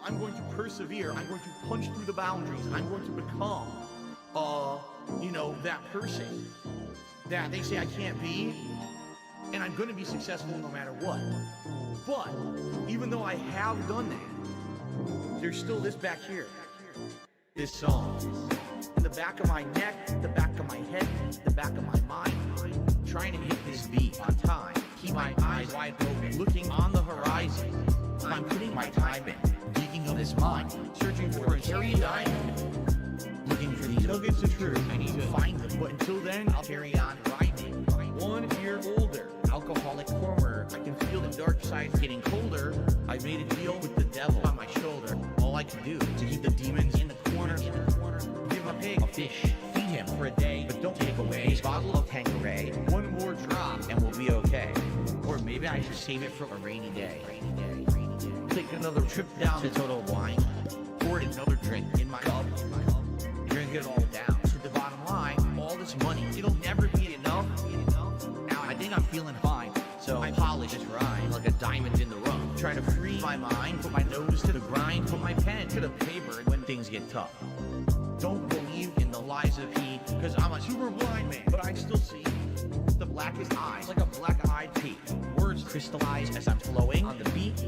I'm going to persevere. I'm going to punch through the boundaries. I'm going to become, that person that they say I can't be. And I'm going to be successful no matter what. But even though I have done that, there's still this back here. This song. In the back of my neck, the back of my head, the back of my mind. Trying to hit this beat on time. Keep my eyes wide open, looking on the horizon. I'm putting my time in, digging up this mine, searching for a cherry diamond. Looking for these nuggets of truth, I need to find them. But until then, I'll carry on grinding. 1 year older, alcoholic former. I can feel the dark side getting colder. I made a deal with the devil on my shoulder. All I can do to keep the demons in the corner. Give a pig a fish, feed him for a day, but don't take away his bottle of Tanqueray. 1 more drop and we'll be okay. Or maybe I should save it for a rainy day. Take another trip down to Total Wine. Pour another drink in my cup. Drink it all down to the bottom line. All this money, it'll never be enough. Now I think I'm feeling fine, so I polish this rhyme like a diamond in the rough. Try to free my mind, put my nose to the grind, put my pen to the paper when things get tough. Don't believe in the lies of he, cause I'm a super blind man, but I still see the blackest eyes like a black-eyed pea. Words crystallize as I'm flowing on the beat.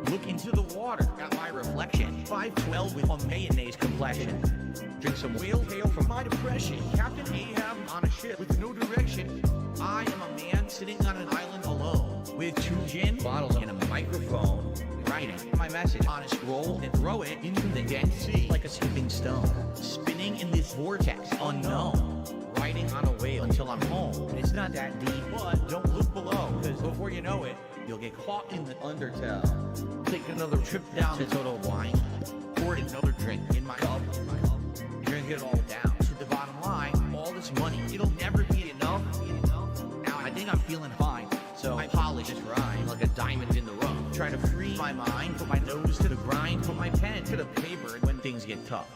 Look into the water at my reflection. 5'12" with a mayonnaise complexion. Drink some whale tail from my depression. Captain Ahab on a ship with no direction. I am a man sitting on an island alone with 2 gin bottles and a microphone. Writing my message on a scroll and throw it into the Dead Sea like a skipping stone. Spinning in this vortex unknown. Riding on a whale until I'm home. It's not that deep, but don't look below, cause before you know it, you'll get caught in the undertow. Take another trip down to Total Wine. Pour another drink in my cup. Drink it all down to the bottom line. All this money, it'll never be enough. Now I think I'm feeling fine, so I polish this rhyme like a diamond in the rough. Try to free my mind, put my nose to the grind, put my pen to the paper when things get tough.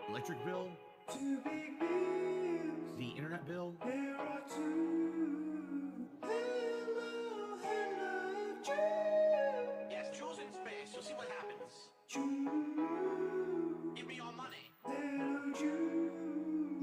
Electric bill, 2 big bills, the internet bill, there are 2. Hello, hello, Jude. Yes, Jules in space, you'll see what happens. Jude. Give me your money. Hello, Jude.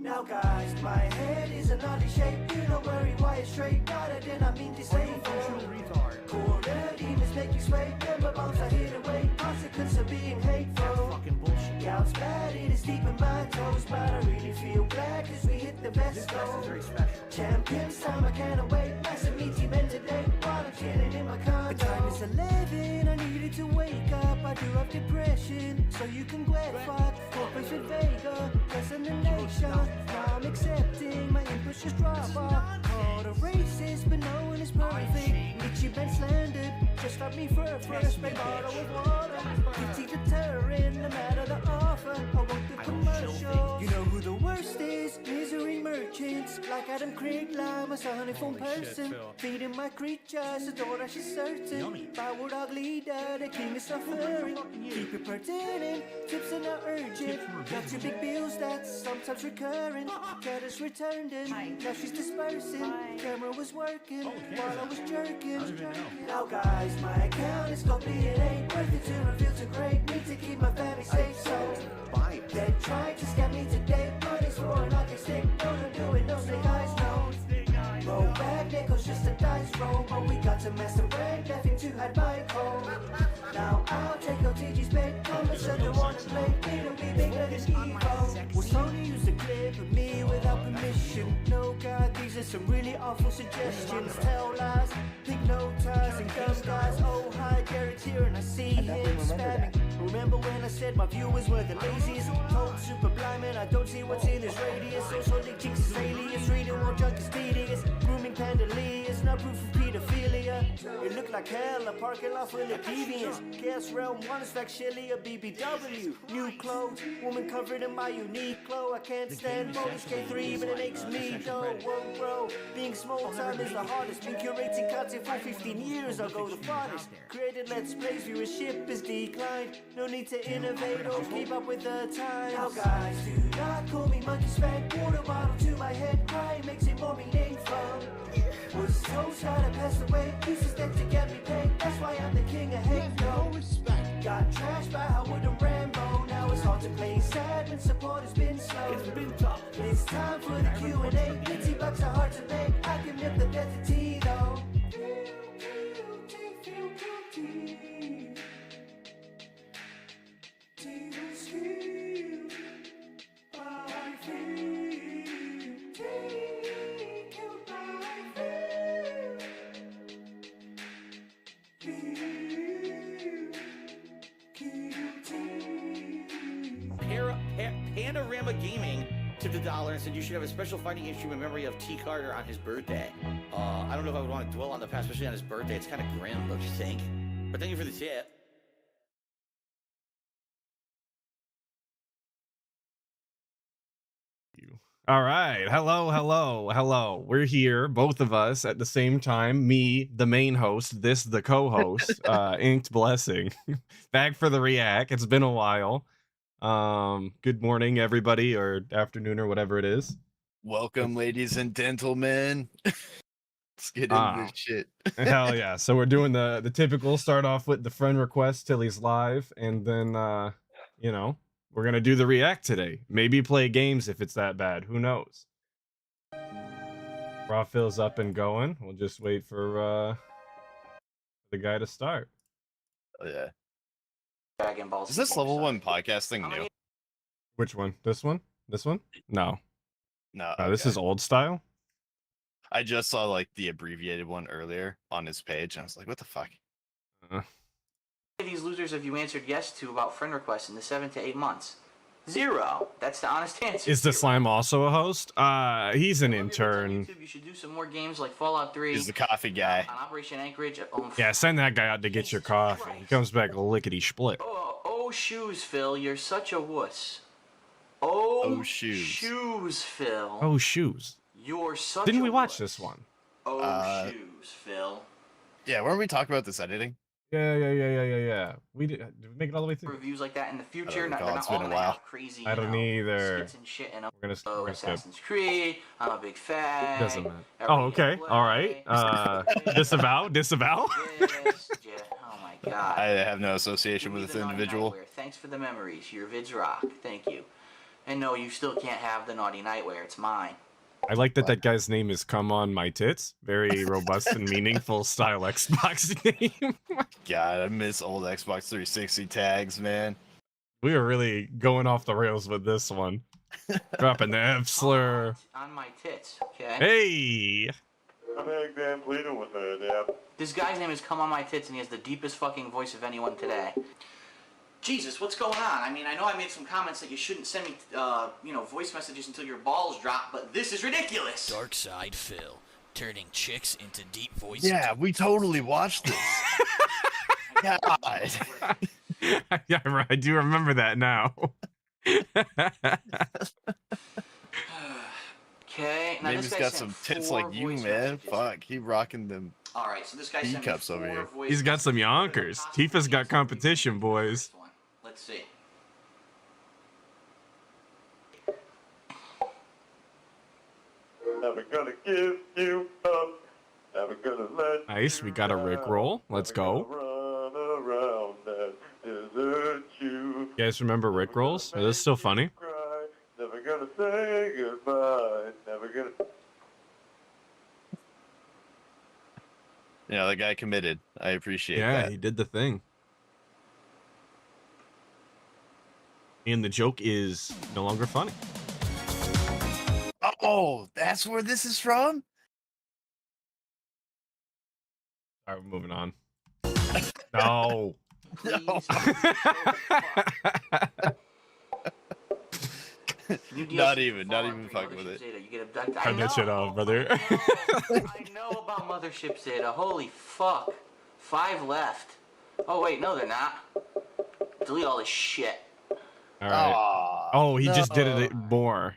Now guys, my head is an oddly shape. You don't worry why it's straight. Not I did not mean to say Functional retard. Corner demons make me sway. Member bombs are here to wait. Consequence of being hateful. Fucking bullshit. Gouts bad, it is deep in my toes. But I really feel glad cause we hit the best This goal. is very special. Champions time, I can't wait. Massive meaty men today. While I'm chilling in my condo. The time is 11, I needed to wake up. I do have depression, so you can get fucked. Corporation Vega, lesson the nation. Now I'm accepting, my inputs just drop off. Called a racist, but no one is perfect. Itchy been slandered, just let me first. Make bottle with water. Guilty deterrent, no matter the offer. I want the commercial. You know who the worst is? Misery merchants. Like Adam Craig, I'm a honeyphone person. Feeding my creatures, the door is certain. Yummy. Power dog leader, the king is suffering. Keep it pertinent, tips are not urgent. Got 2 big bills that's sometimes recurring. Credits returned in, now she's dispersing. Camera was working while I was jerking. Now guys, my account is complete, it ain't worth it to reveal to great. Need to keep my family safe, so they tried to scam me today. Money's for an ugly stick, don't do it, no snake eyes, no. Roll back, nickels just a dice roll. But we got to master break, nothing to hide my code. Now I'll take OTG's bait, come and shut the one to play. It'll be bigger than Evo. Was told to use a clip of me without permission. No god, these are some really awful suggestions. Tell lies, hypnotize and gum guys. Oh hi, Garrett's here and I see him spamming. Remember when I said my viewers were the laziest? Told super blind man I don't see what's in this radius. Social chicks is alias, reading more junk is tedious. Grooming pandalias, not proof of pedophilia. It looked like hell, a parking lot full of deviants. Guess realm one is like Shelly, a BBW. New clothes, woman covered in my unique glow. I can't stand bonus K3, but it makes me go. Whoa, bro, being small time is the hardest. Been curating content for 15 years, I'll go the farthest. Created Let's Plays, viewership is declined. No need to innovate or keep up with the times. Now guys, do not call me monkey spank. Water bottle to my head, crying makes it more meaningful. Was so sad I passed away. Uses them to get me paid. That's why I'm the king of hate. No respect. Got trashed by Howard and Rambo. Now it's hard to play sad when support has been slow. It's been tough. It's time for the Q&A. 50 bucks are hard to make. I can nip the death to tea though. Feel guilty. Panorama Gaming tipped $1 and said you should have a special fighting issue in memory of T. Carter on his birthday. I don't know if I would want to dwell on the past, especially on his birthday. It's kind of grim, don't you think? But thank you for the tip. All right. Hello. We're here, both of us at the same time. Me, the main host, this, the co-host, Inked Blessing. Back for the Re-ACK. It's been a while. Good morning, everybody, or afternoon, or whatever it is. Welcome, ladies and gentlemen. Let's get into this shit. Hell yeah. So we're doing the typical start off with the friend request till he's live, and then, you know, we're going to do the Re-ACK today. Maybe play games if it's that bad. Who knows? Raw fills up and going. We'll just wait for the guy to start. Oh, yeah. Dragon Ball. Is this level 1 podcasting new? Which one? This one? This one? No. No. This is old style? I just saw like the abbreviated one earlier on his page, and I was like, what the fuck? These losers have you answered yes to about friend requests in the 7 to 8 months? 0. That's the honest answer. Is the slime also a host? He's an intern. YouTube, you should do some more games like Fallout 3. He's the coffee guy. On Operation Anchorage. Yeah, send that guy out to get your coffee. He comes back lickety split. Oh, shoes, Phil. You're such a wuss. Oh, shoes. Shoes, Phil. Oh, shoes. You're such Didn't a we watch wuss. this one? Oh, shoes, Phil. Yeah, weren't we talking about this editing? Yeah. We did we make it all the way through? Reviews like that in the future. I don't They're recall. not It's all been a gonna while. have crazy. I don't either. Skits and shit and We're gonna skip. Assassin's Creed. I'm a big fan. Doesn't matter. Oh, okay. All right. Disavow. Yes, yeah. Oh my god. I have no association with this The Naughty individual. Nightwear. Thanks for the memories. Your vids rock. Thank you. And no, you still can't have the Naughty Nightwear. It's mine. I like that guy's name is Come On My Tits. Very robust and meaningful style Xbox name. God, I miss old Xbox 360 tags, man. We are really going off the rails with this one. Dropping the F slur. On my tits, okay? Hey! I'm pleading with her, yeah. This guy's name is Come On My Tits, and he has the deepest fucking voice of anyone today. Jesus, what's going on? I mean, I know I made some comments that you shouldn't send me, voice messages until your balls drop, but this is ridiculous! Dark Side Phil, turning chicks into deep voices. Yeah, we totally watched this. God. Yeah, I do remember that now. Okay, now Maybe's this guy got sent some tits 4 like you, voice man. messages. Fuck, he rocking them. Alright, so this guy sent me cups 4 over here. voice He's got some messages. yonkers. Tifa's got competition, boys. Let's see. Never gonna give you up. Never gonna let Nice, we got a Rickroll. Let's go. run around and desert you. You guys remember Rickrolls? Are those still funny? Cry. Never gonna say goodbye. Never gonna. Yeah, the guy committed. I appreciate Yeah, that. he did the thing. And the joke is no longer funny. Oh, that's where this is from? All right, we're moving on. No. Please. Not even fucking with it. Zeta. You get abducted. Turn that shit off, brother. I know about Mothership Zeta. Holy fuck. 5 left. Oh wait, no they're not. Delete all this shit. All right. Oh, he just did it more.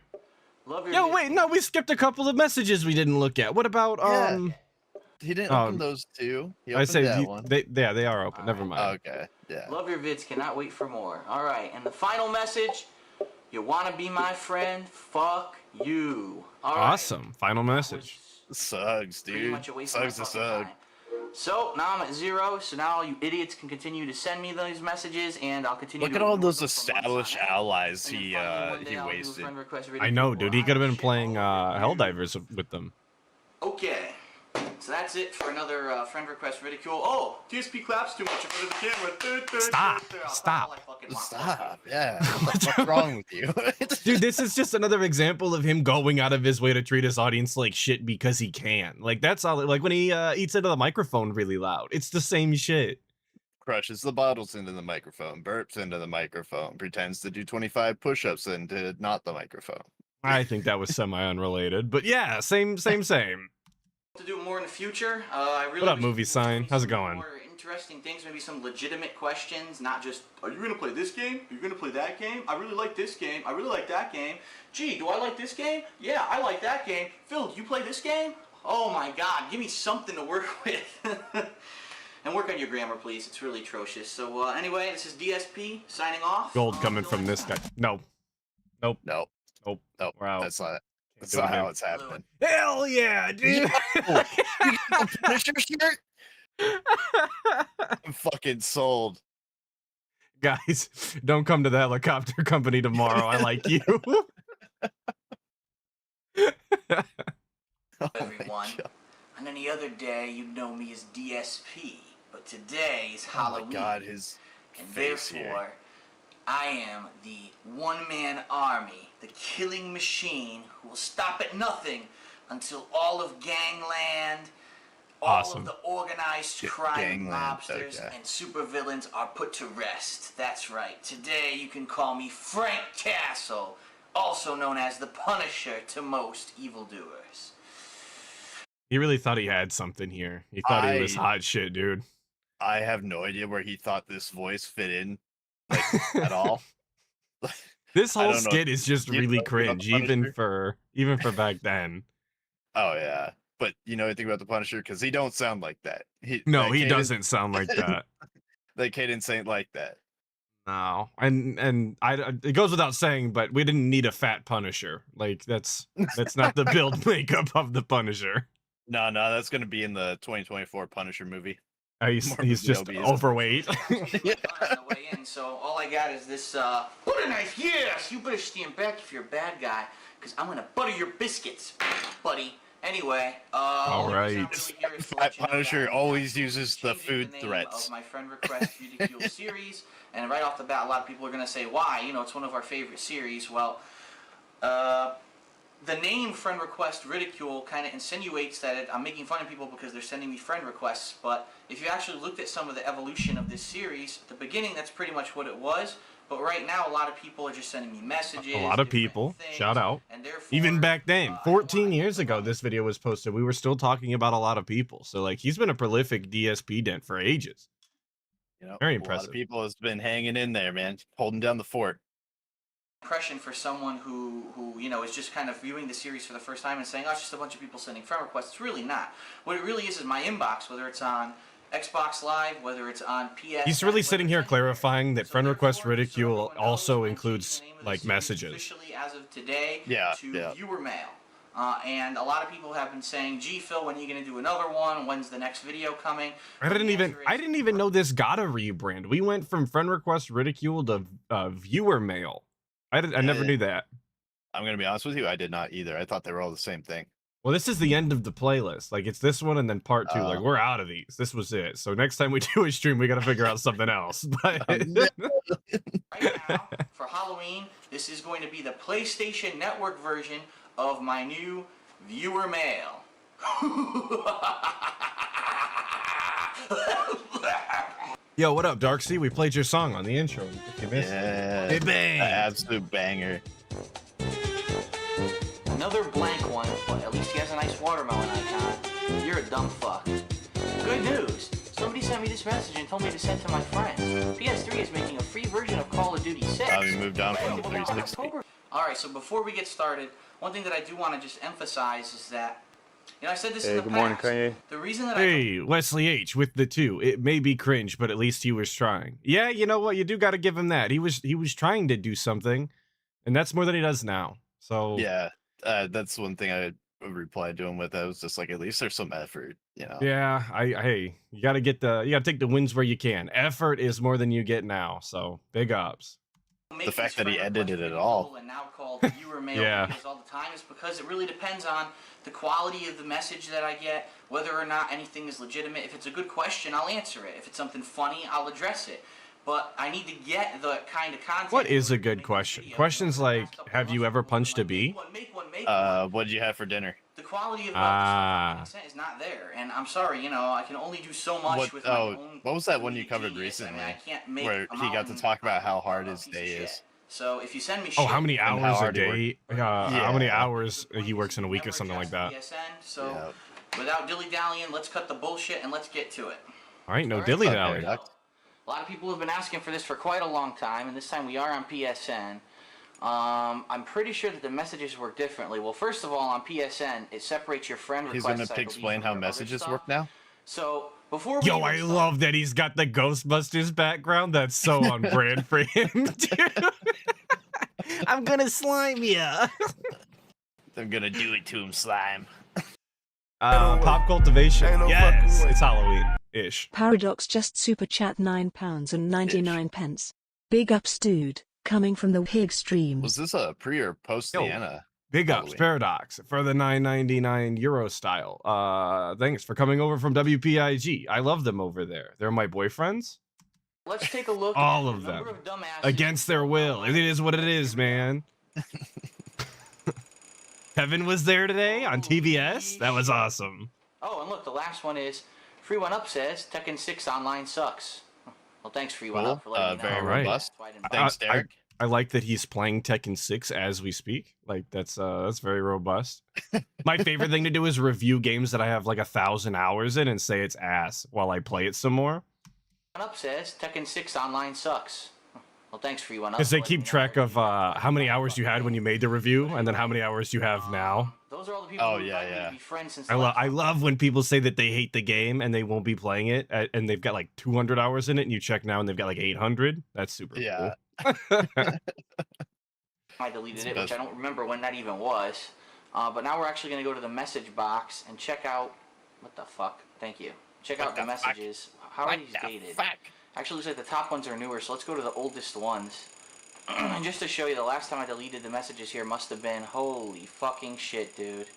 Love your Yo, vid- wait, no, we skipped a couple of messages we didn't look at. What about Yeah. He didn't open those two. He I opened say that one. they are open. Never mind. Okay. Yeah. Love your vids, cannot wait for more. Alright, and the final message, you wanna be my friend? Fuck you. All right. Awesome. Final message. Sugs, Pretty dude. much a waste of my Sugs to fucking sug. time. So now I'm at 0, so now all you idiots can continue to send me those messages and I'll continue Look to at all ignore those them for months established on end. allies And then he finally one day he I'll do a wasted. friend request I ridicule know, where dude. He I could have been shit playing all over you. Helldivers with them. Okay. So that's it for another friend request ridicule. Oh, TSP claps too much in front of the camera. Stop. I'll Stop. all I fucking want. Stop. Yeah. What's wrong with you? Dude, this is just another example of him going out of his way to treat his audience like shit because he can. Like, that's all. Like, when he eats into the microphone really loud. It's the same shit. Crushes the bottles into the microphone, burps into the microphone, pretends to do 25 push-ups into not the microphone. I think that was semi-unrelated. But yeah, same. To do more in the future. I really What up, wish movie people would sign? give me How's it some going? More interesting things, maybe some legitimate questions, not just, are you gonna play this game? Are you gonna play that game? I really like this game. I really like that game. Gee, do I like this game? Yeah, I like that game. Phil, do you play this game? Oh my God, give me something to work with. And work on your grammar, please. It's really atrocious. So anyway, this is DSP signing off. Gold coming Until from next this time. guy. No. Nope. Nope. We're out. That's not do it, how man. it's happening. Hell yeah, dude. You got the Punisher shirt? I'm fucking sold. Guys, don't come to the helicopter company tomorrow. I like you. Oh Everyone. On any other day, you'd know me as DSP, but today is Halloween. Oh my God, his and face therefore, here. I am the one-man army, the killing machine who will stop at nothing until all of Gangland, all Awesome. of the organized crime Gangland, mobsters, okay. and supervillains are put to rest. That's right. Today, you can call me Frank Castle, also known as the Punisher to most evildoers. He really thought he had something here. He thought he was hot shit, dude. I have no idea where he thought this voice fit in, like, at all. This I whole don't know. skit is just You really know about the cringe, even Punisher? for back then. Oh yeah, but you know anything about the Punisher? Because he don't sound like that. No, that he cadence- doesn't sound like that. The cadence ain't like that. No, and it goes without saying, but we didn't need a fat Punisher. Like that's not the build makeup of the Punisher. No, that's gonna be in the 2024 Punisher movie. He's More just Adobe is- overweight. On the way in, so all I got is this, butter knife, yes! You better stand back if you're a bad guy, because I'm gonna butter your biscuits, buddy. Anyway, All right. Fat Punisher always uses the food name threats. Of my friend request ridicule series, and right off the bat, a lot of people are gonna say, why? You know, it's one of our favorite series. Well, the name friend request ridicule kind of insinuates that I'm making fun of people because they're sending me friend requests, but if you actually looked at some of the evolution of this series, at the beginning that's pretty much what it was, but right now a lot of people are just sending me messages. A lot of different people. things, Shout out. and therefore, Even back then, I 14 wanna years keep ago, on this video was posted. We were still talking about a lot of people. So like, he's been a prolific DSP dent for ages. You know, Very A lot impressive. of people has been hanging in there, man, holding down the fort. impression for someone who you know is just kind of viewing the series for the first time and saying, oh, it's just a bunch of people sending friend requests. It's really not. What it really is my inbox, whether it's on Xbox Live, whether it's on PS. He's really sitting here clarifying that friend request ridicule everyone knows, also I'm includes changing the name of the like series messages. Officially, as of today, Yeah, to yeah. viewer mail. And a lot of people have been saying, gee, Phil, when are you going to do another one? When's the next video coming? I didn't even know this got a rebrand. We went from friend request ridicule to viewer mail. I never knew that. I'm gonna be honest with you, I did not either. I thought they were all the same thing. Well, this is the end of the playlist. Like, it's this one and then part 2. Like, we're out of these. This was it. So next time we do a stream, we got to figure out something else. But Right now, for Halloween, this is going to be the PlayStation Network version of my new viewer mail. Yo, what up, Darksea? We played your song on the intro. If you missed Yeah, it. It bang. absolute banger. Another blank one, but at least he has a nice watermelon icon. You're a dumb fuck. Good news! Somebody sent me this message and told me to send to my friends. PS3 is making a free version of Call of Duty 6. We moved on from the 360. Alright, so before we get started, one thing that I do want to just emphasize is that, you know, I said this Hey, in the good past. morning, Kanye. The reason that Hey, Wesley H with the 2. It may be cringe, but at least he was trying. Yeah, you know what? You do got to give him that. He was trying to do something, and that's more than he does now. So Yeah, that's one thing I replied to him with. I was just like, at least there's some effort, you know. yeah, hey, you got to take the wins where you can. Effort is more than you get now. So big ups. The fact that he edited it all. And now called viewer mail Yeah. videos all the time is because it really depends on the quality of the message that I get, whether or not anything is legitimate. If it's a good question, I'll answer it. If it's something funny, I'll address it. But I need to get the kind of content. What is a good question? Questions like, have you ever punched a bee? What did you have for dinner? The quality of content is not there, and I'm sorry, you know, I can only do so much with my own. What was that one you covered genius. recently? I mean, I can't make where a he got to mountain talk about how out of hard a his piece of day shit. is. So if you send me Oh, shit, how many how hours a hard he day? How many Yeah. hours he works in a week or something like that. So without dilly-dallying, let's cut the bullshit and let's get to it. All right, no All right, dilly so dally. A lot of people have been asking for this for quite a long time, and this time we are on PSN. I'm pretty sure that the messages work differently. Well, first of all, on PSN, it separates your friend He's requests. gonna explain how messages work now. So before we Yo, even I start- love that he's got the Ghostbusters background. That's so on brand for him, dude. I'm gonna slime ya. I'm gonna do it to him, slime. Pop cultivation. Yes, it's Halloween-ish. Paradox just super chat £9.99. Big ups, dude. Coming from the Hig streams. Was this a pre or post Yo, Sienna? Big ups, Halloween. Paradox, for the €9.99 style. Thanks for coming over from WPIG. I love them over there. They're my boyfriends. Let's take a look. All at of the number them. dumbasses Against their will. It is what it is, man. Kevin was there today on TBS. That was awesome. Oh, and look, the last one is Free One Up says Tekken 6 online sucks. Well, thanks, Free One Cool. Up, for letting me know. Very All right. robust. That's why I didn't- Thanks, Derek. I like that he's playing Tekken 6 as we speak. Like that's very robust. My favorite thing to do is review games that I have like 1,000 hours in and say it's ass while I play it some more. One Up says Tekken 6 online sucks. Well, thanks, Free One Up. Because they for letting keep me know track that of you know how many hours you had when you made the review and then how many hours you have now. Those are all the people Oh, who yeah, invited me yeah. to be friends since the I last love when people say that they hate the game and they won't be playing it and they've got like 200 hours in it and you check now and they've got like 800. That's super Yeah. cool. I deleted It's it, the which I best. don't remember when that even was. But now we're actually going to go to the message box and check out... What the fuck? Thank you. Check out the messages. How are these dated? Actually, looks like the top ones are newer, so let's go to the oldest ones. And just to show you, the last time I deleted the messages here must have been... Holy fucking shit, dude.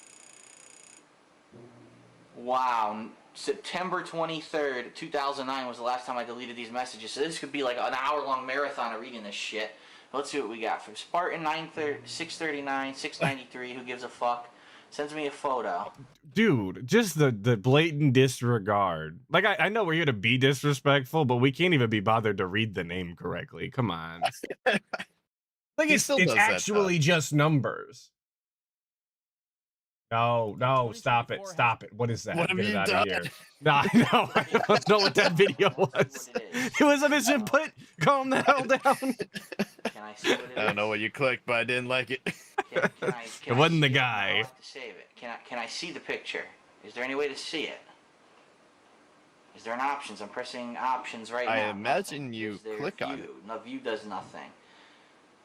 Wow. September 23rd, 2009 was the last time I deleted these messages. So this could be like an hour-long marathon of reading this shit. Let's see what we got. From Spartan 639, 693, who gives a fuck, sends me a photo. Dude, just the blatant disregard. Like, I know we're here to be disrespectful, but we can't even be bothered to read the name correctly. Come on. Like, He it's still does that, actually just numbers. No, stop it. Stop it. What is that? What have Get it you out done? of here. No, I know. I don't know what that video was. It was a misinput. Calm the hell down. Can I see what it is? I don't know what you clicked, but I didn't like it. Can It wasn't the see guy. I'll have to save it. Can I see the picture? Is there any way to see it? Is there an options? I'm pressing options right I now. imagine Nothing. you Is there click on view? it. No, view does nothing.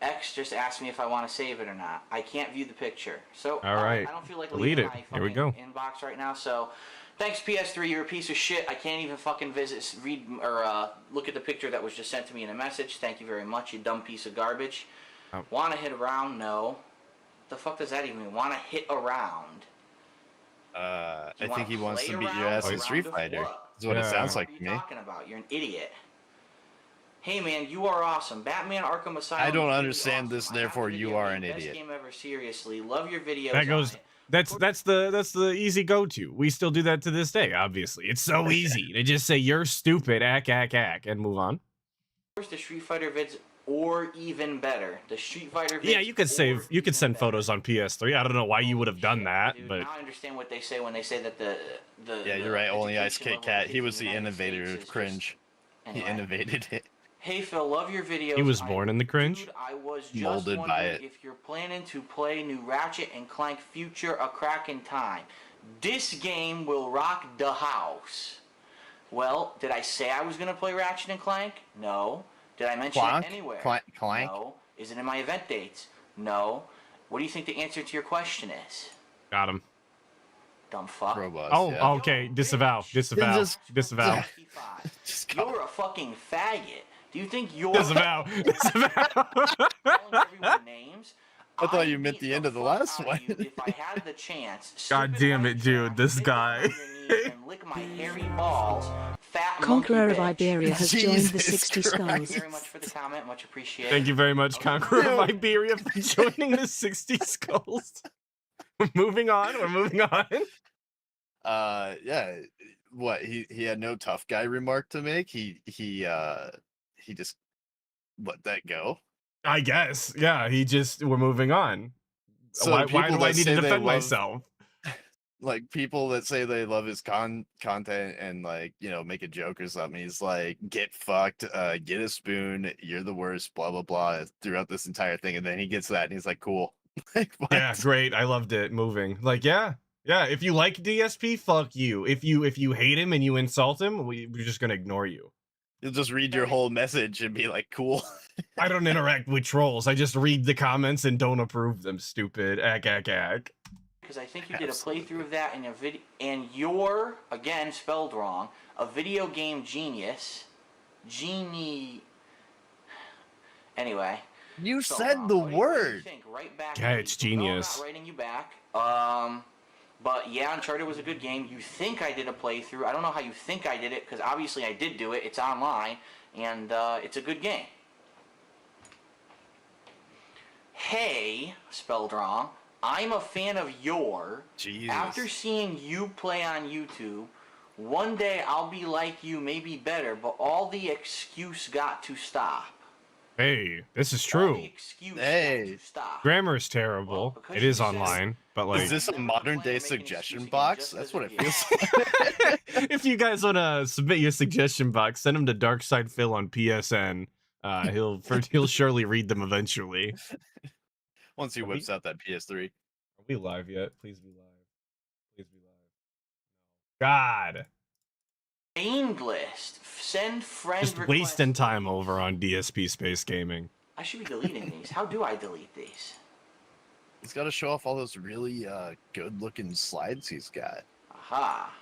X just asked me if I want to save it or not. I can't view the picture. So All right. I don't feel like Delete leaving it. my Here we fucking go. inbox right now. So thanks, PS3. You're a piece of shit. I can't even fucking read or look at the picture that was just sent to me in a message. Thank you very much, you dumb piece of garbage. Oh. Want to hit around? No. What the fuck does that even mean? Want to hit around? I You think wanna he wants play to beat your around? ass in Around Street of Fighter. what? That's what it Yeah. sounds What like are to you me. talking about? You're an idiot. Hey man, you are awesome. Batman Arkham Asylum. I don't is really understand awesome. this, I have therefore the you video are game, an best idiot. game ever, seriously. Love your videos. That goes on it. That's the easy go-to. We still do that to this day, obviously. It's so easy to just say you're stupid, ack, and move on. The Street Fighter vids, or even better, the Street Fighter vids. Yeah, you could send photos on PS3. I don't know why you would have done that, Dude, but now I understand what they say when they say that the Yeah, you're right. Only Ice education Kit level of Cat. He kids was in the United innovator States of is cringe. anyway. He innovated it. Hey Phil, love your videos. he was born in the cringe. Dude, I was just Molded by wondering it. if you're planning to play new Ratchet and Clank Future a crack in time. This game will rock the house. Well, did I say I was going to play Ratchet and Clank? No. Did I mention Clank? it anywhere? Clank? No. Is it in my event dates? No. What do you think the answer to your question is? Got him. Dumb fuck. Robust, Oh, yeah. okay. Disavow. Disavow. Disavow. You're a fucking faggot. Do you think you're Disavow. Disavow. calling everyone names? I thought you I'd meant beat the end of the fuck last out of one. you if I had the chance. God Stupid damn white it, dude, trash, this get guy. down on your knees and lick my hairy balls, fat Conqueror monkey of bitch. Iberia has joined the Jesus 60 Christ. Thank you skulls. very much for the comment. Much appreciated. Thank you very much, Conqueror of Iberia, for joining the 60 skulls. We're moving on. We're moving on. Yeah. What? He had no tough guy remark to make. He just let that go. I guess. Yeah, we're moving on. So Why people do I that need say to they defend love- myself? Like people that say they love his content and like, you know, make a joke or something. He's like, get fucked, get a spoon, you're the worst, blah blah blah throughout this entire thing. And then he gets that and he's like, cool. Like, what? Yeah, great. I loved it. Moving. Like, yeah. If you like DSP, fuck you. If you hate him and you insult him, we're just gonna ignore you. You'll just read your whole message and be like, cool. I don't interact with trolls. I just read the comments and don't approve them. Stupid. Ack. Because I think you did a playthrough of that in a video, and you're, again, spelled wrong, a video game genius. Anyway. You So, said the what do you word. think? Right back Yeah, at it's you. No, I'm genius. not writing you back. But yeah, Uncharted was a good game. You think I did a playthrough. I don't know how you think I did it, because obviously I did do it. It's online, and it's a good game. Hey, spelled wrong. I'm a fan of your. Jesus. After seeing you play on YouTube, one day I'll be like you, maybe better, but all the excuse got to stop. Hey, this is All the true. excuse Hey. got to stop. Grammar is terrible. because It is you said- online, but like, Is this a Never modern plan day to make an suggestion excuse again box? just That's because what it of feels like. if you guys want to submit your suggestion box, send them to Darkside Phil on PSN. He'll surely read them eventually. Once he whips out that PS3. Are we live yet? Please be live. Please be live. God. Aimed list. Send friend Just request. wasting time over on DSP Space Gaming. I should be deleting these. How do I delete these? He's got to show off all those really good looking slides he's got. Aha.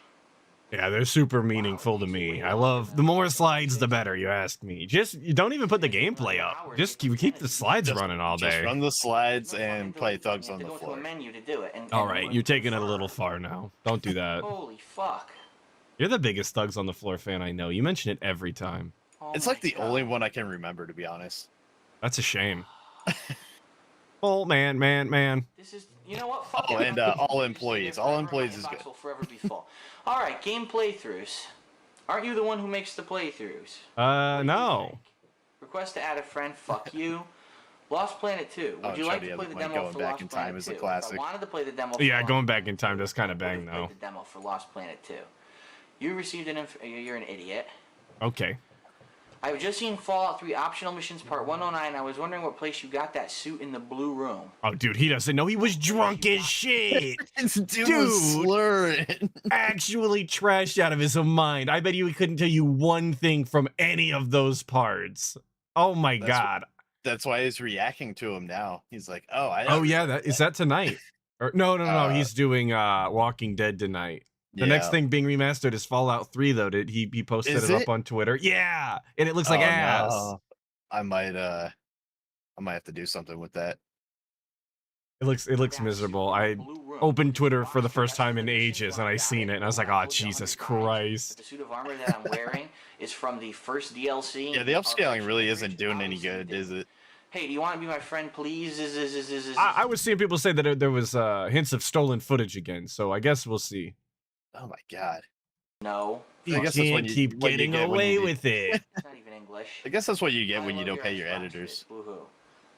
Yeah, they're super meaningful to me. I love the more slides, the better. You ask me. You don't even put the gameplay up. Just keep the slides running all Just day. run the slides and play Thugs You on have the to go to a floor. menu to do it. And All right, you're taking it a little far now. Don't do that. Holy fuck. You're the biggest Thugs on the Floor fan I know. You mention it every time. Oh It's my like the God. only one I can remember, to be honest. That's a shame. Oh man. This is, you know what? Fuck Oh, it. and I'm all gonna employees. stay All there employees forever. is My good. inbox will forever be full. All right, game playthroughs. Aren't you the one who makes the playthroughs? What do you No. think? Request to add a friend. Fuck you. Lost Planet 2. Would Oh, you like Shuddy to play the has one demo going for back Lost in time Planet is 2? a If classic. I wanted to play the demo for Yeah, Lost going back in Planet time 2, does kind I of bang would've played though. the demo for Lost Planet 2. You received you're an idiot. Okay. I've just seen Fallout 3 Optional Missions Part 109. I was wondering what place you got that suit in the blue room. Oh, dude, he doesn't know. He was drunk as shit. This dude Dude. was slurring. Actually trashed out of his own mind. I bet he couldn't tell you one thing from any of those parts. Oh my That's god. That's why he's reacting to him now. He's like, oh, I Oh don't yeah, remember that is that tonight. Or no. He's doing Walking Dead tonight. The next Yeah. thing being remastered is Fallout 3 though. He posted Is it up it? on Twitter. Yeah, and it looks like Oh, ass. no. I might have to do something with that. It looks miserable. I opened Twitter for the first time in ages and I seen it and I was like, oh Jesus Christ. The suit of armor that I'm wearing is from the first DLC. Yeah, the of upscaling Red really Ridge. isn't doing any Obviously good, is it? Hey, do you want to be my friend, please? I was seeing people say that there was hints of stolen footage again, so I guess we'll see. Oh my god. No. You I guess that's can't keep what you getting get when you away do- with it. It's not even English. I guess that's what you get I when you love don't your pay your Xbox editors. shit. Woohoo.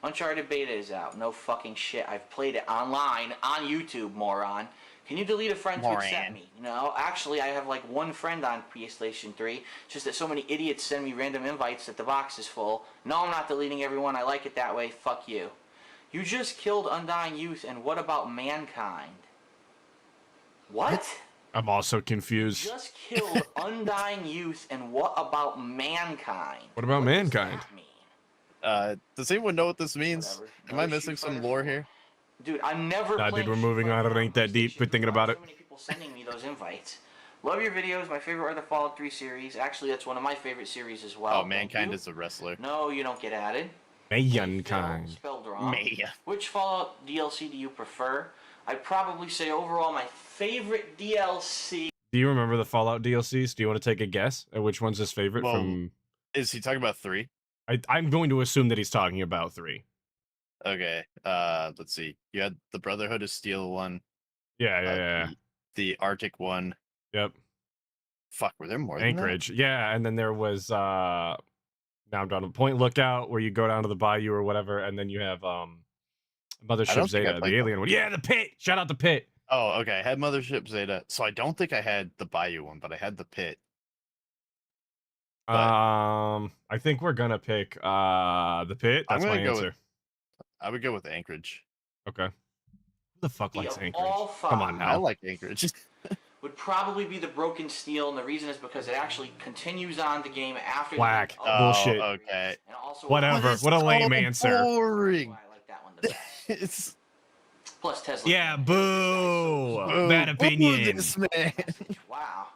Uncharted beta is out. No fucking shit. I've played it online on YouTube, moron. Can you delete a friend to accept Moron. me? No, actually, I have like one friend on PlayStation 3. It's just that so many idiots send me random invites that the box is full. No, I'm not deleting everyone. I like it that way. Fuck you. You just killed Undying Youth, and what about Mankind? What? I'm also confused. Just killed Undying Youth, and what about Mankind? What about Mankind? Does that mean? Does anyone know what this means? Whatever. Am I Another missing Street some Fighter lore 4. here? Dude, I'm never Nah, playing dude, we're Street moving Fighter on. It ain't that deep. PlayStation Quit thinking 4. about it. So many people sending me those invites. Love your videos. My favorite are the Fallout 3 series. Actually, that's one of my favorite series as well. Oh, Thank Mankind you. is a wrestler. No, you don't get added. Mankind. Spelled wrong. Maya. Which Fallout DLC do you prefer? I'd probably say overall my favorite DLC. Do you remember the Fallout DLCs? Do you want to take a guess at which one's his favorite Well, from... Is he talking about 3? I'm going to assume that he's talking about 3. Okay. Let's see. You had the Brotherhood of Steel one. Yeah. The Arctic one. Yep. Fuck, were there more than Anchorage. Yeah, and then there was now I'm down to Point Lookout where you go down to the bayou or whatever, and then you have Mothership think I Zeta, played the that. alien one. Yeah, the pit. Shout out the pit. that? Oh, okay. I had Mothership Zeta. So I don't think I had the Bayou one, but I had the Pit. But- I think we're gonna pick the pit. I'm That's my gonna go answer. with- I would go with Anchorage. Okay. Who the fuck likes Of Anchorage? all Come on five. now. I like Anchorage. Would probably be the Broken Steel, and the reason is because it actually continues on the game after Whack. the Bullshit. Okay. And also Whatever. What a lame answer. Boring. Why I like that one the best. It's Plus Tesla. Yeah, boo. Boo. Bad Boo opinion. this man. Wow.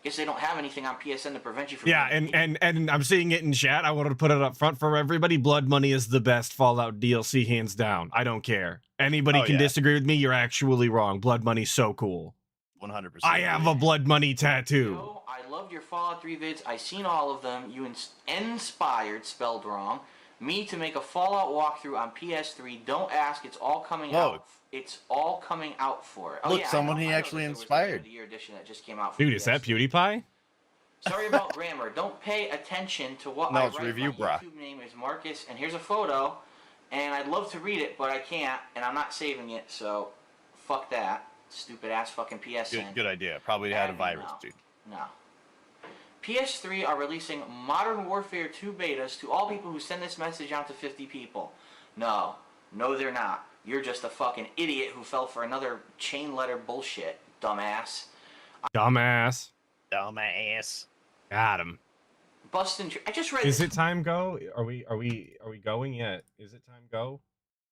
Guess they don't have anything on PSN to prevent you from. Yeah, and I'm seeing it in chat. I wanted to put it up front for everybody. Blood Money is the best Fallout DLC, hands down. I don't care. Anybody Oh, can yeah. disagree with me. You're actually wrong. Blood Money's so cool. 100%. I have a Blood Money tattoo. No, I loved your Fallout 3 vids. I seen all of them. You inspired, spelled wrong, me to make a Fallout walkthrough on PS3. Don't ask. It's all coming Whoa. out. It's all coming out for it. Oh, Look, yeah, someone I know, he I know actually that there was inspired. the end of the year edition that just came out. For Dude, is that PS3. PewDiePie? Sorry about grammar. Don't pay attention to what No, I it's write. review, My brah. YouTube name is Marcus, and here's a photo. And I'd love to read it, but I can't, and I'm not saving it. So, fuck that. Stupid ass fucking PSN. Good idea. Probably had a And virus, no. dude. No. PS3 are releasing Modern Warfare 2 betas to all people who send this message out to 50 people. No. No, they're not. You're just a fucking idiot who fell for another chain letter bullshit, dumbass. Dumbass. Dumbass. Got him. Bustin'. I just read. Is this. it time go? Are we going yet? Is it time go?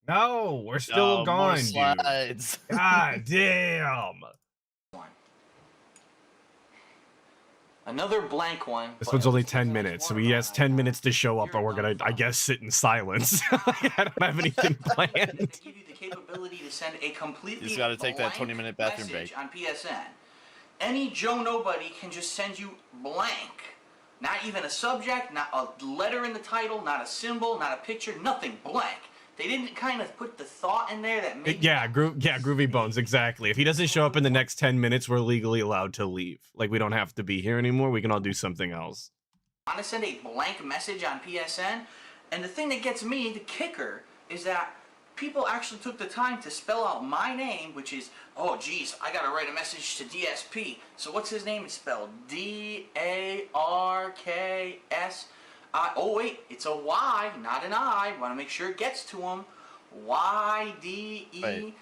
No, we're still More gone, dude. slides. God damn. Another blank one. This but one's at only least 10 it's minutes, so one he of has them. 10 minutes to show up, You're and we're gonna, dumb I fuck. guess, sit in silence. I don't have anything planned. They give you the capability to send a completely You just gotta take that blank 20-minute bathroom message break. on PSN. Any Joe Nobody can just send you blank. Not even a subject, not a letter in the title, not a symbol, not a picture, nothing, blank. They didn't kind of put the thought in there that made Groovy Bones, exactly. If he doesn't show up in the next 10 minutes, we're legally allowed to leave. Like, we don't have to be here anymore. We can all do something else. want to send a blank message on PSN, and the thing that gets me, the kicker, is that people actually took the time to spell out my name, which is, oh geez, I gotta write a message to DSP. So what's his name? It's spelled D-A-R-K-S. Oh wait, it's a Y, not an I. Want to make sure it gets to him. Y-D-E-P-H-I-L.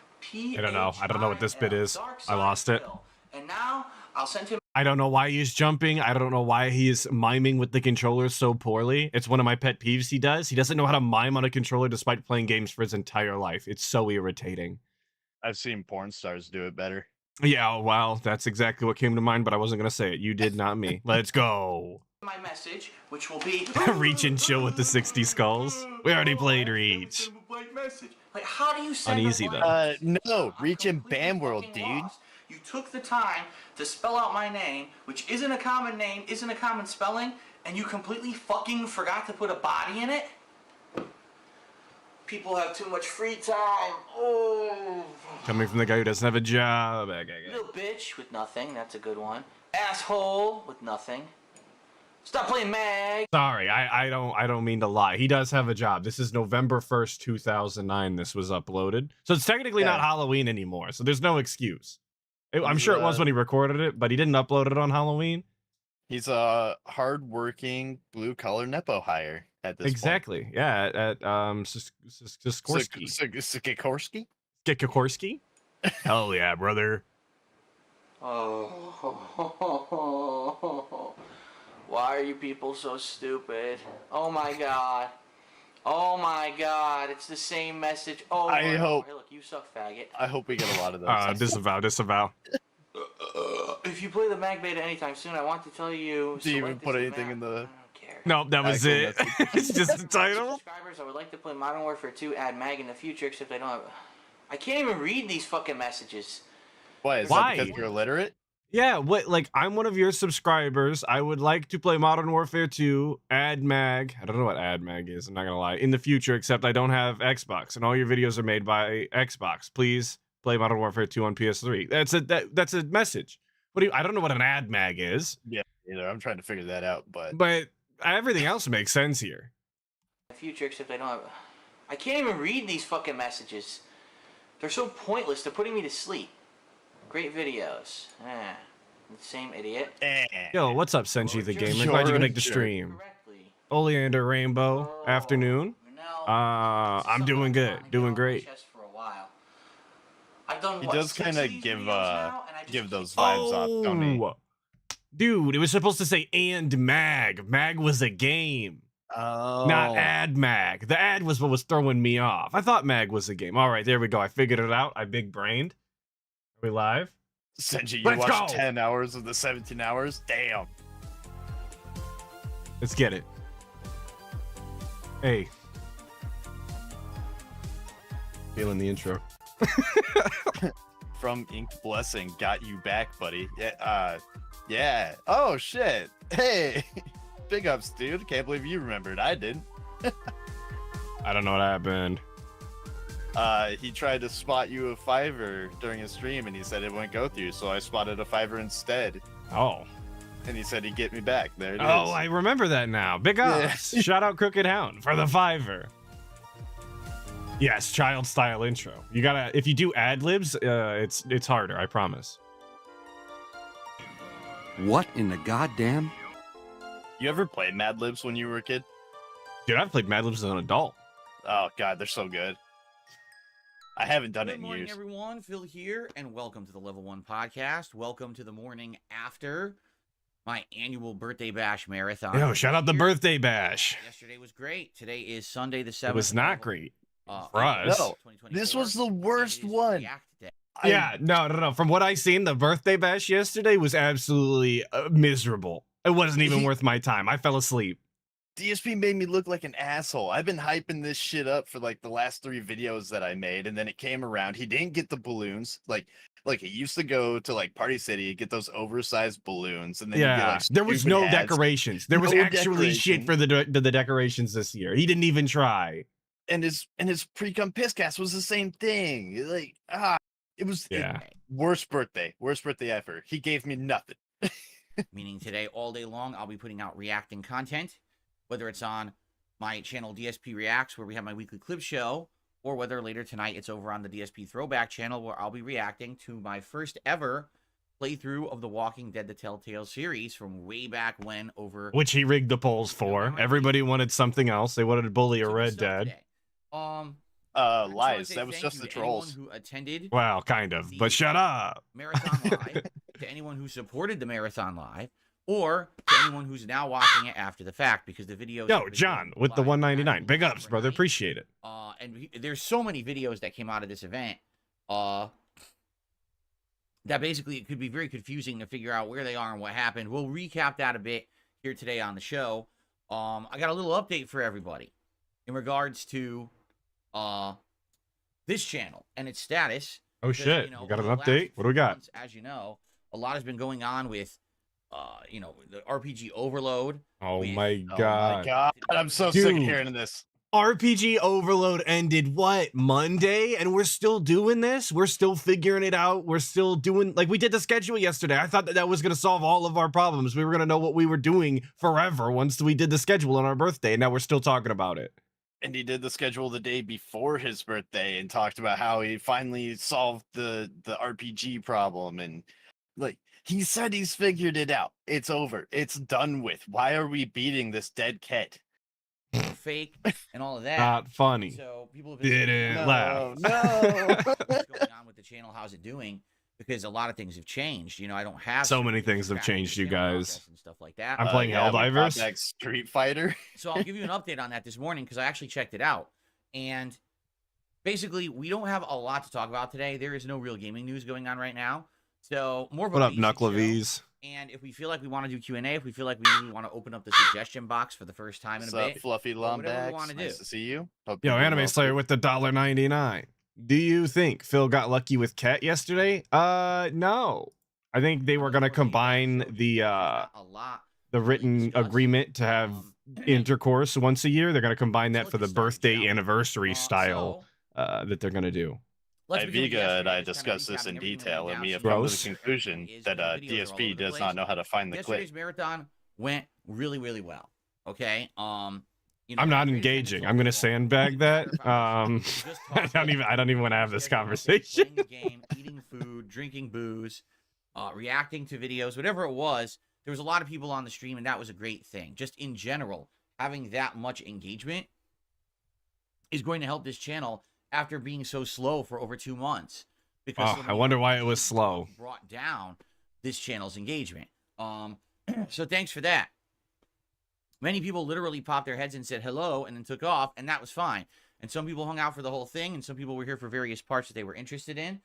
I don't know what this bit is. I lost it. And now, I'll send him. I don't know why he's jumping. I don't know why he's miming with the controller so poorly. It's one of my pet peeves he does. He doesn't know how to mime on a controller despite playing games for his entire life. It's so irritating. I've seen porn stars do it better. Yeah, well, that's exactly what came to mind, but I wasn't going to say it. You did, not me. Let's go. My message, which will be Reach and chill with the 60 skulls. We already played Reach. Like, how do you send Uneasy, a blank though. message? No, I'm Reach in completely Bam World, fucking dude. lost. You took the time to spell out my name, which isn't a common name, isn't a common spelling, and you completely fucking forgot to put a body in it? People have too much free time. Oh. Coming from the guy who doesn't have a job. Little bitch with nothing. That's a good one. Asshole with nothing. Stop playing Mag. Sorry, I don't mean to lie. He does have a job. This is November 1st, 2009. This was uploaded. So it's technically not Halloween anymore. So there's no excuse. I'm sure it was when he recorded it, but he didn't upload it on Halloween. He's a hardworking blue-collar Nepo hire at this Exactly. point. Yeah, at Sikorsky. Sikorsky? Sikorsky? Hell yeah, brother. Oh. Why are you people so stupid? Oh my god. Oh my god. It's the same message. Oh, I hope. Hey, look, you suck, faggot. I hope we get a lot of those. Disavow. If you play the mag beta anytime soon, I want to tell you. Do you even put anything in the? I don't care. No, that was it. It's just the title. Subscribers, I would like to play Modern Warfare 2, add mag in the future, except I don't have. I can't even read these fucking messages. Why? Is Why? that because you're illiterate? Yeah, what? Like, I'm one of your subscribers. I would like to play Modern Warfare 2, add mag. I don't know what add mag is. I'm not gonna lie. In the future, except I don't have Xbox, and all your videos are made by Xbox. Please play Modern Warfare 2 on PS3. That's a message. What do you? I don't know what an add mag is. Yeah, either. I'm trying to figure that out, but Everything else makes sense here. The future, except I don't have. I can't even read these fucking messages. They're so pointless. They're putting me to sleep. Great videos. The same idiot. Yo, what's up, Senji the Gamer? Glad you can make the stream. Oleander Rainbow, afternoon. I'm doing good. Doing great. For a while. I've done, he does kind of give those vibes off, don't he? Dude, it was supposed to say and mag. Mag was a game. Oh. Not ad mag. The ad was what was throwing me off. I thought mag was a game. All right, there we go. I figured it out. I big brained. Are we live? Senji, you watched 10 hours of the 17 hours? Damn. Let's get it. Hey. Feeling the intro. From Ink Blessing, got you back, buddy. Yeah. Yeah. Oh, shit. Hey. Big ups, dude. Can't believe you remembered. I didn't. I don't know what happened. He tried to spot you a $5 during a stream, and he said it wouldn't go through, so I spotted a $5 instead. Oh. And he said he'd get me back. There it is. Oh, I remember that now. Big ups. Yeah. Shout out Crooked Hound for the $5. Yes, child style intro. You gotta, if you do ad libs, it's harder, I promise. What in the goddamn? You ever played Mad Libs when you were a kid? Dude, I've played Mad Libs as an adult. Oh god, they're so good. I haven't done it in years. Good morning, everyone. Phil here, and welcome to the Level 1 podcast. Welcome to the morning after my annual birthday bash marathon. Yo, shout out the birthday bash. Yesterday was great. Today is Sunday the 7th. It was not great for us. No, this was the worst one. Yeah, no. From what I seen, the birthday bash yesterday was absolutely miserable. It wasn't even worth my time. I fell asleep. DSP made me look like an asshole. I've been hyping this shit up for like the last 3 videos that I made, and then it came around. He didn't get the balloons. Like he used to go to like Party City, get those oversized balloons, and then yeah, get, like, there was no ads. Decorations. There was actually shit for the decorations this year. He didn't even try. And his pre-cum piss cast was the same thing. Like it was worst birthday ever. He gave me nothing. Meaning today, all day long, I'll be putting out reacting content, whether it's on my channel DSP Reacts, where we have my weekly clip show, or whether later tonight it's over on the DSP Throwback channel, where I'll be reacting to my first ever playthrough of the Walking Dead: The Telltale series from way back when. Which he rigged the polls for. Everybody wanted something else. They wanted to bully a Red Dead. Lies. That was just the trolls. Who attended? Well, kind of. But shut up. Marathon Live. To anyone who supported the Marathon Live, or to anyone who's now watching it after the fact, because the videos. Yo, John, with the 199. Big ups, brother. Appreciate it. And there's so many videos that came out of this event. That basically it could be very confusing to figure out where they are and what happened. We'll recap that a bit here today on the show. I got a little update for everybody in regards to this channel and its status. Oh shit! You got an update? What do we got? Months, as you know, a lot has been going on with, the RPG overload. Oh my god! I'm so sick of hearing this. RPG Overload ended what, Monday, and we're still doing this. We're still figuring it out. We're still doing, like, we did the schedule yesterday. I thought that was going to solve all of our problems. We were going to know what we were doing forever once we did the schedule on our birthday, and now we're still talking about it. And he did the schedule the day before his birthday and talked about how he finally solved the RPG problem, and like he said he's figured it out. It's over. It's done with. Why are we beating this dead cat? Fake and all of that. Not funny. So people have been Didn't laugh. what's going on with the channel? How's it doing? Because a lot of things have changed. You know, I don't have So many things have changed, you guys. And stuff like that. I'm playing Helldivers. Next Street Fighter. So I'll give you an update on that this morning because I actually checked it out. And basically, we don't have a lot to talk about today. There is no real gaming news going on right now. So more of What a up, basic Knucklevies? show. And if we feel like we want to do Q&A, if we feel like we want to open up the suggestion box for the first time in a bit, Fluffy whatever we Lombax? wanna Nice do. to see you. Hope Yo, you're doing Anime well, Slayer too. with the $1.99. Do you think Phil got lucky with Cat yesterday? No. I think they were gonna combine the written agreement to have intercourse once a year. They're gonna combine that for the birthday anniversary style that they're gonna do. Viga and I discussed this in detail, and we have come to the conclusion that DSP does not know how to find the clip. Yesterday's marathon went really, really well. Okay. You know, I'm not greatest engaging. attendance I'm gonna overall. sandbag that. Just talking, I don't even want to have this conversation. playing the game, eating food, drinking booze, reacting to videos, whatever it was. There was a lot of people on the stream, and that was a great thing. Just in general, having that much engagement is going to help this channel after being so slow for over 2 months. Because Oh, I wonder why it was slow. Brought down this channel's engagement. So thanks for that. Many people literally popped their heads and said hello and then took off, and that was fine. And some people hung out for the whole thing, and some people were here for various parts that they were interested in.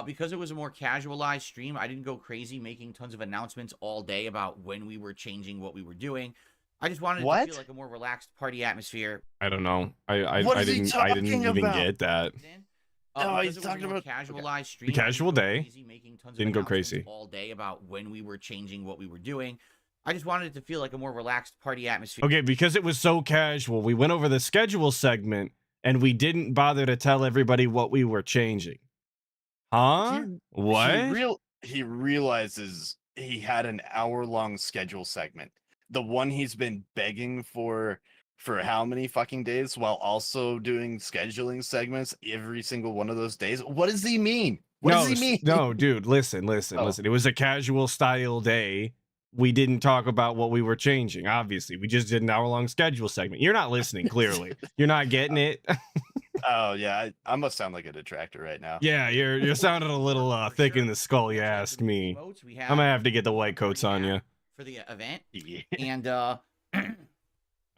Because it was a more casualized stream, I didn't go crazy making tons of announcements all day about when we were changing what we were doing. I just wanted it to feel like a more relaxed party atmosphere. I don't know. I What is he didn't even talking get that. No, because he's it was a talking more about casualized stream. The casual I didn't go day. crazy making tons of Didn't go announcements crazy. all day about when we were changing what we were doing. I just wanted it to feel like a more relaxed party atmosphere. Okay, because it was so casual, we went over the schedule segment and we didn't bother to tell everybody what we were changing. Huh? What? He realizes he had an hour-long schedule segment. The one he's been begging for how many fucking days, while also doing scheduling segments every single one of those days. What does he mean? What does he mean? No, dude, listen. It was a casual style day. We didn't talk about what we were changing, obviously. We just did an hour-long schedule segment. You're not listening, clearly. You're not getting it. Oh, yeah, I must sound like a detractor right now. Yeah, you're sounding a little thick in the skull, you ask me. I'm gonna have to get the white coats on you. For the event. Yeah. And All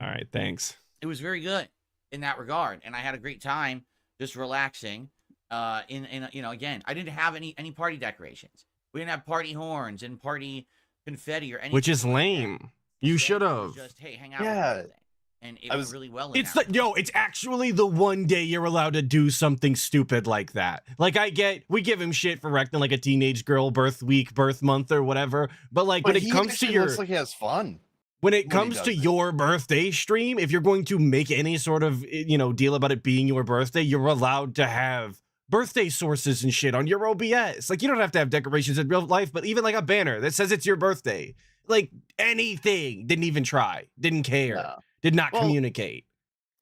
right, thanks. it was very good in that regard, and I had a great time just relaxing. In you know, again, I didn't have any party decorations. We didn't have party horns and party confetti or anything, Which is like that. lame. You Instead, should it was have. Just hey, hang out. Yeah. With me today. And it went really well. It's actually the one day you're allowed to do something stupid like that. Like, we give him shit for acting like a teenage girl, birth week, birth month, or whatever. But like, when it comes to looks like he has fun. when it he comes does to it. your birthday stream, if you're going to make any sort of deal about it being your birthday, you're allowed to have birthday sources and shit on your OBS. Like, you don't have to have decorations in real life, but even like a banner that says it's your birthday, like anything. Didn't even try. Didn't care. No. Did not Well, communicate.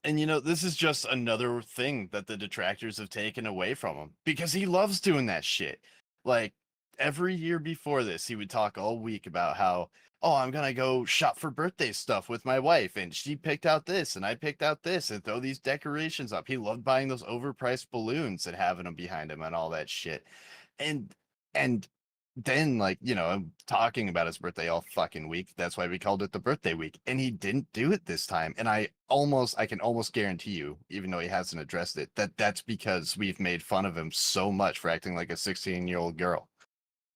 And this is just another thing that the detractors have taken away from him, because he loves doing that shit. Like, every year before this, he would talk all week about how, oh, I'm gonna go shop for birthday stuff with my wife, and she picked out this, and I picked out this, and throw these decorations up. He loved buying those overpriced balloons and having them behind him and all that shit. And then, like, I'm talking about his birthday all fucking week. That's why we called it the birthday week. And he didn't do it this time. And I can almost guarantee you, even though he hasn't addressed it, that's because we've made fun of him so much for acting like a 16-year-old girl.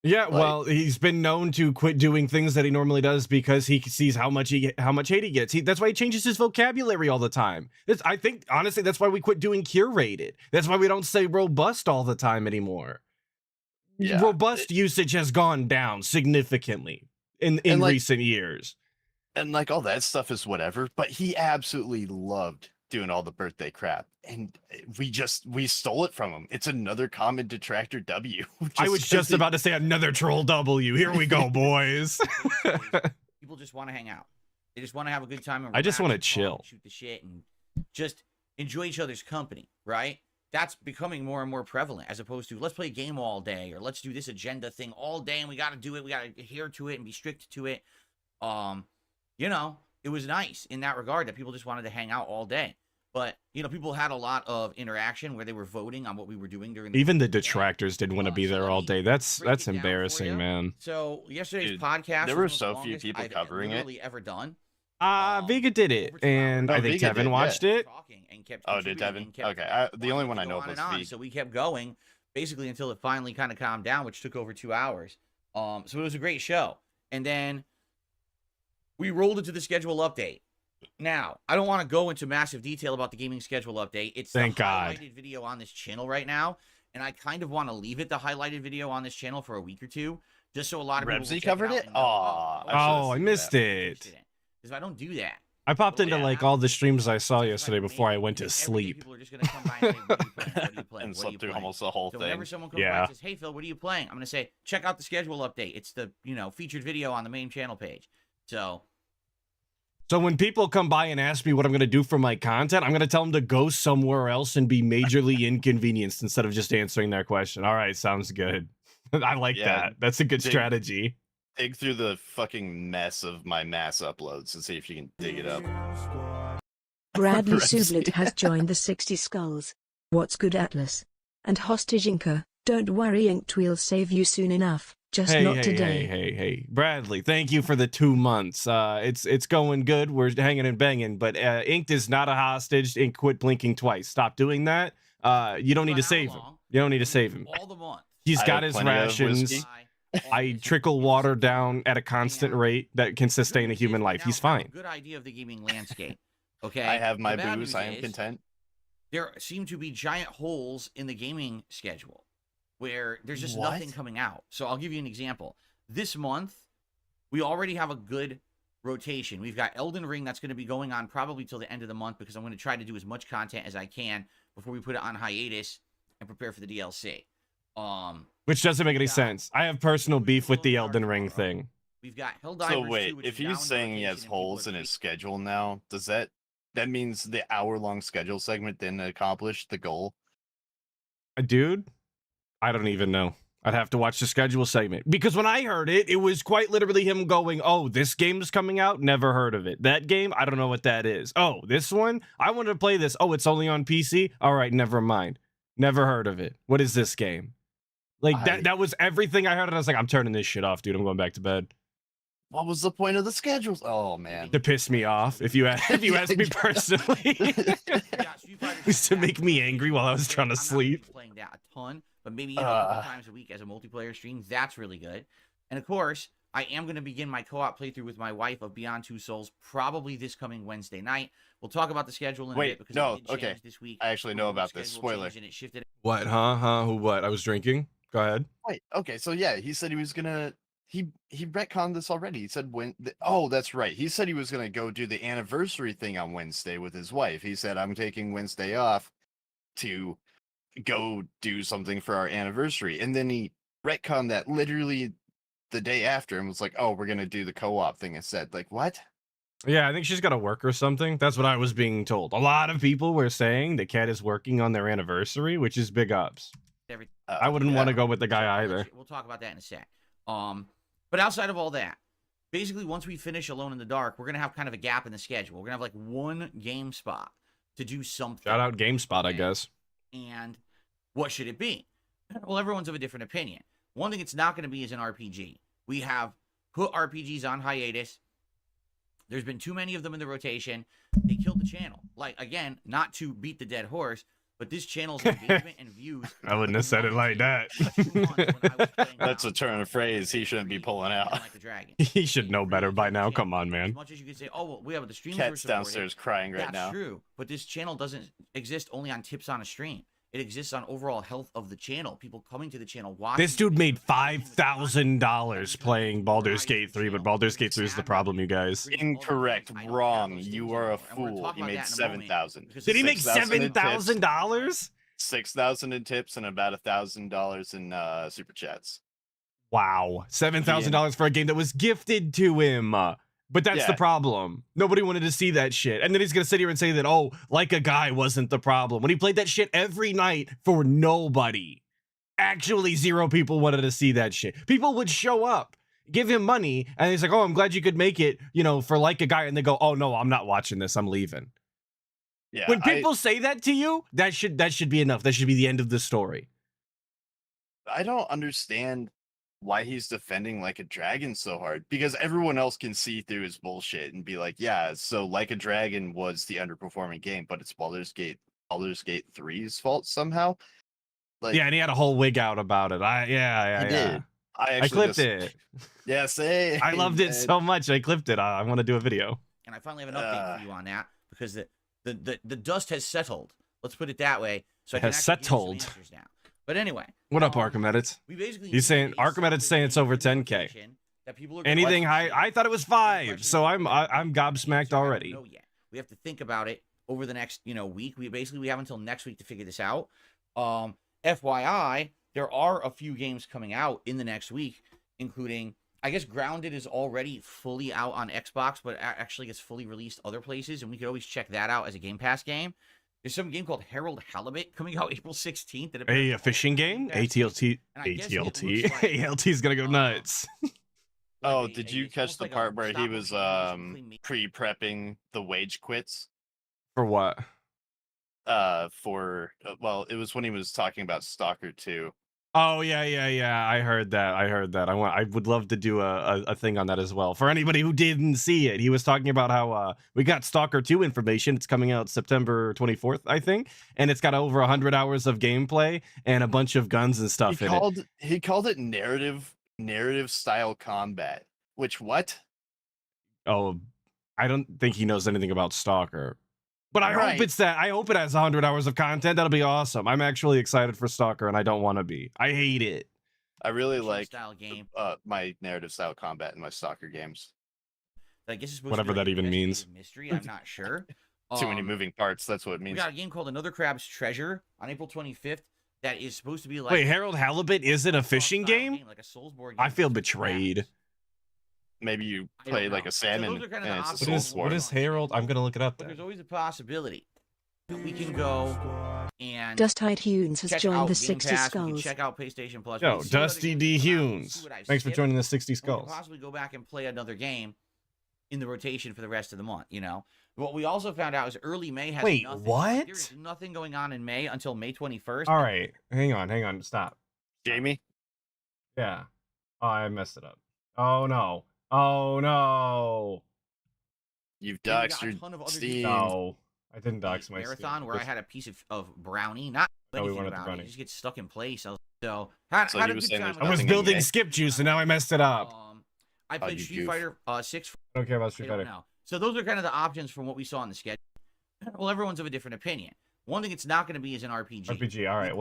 Yeah, well, he's been known to quit doing things that he normally does because he sees how much hate he gets. That's why he changes his vocabulary all the time. I think, honestly, that's why we quit doing curated. That's why we don't say robust all the time anymore. Yeah, robust usage has gone down significantly in recent years. And like all that stuff is whatever, but he absolutely loved doing all the birthday crap, and we stole it from him. It's another common detractor W. I was just about to say another troll W. Here we go, boys. People just want to hang out. They just want to have a good time. And I just want to relax and chill, shoot the shit, and just enjoy each other's company, right? That's becoming more and more prevalent, as opposed to let's play a game all day, or let's do this agenda thing all day, and we got to do it. We got to adhere to it and be strict to it. You know, it was nice in that regard that people just wanted to hang out all day. But, you know, people had a lot of interaction where they were voting on what we were doing during the even the detractors didn't want to be there all day. That's embarrassing, man. So yesterday's Dude, podcast, there was were the so few longest people I've covering it. literally ever done. Vega did it, over 2 hours. and I think Vega Kevin did, watched yeah. it. Talking and kept Oh, did contributing Devin? and kept Okay, the only wanting one to I go know on was and on. Vega. So we kept going, basically until it finally kind of calmed down, which took over 2 hours. So it was a great show. And then we rolled into the schedule update. Now, I don't want to go into massive detail about the gaming schedule update. It's Thank the God. highlighted video on this channel right now, and I kind of want to leave it the highlighted video on this channel for a week or two, just so a lot of people will Rebsy check covered out it? and know, Aw, Oh, I seen missed that. it. Because if I don't do that, I popped into yeah. like all the streams I saw yesterday before I went to every day sleep. people are just gonna come by and say, "What are you playing? What are you playing? And What are you slept through playing?" almost the whole So thing. whenever someone comes by Yeah. and says, "Hey Phil, what are you playing?" I'm gonna say, "Check out the schedule update. It's the featured video on the main channel page." So when people come by and ask me what I'm going to do for my content, I'm going to tell them to go somewhere else and be majorly inconvenienced instead of just answering their question. All right, sounds good. I like Yeah, that. That's a good dig- strategy. Dig through the fucking mess of my mass uploads and see if you can dig it up. Bradley Rebsy. Sublet has joined the 60 Skulls. What's good, Atlas? And Hostage Inca, don't worry, Inked will save you soon enough. Just not today. Hey, Bradley, thank you for the 2 months. It's going good. We're hanging and banging, but Inked is not a hostage. Ink quit blinking twice. Stop doing that. You don't need to save him. You don't need to save him. All the month. He's I got have his plenty of rations. whiskey. I trickle water down at a constant rate that can sustain a human life. He's fine. Good idea of the gaming landscape. Okay. I have my The bad booze. news I am is content. There seem to be giant holes in the gaming schedule where there's just What? nothing coming out. So I'll give you an example. This month, we already have a good rotation. We've got Elden Ring that's going to be going on probably till the end of the month because I'm going to try to do as much content as I can before we put it on hiatus and prepare for the DLC. Which doesn't make any sense. I have personal beef with the Elden Ring thing. We've got Helldivers So 2, wait, which if is now he's in saying he rotation has and people holes are in his schedule now, does that means the hour-long schedule segment didn't accomplish the goal? Dude, I don't even know. I'd have to watch the schedule segment. Because when I heard it, it was quite literally him going, oh, this game's coming out? Never heard of it. That game? I don't know what that is. Oh, this one? I wanted to play this. Oh, it's only on PC? All right, never mind. Never heard of it. What is this game? Like, that was everything I heard, and I was like, I'm turning this shit off, dude. I'm going back to bed. What was the point of the schedules? Oh man, To piss me off, if you ask me personally. Just to make me angry while I was trying to I'm not sleep. playing that a ton, but maybe a couple times a week as a multiplayer stream. That's really good. And of course, I am going to begin my co-op playthrough with my wife of Beyond Two Souls probably this coming Wednesday night. We'll talk about the schedule in a bit because no, it did change okay. this week. I actually know The about this. schedule Spoiler. changed and it shifted. What, huh? Who, what? I was drinking? Go ahead. Wait, okay, so yeah, he said he was gonna. He retconned this already. He said oh, that's right. He said he was gonna go do the anniversary thing on Wednesday with his wife. He said I'm taking Wednesday off to go do something for our anniversary, and then he retconned that literally the day after and was like, oh, we're gonna do the co-op thing instead. Like what? Yeah, I think she's got to work or something. That's what I was being told. A lot of people were saying that Kat is working on their anniversary, which is big ups. I wouldn't want to go with the guy either. We'll talk about that in a sec. But outside of all that, basically once we finish Alone in the Dark, we're gonna have kind of a gap in the schedule. We're gonna have like one game spot to do something. Shout out GameSpot, I guess. And what should it be? Well, everyone's of a different opinion. One thing it's not going to be is an RPG. We have put RPGs on hiatus. There's been too many of them in the rotation. They killed the channel. Like, again, not to beat the dead horse, but this channel's engagement and views. I wouldn't have said it like that. That's a turn of phrase he shouldn't be pulling out. Like the dragon. He should know better by now. Come on, As man. much as you could say, oh, well, we have the streams. Cat's downstairs crying right That's now. true, but this channel doesn't exist only on tips on a stream. It exists on overall health of the channel. People coming to the channel, watching. This dude made $5,000 playing Baldur's Gate 3, but Baldur's Gate 3 is the problem, you guys. Incorrect. Wrong. You are a fool. He made 7,000. Did he make $7,000? 6,000 in tips and about $1,000 in super chats. Wow, $7,000 for a game that was gifted to him. But that's the problem. Nobody wanted to see that shit. And then he's gonna sit here and say that, oh, Like a Guy wasn't the problem. When he played that shit every night for nobody. Actually, 0 people wanted to see that shit. People would show up, give him money, and he's like, oh, I'm glad you could make it, you know, for Like a Guy. And they go, oh, no, I'm not watching this. I'm leaving. Yeah, when people say that to you, that should be enough. That should be the end of the story. I don't understand why he's defending Like a Dragon so hard, because everyone else can see through his bullshit and be like, yeah, so Like a Dragon was the underperforming game, but it's Baldur's Gate 3's fault somehow. Like, yeah, and he had a whole wig out about it. I did. I clipped it. Yeah, say I loved it so much. I clipped it. I want to do a video. And I finally have an update for you on that, because the dust has settled. Let's put it that way. So I can actually give you some answers now. But anyway, what up, Archimedes? He's saying Archimedes saying it's over 10K. Anything high? I thought it was 5, so I'm gobsmacked already. We have to think about it over the next week. We have until next week to figure this out. FYI, there are a few games coming out in the next week, including, I guess, Grounded is already fully out on Xbox, but actually gets fully released other places, and we could always check that out as a Game Pass game. There's some game called Harold Halibut coming out April 16th. A fishing game? ATLT. ALT is gonna go nuts. Oh, did you catch the part where he was pre-prepping the wage quits? For what? Well, it was when he was talking about Stalker 2. Oh yeah. I heard that. I would love to do a thing on that as well. For anybody who didn't see it, he was talking about how we got Stalker 2 information. It's coming out September 24th, I think, and it's got over 100 hours of gameplay and a bunch of guns and stuff He called it narrative style combat. Which what? Oh, I don't think he knows anything about Stalker. But I hope it's that. I hope it has 100 hours of content. That'll be awesome. I'm actually excited for Stalker, and I don't want to be. I hate it. I really like my narrative style combat in my Stalker games. I guess it's whatever that even means. Mystery. I'm not sure. Too many moving parts. That's what it means. We got a game called Another Crab's Treasure on April 25th. That is supposed to be like. Wait, Harold Halibut isn't a fishing game? Like a Soulsborne game. I feel betrayed. Maybe you play like a salmon. So what is Harold? I'm gonna look it up. But there's always a possibility that we can go and Dust-Eyed Hunes has joined the 60 Pass, Skulls. check out PlayStation Plus. Yo, Dusty D. Hunes. Thanks for joining the 60 Skulls. Possibly go back and play another game in the rotation for the rest of the month. What we also found out is early May has nothing. What? There is nothing going on in May until May 21st. All right, hang on, stop. Jamie? Yeah. Oh, I messed it up. Oh no. You've doxed your Steam. No, I didn't dox my marathon Steam. where I had a piece of brownie. Not anything about it. You just get stuck in place. So I was building skip juice and now I messed it up. I played Street Fighter 6. I don't care about Street Fighter. So those are kind of the options from what we saw on the schedule. Well, everyone's of a different opinion. One thing it's not going to be is an RPG. RPG, all right.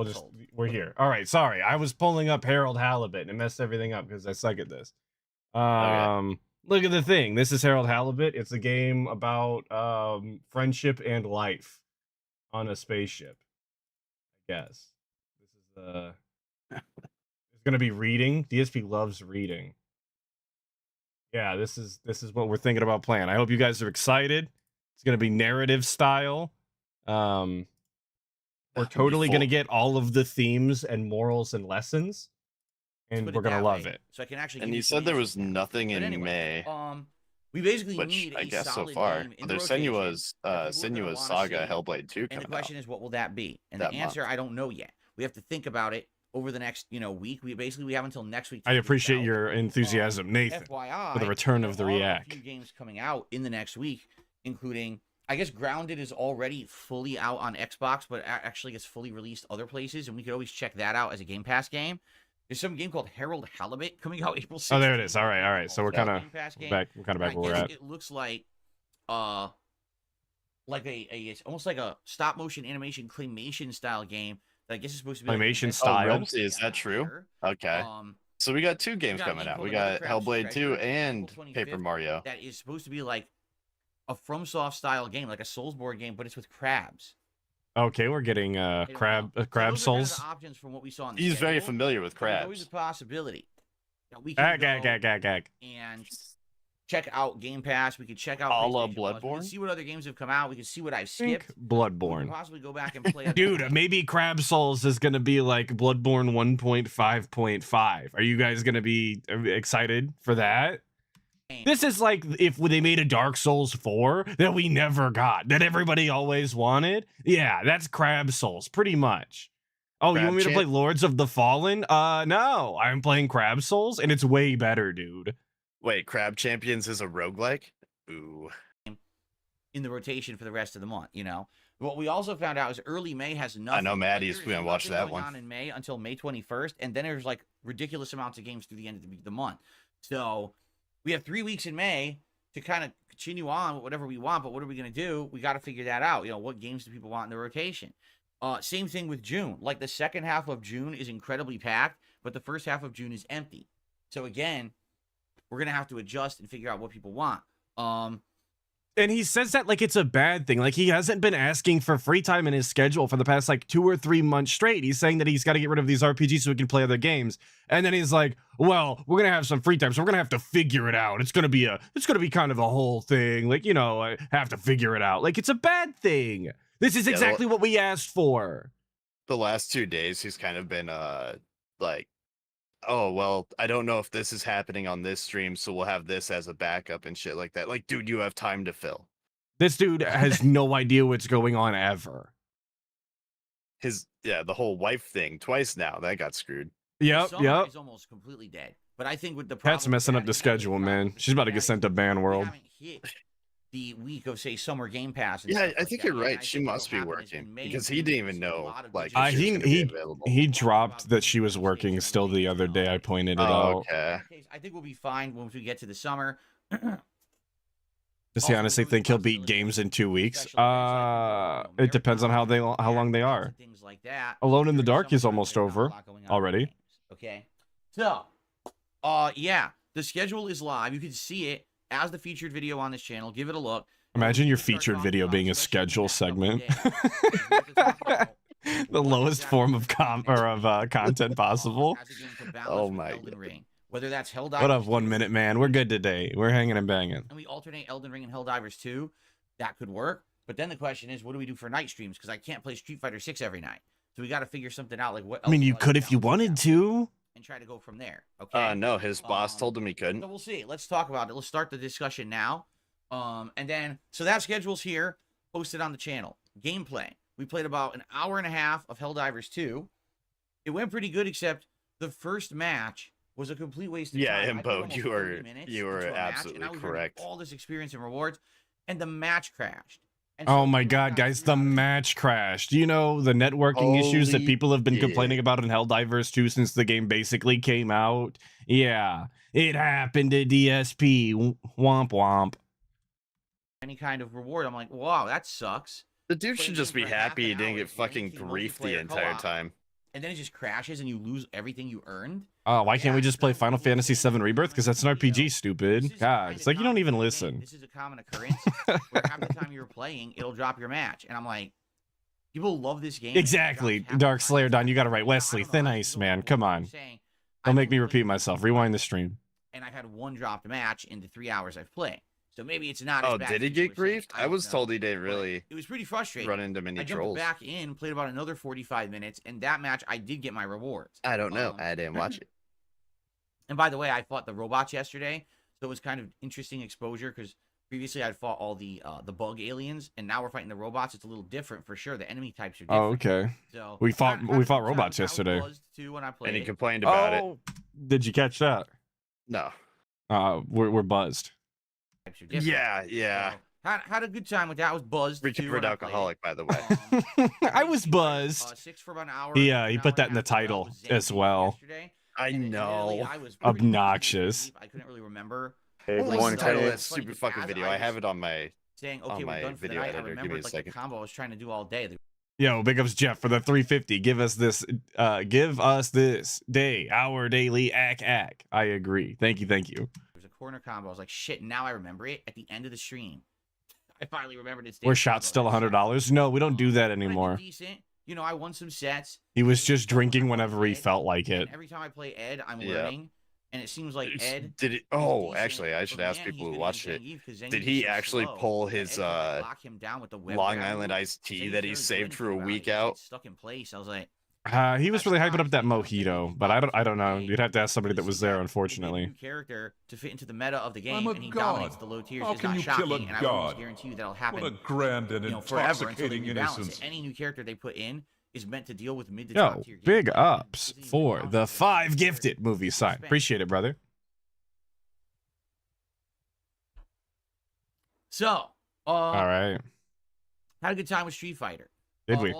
We're here. All right, sorry. I was pulling up Harold Halibut and it messed everything up because I suck at this. Look at the thing. This is Harold Halibut. It's a game about friendship and life on a spaceship. I guess this is it's gonna be reading. DSP loves reading. Yeah, this is what we're thinking about playing. I hope you guys are excited. It's gonna be narrative style. We're totally gonna get all of the themes and morals and lessons. And we're gonna love it. So I can actually. And you said there was nothing in May. We basically which need I guess so solid far. game in There's the Senua's Saga Hellblade 2 and coming the question out. is, what will that be? And the answer, I don't know yet. We have to think about it over the next week. We have until next week. I appreciate your enthusiasm, Nathan, FYI, for the return of the Re-ACK. Re-ACK. A few games coming out in the next week, including, I guess, Grounded is already fully out on Xbox, but actually gets fully released other places, and we could always check that out as a Game Pass game. There's some game called Harold Halibut coming out April 6th. Oh, there it is. All right. So we're kind of back. We're kind of back where we're at. It looks like almost like a stop motion animation claymation style game that I guess is supposed to be Animation like style. Remsey, is that true? fire. Okay. So we got 2 games got a coming game out. called We Another got Craft's Hellblade 2 Treasure, and April 25th, Paper Mario. that is supposed to be like a FromSoft style game, like a Soulsborne game, but it's with crabs. Okay, we're getting I don't crab know. So crab those are kind of souls. the options from what we saw on the He's very schedule. familiar with So there's always crabs. a possibility that we Ag, can ag, go ag, ag, ag. and check out Game Pass. We could check out A la PlayStation Plus. We Bloodborne? can see what other games have come out. We can see what I've Think skipped. We can Bloodborne. possibly go back and play. Other Dude, games. maybe Crab Souls is gonna be like Bloodborne 1.5.5. Are you guys gonna be excited for that? This is like if they made a Dark Souls 4 that we never got, that everybody always wanted. Yeah, that's Crab Souls, pretty much. Oh, you want me to play Lords of the Fallen? No, I'm playing Crab Souls, and it's way better, dude. Wait, Crab Champions is a roguelike? Ooh. In the rotation for the rest of the month, you know. What we also found out is early May has nothing. I know Maddie's there is gonna watch nothing that going one. on in May until May 21st, and then there's like ridiculous amounts of games through the end of the month. So we have 3 weeks in May to kind of continue on with whatever we want, but what are we going to do? We got to figure that out. You know, what games do people want in the rotation? Same thing with June. Like the second half of June is incredibly packed, but the first half of June is empty. So again, we're going to have to adjust and figure out what people want. And he says that like it's a bad thing. Like he hasn't been asking for free time in his schedule for the past like 2 or 3 months straight. He's saying that he's got to get rid of these RPGs so he can play other games. And then he's like, well, we're going to have some free time, so we're going to have to figure it out. It's going to be kind of a whole thing. Like, you know, I have to figure it out. Like it's a bad thing. This is exactly what we asked for. The last 2 days he's kind of been like, oh, well, I don't know if this is happening on this stream, so we'll have this as a backup and shit like that. Like, dude, you have time to fill. This dude has no idea what's going on ever. The whole wife thing twice now, that got screwed. Yep. Is almost completely dead. But I think with the Pat's messing up the schedule, man. She's about to get sent to Ban World. The week of say summer Game Pass. Yeah, I think you're right. She must be working because he didn't even know. Like he dropped that she was working still the other day. I pointed it out. Okay. I think we'll be fine once we get to the summer. Does he honestly think he'll beat games in 2 weeks? It depends on how long they are. Things like that. Alone in the Dark is almost over already. Okay. So, yeah, the schedule is live. You can see it as the featured video on this channel. Give it a look. Imagine your featured video being a schedule segment. The lowest form of content possible. Oh my. Whether that's Helldivers. What up, 1 minute, man? We're good today. We're hanging and banging. And we alternate Elden Ring and Helldivers 2. That could work. But then the question is, what do we do for night streams? Because I can't play Street Fighter 6 every night. So we got to figure something out. Like what? I mean, you could if you wanted to. And try to go from there. Okay. No, his boss told him he couldn't. So we'll see. Let's talk about it. Let's start the discussion now. And then, so that schedule's here, posted on the channel. Gameplay. We played about an hour and a half of Helldivers 2. It went pretty good, except the first match was a complete waste of time. Imbo, you were absolutely correct. All this experience and rewards, and the match crashed. And oh my god, guys, the match crashed. Do you know the networking issues that people have been complaining about in Helldivers 2 since the game basically came out? Yeah, it happened to DSP. Womp womp. Any kind of reward, I'm like, wow, that sucks. The dude should just be happy he didn't get fucking griefed the entire time. And then it just crashes and you lose everything you earned. Oh, why can't we just play Final Fantasy VII Rebirth? Because that's an RPG, stupid. God, it's like you don't even listen. This is a common occurrence where half the time you're playing, it'll drop your match. And I'm like, people love this game. Exactly. Dark Slayer, Don, you got it right. Wesley, Thin Ice, man. Come on. Don't make me repeat myself. Rewind the stream. And I've had one dropped match in the 3 hours I've played. So maybe it's not as bad. Did he get griefed? I was told he didn't really. It was pretty frustrating. Run into many trolls. I jumped back in, played about another 45 minutes, and that match I did get my rewards. I don't know. I didn't watch it. And by the way, I fought the robots yesterday, so it was kind of interesting exposure because previously I'd fought all the bug aliens, and now we're fighting the robots. It's a little different for sure. The enemy types are different. Oh, okay. So we fought robots yesterday. And he complained about it. Did you catch that? No. We're buzzed. Yeah. So, had a good time with that. I was buzzed. Recovered alcoholic, by the way. I was buzzed. 6 for about an hour. He put that in the title as well. I know. Obnoxious. I couldn't really remember. One title of that stupid fucking video. I have it on my saying, okay, we're done for the video night. I editor. Give me remembered a like second. the combo I was trying to do all day. Yo, big ups Jeff for the 350. Give us this day, our daily ack. I agree. Thank you. There's a corner combo. I was like, shit, now I remember it at the end of the stream. I finally remembered its Were shots still $100? No, we don't do that I did anymore. decent. You know, I won some sets. He was just drinking whenever he felt like it. And every time I play Ed, I'm learning. And it seems like Ed did it. Oh, actually, I should ask people who watched it. Did he actually pull his Long Island iced tea that he saved for a week out? Stuck in place. I was like, He was really hyping up that mojito, but I don't know. You'd have to ask somebody that was there, unfortunately. Character to fit into the meta of the game, I'm a and he god. dominates the low tiers. How It's can not you shocking, kill a and I god? almost guarantee you that'll happen. What a grand and forever until they intoxicating rebalance innocence. it. Any new character they put in is meant to deal with mid to Yo, top tier. big ups for the 5 gifted movie sign. Appreciate it, brother. So, all right. Had a good time with Street Fighter. Did we?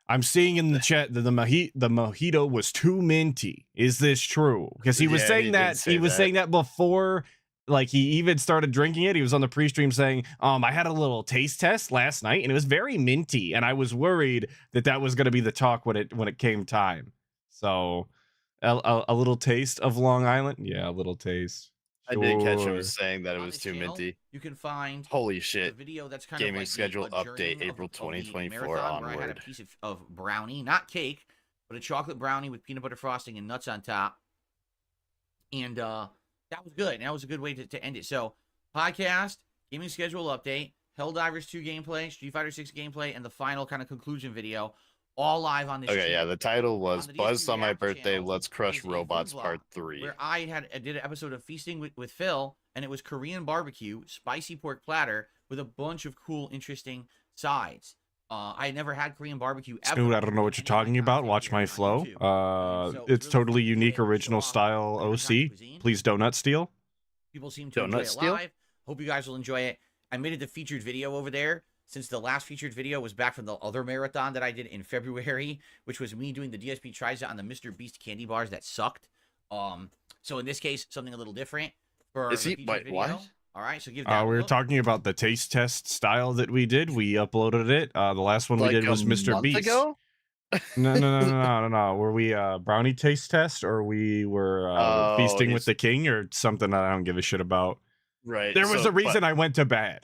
I'm seeing in the chat that the mojito was too minty. Is this true? Because he was saying that saying that before, like he even started drinking it. He was on the pre-stream saying, I had a little taste test last night and it was very minty, and I was worried that was going to be the talk when it came time. So, a little taste of Long Island, yeah, a little taste. I did catch him saying that it was too minty. You can find holy shit. A video that's kind gaming of like schedule update April 2024 onward. I had a piece of brownie, not cake, but a chocolate brownie with peanut butter frosting and nuts on top. And that was good. And that was a good way to end it. So, podcast, gaming schedule update, Helldivers 2 gameplay, Street Fighter 6 gameplay, and the final kind of conclusion video. All live on this. Okay, yeah, the title was Buzzed on My Birthday, Let's Crush Robots Part 3. Where I did an episode of Feasting with Phil, and it was Korean barbecue, spicy pork platter, with a bunch of cool, interesting sides. I never had Korean barbecue ever. Dude, I don't know what you're talking about. Watch my flow. It's totally unique, original style OC. Please donut steal. People seem to enjoy it live. Hope you guys will enjoy it. I made it the featured video over there, since the last featured video was back from the other marathon that I did in February, which was me doing the DSP tries on the Mr. Beast candy bars that sucked. So in this case, something a little different. Is he? Wait, what? All right, so give that. We were talking about the taste test style that we did. We uploaded it. The last one we did was Mr. Beast. Ago? No. Were we brownie taste test, or we were feasting with the king, or something that I don't give a shit about? Right. There was a reason I went to bed.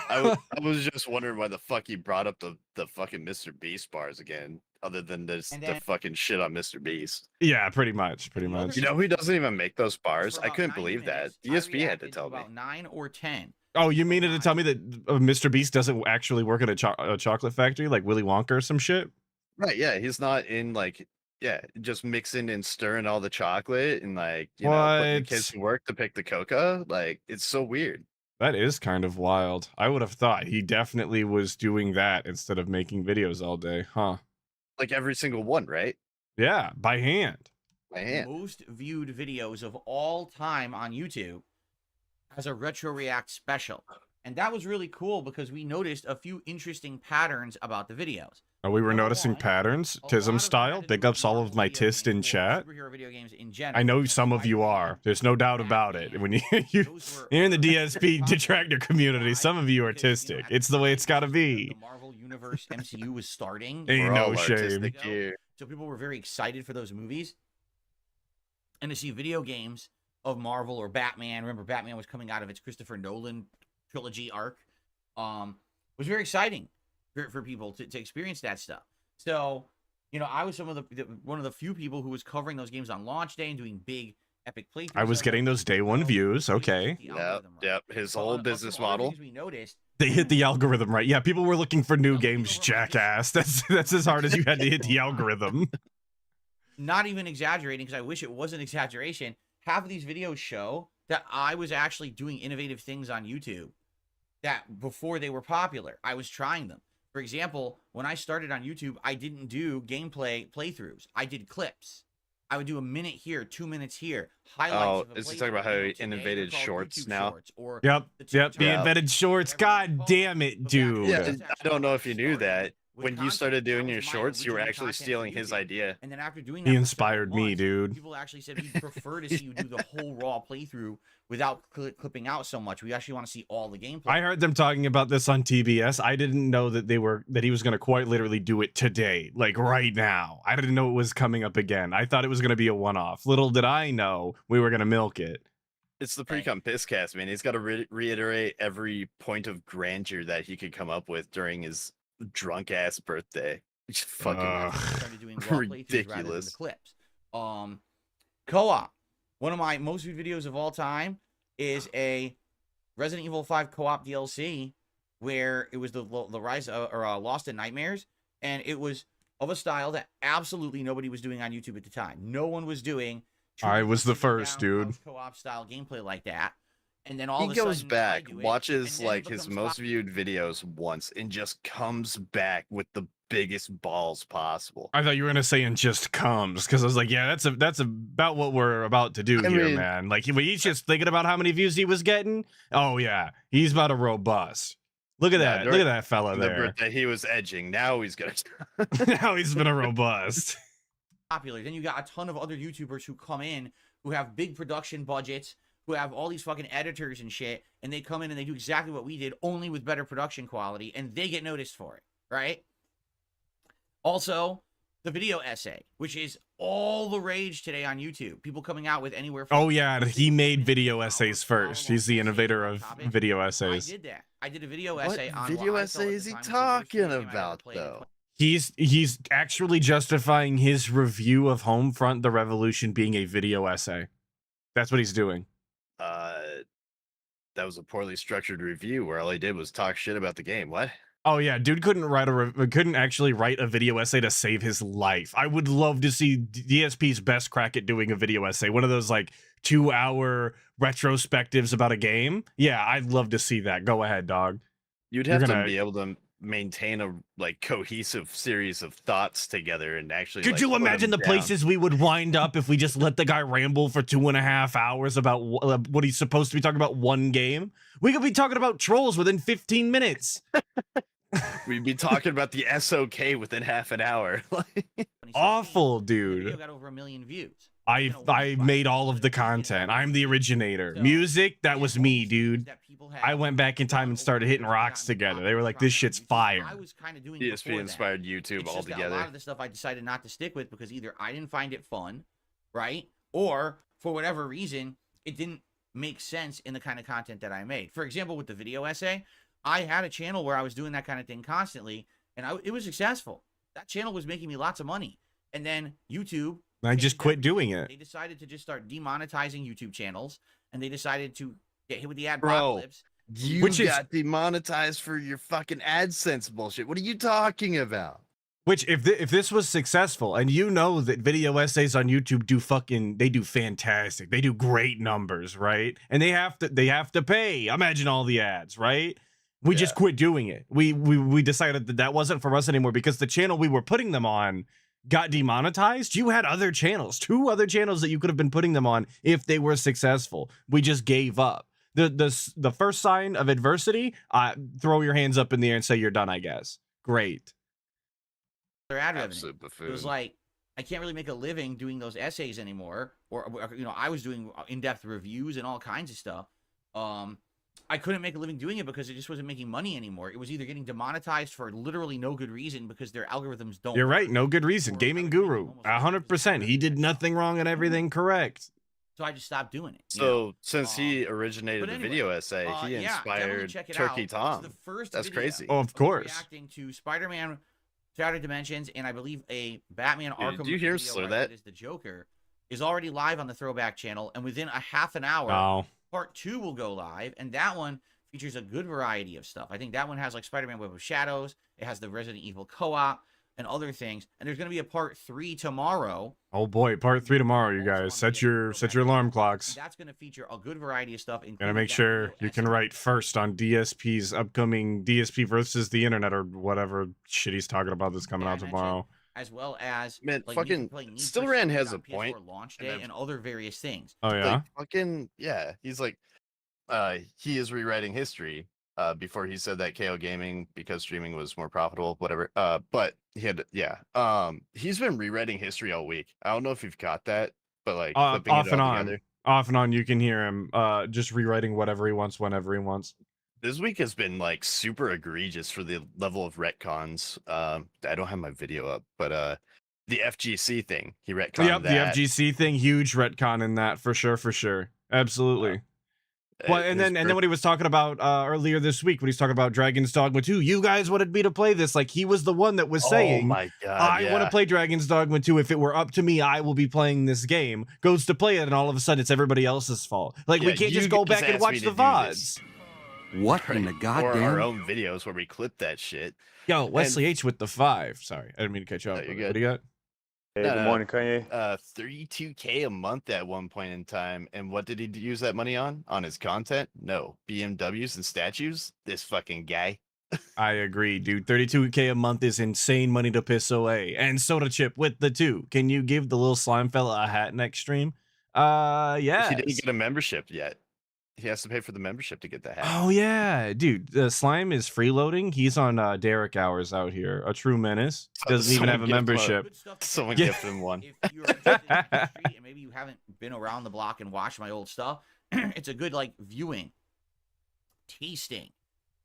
I was just wondering why the fuck he brought up the fucking Mr. Beast bars again, other than the fucking shit on Mr. Beast. Yeah, pretty much. You know, he doesn't even make those bars. I couldn't believe that. DSP had to tell me. About 9 or 10. Oh, you mean to tell me that Mr. Beast doesn't actually work at a chocolate factory like Willy Wonka or some shit? Right, yeah, he's not in just mixing and stirring all the chocolate and putting the kids to work to pick the cocoa. Like, it's so weird. That is kind of wild. I would have thought he definitely was doing that instead of making videos all day, huh? Like every single one, right? Yeah, by hand. Most viewed videos of all time on YouTube as a Retro React special. And that was really cool because we noticed a few interesting patterns about the videos. We were noticing patterns, Tism style. Big ups all of my Tist in chat. I know some of you are. There's no doubt about it. When you're in the DSP detractor community, some of you are artistic. It's the way it's got to be. The Marvel Universe MCU was starting. Ain't no shame. So people were very excited for those movies. And to see video games of Marvel or Batman. Remember, Batman was coming out of its Christopher Nolan trilogy arc. Was very exciting for people to experience that stuff. So, I was one of the few people who was covering those games on launch day and doing big epic playthroughs. I was getting those day one views. Okay. Yep. His whole business model. They hit the algorithm right. Yeah, people were looking for new games, jackass. That's as hard as you had to hit the algorithm. Not even exaggerating, because I wish it was an exaggeration. Half of these videos show that I was actually doing innovative things on YouTube that before they were popular, I was trying them. For example, when I started on YouTube, I didn't do gameplay playthroughs. I did clips. I would do a minute here, 2 minutes here. Highlights. Oh, is he talking about how he innovated shorts now? Yep. He invented shorts. God damn it, dude. Yeah, I don't know if you knew that. when you started doing your shorts, you were actually stealing his idea. And then after doing He that, inspired me, dude. People actually said we'd prefer to see you do the whole raw playthrough without clipping out so much. We actually want to see all the gameplay. I heard them talking about this on TBS. I didn't know that he was going to quite literally do it today, like right now. I didn't know it was coming up again. I thought it was going to be a one-off. Little did I know we were going to milk it. It's the pre-com pisscast, man. He's got to reiterate every point of grandeur that he could come up with during his drunk ass birthday. It's fucking ridiculous. The clips. Co-op. One of my most viewed videos of all time is a Resident Evil 5 co-op DLC where it was the rise of, or Lost in Nightmares, and it was of a style that absolutely nobody was doing on YouTube at the time. No one was doing. I was the first, dude. Co-op style gameplay like that. And then all he of a sudden goes back, watches like his becomes most viewed videos once, and just comes back with the biggest balls possible. I thought you were gonna say and just comes, because I was like, yeah, that's about what we're about to do here, man. Like he's just thinking about how many views he was getting. Oh yeah, he's about to robust. Look at that. Look at that fella there. The birthday, he was edging. Now he's gonna. Now he's been a robust. Popular. Then you got a ton of other YouTubers who come in who have big production budgets, who have all these fucking editors and shit, and they come in and they do exactly what we did, only with better production quality, and they get noticed for it, right? Also, the video essay, which is all the rage today on YouTube. People coming out with anywhere from... Oh yeah, he made video essays first. He's the innovator of video essays. I did that. I did a video essay on... What video essay is he talking about, though? He's actually justifying his review of Homefront: The Revolution being a video essay. That's what he's doing. That was a poorly structured review where all he did was talk shit about the game. What? Oh yeah, dude couldn't actually write a video essay to save his life. I would love to see DSP's best crack at doing a video essay. One of those like 2-hour retrospectives about a game. Yeah, I'd love to see that. Go ahead, dog. You'd have to be able to maintain a like cohesive series of thoughts together and actually. Could you imagine the places we would wind up if we just let the guy ramble for 2.5 hours about what he's supposed to be talking about one game? We could be talking about trolls within 15 minutes. We'd be talking about the SOK within half an hour. Awful, dude. Video got over 1 million views. I made all of the content. I'm the originator. Music, that was me, dude. I went back in time and started hitting rocks together. They were like, this shit's fire. I was kind of doing DSP inspired YouTube altogether. A lot of the stuff I decided not to stick with because either I didn't find it fun, right? Or for whatever reason, it didn't make sense in the kind of content that I made. For example, with the video essay, I had a channel where I was doing that kind of thing constantly, and it was successful. That channel was making me lots of money. And then YouTube... I just quit doing it. They decided to just start demonetizing YouTube channels, and they decided to get hit with the adblock. You got demonetized for your fucking AdSense bullshit. What are you talking about? Which, if this was successful, and you know that video essays on YouTube they do fantastic. They do great numbers, right? And they have to pay. Imagine all the ads, right? We just quit doing it. We decided that wasn't for us anymore because the channel we were putting them on got demonetized. You had other channels, 2 other channels that you could have been putting them on if they were successful. We just gave up. The first sign of adversity, throw your hands up in the air and say you're done, I guess. Great. Their ad revenue. It was like, I can't really make a living doing those essays anymore. Or I was doing in-depth reviews and all kinds of stuff. I couldn't make a living doing it because it just wasn't making money anymore. It was either getting demonetized for literally no good reason because their algorithms don't. You're right, no good reason. Gaming Guru, 100%. He did nothing wrong and everything correct. So I just stopped doing it. So since he originated the video essay, he inspired Turkey Tom. That's crazy. Oh, of course. Reacting to Spider-Man Shattered Dimensions and I believe a Batman Arkham. Did you hear slur that? Is the Joker is already live on the Throwback channel, and within a half an hour. Part 2 will go live, and that one features a good variety of stuff. I think that one has like Spider-Man Web of Shadows. It has the Resident Evil co-op and other things. And there's going to be a part 3 tomorrow. Oh boy, part 3 tomorrow, you guys. Set your alarm clocks. That's going to feature a good variety of stuff. Gotta make sure you can write first on DSP's upcoming DSP versus the internet or whatever shit he's talking about that's coming out tomorrow. As well as fucking Still Ran has a point. Launch day and other various things. Oh yeah, he's like, he is rewriting history. before he said that KO gaming because streaming was more profitable, whatever. But he had, he's been rewriting history all week. I don't know if you've got that, but like clipping it all together. Off and on, you can hear him just rewriting whatever he wants, whenever he wants. This week has been like super egregious for the level of retcons. I don't have my video up, but the FGC thing, he retconned that. The FGC thing, huge retcon in that for sure. Absolutely. Well, and then when he was talking about earlier this week, when he's talking about Dragon's Dogma 2, you guys wanted me to play this. Like, he was the one that was saying, "Oh my god, I want to play Dragon's Dogma 2. If it were up to me, I will be playing this game." Goes to play it, and all of a sudden, it's everybody else's fault. Like, we can't just go back and watch the VODs. What in the goddamn? Or our own videos where we clip that shit. Yo, Wesley H with the 5. Sorry, I didn't mean to catch you up. You're What do you got? Hey, good morning, Kanye. 32K a month at one point in time. And what did he use that money on? On his content? No. BMWs and statues? This fucking guy. I agree, dude. 32K a month is insane money to piss away. And Soda Chip with the 2. Can you give the little slime fella a hat next stream? Yeah. He didn't get a membership yet. He has to pay for the membership to get the hat. Oh yeah, dude. The slime is freeloading. He's on Derek hours out here. A true menace. Doesn't even have a membership. Someone gifted him one. If you're interested in history and maybe you haven't been around the block and watched my old stuff, it's a good like viewing, tasting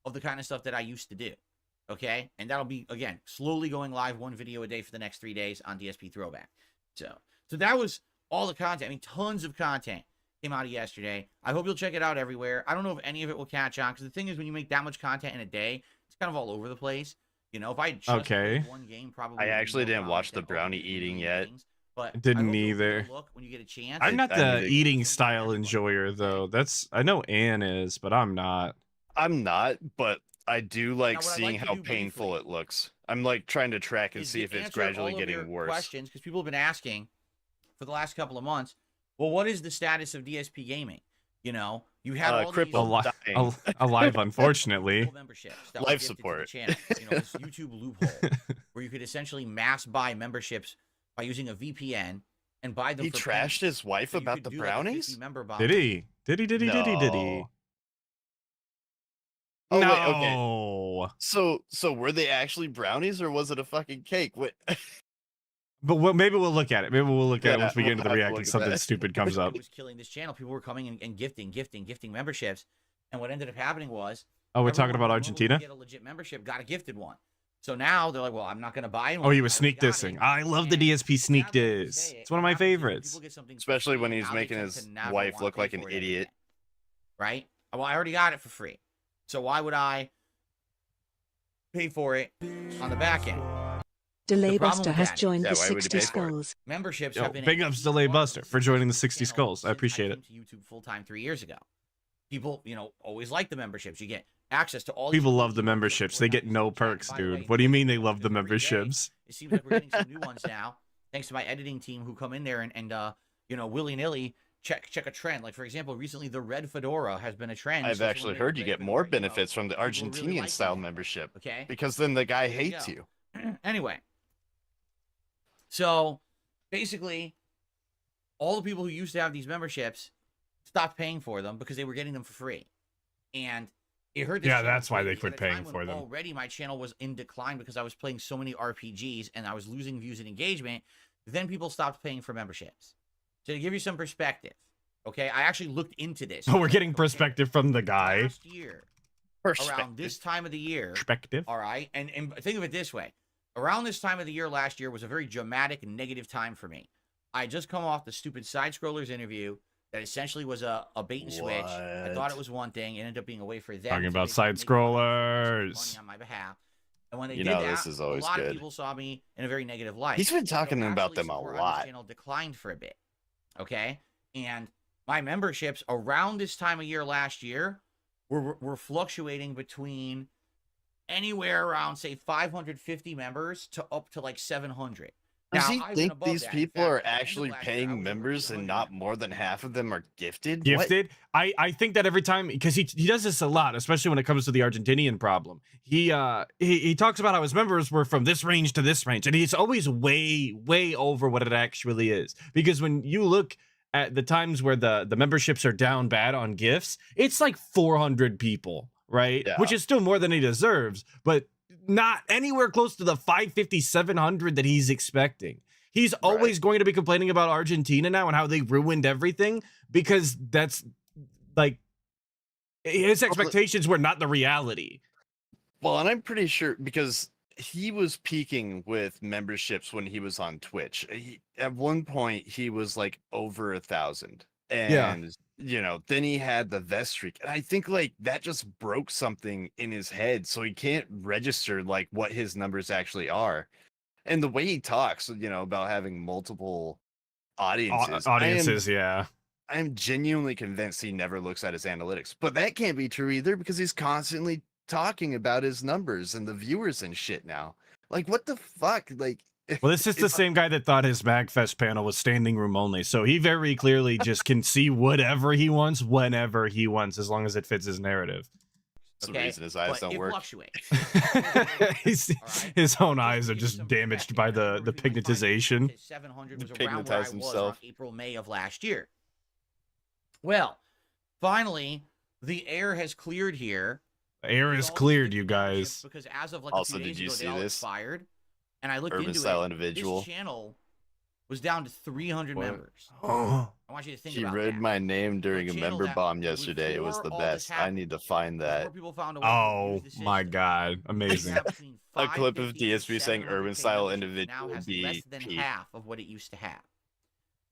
of the kind of stuff that I used to do. Okay, and that'll be again slowly going live, one video a day for the next 3 days on DSP Throwback. So that was all the content. I mean, tons of content came out yesterday. I hope you'll check it out everywhere. I don't know if any of it will catch on, because the thing is, when you make that much content in a day, it's kind of all over the place. You know, if I just played one game, probably I actually didn't watch the brownie eating yet. But didn't either. Look when you get a chance. I'm not the eating style enjoyer though. I know Ann is, but I'm not. I'm not, but I do like seeing how painful it looks. I'm like trying to track and see if it's gradually getting worse. Questions, because people have been asking for the last couple of months. Well, what is the status of DSP gaming? You know, you have all these alive, unfortunately. Life support. Channel, you know, this YouTube loophole where you could essentially mass buy memberships by using a VPN and buy them. He trashed his wife about the brownies. Did he? Did he? Oh, no. Wait, okay. So were they actually brownies or was it a fucking cake? What? But maybe we'll look at it. Maybe we'll look at it once we get into the react and something stupid comes up. It was killing this channel. People were coming and gifting memberships. And what ended up happening was, oh, we're talking about Argentina? Get a legit membership, got a gifted one. So now they're like, well, I'm not going to buy one. Oh, he was sneak dissing. I love the DSP sneak diss. It's one of my favorites. Especially when he's making his wife look like an idiot. Right? Well, I already got it for free. So why would I pay for it on the back end? Delay Buster has joined the 60 Skulls. Memberships have been big ups Delay Buster for joining the 60 Skulls. I appreciate it. To YouTube full-time 3 years ago. People, you know, always like the memberships. You get access to all. People love the memberships. They get no perks, dude. What do you mean they love the memberships? It seems like we're getting some new ones now, thanks to my editing team who come in there and you know, willy-nilly check a trend. Like, for example, recently the red fedora has been a trend. I've actually heard you get more benefits from the Argentinian style membership. Okay. Because then the guy hates you. Anyway. So, basically, all the people who used to have these memberships stopped paying for them because they were getting them for free. And it hurt. Yeah, that's why they quit paying for them. Already, my channel was in decline because I was playing so many RPGs and I was losing views and engagement. Then people stopped paying for memberships. So, to give you some perspective, okay, I actually looked into this. Oh, we're getting perspective from the guy. Last year, around this time of the year. Perspective. All right, and think of it this way. Around this time of the year last year was a very dramatic and negative time for me. I had just come off the stupid Side Scrollers interview that essentially was a bait and switch. I thought it was one thing. It ended up being a way for them. Talking about Side Scrollers. Money on my behalf. And when they did that, this is always a lot good. of people saw me in a very negative light. He's been talking about them a lot. Channel declined for a bit. Okay? And my memberships around this time of year last year were fluctuating between anywhere around, say, 550 members to up to like 700. Does he think these people are actually paying members and not more than half of them are gifted? Gifted? I think that every time, because he does this a lot, especially when it comes to the Argentinian problem. He talks about how his members were from this range to this range, and he's always way over what it actually is. Because when you look at the times where the memberships are down bad on gifts, it's like 400 people right? Which is still more than he deserves, but not anywhere close to the 550, 700 that he's expecting. He's always going to be complaining about Argentina now and how they ruined everything, because that's like his expectations were not the reality. Well, and I'm pretty sure because he was peaking with memberships when he was on Twitch. At one point, he was like over 1,000. And, you know, then he had the vest streak. And I think like that just broke something in his head. So he can't register like what his numbers actually are. And the way he talks, you know, about having multiple audiences. I am genuinely convinced he never looks at his analytics. But that can't be true either, because he's constantly talking about his numbers and the viewers and shit now. Like, what the fuck? Like, well, this is the same guy that thought his MagFest panel was standing room only. So he very clearly just can see whatever he wants, whenever he wants, as long as it fits his narrative. That's the reason his eyes don't work. His own eyes are just damaged by the pigmentization. 700 was around where I was on April, May of last year. Well, finally, the air has cleared here. Air is cleared, you guys. Because as of like also, a few days did you ago, see they all this? expired, and I looked Urban into Style it. Individual. This channel was down to 300 members. Oh. I want you to think He about read that. my name during a member bomb yesterday. It was the best. I need to find that. Oh my god, amazing. A clip of DSP saying Urban Style Individual now has be less than peak. half of what it used to have.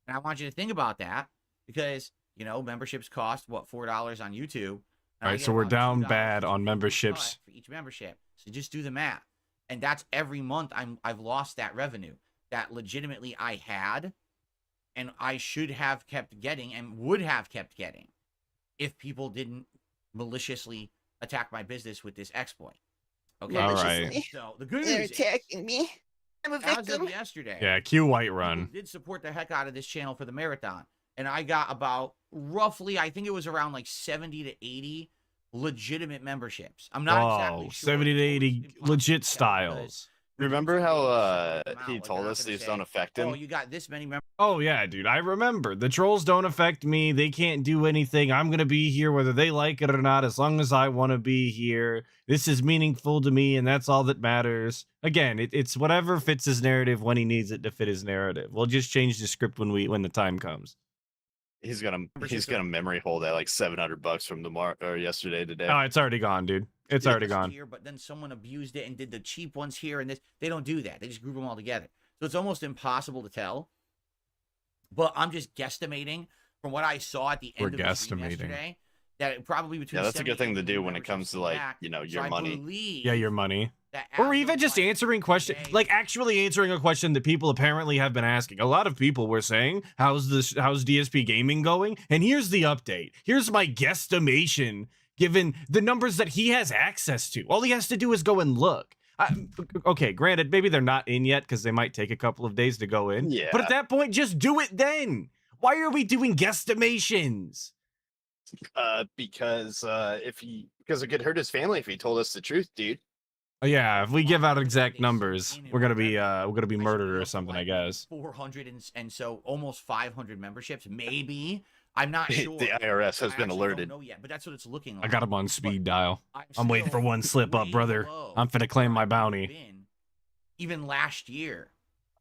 And I want you to think about that, because you know memberships cost what, $4 on YouTube. All right, so we're down bad on memberships for each membership. So just do the math, and that's every month I've lost that revenue that legitimately I had, and I should have kept getting and would have kept getting if people didn't maliciously attack my business with this exploit. Okay. All right. So the good They're news attacking me. I'm a as victim. of yesterday, Yeah, Q Whiterun. did support the heck out of this channel for the marathon, and I got about roughly, I think it was around like 70 to 80 legitimate memberships. I'm not exactly sure. 70 to 80 legit styles. Remember how he told us these don't affect him? Oh, you got this many members. Oh yeah, dude, I remember. The trolls don't affect me. They can't do anything. I'm gonna be here whether they like it or not, as long as I want to be here. This is meaningful to me, and that's all that matters. Again, it's whatever fits his narrative when he needs it to fit his narrative. We'll just change the script when the time comes. He's gonna memory hold that like $700 from tomorrow or yesterday today. Oh, it's already gone, dude. It's already gone. Here, but then someone abused it and did the cheap ones here and this. They don't do that. They just group them all together. So it's almost impossible to tell. But I'm just guesstimating from what I saw at the end of the stream yesterday, that it probably between that's a good thing to do when it comes to like, you know, your money. Yeah, your money. Or even just answering questions, like actually answering a question that people apparently have been asking. A lot of people were saying, how's DSP gaming going? And here's the update. Here's my guesstimation, given the numbers that he has access to. All he has to do is go and look. Okay, granted, maybe they're not in yet because they might take a couple of days to go in. Yeah. But at that point, just do it then. Why are we doing guesstimations? Because it could hurt his family if he told us the truth, dude. Yeah, if we give out exact numbers, we're gonna be murdered or something, I guess. 400 and so almost 500 memberships, maybe. I'm not sure. The IRS has been alerted. Don't know yet, but that's what it's looking like. I got him on speed dial. I'm waiting for one slip up, brother. I'm finna claim my bounty. Even last year.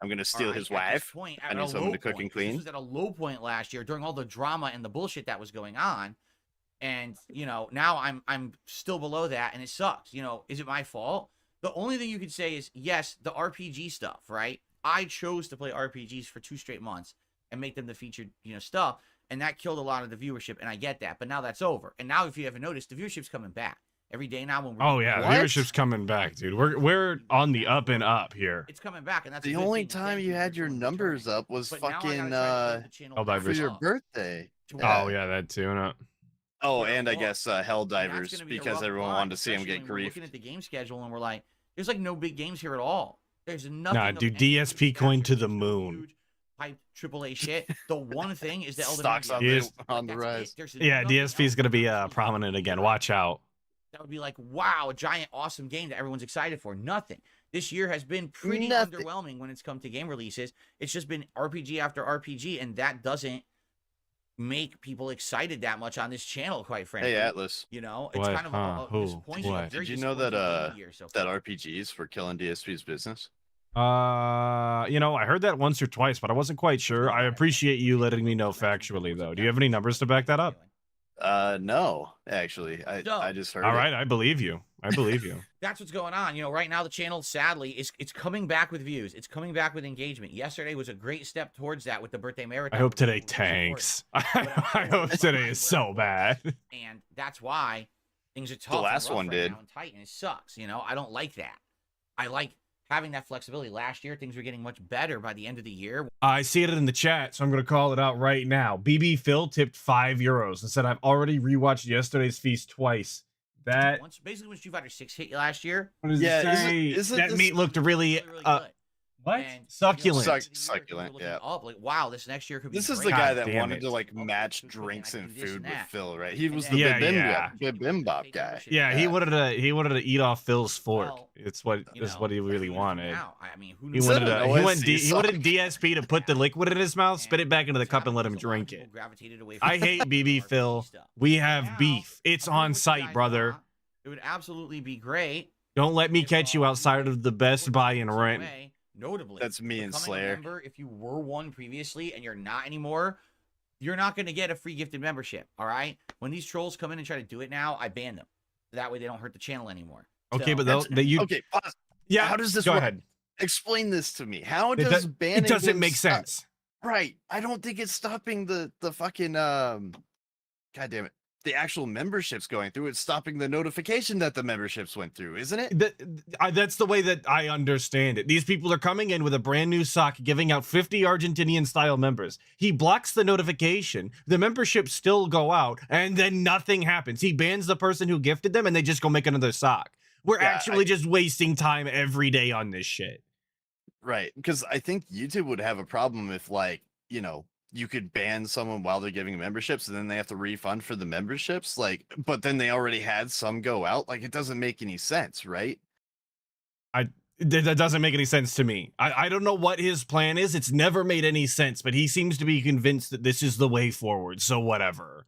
I'm gonna steal his wife. I need someone to cook and clean. This was at a low point last year during all the drama and the bullshit that was going on. And, you know, now I'm still below that, and it sucks. You know, is it my fault? The only thing you could say is, yes, the RPG stuff, right? I chose to play RPGs for 2 straight months and make them the featured, you know, stuff, and that killed a lot of the viewership, and I get that. But now that's over. And now, if you haven't noticed, the viewership's coming back every day now. When we're the viewership's coming back, dude. We're on the up and up here. It's coming back, and that's the only time you had your numbers up was fucking for your birthday. Oh yeah, that too. No. Oh, and I guess Helldivers, because everyone wanted to see him get griefed. We're looking at the game schedule, and we're like, there's like no big games here at all. There's nothing. Nah, dude, DSP coin to the moon. Hype AAA shit. The one thing is the Elden Stocks on the rise. Yeah, DSP is gonna be prominent again. Watch out. That would be like, wow, a giant, awesome game that everyone's excited for. Nothing. This year has been pretty underwhelming when it's come to game releases. It's just been RPG after RPG, and that doesn't make people excited that much on this channel, quite frankly. Hey, Atlas. You know, it's What? kind of Who? disappointing. What? Did you know that that RPGs were killing DSP's business? You know, I heard that once or twice, but I wasn't quite sure. I appreciate you letting me know factually, though. Do you have any numbers to back that up? No, actually, I just heard. All right, I believe you. I believe you. That's what's going on. You know, right now the channel, sadly, it's coming back with views. It's coming back with engagement. Yesterday was a great step towards that with the birthday marathon. I hope today tanks. I hope today is so bad. And that's why things are tough. The last one right did. now and tight, and it sucks. You know, I don't like that. I like having that flexibility. Last year, things were getting much better by the end of the year. I see it in the chat, so I'm going to call it out right now. BB Phil tipped €5 and said, I've already rewatched yesterday's feast twice. That Basically, when Street Fighter 6 hit you last year, what does it say? That meat looked really good. what? And, Succulent. You know, Succulent, yeah. Up, like, wow, this next year could be This is great. the guy God that damn wanted it. to like match drinks and food with Phil, right? He was And the then- bibimbap guy. Yeah, he wanted to eat off Phil's fork. Well, It's what you is know, what he really who knows wanted. now? I mean, who He knows? wanted Instead of to, an OSC he wanted sock. DSP to put the liquid in his mouth, spit it back into the cup, and let him drink it. I hate BB Phil. We have beef. It's on site, brother. It would absolutely be great. Don't let me catch you outside of the Best Buy and rent. Notably, That's me and becoming a Slayer. member, if you were one previously and you're not anymore, you're not going to get a free gifted membership. All right. When these trolls come in and try to do it now, I ban them. That way they don't hurt the channel anymore. Okay, So- but Okay, pause. yeah. How does this go work? ahead? Explain this to me. How It does do- banning It doesn't them make stop- sense. Right. I don't think it's stopping the fucking God damn it. The actual memberships going through. It's stopping the notification that the memberships went through, isn't it? That's the way that I understand it. These people are coming in with a brand new sock, giving out 50 Argentinian style members. He blocks the notification. The memberships still go out, and then nothing happens. He bans the person who gifted them, and they just go make another sock. We're actually just wasting time every day on this shit. Right. Because I think YouTube would have a problem if, like, you know, you could ban someone while they're giving memberships and then they have to refund for the memberships. Like, but then they already had some go out. Like, it doesn't make any sense, right? That doesn't make any sense to me. I don't know what his plan is. It's never made any sense, but he seems to be convinced that this is the way forward. So whatever.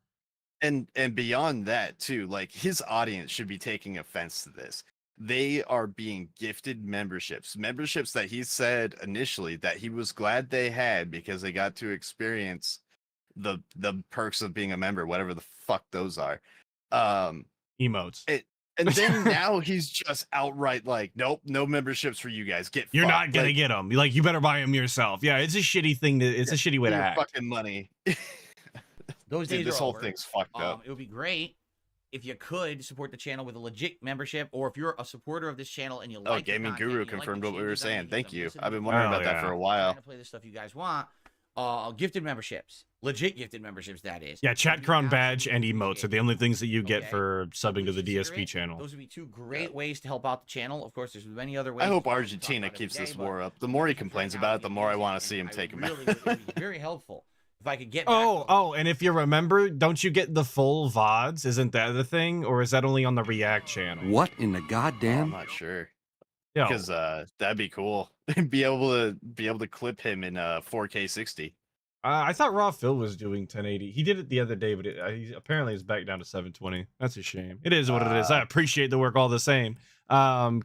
And beyond that, too, like, his audience should be taking offense to this. They are being gifted memberships that he said initially that he was glad they had because they got to experience the perks of being a member, whatever the fuck those are. Emotes. And then now he's just outright like, nope, no memberships for you guys. You're fucked. not gonna get them. Like, you better buy them yourself. Yeah, it's a shitty thing. It's a shitty way to your act. fucking money. Those days Dude, this are whole over. thing's fucked up. It would be great if you could support the channel with a legit membership, or if you're a supporter of this channel and you like Oh, the Gaming content, Guru you like confirmed the what we were changes I saying. make, Thank I'm you. listening I've been to wondering Oh, about that for a while. trying to play the stuff you guys want. Gifted memberships, legit gifted memberships. That is. Yeah, chat crown badge and Absolutely emotes are the only things that you get Okay. for subbing to the Please consider DSP it. channel. Those would be two great ways to help out the channel. Of course, there's many other ways. I hope we talk Argentina about keeps every this day, but war up. The more he right complains now, about it, the more I amazing, want to see and him take him really, out. it would be very helpful if I could get. Back those- Oh, and if you remember, don't you get the full VODs? Isn't that the thing? Or is that only on the React channel? What in the I'm goddamn? not sure. Yo, Because that'd be cool. be able to clip him in 4K 60. I thought Raw Phil was doing 1080. He did it the other day, but he apparently is back down to 720. That's a shame. It is what it is. I appreciate the work all the same.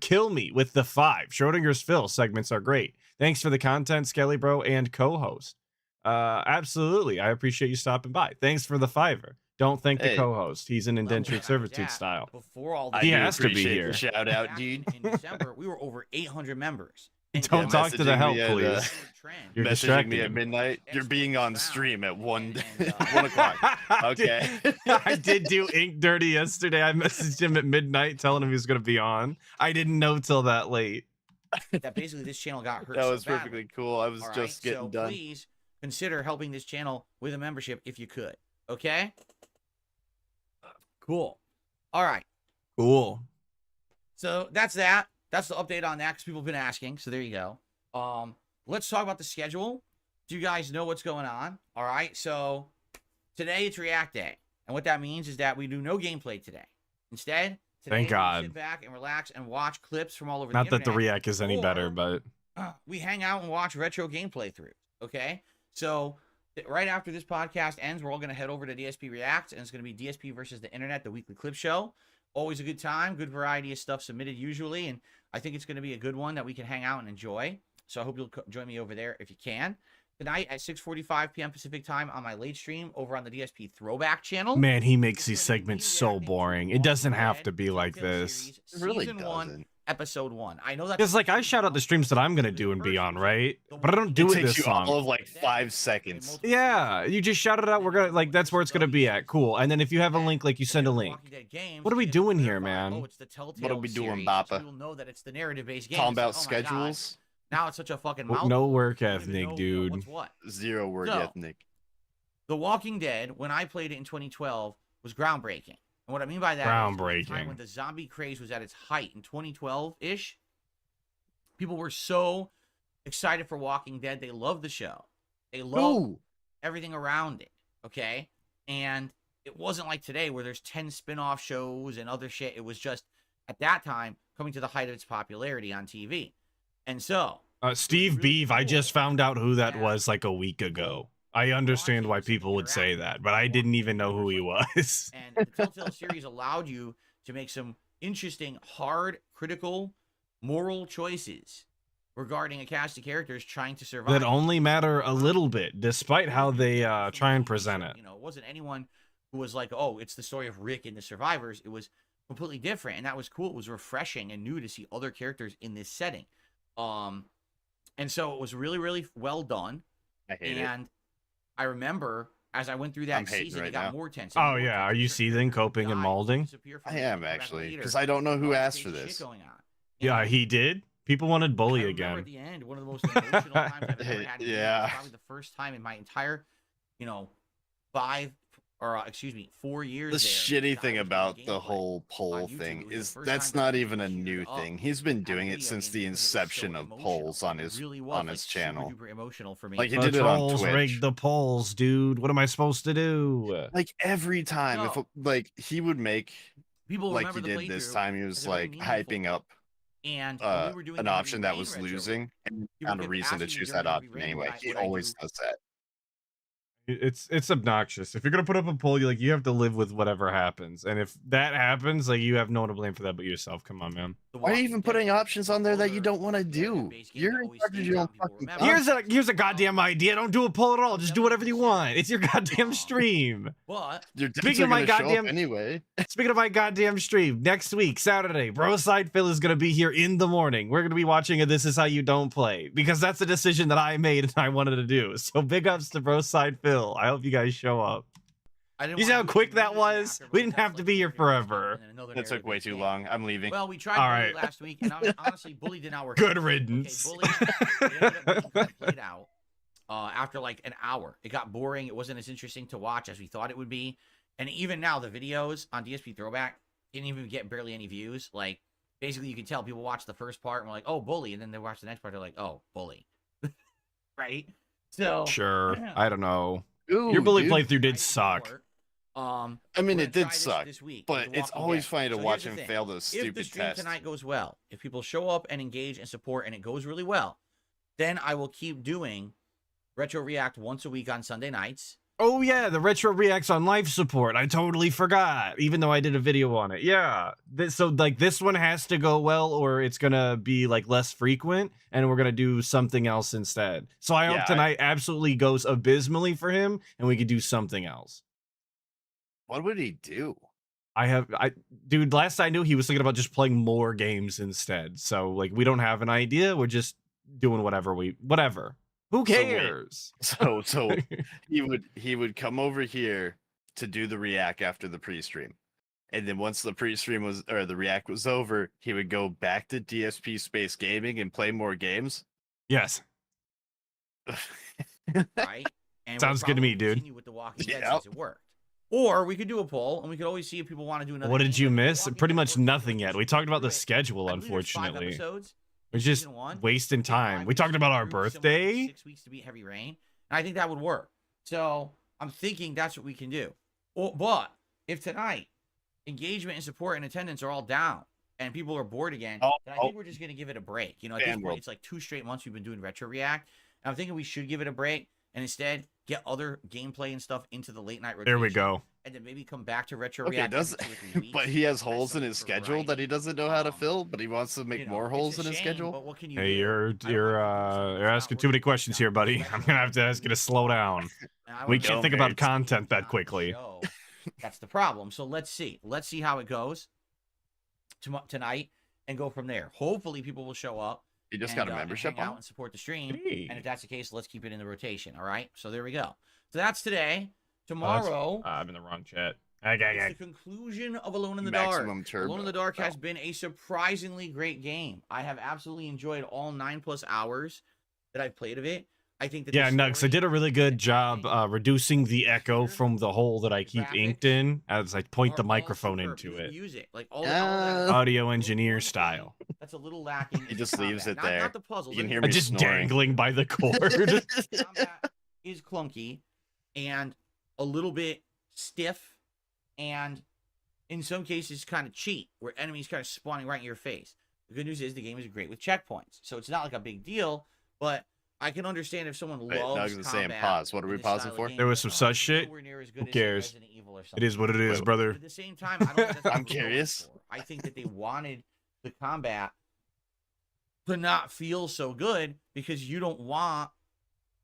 Kill me with the 5. Schrodinger's Phil segments are great. Thanks for the content, Skelly Bro and co-host. Absolutely. I appreciate you stopping by. Thanks for the 5. Don't thank the Hey. co-host. He's in indentured That, servitude style. Before all I He do has to be appreciate here. the shout out, back dude. in December, we were over 800 members. Don't Yeah, talk to the messaging help, me at, please. You're Messaging distracting me at him. midnight. You're being on stream at 1 And, 1 o'clock. Okay. I did do Ink Dirty yesterday. I messaged him at midnight telling him he was going to be on. I didn't know till that late. that basically this channel got hurt. That so was badly. perfectly cool. I was All just right? getting So done. Please consider helping this channel with a membership if you could. Okay. Cool. All right. Cool. So that's that. That's the update on that because people have been asking. So there you go. Let's talk about the schedule. Do you guys know what's going on? All right. So today it's React Day, and what that means is that we do no gameplay today. Instead, today Thank we God. sit back and relax and watch clips from all over Not the that the internet. React is any better, Or- but We hang out and watch retro gameplay through. Okay. So right after this podcast ends, we're all going to head over to DSP React, and it's going to be DSP versus the Internet, the weekly clip show. Always a good time, good variety of stuff submitted usually, and I think it's going to be a good one that we can hang out and enjoy. So I hope you'll join me over there if you can. Tonight at 6:45 p.m. Pacific time on my late stream over on the DSP Throwback channel. Man, he makes these segments so boring. It doesn't have to be like this. It really Season doesn't. 1, Episode 1. I know that Because, like, I shout out the streams that I'm going to do and be on, right? But I don't do It it takes this you song. all of like 5 seconds. Yeah, you just shout it out. We're gonna like that's where it's gonna be at. Cool. And then if you have a link, like you send a link. What are we doing here, man? What are we doing, Bappa? You'll know that it's the narrative-based game. Talking about It's like, oh my God, schedules. now it's such a fucking No mouthful. work You don't even ethic, know, dude. what's what. Zero word So, ethnic. The Walking Dead, when I played it in 2012, was groundbreaking. And what I mean by that is at the Groundbreaking. time when the zombie craze was at its height in 2012-ish, people were so excited for Walking Dead. They loved the show. They loved everything around it, okay? And it wasn't like today where there's 10 spin-off shows and other shit. It was just, at that time, coming to the height of its popularity on TV. And so... Steve Beeve, I just found out who that was like a week ago. I understand why people would say that, but I didn't even know who he was. And the Telltale series allowed you to make some interesting, hard, critical, moral choices regarding a cast of characters trying to survive. That only matter a little bit, despite how they try and present it. You know, it wasn't anyone who was like, oh, it's the story of Rick and the survivors. It was completely different, and that was cool. It was refreshing and new to see other characters in this setting. And so it was really, really well done. I hate and I remember as I went through that season, it got more tense. Oh yeah, are you seething, coping, and molding? I am actually, because I don't know who asked for this. Yeah, he did. People wanted Bully again. At the end, one of the most emotional times I've ever had. Yeah. Probably the first time in my entire, 4 years. The shitty thing about the whole poll thing is that's not even a new thing. He's been doing it since the inception of polls on his channel. Emotional for me. Like he did it on Trolls Twitch. rigged the polls, dude. What am I supposed to do? Like every time, if like he would make people like he did this time, he was like hyping up and an option that was losing and found a reason to choose that option anyway. He always does that. It's obnoxious. If you're gonna put up a poll, you have to live with whatever happens, and if that happens, like you have no one to blame for that but yourself. Come on, man. Why are you even putting options on there that you don't want to do? You're in charge of your own fucking Here's a goddamn idea. Don't do a poll at all. Just do whatever you want. It's your goddamn stream. But Speaking of my goddamn anyway. Speaking of my goddamn stream, next week, Saturday, Broside Phil is gonna be here in the morning. We're gonna be watching a This Is How You Don't Play because that's a decision that I made and I wanted to do. So big ups to Broside Phil. I hope you guys show up. You see how quick that was? We didn't have to be here forever. That took way too long. I'm leaving. Well, we tried Bully last week, and honestly, Bully did not work. Good riddance. Okay, Bully ended up being played out after like an hour. It got boring. It wasn't as interesting to watch as we thought it would be. And even now, the videos on DSP Throwback didn't even get barely any views. Like, basically, you can tell people watch the first part and we're like, oh, Bully. And then they watch the next part, they're like, oh, Bully. Right? So. Sure. I don't know. Ooh, your Bully playthrough did suck. I mean, it did suck, but it's always funny to watch him fail those stupid if the stream tests. Tonight goes well, if people show up and engage and support and it goes really well, then I will keep doing Retro React once a week on Sunday nights. Oh yeah, the Retro Reacts on life support. I totally forgot, even though I did a video on it. Yeah, so like this one has to go well, or it's gonna be like less frequent, and we're gonna do something else instead. So I hope tonight absolutely goes abysmally for him, and we could do something else. What would he do? Dude, last I knew, he was thinking about just playing more games instead. So like, we don't have an idea. We're just doing whatever. Who cares? So he would come over here to do the react after the pre-stream. And then once the pre-stream was, or the react was over, he would go back to DSP Space Gaming and play more games. Yes. Right? And sounds good to me, dude. With the Walking Dead since it worked. Or we could do a poll, and we could always see if people want to do another. What did you miss? Pretty much nothing yet. We talked about the schedule, unfortunately. We're just wasting time. We talked about our birthday. 6 weeks to beat Heavy Rain. And I think that would work. So I'm thinking that's what we can do. But if tonight engagement and support and attendance are all down and people are bored again, then I think we're just going to give it a break. At this point, it's like 2 straight months we've been doing Retro React. And I'm thinking we should give it a break. and instead get other gameplay and stuff into the late night rotation. There we go. And then maybe come back to Retro Okay, React does every 2 or 3 weeks. but he has as holes in something his for schedule that variety. he doesn't know how to fill, but he wants to make You know, more it's holes a in his shame, schedule. But what can you Hey, do? you're I don't like people saying you're it's asking not too many working questions here, buddy. especially I'm gonna have to ask you to slow down. and I We wanna can't know think Bill about Gates. content that on the quickly. show. That's the problem. So let's see. Let's see how it goes tonight and go from there. Hopefully people will show up. He just and, got a and membership hang out on. and support the stream. Hey. And if that's the case, let's keep it in the rotation. All right. So there we go. So that's today. Oh, Tomorrow, I'm in the wrong chat. it's the conclusion of Alone in the Dark. Maximum Turbo. Alone in the Dark has been a surprisingly great game. I have absolutely enjoyed all 9+ hours that I've played of it. I think that Yeah, the Nux, I story did a really good and job everything reducing the echo from the hole that I the keep graphics inked in as I point are the all microphone superb. into The it. music, like all that Audio engineer style. That's a little lacking. He in just leaves combat. it there. Not the puzzles. You can I hear mean, me Just snoring. dangling by the cord. combat is clunky and a little bit stiff, and in some cases kind of cheat, where enemies kind of spawning right in your face. The good news is the game is great with checkpoints, so it's not like a big deal. But I can understand if someone Wait, loves Nugs is saying combat pause. What are in we this style pausing of for? game, There was but, some sus it's shit. nowhere near as good Who as, say, cares? Resident Evil or It something. is what it is, Wait, brother. But at the same time, I don't think that's what I'm people are going curious. for. I think that they wanted the combat to not feel so good because you don't want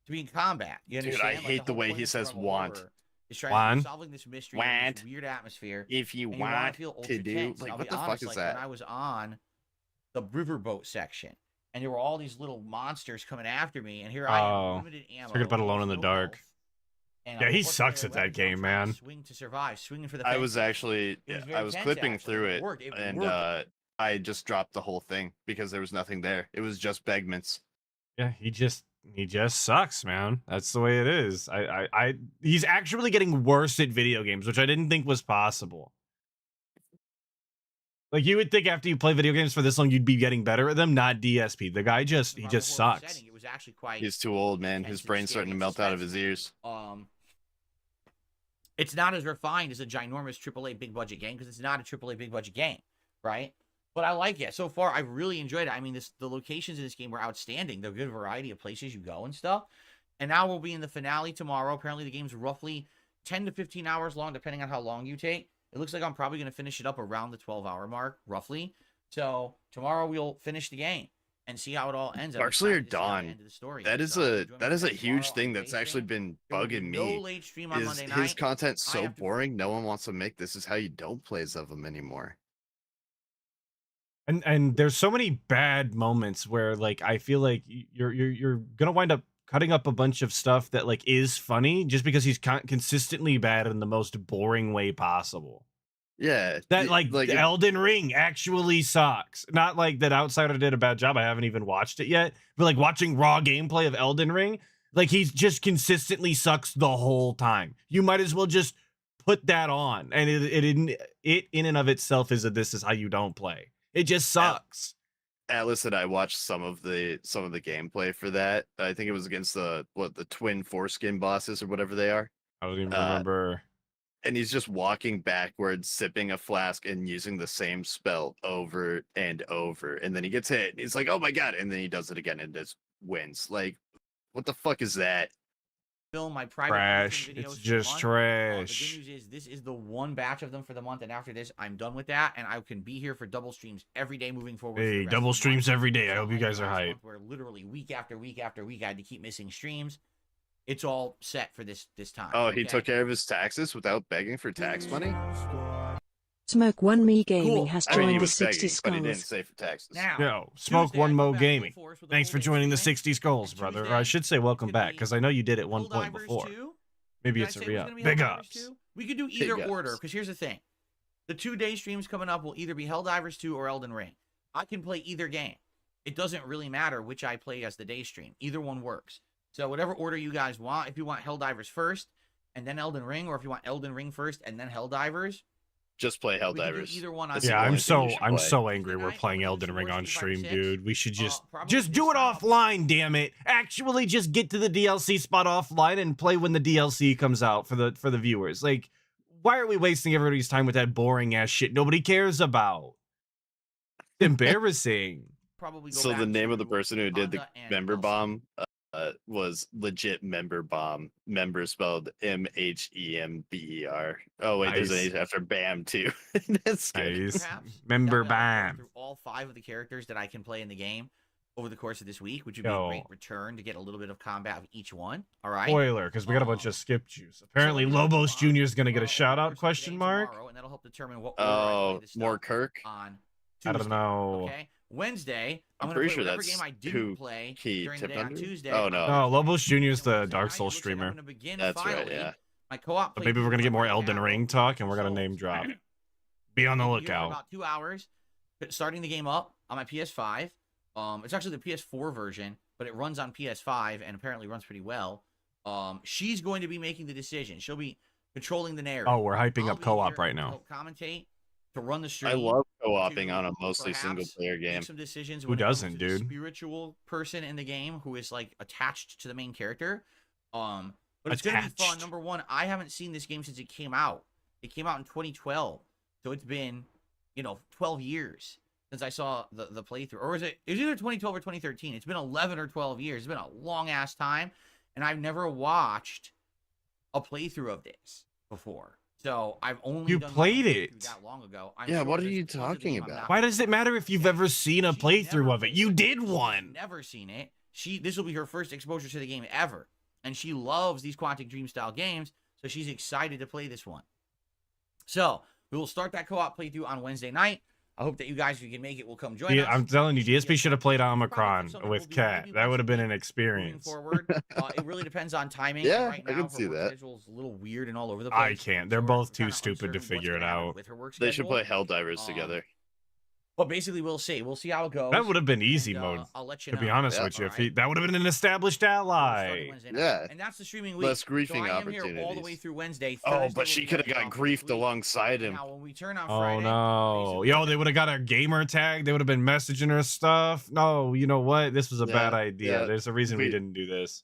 to be in combat. You Dude, understand? I hate the whole way point he of says survival want. horror is trying Want? to solving this mystery in Want. this weird atmosphere. If you And you want want to feel to ultra do, tense. like, I'll what be the fuck honest, is like, that? when I was on the riverboat section, and there were all these little monsters coming after me, and here I Oh, am, limited ammo. forget about Alone in the no Dark. health, and Yeah, I'm he looking sucks their at that weapons, and I'm game, trying to man. Swing to survive, swinging for the I was fences. actually, It was I very was tense, clipping actually. through It it, worked. It and worked. I just dropped the whole thing because there was nothing there. It was just Begmans. Yeah, he just sucks, man. That's the way it is. He's actually getting worse at video games, which I didn't think was possible. Like, you would think after you play video games for this long, you'd be getting better at them. Not DSP. The guy just, he just Survival horror sucks. setting, it was actually quite He's too old, man. intense His and brain's scary starting to and melt out of his suspenseful. ears. It's not as refined as a ginormous AAA big budget game because it's not a AAA big budget game, right? But I like it. So far, I've really enjoyed it. I mean, the locations in this game were outstanding. The good variety of places you go and stuff. And now we'll be in the finale tomorrow. Apparently, the game's roughly 10 to 15 hours long, depending on how long you take. It looks like I'm probably going to finish it up around the 12-hour mark, roughly. So tomorrow we'll finish the game and see how it all ends. Dark Slayer Dawn. That is a huge tomorrow thing on that's Day actually Stream. been There will be bugging no me. late stream on Is Monday his night. content I so have to- boring? No one wants to make this is how you don't plays of them anymore. And there's so many bad moments where, like, I feel like you're gonna wind up cutting up a bunch of stuff that, like, is funny just because he's consistently bad in the most boring way possible. Yeah, That, like Elden Ring actually sucks. Not like that Outsider did a bad job. I haven't even watched it yet. But, like, watching raw gameplay of Elden Ring, like, he's just consistently sucks the whole time. You might as well just put that on. And it in and of itself is this is how you don't play. It just sucks. Atlas and I watched some of the gameplay for that. I think it was against the twin foreskin bosses or whatever they are. I don't even remember. And he's just walking backwards, sipping a flask, and using the same spell over and over. And then he gets hit. And he's like, "Oh my god!" And then he does it again and just wins. Like, what the fuck is that? Film my private Trash. videos It's for the just month. trash. The good news is this is the one batch of them for the month, and after this, I'm done with that, and I can be here for double streams every day moving forward. for the Hey, rest double of the streams month. every day. I So hope you unlike guys are last hyped. month, where literally week after week after week I had to keep missing streams. It's all set for this time. Oh, he okay? took care of his taxes without begging for tax money. Smoke One Me Gaming Cool. has I mean, he joined the was 60 begging, but he didn't Skulls. say for taxes. Now, Yo, Smoke Tuesday, One I Mo come back Gaming. full force with a Thanks for full day joining the stream. 60 Skulls, And brother. Or Tuesday, I should say welcome it's back, gonna because I know you did at one point Helldivers before. 2? Maybe Did I it's a say it was re-up. gonna be Big Helldivers ups. 2? We could do Big either ups. order, because here's the thing. The 2-day streams coming up will either be Helldivers 2 or Elden Ring. I can play either game. It doesn't really matter which I play as the day stream. Either one works. So whatever order you guys want, if you want Helldivers first and then Elden Ring, or if you want Elden Ring first and then Helldivers, Just play we can do Helldivers. either one on That's the Yeah, Tuesday. only I'm thing you so should I'm play. so angry we're Tonight, playing I'm gonna do Elden Ring some on Warhammer stream, 6. dude. We should Probably just this do it time I'll- offline, damn it. Actually just get to the DLC spot offline and play when the DLC comes out for the viewers. Like, why are we wasting everybody's time with that boring ass shit nobody cares about? It's embarrassing. Probably go So the back name of the to person who did the Honda and member Elsa. bomb was legit member bomb. Member spelled Member. Oh wait, there's an Nice. H after Bam too. That's good. Nice. Perhaps Member that way I'll go bam. through all 5 of the characters that I can play in the game over the course of this week, which would be a great Yo. return to get a little bit of combat of each one. All right. Spoiler, because we got a bunch of skip juice. Apparently, So let me know Lobos tomorrow, Jr. is gonna get a over the shout out? course of Question today, mark. tomorrow, and that'll help determine what order I Oh, play this more stuff Kirk. on I Tuesday. don't know. Okay. Wednesday, I'm I'm pretty gonna play sure whatever that's game I who didn't play he during the tipped day on under? Tuesday. Oh, no. No, Lobos Jr. is the Wednesday Dark night, Souls it looks like streamer. I'm gonna begin That's right, finally yeah. my co-op But maybe we're gonna playthrough get more right Elden now Ring of talk, and we're gonna Souls. name drop. Be on the Here in lookout. about 2 hours, starting the game up on my PS5. It's actually the PS4 version, but it runs on PS5 and apparently runs pretty well. She's going to be making the decision. She'll be controlling the narrative. Oh, we're hyping I'll up be co-op here right to now. help commentate, to run the stream. I love co-oping to on a mostly single perhaps player make game. some decisions Who when it comes doesn't, to the dude? spiritual person in the game who is like attached to the main character. But it's gonna be fun. Attached. Number one, I haven't seen this game since it came out. It came out in 2012, so it's been 12 years since I saw the playthrough. Or it was either 2012 or 2013. It's been 11 or 12 years. It's been a long ass time, and I've never watched a playthrough of this before. So I've only You done my played own it. playthrough that long ago. Yeah, what are there's you tons of the talking game I'm about? not Why gonna does it matter if you've ever seen a She's playthrough never of it? played You it. did She's one. never seen it. This will be her first exposure to the game ever, and she loves these Quantic Dream style games, so she's excited to play this one. So we will start that co-op playthrough on Wednesday night. I hope that you guys, if you can make it, will come join us. I'm telling you, DSP should have played Probably Omicron something with we'll do Cat. maybe That once would a have been an week moving experience. forward. It really depends on timing. Yeah, Right I now, can her see work that. schedule is a little weird and all over the I place. can't. They're So both we're too kinda stupid to uncertain what's figure it gonna happen out. with her work They should schedule. play Helldivers together. But basically, we'll see. We'll see how it goes. That would have been easy and, mode. I'll let you To know. be honest Yeah. with you, All if he, right? that would have been an established Starting ally. Wednesday night. Yeah. And that's the streaming week. Less griefing so I am here all the way opportunities. through Wednesday. Oh, Thursday but will she be could have heading got off griefed completely. alongside him. Now, when we turn on Oh Friday, no. basically- Yo, they would have got a gamer tag. They would have been messaging her stuff. No, you know what? This was a bad Yeah, idea. yeah. There's a reason we We- didn't do this.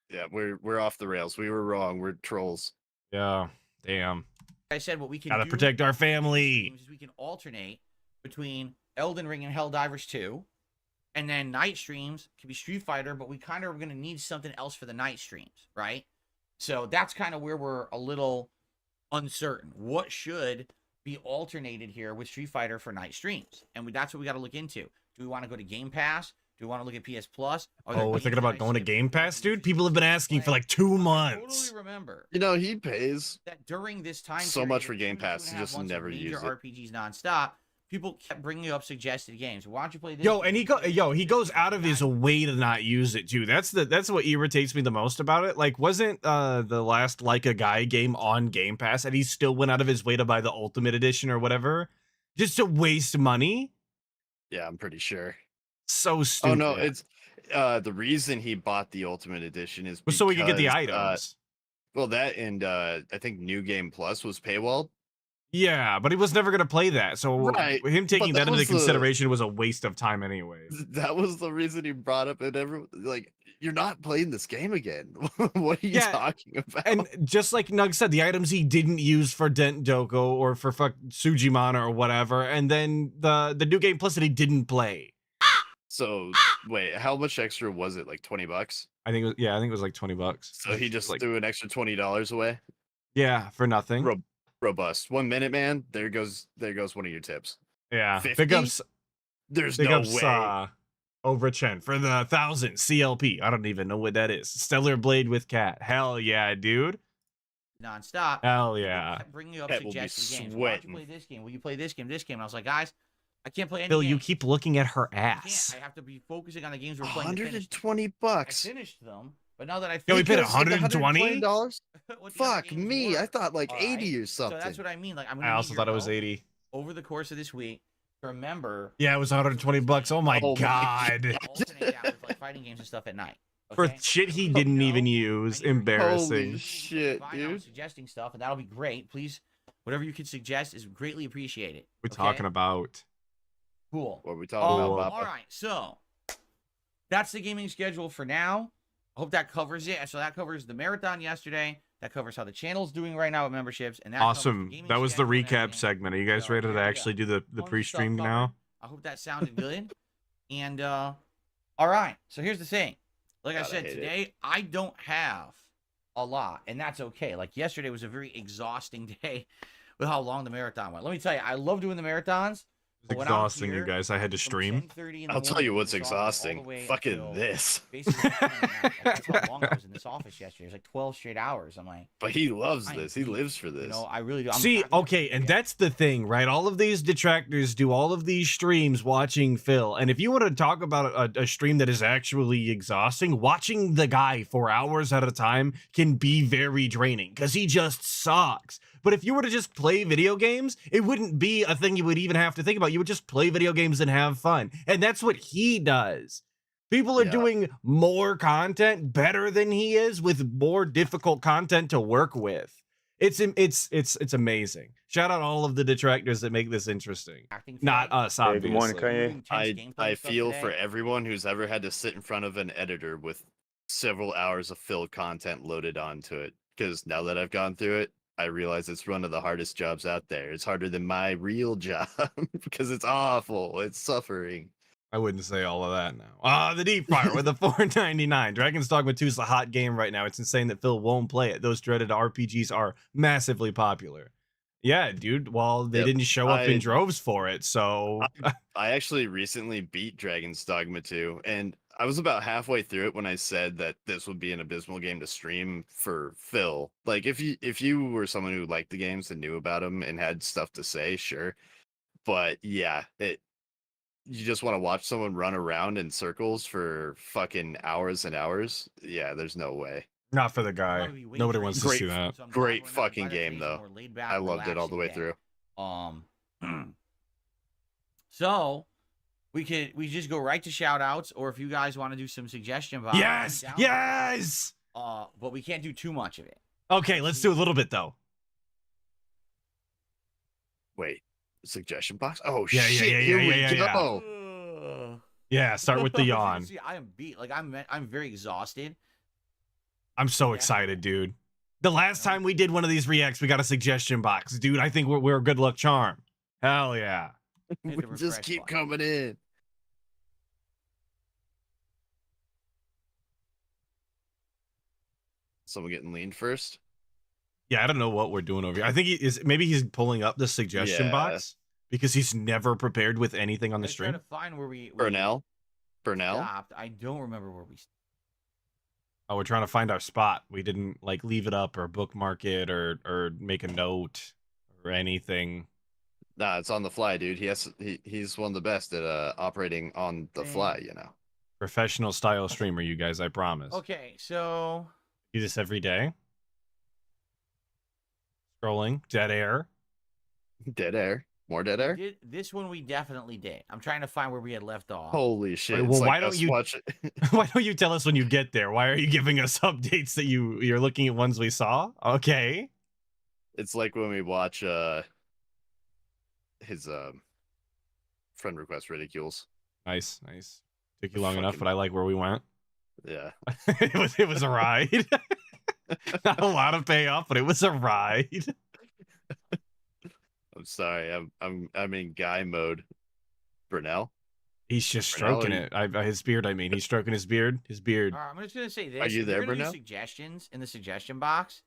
Yeah, we're off the rails. We were wrong. We're trolls. Yeah. Damn. I said what we can Gotta do protect our on these family. streams is we can alternate between Elden Ring and Helldivers 2, and then night streams can be Street Fighter, but we kind of are going to need something else for the night streams, right? So that's kind of where we're a little uncertain. What should be alternated here with Street Fighter for night streams? And that's what we got to look into. Do we want to go to Game Pass? Do we want to look at PS Plus? Are there Oh, we're games thinking that about I going to skip Game that I Pass, need dude. to People have been asking for play? like 2 I months. totally remember He pays. that during this time So period much of for Game 2 to Pass, 2.5 he just months of never major use it. RPGs nonstop, people kept bringing up suggested games. Why don't you play this? Yo, game? and he goes out of his way to not use it too. That's what irritates me the most about it. Like, wasn't the last Like a Guy game on Game Pass, and he still went out of his way to buy the Ultimate Edition or whatever, just to waste money? Yeah, I'm pretty sure. So stupid. Oh no, it's the reason he bought the Ultimate Edition is so we could get the because, items. Well, that and I think New Game Plus was paywalled. Yeah, but he was never gonna play that. So Right, him taking but that that into was the- consideration was a waste of time anyway. That was the reason he brought up it. Like, you're not playing this game again. What are you Yeah, talking about? And just like Nug said, the items he didn't use for Dent Doko or for Sujimana or whatever, and then the New Game Plus that he didn't play. So wait, how much extra was it? Like $20? I think it was like $20. So he just like, threw an extra $20 away. yeah, for nothing. Robust. 1 minute, man. There goes one of your tips. Yeah, 50? big ups. There's Big no ups, way. Overchen for the 1,000 CLP. I don't even know what that is. Stellar Blade with Cat. Hell yeah, dude. nonstop. Hell People yeah. kept bringing up Pet will be suggested games. Why don't you sweating. play this game? Will you play this game? This game? And I was like, guys, I can't play any Bill, game. you keep looking at her I can't. ass. I have to be focusing on the games we're playing. to finish them. $120. I finished them, but now that I Yo, we finished paid them, $120? $120? what the other Fuck games me. were. I thought like All 80 or right? something. So that's what I mean. Like, I'm gonna I need also your thought it was help 80. over the course of this week. To remember Yeah, it was $120. Oh my Oh my god. to alternate that with like fighting games and stuff at night. For Okay? shit he So, didn't you even know, use. I need your help. Embarrassing. Holy shit, Find out dude. suggesting stuff, and that'll be great. Please, whatever you could suggest is greatly appreciated. We're okay? talking about. Cool. What are we talking Oh, about, All Papa? right, so that's the gaming schedule for now. I hope that covers it. So that covers the marathon yesterday. That covers how the channel's doing right now with memberships. And that covers Awesome. gaming That was the schedule and recap everything. segment. Are you guys So, ready to yeah, actually do the Tons of stuff pre-stream covered. now? I hope that sounded good. And all right, so here's the thing. Like I God, I said, hate it. today I don't have a lot, and that's okay. Like yesterday was a very exhausting day with how long the marathon went. Let me tell you, I love doing the marathons. It's exhausting, you guys. I had to from stream. 10:30 in the I'll tell morning you in what's this office all the exhausting. way Fucking until this. basically 10 at night. Like, that's how long I was in this office yesterday. It was like 12 straight hours. I'm like, But he loves I am this. He beat. lives for this. You know, I really do. I'm See, happy to okay, do and it. that's the thing, right? All of these detractors do all of these streams watching Phil. And if you want to talk about a stream that is actually exhausting, watching the guy for hours at a time can be very draining because he just sucks. But if you were to just play video games, it wouldn't be a thing you would even have to think about. You would just play video games and have fun. And that's what he does. People are Yeah. doing more content better than he is with more difficult content to work with. It's amazing. Shout out all of the detractors that make this interesting. Acting Not today. us, Hey, obviously. good morning, We're Kanye. doing tense gameplay I stuff feel today. for everyone who's ever had to sit in front of an editor with several hours of filled content loaded onto it. Because now that I've gone through it, I realize it's one of the hardest jobs out there. It's harder than my real job because it's awful. It's suffering. I wouldn't say all of that now. The Deep Fire with the $4.99. Dragon's Dogma 2 is a hot game right now. It's insane that Phil won't play it. Those dreaded RPGs are massively popular. Yeah, dude. Well, they Yep, didn't show up in droves for it, so I actually recently beat Dragon's Dogma 2, and I was about halfway through it when I said that this would be an abysmal game to stream for Phil. Like, if you were someone who liked the games and knew about them and had stuff to say, sure. But yeah, you just want to watch someone run around in circles for fucking hours and hours. Yeah, there's no way. not for the guy. Nobody wants to Great- see that. So I'm glad Great we're not- fucking glad game, today's a though. more laid back, I loved it all the way relaxing through. day. So we just go right to shout outs, or if you guys want to do some suggestion box. Yes! Yes! But we can't do too much of it. Okay, let's do a little bit though. Wait, suggestion box? Oh Yeah, shit! yeah, Here we yeah. go. Yeah, start with the yawn. See, I am beat. Like I'm very exhausted. I'm so excited, dude. The last time we did one of these reacts, we got a suggestion box. Dude, I think we're a good luck charm. Hell yeah. Hit the We just refresh keep button. coming in. Someone getting leaned first? Yeah, I don't know what we're doing over here. I think maybe he's pulling up the suggestion Yeah. box because he's never prepared with anything on the Let's try stream. to find where we Burnell? Burnell? stopped. I don't remember where we. Oh, we're trying to find our spot. We didn't like leave it up or bookmark it or make a note or anything. Nah, it's on the fly, dude. He's one of the best at operating on the fly, you know. Professional style streamer, you guys, I promise. Okay, so Do this every day. Scrolling, dead air. Dead air. More dead air? this one we definitely did. I'm trying to find where we had left off. Holy shit. Wait, it's well, like why don't us you- watch Why don't you tell us when you get there? Why are you giving us updates that you're looking at ones we saw? Okay. It's like when we watch his friend request ridicules. Nice. Took you long enough, but I like where we went. Yeah. it was a ride. Not a lot of payoff, but it was a ride. I'm sorry. I'm in guy mode. Burnell? He's just Burnell, stroking are it. His beard, I mean. He's stroking his beard. His beard. All right, I'm just gonna say this. Are you If there, you're gonna do Bruno? suggestions in the suggestion box.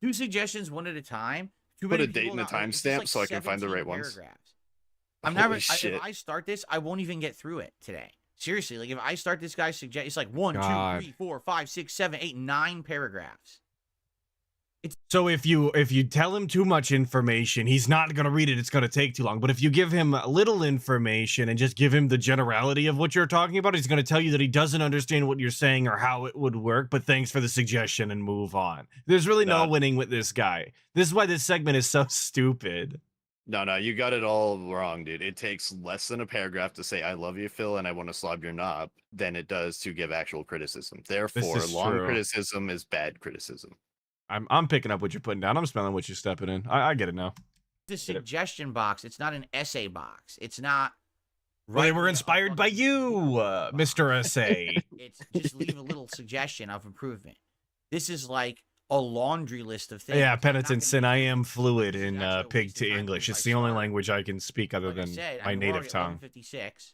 Do suggestions one at a time. Too Put many a date people and a now- it's just timestamp like so I can find the 17 right ones. paragraphs. I'm Holy never. shit. If I start this, I won't even get through it today. Seriously, like if I start this guy's suggest, it's like 1, God. 2, 3, 4, 5, 6, 7, 8, 9 paragraphs. So if you tell him too much information, he's not going to read it. It's going to take too long. But if you give him little information and just give him the generality of what you're talking about, he's going to tell you that he doesn't understand what you're saying or how it would work, but thanks for the suggestion and move on. There's really no No. winning with this guy. This is why this segment is so stupid. No, you got it all wrong, dude. It takes less than a paragraph to say I love you, Phil, and I want to slob your knob than it does to give actual criticism. Therefore, is long true. criticism is bad criticism. I'm picking up what you're putting down. I'm smelling what you're stepping in. I get it now. The suggestion box. It's not an essay box. It's not. Well, they write were me a inspired by fucking you, box. Mr. S.A. It's just leave a little suggestion of improvement. This is like a laundry list of things. Yeah, I'm not penitent gonna sin. do I it. am fluid This is in actually a pig waste of to time English. because It's I the only started- language I can speak other Like I than said, my we're native already at tongue. 11:56.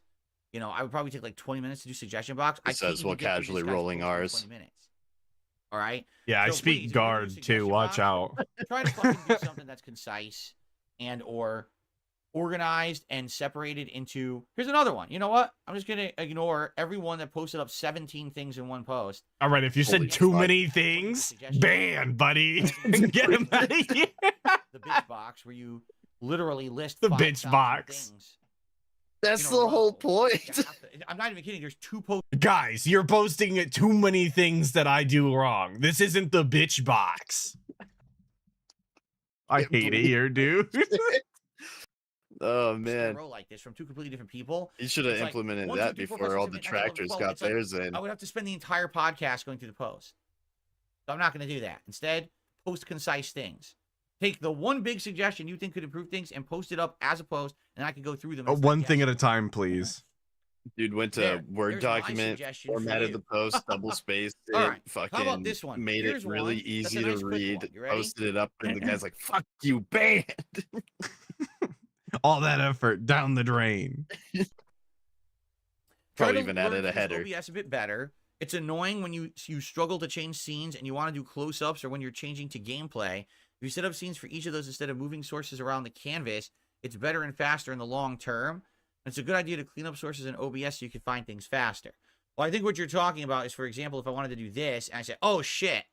You know, I would probably take like 20 minutes to do suggestion box. I It says while casually rolling ours. 20 minutes. All right. Yeah, I So speak please, if you're gonna do guard too. suggestion Watch box, out. Try to fucking do something that's concise and or organized and separated into. Here's another one. You know what? I'm just gonna ignore everyone that posted up 17 things in one post. All right, if you Holy said too fuck. many things, ban, buddy. Get him out of here. The bitch box where you literally list The 5,000 bitch box. things. That's in a the whole row. point. You have to- I'm not even kidding. There's 2 posts. Guys, you're posting too many things that I do wrong. This isn't the bitch box. I hate it here, dude. Oh in a man, row like this from 2 completely different people. you should have It's like, implemented 1, 2, that 3, 4, 5, before all 6, the 7, 8, 9, 10, 11, tractors 12. got It's like, theirs in. I would have to spend the entire podcast going through the post. So I'm not going to do that. Instead, post concise things. Take the one big suggestion you think could improve things and post it up as a post, and I can go through them. and One thing digest at a them. time, please. Dude went to There, Word there's my document, suggestion for formatted you. the post, double spaced it, All right, fucking how about this one? made Here's it really one that's a easy nice to quick read, one. You ready? posted it up, and the guy's like, fuck you, banned. All that effort down the drain. Try Probably to even learn added to a use header. OBS a bit better. It's annoying when you struggle to change scenes and you want to do close-ups or when you're changing to gameplay. If you set up scenes for each of those instead of moving sources around the canvas, it's better and faster in the long term. It's a good idea to clean up sources in OBS so you can find things faster. Well, I think what you're talking about is, for example, if I wanted to do this and I said, oh shit,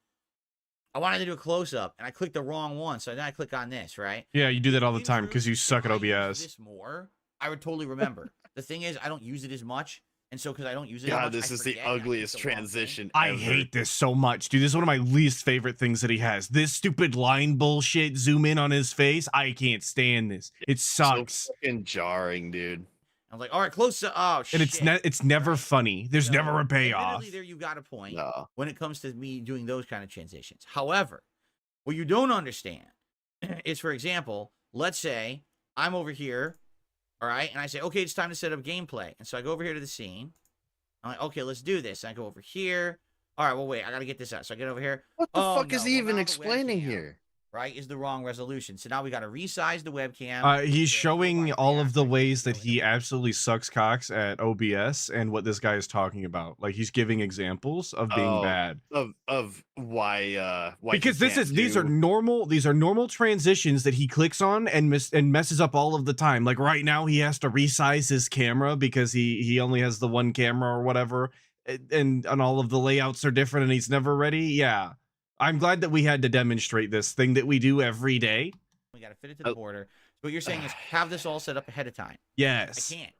I wanted to do a close-up and I clicked the wrong one, so then I click on this, right? Yeah, you do that all the In time truth, because you suck if at I used OBS. This more, I would totally remember. The thing is, I don't use it as much, and so because I don't use it, as God, much, this I is the forget and I click ugliest the wrong thing. transition I ever. hate this so much, dude. This is one of my least favorite things that he has. This stupid line bullshit zoom in on his face. I can't stand this. It sucks. So fucking jarring, dude. I was like, all right, close up. Oh shit! And it's never Right. funny. There's So, never a payoff. admittedly, there you got a point No. when it comes to me doing those kind of transitions. However, what you don't understand is, for example, let's say I'm over here, all right, and I say, okay, it's time to set up gameplay, and so I go over here to the scene. I'm like, okay, let's do this. And I go over here. All right, well, wait, I got to get this out. So I get over here. What the Oh, fuck is no, he well, even now the explaining webcam, here? Right, is the wrong resolution. So now we got to resize the webcam. He's to showing provide all of the aspect ways that ratio. he absolutely sucks cocks at OBS and what this guy is talking about. Like he's giving examples of being Oh, bad. Of why he Because can't these are do- normal transitions that he clicks on and messes up all of the time. Like right now he has to resize his camera because he only has the one camera or whatever, and all of the layouts are different and he's never ready. Yeah. I'm glad that we had to demonstrate this thing that we do every day. We got to fit it to the border. So what you're saying is have this all set up ahead of time. Yes. I can't.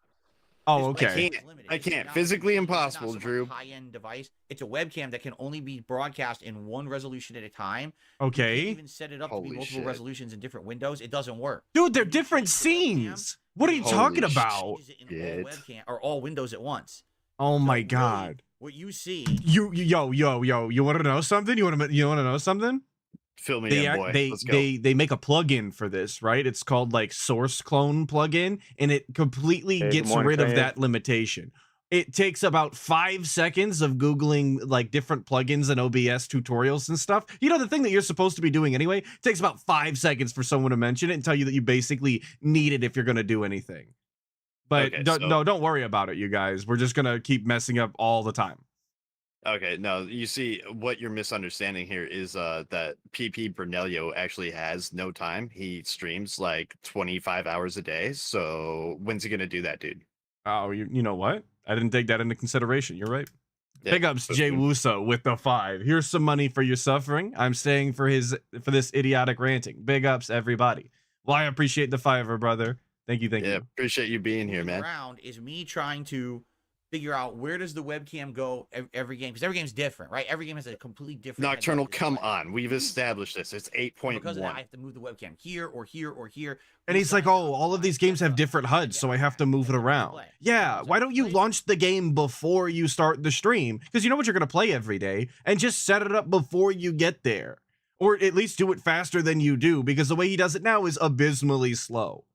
Oh, This okay. webcam is limited. I This is can't. not- Physically this is not impossible, some Drew. High-end device. It's a webcam that can only be broadcast in one resolution at a time. You Okay. can't even set it up to be Holy multiple shit. resolutions in different windows. It doesn't work. Dude, they're different Change the webcam, scenes. What are you Holy talking shit. about? changes it in all Shit. webcam or all windows at once. Oh So my really, god. what you see? Yo, you want to know something? You want to know something? Fill me They in, boy. Let's go. they make a plugin for this, right? It's called like source clone plugin, and it completely Hey, good gets morning, rid of Craig. that limitation. It takes about 5 seconds of googling like different plugins and OBS tutorials and stuff. You know, the thing that you're supposed to be doing anyway. It takes about 5 seconds for someone to mention it and tell you that you basically need it if you're going to do anything. But Okay, don't worry about it, you guys. We're just gonna keep messing up all the time. Okay, no, you see, what you're misunderstanding here is that PP Brunello actually has no time. He streams like 25 hours a day. So when's he gonna do that, dude? Oh, you know what? I didn't take that into consideration. You're right. Yeah, Big ups, so Jay soon. Wuso with the 5. Here's some money for your suffering. I'm staying for this idiotic ranting. Big ups, everybody. Well, I appreciate the 5, brother. Thank you, Yeah, you. appreciate you being here, Moving man. around is me trying to figure out where does the webcam go every game, because every game's different, right? Every game has a completely different Nocturnal, heads-up come display. on. We've established this. It's And because of that, I 8.1. have to move the webcam here or here or here. And he's like, oh, all of these games have different HUDs, so I have to move it around. Yeah, why don't you launch the game before you start the stream? Because you know what you're going to play every day, and just set it up before you get there. Or at least do it faster than you do, because the way he does it now is abysmally slow.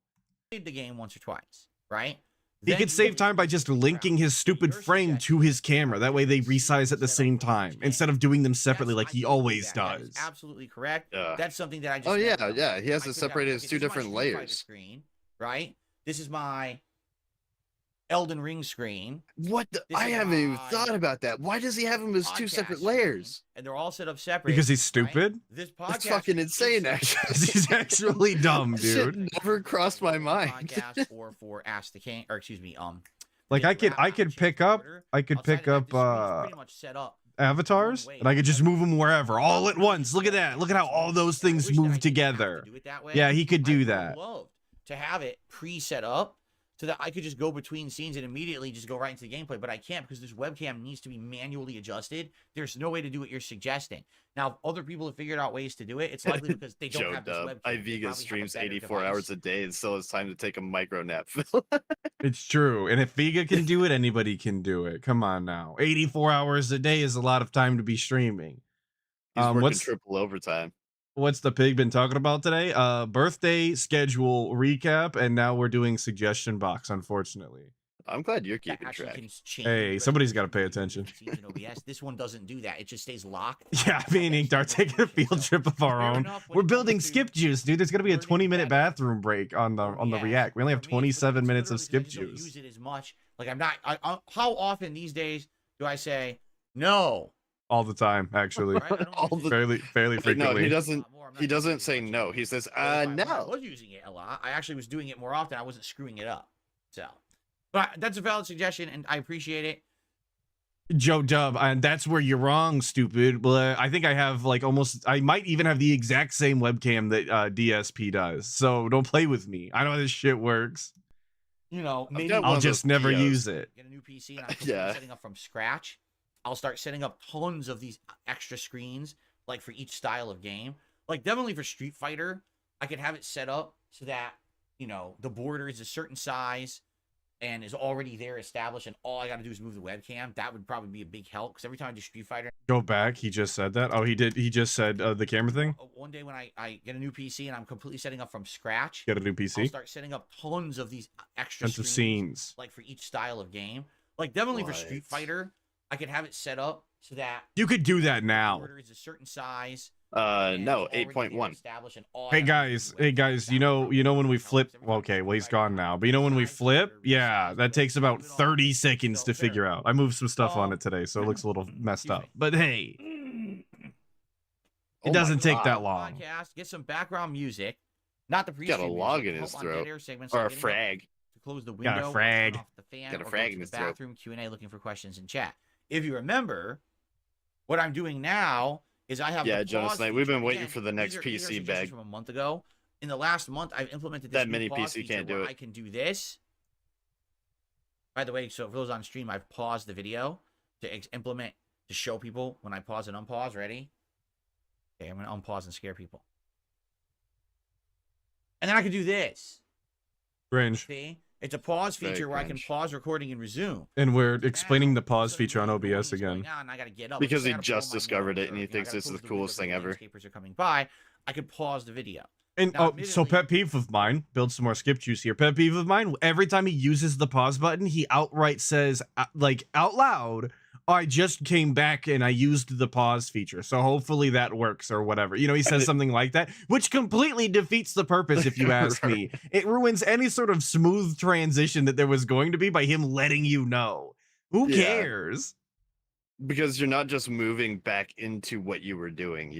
Played the game once or twice, right? He Then could you save move time by just linking his stupid frame to his camera. That way they resize at the same time, instead of doing them separately like he always That is does. absolutely correct. Yeah. That's something that I just Oh, yeah, never done. yeah, he has I to could have, separate it as okay, two this is my different Street Fighter layers. Screen, right? This is my Elden Ring screen. What the? This I is haven't even my thought about that. Why does he have them as 2 podcast separate screen, layers? and they're all set up separate. Because he's right? stupid. This podcast That's fucking screen is insane, set up actually. He's actually dumb, That shit dude. never crossed my for mind. podcast or for Ask the King, or excuse me, Like I could pick up pretty much set up avatars, and I could just move them wherever, all at once. Look at that. Look at how all those things move together. Yeah, he could do that. I would love to have it pre-set up so that I could just go between scenes and immediately just go right into the gameplay, but I can't because this webcam needs to be manually adjusted. There's no way to do what you're suggesting. Now, if other people have figured out ways to do it, it's likely because they don't have this webcam. Iviga streams 84 device. hours a day and still has time to take a micro nap. It's true. And if Vega can do it, anybody can do it. Come on now. 84 hours a day is a lot of time to be streaming. He's working what's triple overtime. what's the pig been talking about today? Birthday schedule recap, and now we're doing suggestion box, unfortunately. I'm glad you're That keeping actually track. can change Hey, but somebody's got to pay attention. in OBS. This one doesn't do that. It just stays locked. Yeah, me and Ink are taking a field trip of our Fair own. enough, when We're it building comes to skip juice, dude. There's gonna be a learning 20-minute that- bathroom break on the OBS. React. We only have For me, it's 27 minutes of literally skip because I just don't juice. use it as much. Like I'm not. How often these days do I say no? All the time, actually. Right? I don't All use it the- fairly No, frequently. he a doesn't. lot more. I'm not He using doesn't it say as much no. as He says, when I no. was using it a lot. I actually was doing it more often. I wasn't screwing it up. So, but that's a valid suggestion, and I appreciate it. Joe Dub, and that's where you're wrong, stupid. But I think I have like almost, I might even have the exact same webcam that DSP does. So don't play with me. I know how this shit works. You know, I've maybe got one I'll of just those never POs. use it. get a new PC and I'm Yeah. setting up from scratch. I'll start setting up tons of these extra screens, like for each style of game. Like definitely for Street Fighter, I could have it set up so that, you know, the border is a certain size and is already there established, and all I got to do is move the webcam. That would probably be a big help because every time I do Street Fighter, Go back. He just said that. Oh, he did. He just said the camera thing. one day when I get a new PC and I'm completely setting up from scratch, Get a new I'll PC. start setting up tons of these extra Tons of screens, scenes. like for each style of game. Like definitely for Street What? Fighter, I could have it set up so that You could do that the now. border is a certain size. No, and it's already 8.1. established, and all I Hey gotta do guys, is hey webcam. guys, That you know would when we help, flip, 'cause every well, time okay, Street well he's Fighter gone now, but you know when we decides flip, to yeah, resize, that takes about move it all. 30 seconds So, to fair figure enough. out. I moved some stuff on Um, it today, so it looks a little messed excuse up. me. But hey, Oh it my doesn't take God. that long. Podcast, get some background music, not the Got a pre-stream log music, in his help on dead throat. air segments Or like a getting up frag. to close the Got window, a or turn frag. off the fan, Got a or frag go in to his the throat. bathroom Q&A looking for questions in chat. If you remember, what I'm doing now is I have Yeah, the Jonas pause Knight, we've feature. been waiting Again, for the next these are PC suggestions bag. from a month ago. In the last month, I've implemented this That new mini pause PC feature can't do where it. I can do this. By the way, so for those on stream, I've paused the video to implement, to show people when I pause and unpause. Ready? Okay, I'm going to unpause and scare people. And then I can do this. Cringe. See? It's a pause Very feature where I can cringe. pause recording and resume. And we're Now, explaining the pause instead of feature on knowing OBS what's going again. on, I gotta get up. Because I he gotta just pull my discovered it motor, and he or, thinks I gotta this is close the window coolest 'cause thing ever. landscapers are coming by. I could pause the video. And Now, so pet peeve of mine, build some more skip juice here. Pet peeve of mine, every time he uses the pause button, he outright says, like out loud, I just came back and I used the pause feature. So hopefully that works or whatever. You know, he says something like that, which completely defeats the purpose, if you ask me. It ruins any sort of smooth transition that there was going to be by him letting you know. Who Yeah. cares? Because you're not just moving back into what you were doing.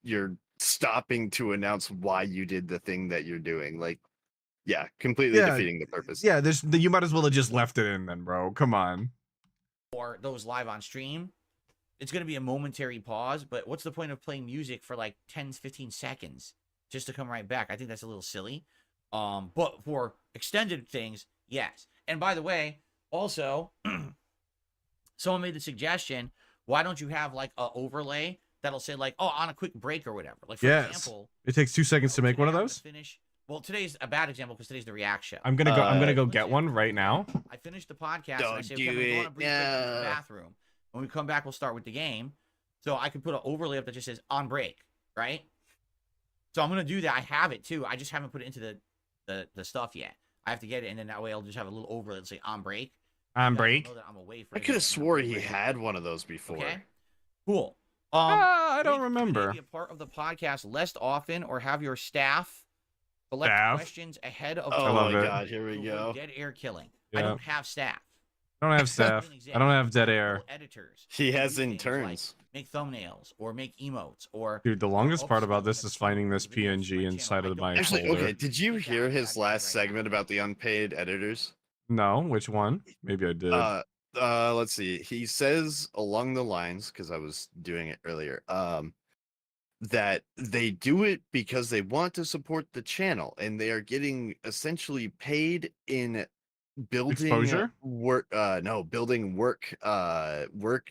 You're stopping to announce why you did the thing that you're doing. Like, yeah, completely Yeah. defeating the purpose. Yeah, you might as well have just left it in then, bro. Come on. Or those live on stream, it's going to be a momentary pause, but what's the point of playing music for like 10, 15 seconds just to come right back? I think that's a little silly. But for extended things, yes. And by the way, also, someone made the suggestion, why don't you have like an overlay that'll say like, oh, on a quick break or whatever? Like, for Yes. example, It takes 2 seconds to make today one of I'm gonna those. Finish. Well, today's a bad example because today's the react show. I'm gonna go let's get say one right now. I finished the podcast and I Don't say, okay, I'm do gonna go on a it, brief break to the no. bathroom. When we come back, we'll start with the game. So I can put an overlay up that just says on break, right? So I'm gonna do that. I have it too. I just haven't put it into the stuff yet. I have to get it, and then that way I'll just have a little overlay that say on break. On You guys will break. know that I'm away for I a could have bit and I'm swore on he break. had one of those before. Okay, cool. I don't Would you remember. Be a part of the podcast less often, or have your staff collect Staff? questions ahead of Oh love my it. god, here we to go. avoid dead air killing. I Yeah. don't have staff. I don't have staff. I don't have dead air. Editors. He who has do things like interns. make thumbnails or make emotes or Dude, the or longest part about upscale this the is finding this videos to my PNG channel. inside I of don't my Actually, folder. okay, did you hear Exactly. his last segment about the unpaid editors? No, which one? Maybe I did. Let's see. He says along the lines, because I was doing it earlier, that they do it because they want to support the channel and they are getting essentially paid in building Exposure? work building work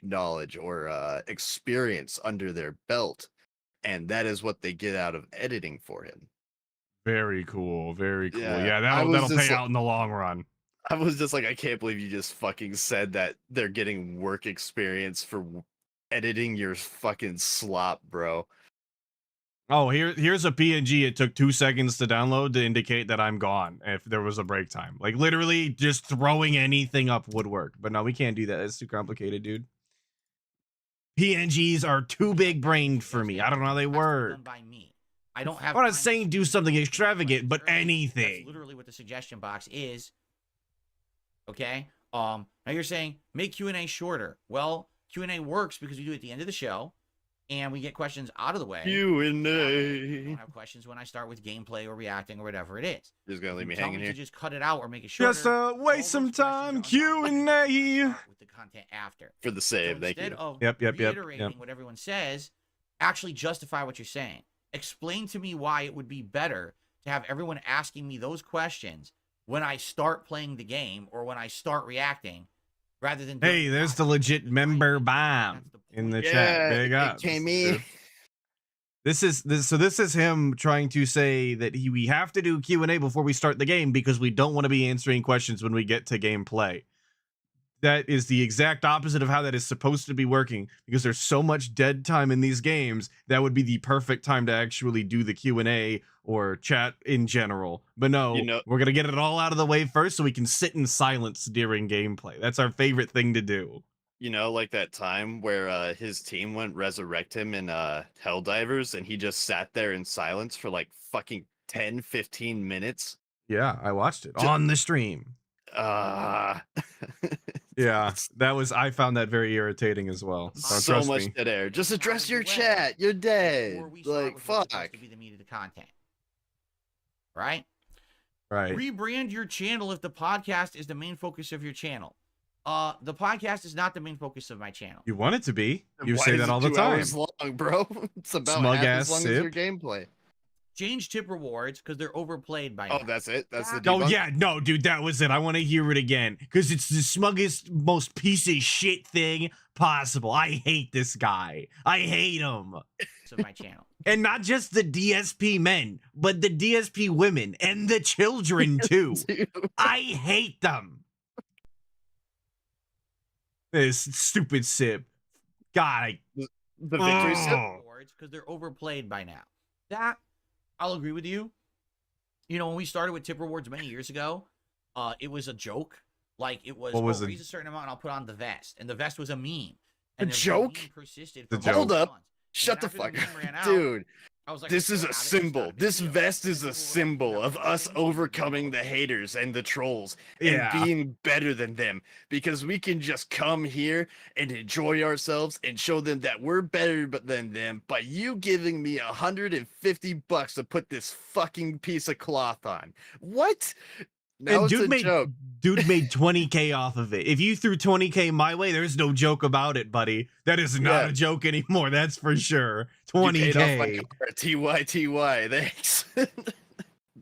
knowledge or experience under their belt, and that is what they get out of editing for him. Very cool. Very cool. Yeah, Yeah, that'll pay out in the long run. I was just like, I can't believe you just fucking said that they're getting work experience for editing your fucking slop, bro. Oh, here's a PNG. It took 2 seconds to download to indicate that I'm gone if there was a break time. Like literally just throwing anything up would work. But no, we can't do that. It's too complicated, dude. PNGs are too big brained for me. I don't know how they work. Done by me. I don't have. I'm not saying do something extravagant, but anything. That's literally what the suggestion box is. Okay. Now you're saying make Q&A shorter. Well, Q&A works because we do it at the end of the show, and we get questions out of the way. Q&A. I don't have questions when I start with gameplay or reacting or whatever it is. Just gonna leave me Tell hanging me here. to just cut it out or make it shorter. Just waste some time. Q&A. With the content after. For the save, So thank instead you. of Yep. reiterating what everyone says, actually justify what you're saying. Explain to me why it would be better to have everyone asking me those questions when I start playing the game or when I start reacting, rather than Hey, there's the legit member bomb in the chat. Big up. This is him trying to say that we have to do Q&A before we start the game because we don't want to be answering questions when we get to gameplay. That is the exact opposite of how that is supposed to be working, because there's so much dead time in these games. That would be the perfect time to actually do the Q&A or chat in general. But no, we're going to get it all out of the way first so we can sit in silence during gameplay. That's our favorite thing to do. You know, like that time where his team went resurrect him in Helldivers and he just sat there in silence for like fucking 10-15 minutes. Yeah, I watched it on the stream. Yeah, I found that very irritating as well. So much dead air. Just address your chat. You're dead. Like, fuck. To be the meat of the content. Right? Right. Rebrand your channel if the podcast is the main focus of your channel. The podcast is not the main focus of my channel. You want it to be. You Why say is that it all the 2 time. hours long, bro. It's about Smug half ass as long sip. as your gameplay. Change tip rewards because they're overplayed by now. Oh, that's it? That's the Oh, debunk? yeah. No, dude, that was it. I want to hear it again because it's the smuggest, most piece of shit thing possible. I hate this guy. I hate him. Of my channel. And not just the DSP men, but the DSP women and the children, too. I hate them. This stupid sip. God. The victory sip? Because they're overplayed by now. That, I'll agree with you. You know, when we started with tip rewards many years ago, it was a joke. Like, it was, raise a certain amount and I'll put on the vest. And the vest was a meme. And a joke? Meme persisted The for Hold months. up. Shut the after fuck meme up. ran out, Dude. I was like, This is "Well, a now symbol. not a big This deal." vest is a symbol of us overcoming the haters and the trolls Yeah. and being better than them, because we can just come here and enjoy ourselves and show them that we're better than them by you giving me $150 to put this fucking piece of cloth on. What? Now And it's a joke. dude made 20K off of it. If you threw 20K my way, there's no joke about it, buddy. That is not a joke anymore. That's for sure. 20K. You paid off my car. TY, thanks.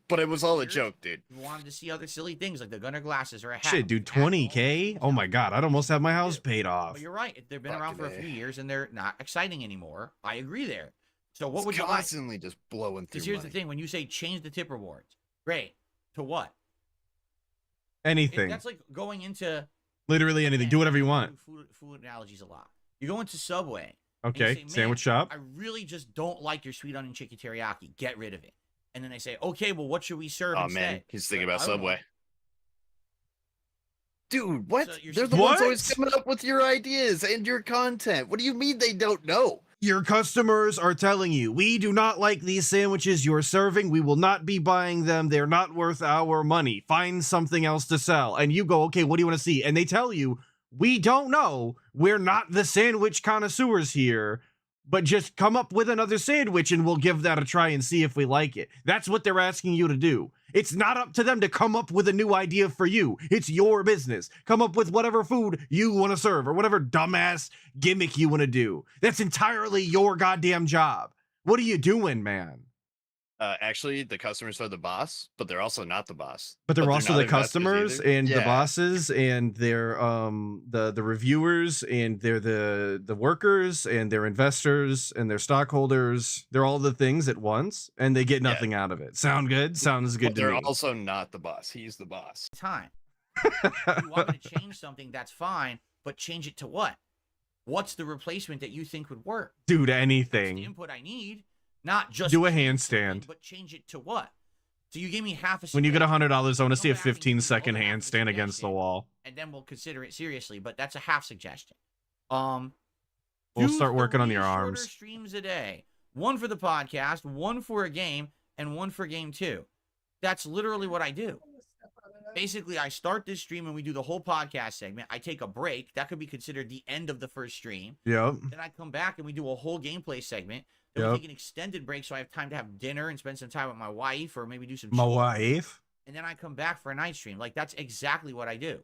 But it was all a joke, dude. You wanted to see other silly things like the gunner glasses or a hat. Shit, dude, 20K? Oh my god, I'd almost have my house paid off. But you're right. They've been around for a Fucking few years and they're not exciting anymore. I agree there. So what would you like? Constantly just blowing through Because here's money. the thing: when you say change the tip rewards, great. To what? Anything. That's like going into Literally anything. Do whatever you want. Food analogies a lot. You go into Subway. Okay, and you say, sandwich shop. I really just don't like your sweet onion chicken teriyaki. Get rid of it. And then they say, okay, well, what should we serve Oh instead? man, he's thinking Like, about I don't know. Subway. Dude, what? So you're They're the What? ones always coming up with your ideas and your content. What do you mean they don't know? Your customers are telling you, we do not like these sandwiches you're serving. We will not be buying them. They're not worth our money. Find something else to sell. And you go, okay, what do you want to see? And they tell you, we don't know. We're not the sandwich connoisseurs here, but just come up with another sandwich and we'll give that a try and see if we like it. That's what they're asking you to do. It's not up to them to come up with a new idea for you. It's your business. Come up with whatever food you want to serve or whatever dumbass gimmick you want to do. That's entirely your goddamn job. What are you doing, man? Actually, the customers are the boss, but they're also not the boss. But they're also not the investors customers either. and the Yeah. bosses and they're the reviewers and they're the workers and they're investors and they're stockholders. They're all the things at once and they get nothing out of it. Sound good? Sounds good But to they're me. also not the boss. He's the boss. Time. If you want me to change something, that's fine, but change it to what? What's the replacement that you think would work? Dude, That's the anything. input I need, not just Do a change something, handstand. but change it to what? So you gave me half a When you get suggestion. $100, I want to Come see a back and give me 15-second the other half of the handstand against the suggestion, wall. and then we'll consider it seriously. But that's a half suggestion. We'll do start working on your 3 shorter arms. streams a day, 1 for the podcast, 1 for a game, and 1 for game 2. That's literally what I do. Basically, I start this stream and we do the whole podcast segment. I take a break. That could be considered the end of the first stream. Yep. Then I come back and we do a whole gameplay segment. Then we take an extended break so I have time to have dinner and spend some time with my wife or maybe do some My chilling. wife. And then I come back for a night stream. Like, that's exactly what I do.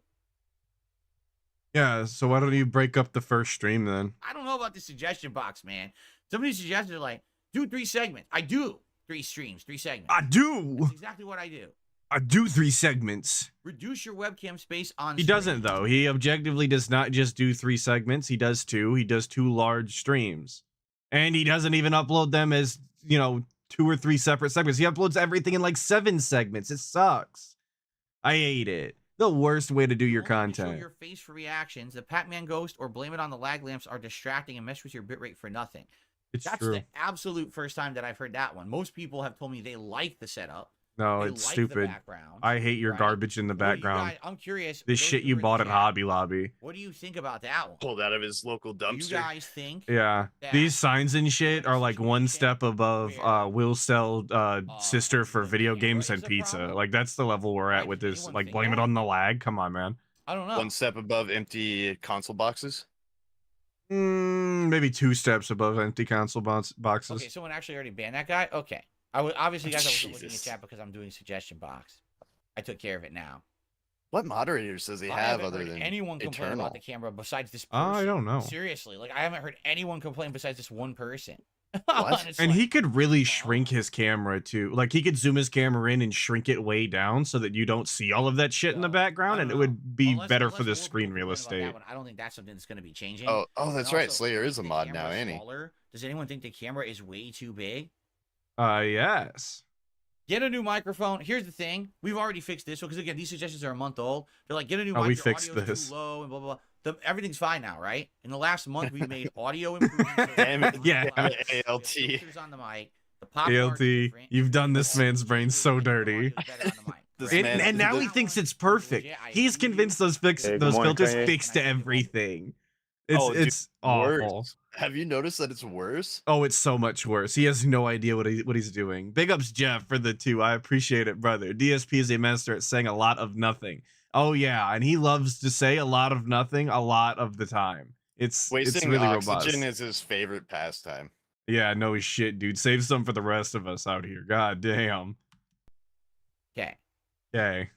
Yeah, so why don't you break up the first stream then? I don't know about the suggestion box, man. Some of these suggestions are like, do 3 segments. I do 3 streams, 3 segments. I do. That's exactly what I do. I do 3 segments. Reduce your webcam space on He stream. doesn't though. He objectively does not just do 3 segments. He does 2. He does 2 large streams. And he doesn't even upload them as, 2 or 3 separate segments. He uploads everything in like 7 segments. It sucks. I hate it. The worst way to do your Only show content. your face for reactions. The Pac-Man ghost or blame it on the lag lamps are distracting and mess with your bitrate for nothing. It's That's true. the absolute first time that I've heard that one. Most people have told me they like the setup. No, They it's like the stupid. background, I hate your right? garbage in the What do you background. guys- I'm curious. This those shit who you are in bought the at chat, Hobby Lobby. What do you think about that one? Pulled out of his local Do you dumpster. guys think? Yeah, that these signs and shit are like one step above where, will sell sister for the video camera games is and a pizza. problem? Like that's the level we're at Like, with does this. anyone Like think blame it that? on the lag. Come on, man. I don't know. One step above empty console boxes. Maybe 2 steps above empty console boxes. Okay, someone actually already banned that guy. Okay, obviously guys, I wasn't looking at Jesus. chat because I'm doing suggestion box. I took care of it now. What moderators does he I have haven't other heard than anyone complain Eternal? about the camera besides this person. I don't know. Seriously, like I haven't heard anyone complain besides this one person. What? It's And like, he could really shrink his camera too. Like he could zoom his camera in and shrink it way down so that you don't see all of that shit in the I background, don't and it know. would be Unless- better unless for the more screen people real complain about that estate. one, I don't think that's something that's going to be changing. Oh, And that's right. also, Slayer do you is a think the mod camera now, is ain't he? smaller? Does anyone think the camera is way too big? Yes. Get a new microphone. Here's the thing. We've already fixed this one because, again, these suggestions are a month old. They're like, get a new Oh, we microphone. fixed Audio's this. too low and blah, blah, blah. Everything's fine now, right? In the last month, we made audio improvements. Damn it. Yeah. Damn it, ALT. Filters on the mic. The pop ALT, you've done this man's brain so dirty. This And, man- and now he thinks it's perfect. He's convinced those Hey, good those morning, filters Kanye. fixed everything. It's Oh, dude, it's awful. Worse. Have you noticed that it's worse? Oh, it's so much worse. He has no idea what he's doing. Big ups Jeff for the 2. I appreciate it, brother. DSP is a master at saying a lot of nothing. Oh yeah, and he loves to say a lot of nothing a lot of the time. It's Wasting really oxygen robust. is his favorite pastime. Yeah, no shit, dude. Save some for the rest of us out here. God damn. Okay. Okay.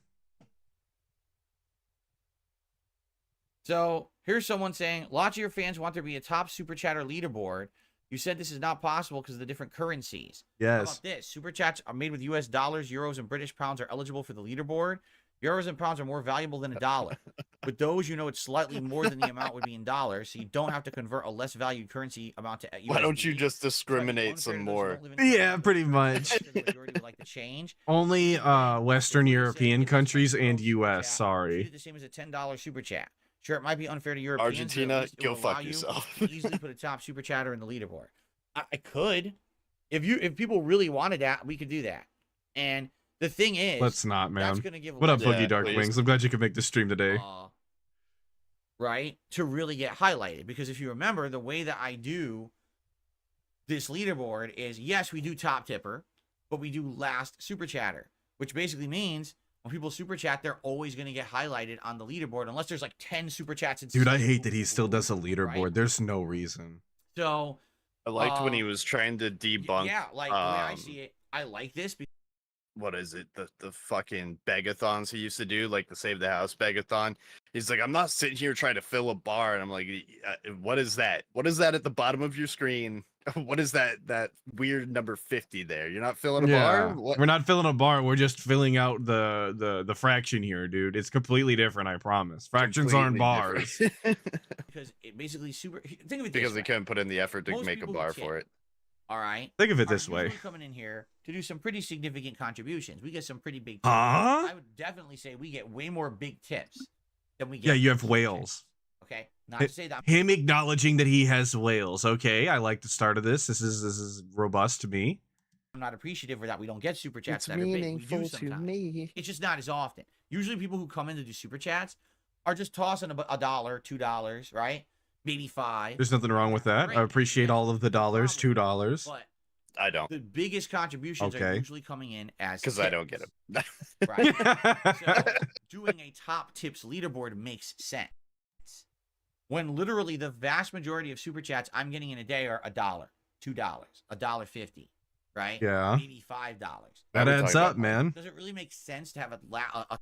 So here's someone saying, lots of your fans want there to be a top super chatter leaderboard. You said this is not possible because of the different currencies. How Yes. about this? Super chats are made with US dollars, euros, and British pounds are eligible for the leaderboard. Euros and pounds are more valuable than a dollar. With those, you know it's slightly more than the amount would be in dollars, so you don't have to convert a less valued currency amount to USD. Why don't you just It's probably discriminate unfair some to those who more? don't live in Yeah, countries pretty that much. the majority would like to change. Only Western European countries and US, Treat it sorry. the same as a $10 super chat. Sure, it might be unfair to Europeans. but at Argentina, least it go will allow fuck you yourself. to easily put a top super chatter in the leaderboard. I could, if people really wanted that, we could do that. And the thing is, Let's not, that's man. gonna give What up, less, Boogie Dark please. Wings? I'm glad you could make the stream today. right, to really get highlighted. Because if you remember, the way that I do this leaderboard is, yes, we do top tipper, but we do last super chatter, which basically means when people super chat, they're always going to get highlighted on the leaderboard unless there's like 10 super chats. Dude, I hate that he still does a leaderboard. Right? There's no reason. So I liked when he was trying to debunk. Yeah, like the way I see it, I like this. What is it? The fucking begathons he used to do, like the Save the House begathon. He's like, I'm not sitting here trying to fill a bar, and I'm like, what is that? What is that at the bottom of your screen? What is that weird number 50 there? You're not filling a bar? What? We're not filling a bar. We're just filling out the fraction here, dude. It's completely different, I promise. Fractions aren't bars. Because it basically think of it because this they way. couldn't put in the effort to Most make a people bar who tip, for it. All right. Think of it this way. Coming in here to do some pretty significant contributions. We get some pretty big tips. Huh? I would definitely say we get way more big tips than we get. Yeah, you have whales. Okay. Not to say that. Him acknowledging that he has whales. Okay, I like the start of this. This is robust to me. I'm not appreciative of that. We don't get super chats It's that are big. We meaningful do to sometimes. me. It's just not as often. Usually people who come in to do super chats are just tossing $1, $2, right? Maybe $5. There's nothing wrong with that. I appreciate all of the dollars, $2. But I don't. the biggest contributions are usually coming in as because I don't get them. Right. So doing a top tips leaderboard makes sense. When literally the vast majority of super chats I'm getting in a day are $1, $2, $1.50, right? Yeah. Maybe $5. That adds up, man. Does it really make sense to have a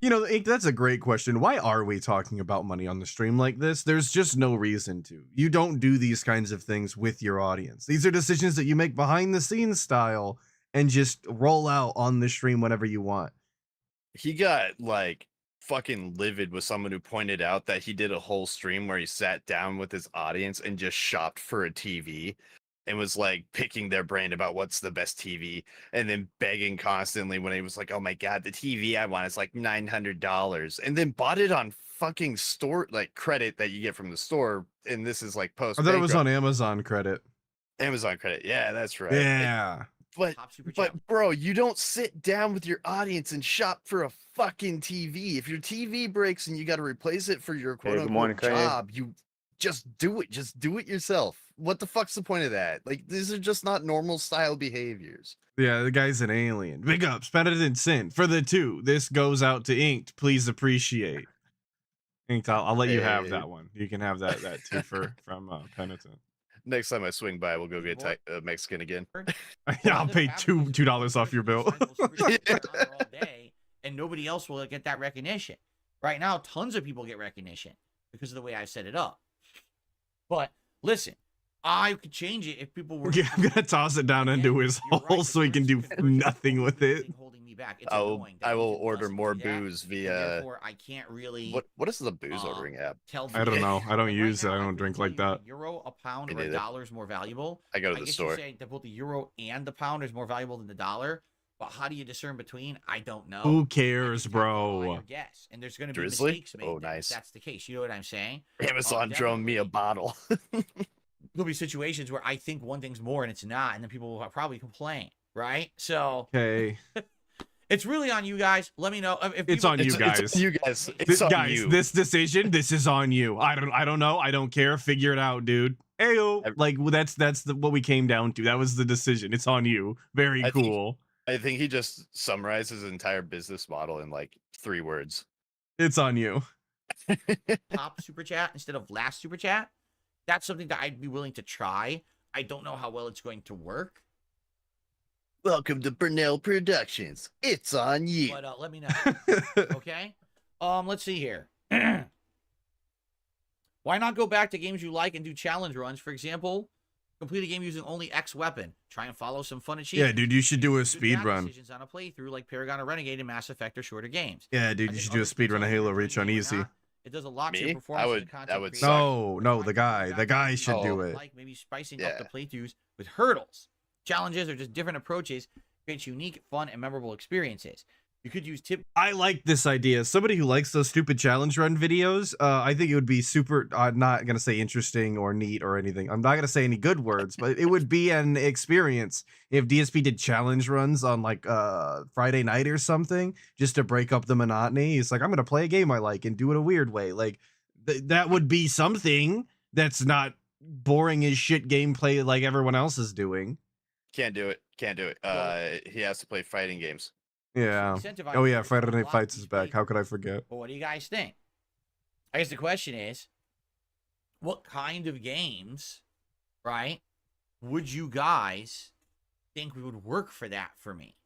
You know, that's a great question. Why are we talking about money on the stream like this? There's just no reason to. You don't do these kinds of things with your audience. These are decisions that you make behind the scenes style and just roll out on the stream whenever you want. He got like fucking livid with someone who pointed out that he did a whole stream where he sat down with his audience and just shopped for a TV and was like picking their brain about what's the best TV and then begging constantly when he was like, oh my God, the TV I want is like $900 and then bought it on fucking store, like credit that you get from the store. And this is like post. I thought it was on Amazon credit. Amazon credit. Yeah, that's right. Yeah. But bro, you don't sit down with your audience and shop for a fucking TV. If your TV breaks and you got to replace it for your quote unquote job, you just do it. Just do it yourself. What the fuck's the point of that? Like, these are just not normal style behaviors. Yeah, the guy's an alien. Big ups, Penitent Sin. For the 2, this goes out to Inked. Please appreciate. Inked, I'll let you have that one. You can have that too from Penitent. Next time I swing by, we'll go get Mexican again. Yeah, I'll pay $2 off your bill. all day, and nobody else will get that recognition. Right now, tons of people get recognition because of the way I set it up. But listen, I could change it if people were. Yeah, I'm gonna toss it down into his hole so he can do nothing with it. Holding me back. It's I will order more booze via. Therefore, I can't really. What is the booze ordering app? I don't know. I don't use it. I don't drink like that. Euro, a pound, or a dollar is more valuable. I go to the store. I guess you say that both the euro and the pound is more valuable than the dollar. But how do you discern between? I don't know. Who cares, bro? Guess. And there's going to be mistakes made. Oh, nice. That's the case. You know what I'm saying? Amazon drone me a bottle. There'll be situations where I think one thing's more and it's not, and then people will probably complain, right? So, okay, it's really on you guys. Let me know if it's on you guys. It's you guys. It's on you. This decision, this is on you. I don't know. I don't care. Figure it out, dude. Ayo. Like that's what we came down to. That was the decision. It's on you. Very cool. I think he just summarized his entire business model in like 3 words. It's on you. Top super chat instead of last super chat. That's something that I'd be willing to try. I don't know how well it's going to work. Welcome to Burnell Productions. It's on you. But let me know. Okay. Let's see here. Why not go back to games you like and do challenge runs? For example, complete a game using only X weapon. Try and follow some fun achievements. Yeah, dude, you should do a speed run. Decisions on a playthrough like Paragon or Renegade and Mass Effect or shorter games. Yeah, dude, you should do a speed run of Halo Reach on easy. It does a lot to Me? your performance. I would No, the guy should do it. Like maybe spicing up the playthroughs with hurdles, challenges, or just different approaches creates unique, fun, and memorable experiences. You could use tip. I like this idea. Somebody who likes those stupid challenge run videos, I think it would be super, not going to say interesting or neat or anything. I'm not going to say any good words, but it would be an experience if DSP did challenge runs on like Friday night or something, just to break up the monotony. It's like, I'm going to play a game I like and do it a weird way. Like that would be something that's not boring as shit gameplay like everyone else is doing. Can't do it. Can't do it. He has to play fighting games. Yeah. Incentivize Oh yeah, players to Friday Night unlock Fights these is back. big- How could I forget? But what do you guys think? I guess the question is, what kind of games, right, would you guys think would work for that for me?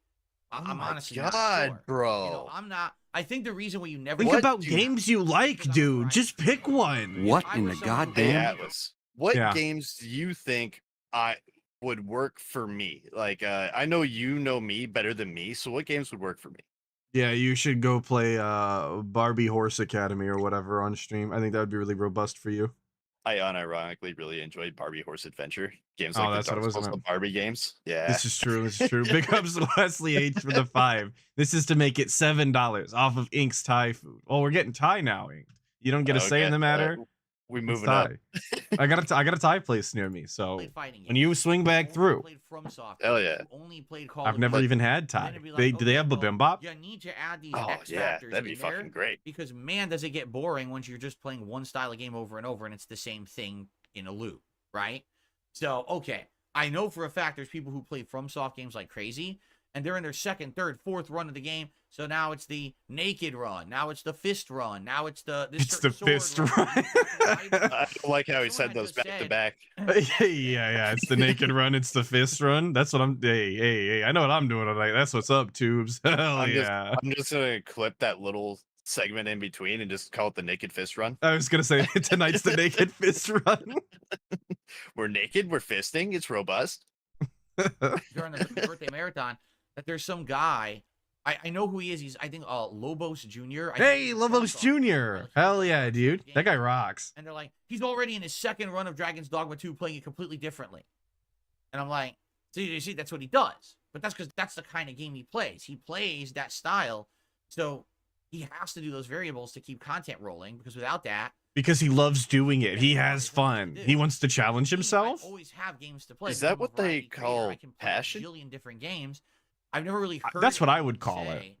I'm honestly not sure. bro. You know, I'm not. I think the reason why you never Think What about do you- games you like, Because I'm a dude. variety Just pick player. one. What If I in were the someone who Hey, goddamn- played- Atlas, what Yeah. games do you think I would work for me? Like, I know you know me better than me, so what games would work for me? Yeah, you should go play Barbie Horse Academy or whatever on stream. I think that would be really robust for you. I unironically really enjoyed Barbie Horse Adventure games Oh, like that's the what it Dark was, Souls isn't of it? Barbie games. Yeah, This is true. This is true. Big ups Wesley H for the 5. This is to make it $7 off of Ink's Thai food. Oh, we're getting Thai now, Ink. You don't get a say in the matter. We It's moving up. Thai. I got a Thai place near me, so played fighting when games. you swing back Only through, played FromSoft, Hell yeah. Only played Call I've of never Duty. even had And then Thai. it'd be like, Do they have okay, well, bibimbap? You need to add these Oh X yeah, factors that'd be in there fucking great. because man, does it get boring once you're just playing one style of game over and over and it's the same thing in a loop, right? So okay, I know for a fact there's people who play FromSoft games like crazy, and they're in their second, third, fourth run of the game. So now it's the naked run, now it's the fist run, now it's the It's the fist run. I don't like how he Someone said had those just back to said- back. Yeah. It's the naked run. It's the fist run. That's what I'm. Hey. I know what I'm doing tonight. That's what's up, tubes. Hell yeah. I'm just gonna clip that little segment in between and just call it the naked fist run. I was gonna say tonight's the naked fist run. We're naked, we're fisting, it's robust. during the birthday marathon that there's some guy. I know who he is. He's I think Lobos Jr. Hey, Lobos Jr. Hell yeah, dude. That guy rocks. And they're like, he's already in his second run of Dragon's Dogma 2 playing it completely differently. And I'm like, see, that's what he does. But that's because that's the kind of game he plays. He plays that style. So he has to do those variables to keep content rolling because without that, Because he loves doing it. He has fun. He wants to challenge himself. I always have games to play. Is because that I'm a what they variety creator. call I can play passion? A jillion different games. I've never really heard. That's what I anyone would call it. say,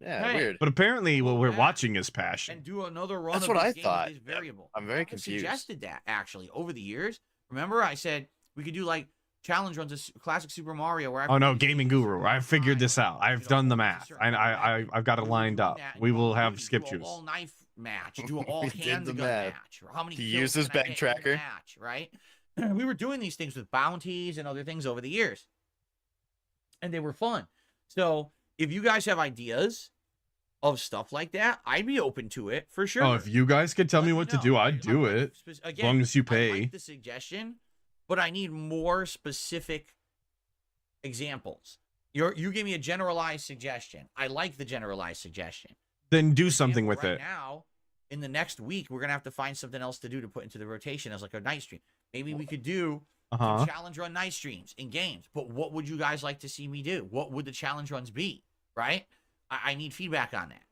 Yeah, Hey. weird. But apparently what we're Yeah. watching is passion. and do another run That's of what this I game thought. with this variable. I'm very I confused. suggested that actually over the years. Remember, I said we could do like challenge runs of classic Super Mario. Where Oh no, Gaming Guru. I've figured this out. I've done the math. I've got it lined up. We will have skip Do juice. a all knife match. Do an all We did handgun the math. match. Or how many He kills uses can I back get in the tracker. match, right? We were doing these things with bounties and other things over the years, and they were fun. So if you guys have ideas of stuff like that, I'd be open to it for sure. Oh, if you guys could tell me what to do, I'd do it. Again, As long as you I pay. like the suggestion, but I need more specific examples. You gave me a generalized suggestion. I like the generalized suggestion. Then do something Example, with right it. Now, in the next week, we're gonna have to find something else to do to put into the rotation as like a night stream. Maybe we could do Uh-huh. some challenge run night streams in games. But what would you guys like to see me do? What would the challenge runs be? Right? I need feedback on that.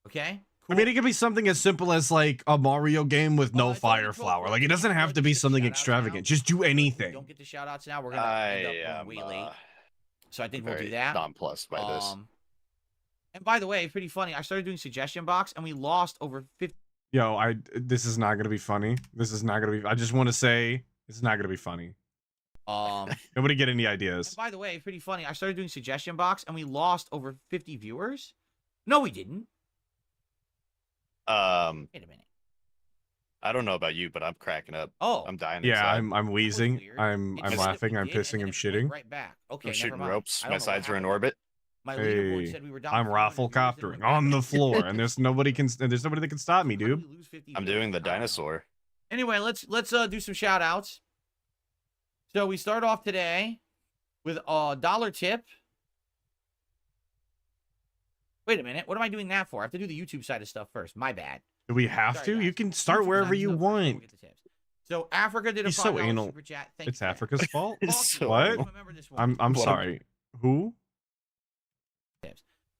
Okay? I mean, it could be something as simple as like a Mario game with no fire flower. Like, it doesn't have to be something extravagant. Just do anything. Don't get the shout outs now. We're gonna end I up am going way late. So I think we'll very do that. nonplussed by this. And by the way, pretty funny. I started doing suggestion box and we lost over 50. Yo, this is not gonna be funny. This is not gonna be. I just want to say it's not gonna be funny. Nobody get any ideas. And by the way, pretty funny. I started doing suggestion box and we lost over 50 viewers. No, we didn't. Wait a minute. I don't know about you, but I'm cracking up. Oh, I'm dying. Yeah, inside. I'm wheezing. weird. I'm It said that laughing. we I'm did, and pissing. then I'm it went shitting. Right back. Okay, I'm never shooting mind. ropes. I My don't know what sides are in happened. orbit. My leaderboard Hey, said we were down I'm 400 raffle viewers, then it coptering went back on the up. floor, and there's nobody that can stop me, How did dude. we lose 50 I'm viewers? doing the I don't know. dinosaur. Anyway, let's do some shout outs. So we start off today with a dollar tip. Wait a minute. What am I doing that for? I have to do the YouTube side of stuff first. My bad. Do we have Sorry, to? guys. You can start YouTube wherever side you stuff first, then we'll want. get the tips. So Africa did a He's so $5 anal. super chat. Thank It's you for that. Africa's fault. It's so What? anal. Remember this one. I'm What? sorry. Who?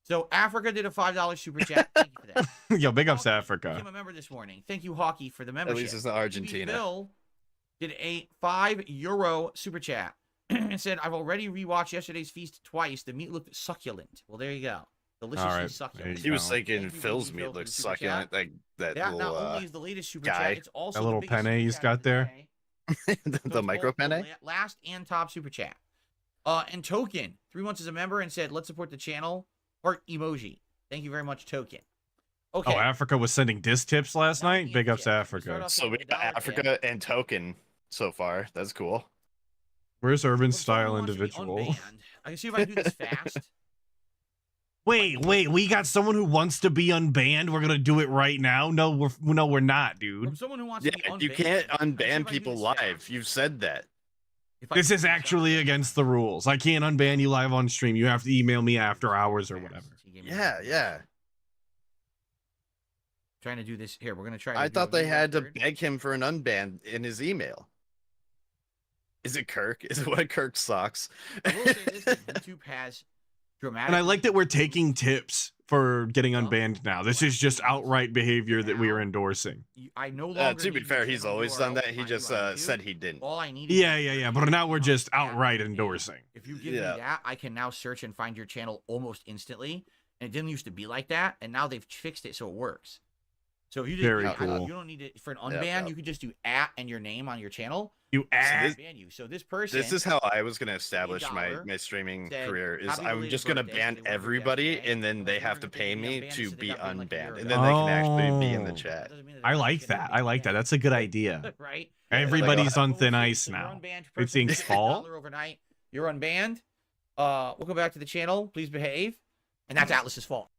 So Africa did a $5 super chat. Thank you for that. Yo, big ups to Hockey Africa. became a member this morning. Thank you, Hockey, for the At membership. least it's not BB Argentina. Bill did a €5 super chat and said, "I've already rewatched yesterday's feast twice. The meat looked succulent." Well, there you go. Deliciously All right. succulent. He was No. thinking Thank you, Phil's BB meat Bill, for the looks super succulent. chat. Like that That little. not only is the latest super guy. chat, it's also That the little biggest penne super he's chat got of the there. day. the micro penne. Last and top super chat. And Token, 3 months as a member and said, let's support the channel. Heart emoji. Thank you very much, Token. Okay. Oh, Africa was sending diss tips last night. Big ups to Africa. So we got Africa and Token so far. That's cool. Where's Urban Style Individual? I can see if I do this fast. Wait, we got someone who wants to be unbanned. We're gonna do it right now. No, we're not, dude. From someone who wants to be unbanned. You can't unban people live. You've said that. This is actually against the rules. I can't unban you live on stream. You have to email me after hours or whatever. Yeah. Trying to do this here. We're gonna try. I thought they had to beg him for an unban in his email. Is it Kirk? Is it what Kirk sucks? I will say this: YouTube has dramatic. And I like that we're taking tips for getting unbanned now. This is just outright behavior that we are endorsing. I no longer. To be fair, he's always done that. He just said he didn't. All I need. Yeah. But now we're just outright endorsing. If you give me that, I can now search and find your channel almost instantly. And it didn't used to be like that, and now they've fixed it so it works. So if you just Very cool. You don't need it for an unban. You could just do @ and your name on your channel. You add. Ban you. So this person. This is how I was gonna establish my streaming career. Is I'm just gonna ban everybody, and then they have to pay me to be unbanned, and then they can actually be in the chat. I like that. That's a good idea. Right. Everybody's on thin ice now. It's Ink's fault. Overnight, you're unbanned. Welcome back to the channel. Please behave. And that's Atlas's fault.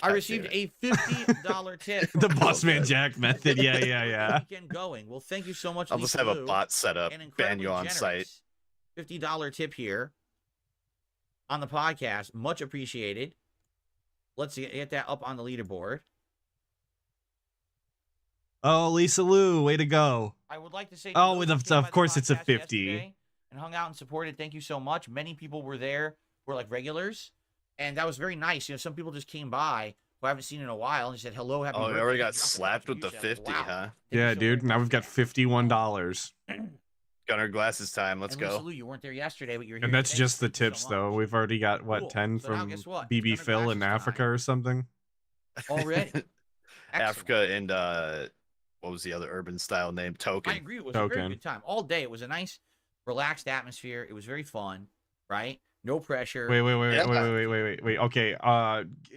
I received a $50 tip. The Bossman Jack method. Yeah. Weekend going. Well, thank you so much. I'll just have a bot set up, ban you on site. $50 tip here on the podcast. Much appreciated. Let's get that up on the leaderboard. Oh, Lisa Lou, way to go. I would like to say. Oh, of course it's a 50. And hung out and supported. Thank you so much. Many people were there. Were like regulars, and that was very nice. You know, some people just came by who I haven't seen in a while and said hello, happy birthday. We already got slapped with the 50, huh? Yeah, dude. Now we've got $51. Gunner glasses time. Let's go. You weren't there yesterday, but you're here. And that's today. just the tips, though. We've already got what 10 from BB Phil in Africa or something. Already. Africa and what was the other urban style name? Token. I agree. It was a very good time. All day. It was a nice, relaxed atmosphere. It was very fun, right? No pressure. Wait. Okay.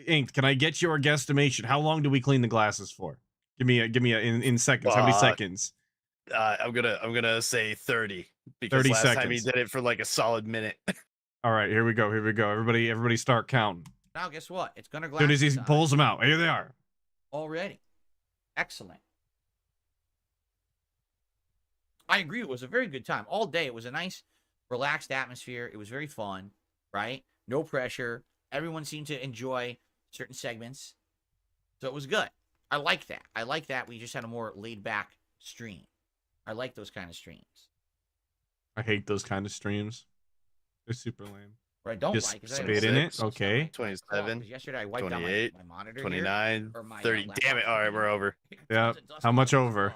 Ink, can I get your guesstimation? How long do we clean the glasses for? Give me in seconds. How many seconds? I'm gonna say 30 because 30 last seconds. time he did it for like a solid minute. All right, here we go. Everybody start counting. Now guess what? It's gonna glass. Soon as he pulls them out, here they are. Already. Excellent. I agree. It was a very good time. All day. It was a nice, relaxed atmosphere. It was very fun, right? No pressure. Everyone seemed to enjoy certain segments. So it was good. I like that. I like that we just had a more laid-back stream. I like those kind of streams. I hate those kind of streams. They're super lame. What I don't just like is spit in it. Okay. 27. Yesterday I wiped 28. out my monitor 29. here, my, 30. Damn it. All right, we're over. Yeah. How much over?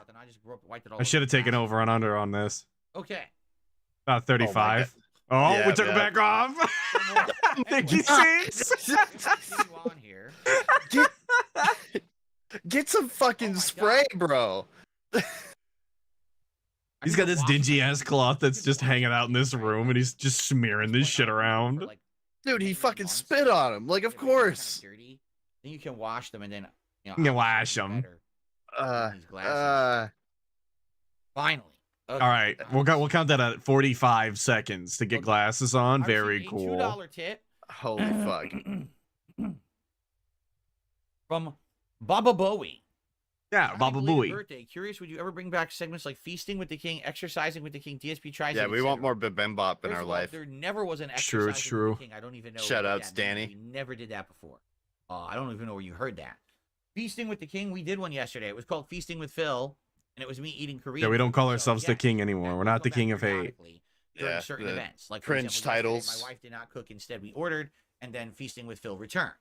I should have taken over and under on this. Okay. About 35. Oh, yeah, we took it back off. 56. Get some fucking spray, bro. He's got this dingy ass cloth that's just hanging out in this room, and he's just smearing this shit around. Dude, he fucking spit on him. Like, of course. Then you can wash them, and then you can wash them. Finally. Okay. All right, we'll count that at 45 seconds to get glasses on. Very cool. $2 tip. Holy fuck. From Baba Bowie. Yeah, Baba Bowie. Birthday. Curious, would you ever bring back segments like Feasting with the King, Exercising with the King, DSP tries? Yeah, we want more Bebembop in our life. There never was an Exercising with the King. I don't even know. Shout outs, Danny. We never did that before. I don't even know where you heard that. Feasting with the King, we did one yesterday. It was called Feasting with Phil, and it was me eating Korean. Yeah, we don't call ourselves the King anymore. We're not the King of Hate. During certain events, like cringe titles. My wife did not cook. Instead, we ordered, and then Feasting with Phil returned.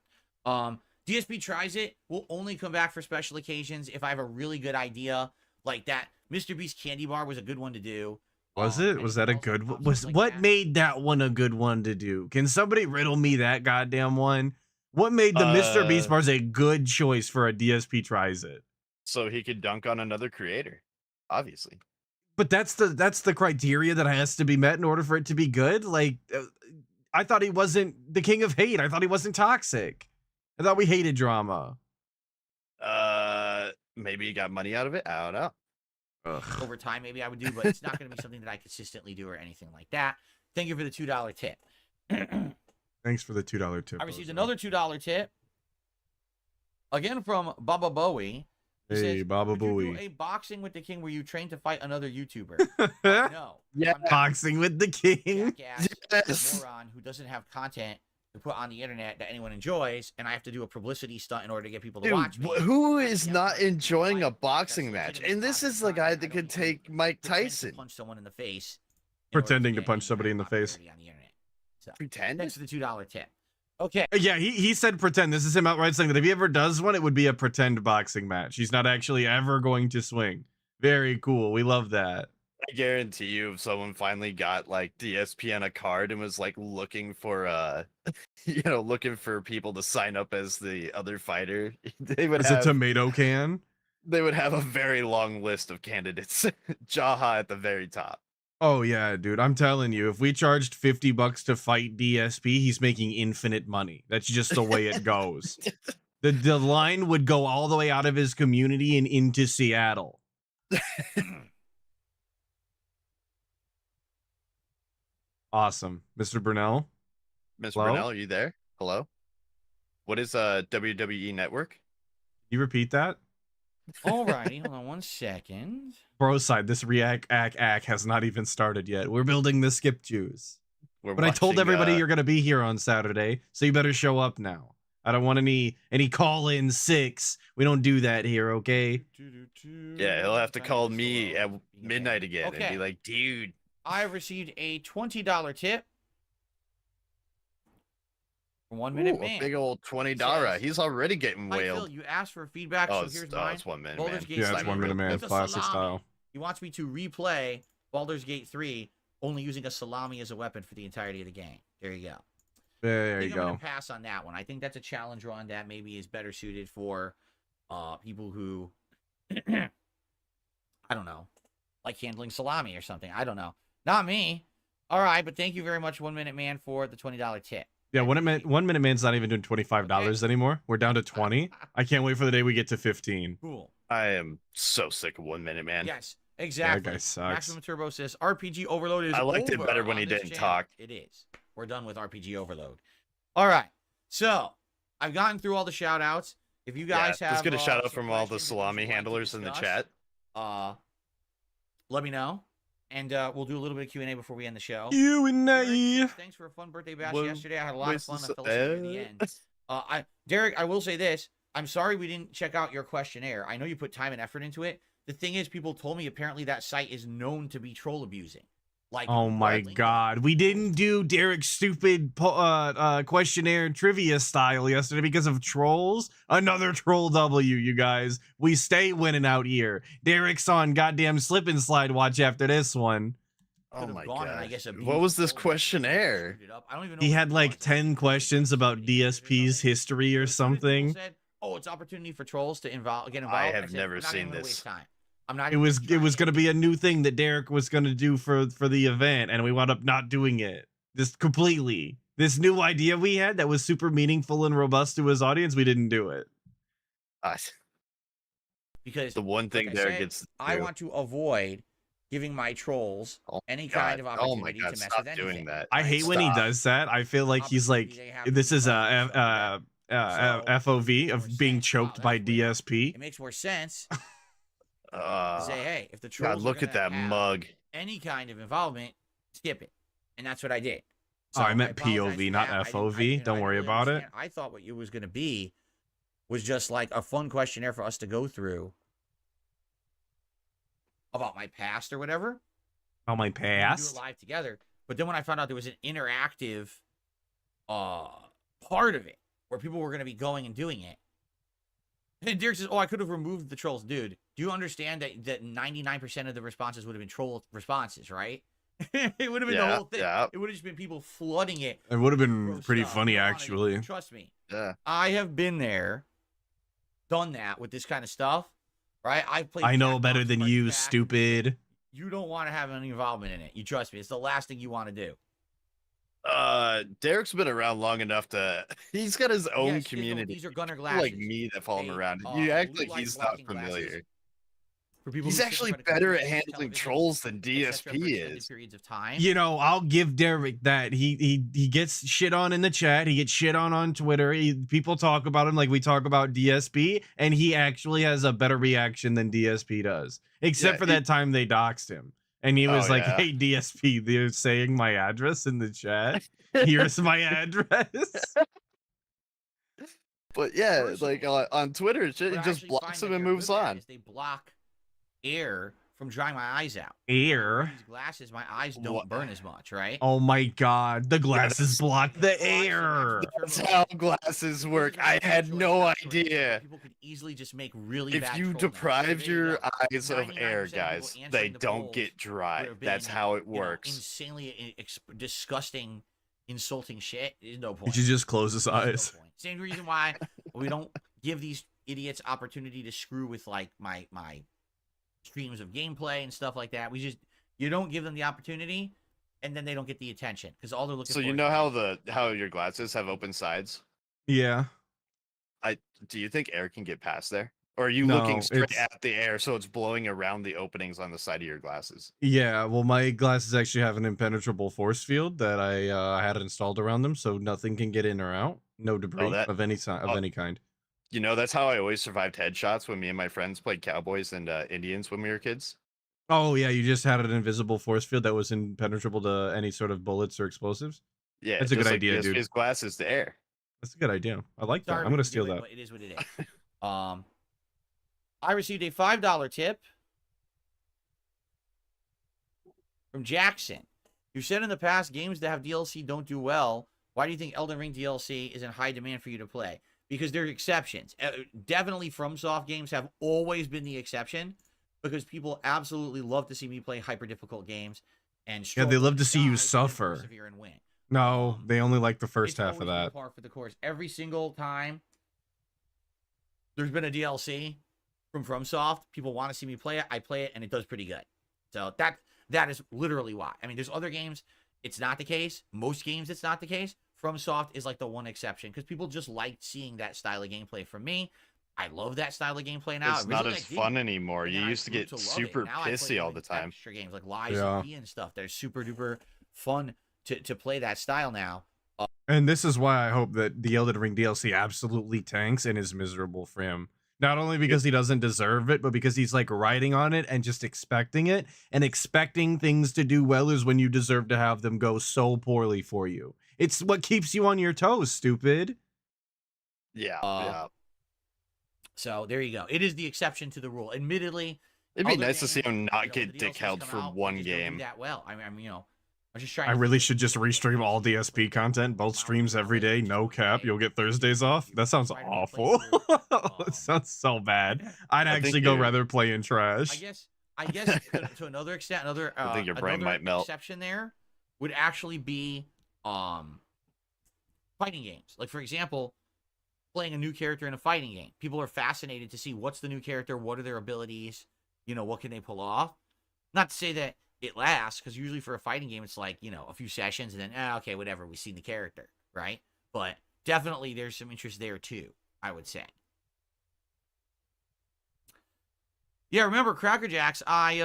DSP Tries It will only come back for special occasions if I have a really good idea, like that. Mr. Beast candy bar was a good one to do. Was it? Was that a good one? What made that one a good one to do? Can somebody riddle me that goddamn one? What made the Mr. Beast bars a good choice for a DSP Tries It? So he could dunk on another creator. Obviously. But that's the criteria that has to be met in order for it to be good. Like, I thought he wasn't the king of hate. I thought he wasn't toxic. I thought we hated drama. Maybe you got money out of it. I don't know. Over time, maybe I would do, but it's not going to be something that I consistently do or anything like that. Thank you for the $2 tip. Thanks for the $2 tip. I received another $2 tip. Again from Baba Bowie. He Hey, says, Baba "Would you Bowie. do a boxing with the king where you train to fight another YouTuber?" No. Yeah. I'm not Boxing with the king. jackass Yes. moron who doesn't have content to put on the internet that anyone enjoys, and I have to do a publicity stunt in order to get people to Dude, watch me. who I is have not to enjoying a fight. boxing That's match? legitimate And this is the boxing guy content. that I could don't take Mike pretend to Tyson. punch someone in the face. in order Pretending to get punch any somebody kind in of the face. popularity on the internet. So, Pretend? thanks for the $2 tip. Okay. Yeah, he said pretend. This is him outright saying that if he ever does one, it would be a pretend boxing match. He's not actually ever going to swing. Very cool. We love that. I guarantee you, if someone finally got like DSP on a card and was like looking for looking for people to sign up as the other fighter, they would As a have tomato can. they would have a very long list of candidates. Jaha at the very top. Oh yeah, dude. I'm telling you, if we charged $50 to fight DSP, he's making infinite money. That's just the way it goes. The line would go all the way out of his community and into Seattle. Awesome. Mr. Brunel? Miss Hello? Brunel, are you there? Hello? What is WWE Network? Can you repeat that? Alrighty, hold on one second. Bro side, this React has not even started yet. We're building the skip juice. We're But I told watching, everybody you're gonna be here on Saturday, so you better show up now. I don't want any call-in 6. We don't do that here, okay? Yeah, he'll have to call me at midnight again and Okay. be like, dude. I received a $20 tip from 1 Minute Ooh, Man. a big old $20. Says, He's already getting "Hi, Phil, whaled. you asked for feedback, Oh, so it's, here's oh, mine. it's 1 Minute Baldur's Man. Gate Yeah, it's 3 1 Minute Man, with a classic salami. style. He wants me to replay Baldur's Gate 3, only using a salami as a weapon for the entirety of the game. There you go. There I you think I'm go. gonna pass on that one. I think that's a challenge run that maybe is better suited for people who I don't know, like handling salami or something. I don't know. Not me. All right, but thank you very much, 1 Minute Man, for the $20 tip. Yeah, 1 Minute Man's not even doing $25 anymore. We're down to 20. I can't wait for the day we get to 15. Cool. I am so sick of 1 Minute Man. Yes, exactly. That guy sucks. Maximum Turbo says RPG Overload is I liked it over better when on he this didn't channel. talk. It is. We're done with RPG Overload. All right. So, I've gotten through all the shout outs. If you guys have let's get a shout out some from all the questions or salami things you'd like to handlers in the discuss, chat. let me know. And we'll do a little bit of Q&A before we end the show. Q&A. Thanks for a fun birthday bash Well, yesterday. I had a lot of where's fun. the I fell asleep near the end. Derek, I will say this. I'm sorry we didn't check out your questionnaire. I know you put time and effort into it. The thing is, people told me apparently that site is known to be troll abusing. Like, Oh my widely known. god. We didn't do Derek's stupid questionnaire trivia style yesterday because of trolls. Another troll W, you guys. We stay winning out here. Derek's on goddamn slip and slide watch after this one. Oh Could've my gone and, I god. guess, abused What was this trolls. questionnaire? Screwed it up. I don't even know He what had it like was. 10 questions about DSP's history or So as soon as people something. said, oh, it's opportunity for trolls to get involved. I have said, never I'm not seen even gonna this. waste time. I'm not It even was gonna try going to be a new thing that Derek was going to do for the event, and we wound up not doing it. Just completely. This new idea we had that was super meaningful and robust to his audience, we didn't do it. because The one thing like I Derek said, gets to I do. want to avoid giving my trolls Oh any God. kind of Oh my opportunity god, to mess stop with doing anything. that. I hate when he Stop. does that. I feel like he's like, Opportunity they have this to is involve a FOV of being choked by DSP. It makes more sense to say, hey, if the trolls God, are look at gonna that have mug. any kind of involvement, skip it, and that's what I did. Oh, I meant apologize POV, for not that. FOV. Don't I worry really about it. understand. I thought what it was going to be was just like a fun questionnaire for us to go through about my past or whatever. Oh, my and do past. it live together. But then when I found out there was an interactive part of it where people were going to be going and doing it, and Derek says, "Oh, I could have removed the trolls, dude. Do you understand that 99% of the responses would have been troll responses, right? It would have been the Yeah, whole thing. yeah. It would have just been people flooding it. It would have with been gross pretty stuff. funny, You don't wanna- actually. Trust me. Yeah. I have been there, done that with this kind of stuff. right? I've played. I know Jackbox better than front to you, back. stupid. You don't want to have any involvement in it. You trust me. It's the last thing you want to do. Derek's been around long enough to. He's got his own Yes, community. these are Gunner People glasses. like me that follow him They, around. You act blue like light he's not blocking glasses familiar. For people He's who sit in actually front of better at computers, handling television, trolls than etc. for DSP extended is. periods of time. You know, I'll give Derek that. He gets shit on in the chat. He gets shit on Twitter. People talk about him like we talk about DSP, and he actually has a better reaction than DSP does. Except for that time they doxed him. And he was like, hey, DSP, they're saying my address in the chat. Here's my address. But yeah, like on Twitter, it just blocks him and moves on. They block air from drying my eyes out. Air? These glasses, my eyes don't burn as much, right? Oh my god, the glasses block the air. That's how glasses work. I had no idea. People could easily just make really If you deprive your eyes of air, guys, they don't get dry. That's how it works. Insanely disgusting, insulting shit. There's no He point. should just close his eyes. Same reason why we don't give these idiots opportunity to screw with like my streams of gameplay and stuff like that. You don't give them the opportunity, and then they don't get the attention because all they're looking for. So you know how your glasses have open sides? Yeah. Do you think air can get past there? Or are you looking straight at the air so it's blowing around the openings on the side of your glasses? Yeah, well, my glasses actually have an impenetrable force field that I had installed around them, so nothing can get in or out. No debris of any kind. You know, that's how I always survived headshots when me and my friends played cowboys and Indians when we were kids. Oh yeah, you just had an invisible force field that was impenetrable to any sort of bullets or explosives. Yeah, that's a good idea, dude. His glasses to air. That's a good idea. I like that. I'm gonna steal that. But it is what it is. I received a $5 tip from Jackson. You said in the past games that have DLC don't do well. Why do you think Elden Ring DLC is in high demand for you to play? Because there are exceptions. Definitely FromSoft games have always been the exception because people absolutely love to see me play hyper difficult games and yeah, they love to see you suffer. And win. No, they only like the first half of that. Par for the course. Every single time there's been a DLC from FromSoft, people want to see me play it. I play it, and it does pretty good. So that is literally why. I mean, there's other games. It's not the case. Most games, it's not the case. FromSoft is like the one exception because people just like seeing that style of gameplay from me. I love that style of gameplay now. It's not as fun anymore. You used to get super pissy all the time. Extra games like Lies and stuff. They're super duper fun to play that style now. And this is why I hope that the Elden Ring DLC absolutely tanks and is miserable for him. Not only because he doesn't deserve it, but because he's like riding on it and just expecting it. And expecting things to do well is when you deserve to have them go so poorly for you. It's what keeps you on your toes, stupid. Yeah. So there you go. It is the exception to the rule. Admittedly, it'd be nice to see him not get dick held for one game. That well, I mean, I'm just trying. I really should just restream all DSP content, both streams every day, no cap. You'll get Thursdays off. That sounds awful. It sounds so bad. I'd actually go rather play in trash. I guess to another extent, I think your brain might melt. Exception there would actually be fighting games. Like for example, playing a new character in a fighting game. People are fascinated to see what's the new character, what are their abilities, what can they pull off. Not to say that it lasts, because usually for a fighting game, it's like, a few sessions and then, okay, whatever, we see the character, right? But definitely there's some interest there too, I would say. Yeah, remember Cracker Jacks, I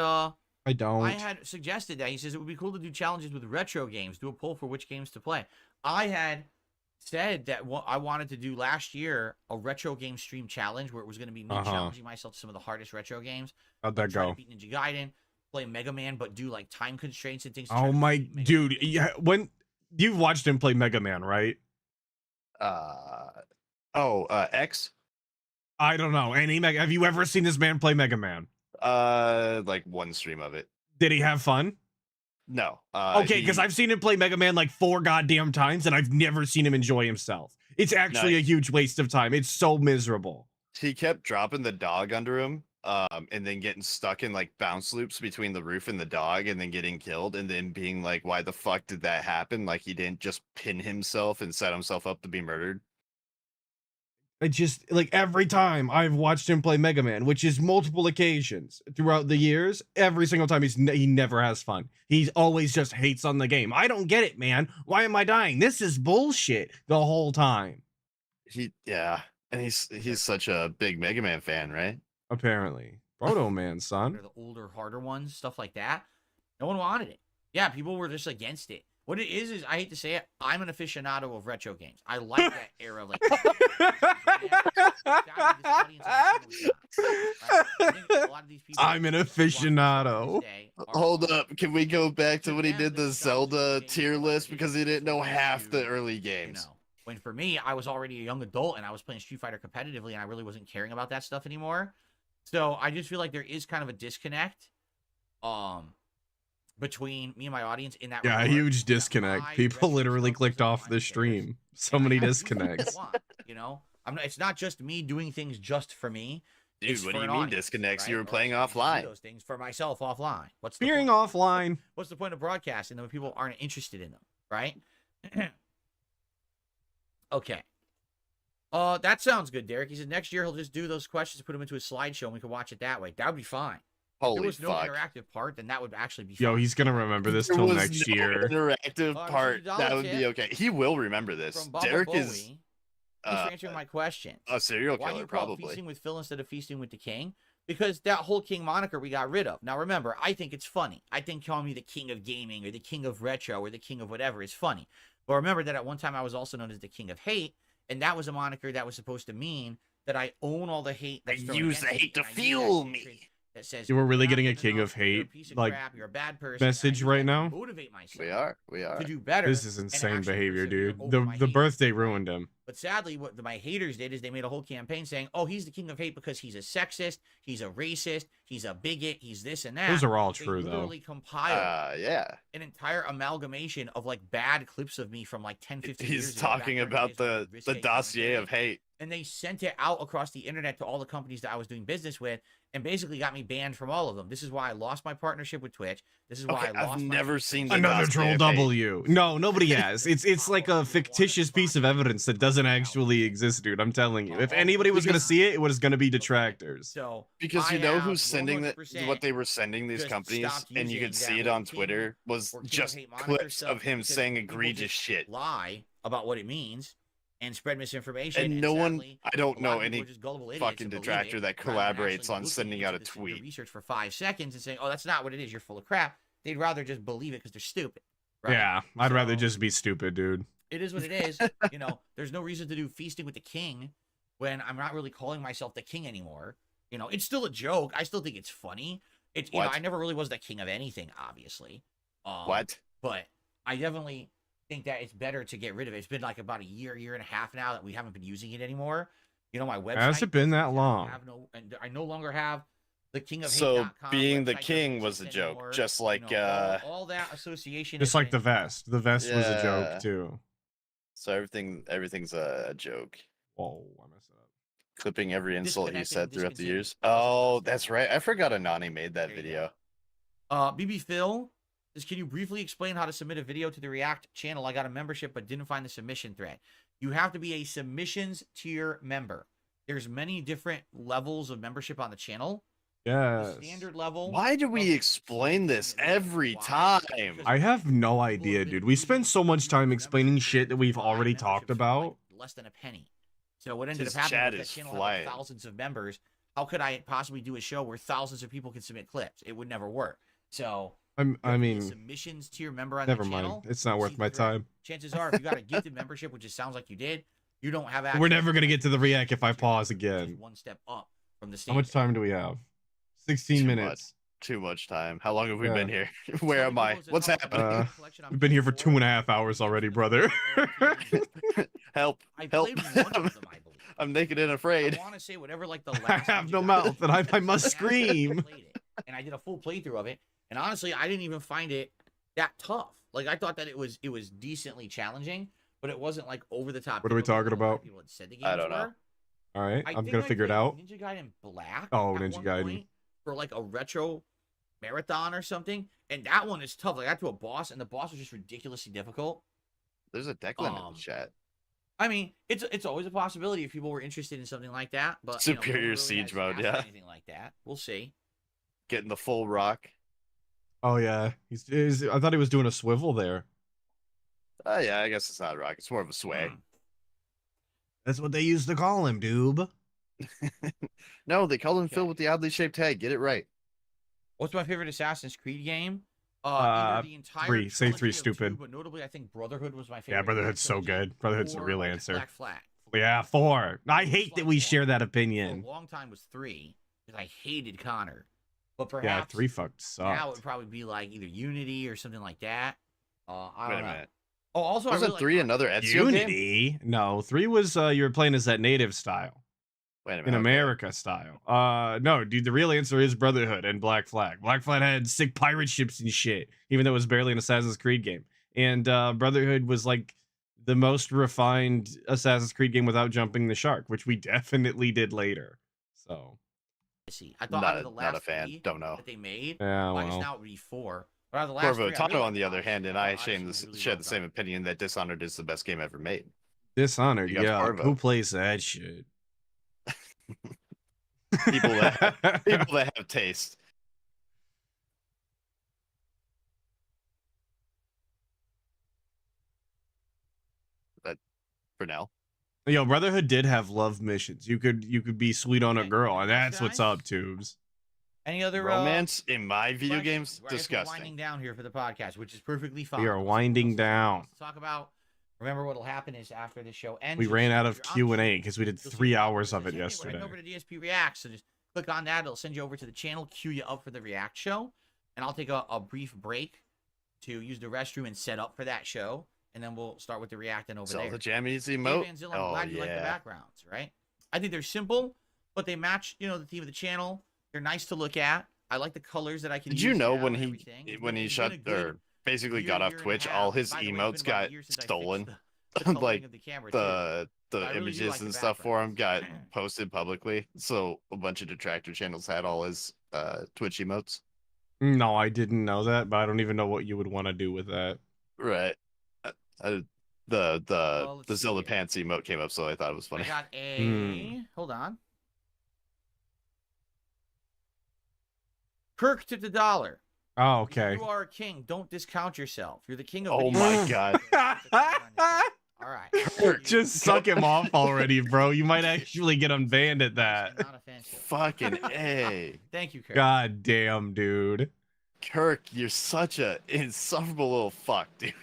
don't. I had suggested that. He says it would be cool to do challenges with retro games, do a poll for which games to play. I had said that I wanted to do last year a retro game stream challenge where it was going to be me challenging myself to some of the hardest retro games. How'd that go? Beat Ninja Gaiden, play Mega Man, but do like time constraints and things. Oh my dude, yeah. When you've watched him play Mega Man, right? X. I don't know. Have you ever seen this man play Mega Man? Like one stream of it. Did he have fun? No. Okay, because I've seen him play Mega Man like 4 goddamn times, and I've never seen him enjoy himself. It's actually a huge waste of time. It's so miserable. He kept dropping the dog under him, and then getting stuck in like bounce loops between the roof and the dog, and then getting killed, and then being like, "Why the fuck did that happen?" Like he didn't just pin himself and set himself up to be murdered. I just like every time I've watched him play Mega Man, which is multiple occasions throughout the years, every single time he never has fun. He's always just hates on the game. I don't get it, man. Why am I dying? This is bullshit the whole time. Yeah, and he's such a big Mega Man fan, right? Apparently, Proto Man, son. The older, harder ones, stuff like that. No one wanted it. Yeah, people were just against it. What it is I hate to say it, I'm an aficionado of retro games. I like that era of like. I'm an aficionado. Hold up, can we go back to when he did the Zelda tier list because he didn't know half the early games? When for me, I was already a young adult and I was playing Street Fighter competitively and I really wasn't caring about that stuff anymore. So I just feel like there is kind of a disconnect. Between me and my audience in that regard. Huge disconnect. People literally clicked off the stream. So many disconnects. It's not just me doing things just for me. Dude, what do you mean disconnects? Right? You were playing offline. Those things for myself offline. What's the point? Offline? What's the point of broadcasting them when people aren't interested in them, right? Okay. That sounds good, Derek. He said next year he'll just do those questions, put them into a slideshow, and we can watch it that way. That would be fine. Holy if there was no fuck. interactive part, then that would actually be fine. Yo, he's gonna remember this till next year. Interactive part, that would be okay. He will remember this. Derek is. Thanks for answering my question. A serial killer, Why do you probably. Feasting with Phil instead of feasting with the king? Because that whole king moniker we got rid of. Now remember, I think it's funny. I think calling me the king of gaming or the king of retro or the king of whatever is funny. But remember that at one time I was also known as the king of hate, and that was a moniker that was supposed to mean that I own all the hate. I use the hate to fuel me. That says you were really getting a king of hate like you're a bad person, message right now. Motivate myself. We are to do better. This is insane behavior, dude. The birthday ruined him. But sadly, what my haters did is they made a whole campaign saying, "Oh, he's the king of hate because he's a sexist, he's a racist, he's a bigot, he's this and that." Those are all they true, though. Literally compiled an entire amalgamation of like bad clips of me from like 10, 15 years ago. He's talking about the dossier of hate. And they sent it out across the internet to all the companies that I was doing business with, and basically got me banned from all of them. This is why I lost my partnership with Twitch. This is why I lost. I've never seen another troll W. No, nobody has. It's like a fictitious piece of evidence that doesn't actually exist, dude. I'm telling you. If anybody was gonna see it, it was gonna be detractors. So because you know who's sending what they were sending these companies, and you could see it on Twitter, was just clips of him saying egregious shit. Lie about what it means. And spread misinformation. And no one, I don't know any fucking detractor that collaborates on sending out a tweet. Research for 5 seconds and saying, "Oh, that's not what it is. You're full of crap." They'd rather just believe it because they're stupid. Right? Yeah, I'd rather just be stupid, dude. It is what it is. There's no reason to do feasting with the king when I'm not really calling myself the king anymore. It's still a joke. I still think it's funny. It's I never really was the king of anything, obviously. But I definitely think that it's better to get rid of it. It's been like about a year and a half now that we haven't been using it anymore. My website has it been that long? I no longer have the king of so being the king was a joke, anymore. Just like all that association. Just like the vest. The vest was a joke too. So everything's a joke. Whoa, I messed it up. Clipping every insult he said throughout the years. Oh, that's right. I forgot Anani made that video. BB Phil. Can you briefly explain how to submit a video to the React channel? I got a membership but didn't find the submission thread. You have to be a submissions tier member. There's many different levels of membership on the channel. Yeah. Standard level. Why do we explain this every time? I have no idea, dude. We spend so much time explaining shit that we've already talked about. Less than a penny. So what ended up happening is that channel had thousands of members. How could I possibly do a show where thousands of people can submit clips? It would never work. So I mean, submissions to your member on never the channel. mind. It's not worth my time. Chances are, if you got a gifted membership, which it sounds like you did, you don't have access. We're never gonna get to the react if I pause again. One step up from the How much time do we have? 16 minutes. Too much time. How long have we been here? Where am I? What's happening? We've been here for 2.5 hours already, brother. Help! Help! I'm naked and afraid. I want to say whatever, like the I have no mouth, and I must scream. And I did a full playthrough of it. And honestly, I didn't even find it that tough. Like I thought that it was decently challenging, but it wasn't like over the top. What are we talking about? I don't know. All right, I'm gonna figure it out. Ninja Gaiden Black. Oh, Ninja Gaiden. For like a retro marathon or something, and that one is tough. Like I got to a boss, and the boss was just ridiculously difficult. There's a Declan in the chat. I mean, it's always a possibility if people were interested in something like that. But Superior no one really siege has mode, asked yeah. anything like that. We'll see. Getting the full rock. Oh yeah, I thought he was doing a swivel there. Oh yeah, I guess it's not a rock. It's more of a sway. That's what they used to call him, doob. No, they call him Okay. Phil with the oddly shaped head. Get it right. What's my favorite Assassin's Creed game? Uh, Either the entire 3. Say 3, trilogy of stupid. 2, but notably, I think Brotherhood was my favorite. Yeah, Brotherhood's so good. Brotherhood's the Or real answer. Black Flag. Yeah, 4. I hate that we share that For a opinion. long time was 3 because I hated Connor. But Yeah, perhaps 3 fucked now it sucked. would probably be like either Unity or something like that. I Wait don't a know. minute. Oh, also, Wasn't I really 3 like another Ezio game? Unity? No, 3 was you were playing as that native style. Wait a minute. In okay. America style. No, dude, the real answer is Brotherhood and Black Flag. Black Flag had sick pirate ships and shit, even though it was barely an Assassin's Creed game. And Brotherhood was like the most refined Assassin's Creed game without jumping the shark, which we definitely did later. So, I thought out of the Not last a fan. 3 Don't know. that they made, yeah, I guess well. now it would be 4. But out of the last 3, I Corvo really Tato, on liked the other Odyssey. hand, and thought I Odyssey was really share well the same done. opinion that Dishonored is the best game ever made. Dishonored, You got yeah. Corvo. Who plays that shit? People that have taste. But for now. Yo, Brotherhood did have love missions. You could be sweet on a Okay, girl, and anything else, that's what's guys? up, tubes. Any other Romance in my video questions? games, I guess we're winding disgusting. down here for the podcast, which is perfectly fine. We are winding down. To talk about. Remember, what'll happen is after the show ends, We you'll ran see out if of you're on Q&A Q&A, because we did you'll see 3 the hours of says, it "Hey, we're yesterday. heading over to DSP Reacts," so just click on that. It'll send you over to the channel, queue you up for the React show, and I'll take a brief break to use the restroom and set up for that show, and then we'll start with the reacting over So there. the Jammies Dave emote. Anzilla, I'm Oh glad you like the yeah. backgrounds, right? I think they're simple, but they match, the theme of the channel. They're nice to look at. I like the colors that I can Did use you know now when and he everything. It's when been- he it's shut been a good or basically year, got off year and a Twitch, half. all his By the way, it's been emotes about a got year since I fixed stolen. the coloring Like of the camera, too. the I really do images like and the stuff for him got backgrounds. posted publicly. So a bunch of detractor channels had all his Twitch emotes. No, I didn't know that, but I don't even know what you would want to do with that. Right. The Well, let's see Zilla here. Pants emote came up, so I thought it was I funny. got a... Hold on. Kirk tipped $1. Oh, If okay. you are a king, don't discount yourself. You're the king of Oh video my games. god. All right. Just suck him off already, bro. You might actually get him banned at that. Not offensive. Fucking A. Thank you, Kirk. God damn, dude. Kirk, you're such a insufferable little fuck, dude.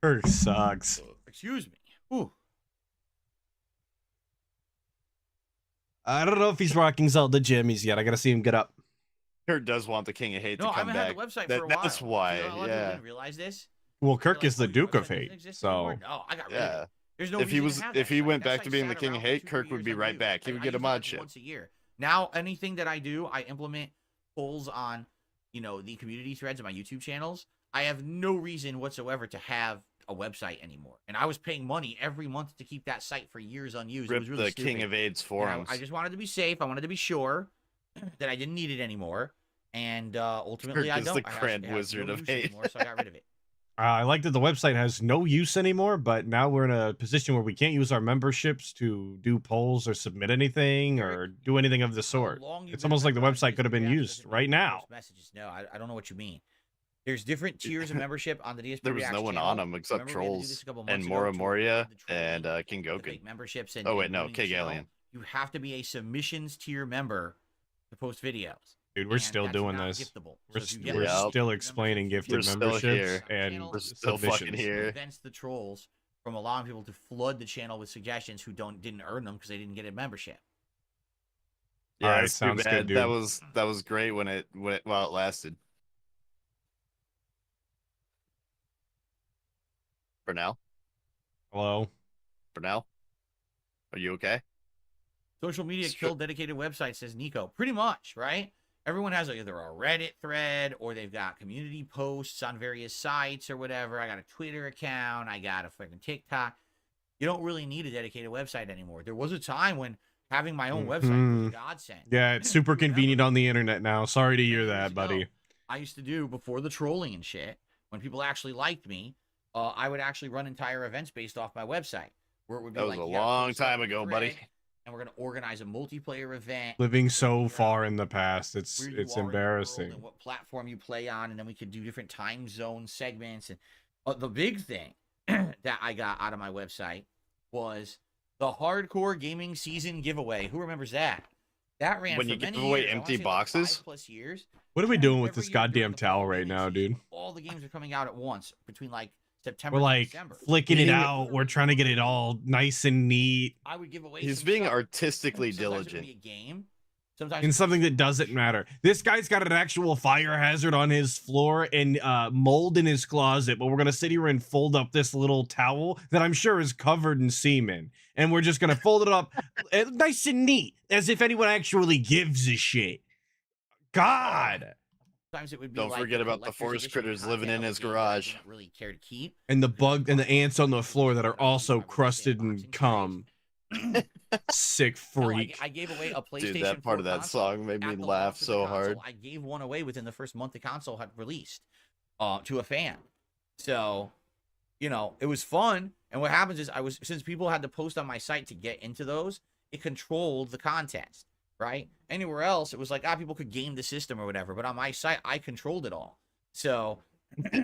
Kirk sucks. Excuse me. Ooh. I don't know if he's rocking Zelda jammies yet. I gotta see him get up. Kirk does want the King of Hate No, to I come haven't back. had the website for a while. That's why, A lot of people yeah. didn't realize this. Well, They're Kirk like, is the "Oh, your Duke of website doesn't Hate, exist so anymore?" No, I got rid of Yeah. it. There's no If he reason was to have if that he site. went That back to site being the sat King of around for Hate, 2-3 Kirk would years be right unused. back. He Like, would I get a use mod that ship. once a year. Now, anything that I do, I implement polls on, the community threads of my YouTube channels. I have no reason whatsoever to have a website anymore. And I was paying money every month to keep that site for years unused. It Rip was really the stupid. King of AIDS And forums. I just wanted to be safe. I wanted to be sure that I didn't need it anymore. And ultimately, Kirk I is don't. the I Grand have Wizard no of use Hate. anymore, so I got rid of it. I like that the website has no use anymore, but now we're in a position where we can't use our memberships to do polls or submit anything or do anything of the sort. It's almost like the website could have been used right now. Messages. No, I don't know what you mean. There's different tiers of membership on the DSP There was Reacts no one channel. on them except Remember we had to do trolls this a couple and months Mora ago to Moria avoid the trolling, and King the Goku. fake memberships and Oh wait, no, ruining the King channel. Alien. You have to be a submissions tier member to post videos. Dude, we're And still that's doing not this. giftable. We're, So if you st- get we're Yep. still explaining gifted We're still memberships here. and We're still fucking submissions. here. Prevents the trolls from allowing people to flood the channel with suggestions who didn't earn them because they didn't get a membership. Yeah, Alright, it's too sounds bad. good, dude. That was great when it lasted. For now. Hello? For now. Are you okay? Social media Sure. killed dedicated websites, says Nico. Pretty much, right? Everyone has either a Reddit thread or they've got community posts on various sites or whatever. I got a Twitter account. I got a freaking TikTok. You don't really need a dedicated website anymore. There was a time when having my own website was a godsend. Yeah, it's super convenient on the internet now. Sorry to hear that, buddy. I used to do before the trolling and shit, when people actually liked me, I would actually run entire events based off my website, where it would be That was like, a you gotta long post up time in the ago, buddy. thread, and we're gonna organize a multiplayer event. Living We're gonna so figure far out in the past, it's where you are in the world embarrassing. and what platform you play on, and then we could do different time zone segments. And the big thing that I got out of my website was the hardcore gaming season giveaway. Who remembers that? That ran When for you give many away years. I wanna empty say like boxes? 5+ years. What are we doing with Every this year during goddamn the fall towel right gaming now, season, dude? all the games are coming out at once between like September We're to like December. flicking it Being- out. We're trying to get it all nice and neat I would give away. He's some being stuff. artistically Sometimes it would diligent. be a game. Sometimes in it's something that doesn't matter. This guy's got an actual fire hazard on his floor and mold in his closet, but we're gonna sit here and fold up this little towel that I'm sure is covered in semen, and we're just gonna fold it up nice and neat, as if anyone actually gives a shit. God. Sometimes it would be Don't like forget an about the collector's forest edition critters content living in of a his game that I garage. wouldn't really care to keep. And the bug and the ants on the floor that are also crusted in cum. Sick Hell, freak. I gave away a PlayStation. Dude, that part 4 of that console song made me at the laugh launch of the so console. hard. I gave one away within the first month the console had released to a fan. So, you know, it was fun. And what happens is since people had to post on my site to get into those, it controlled the contest, right? Anywhere else, it was like, people could game the system or whatever. But on my site, I controlled it all. So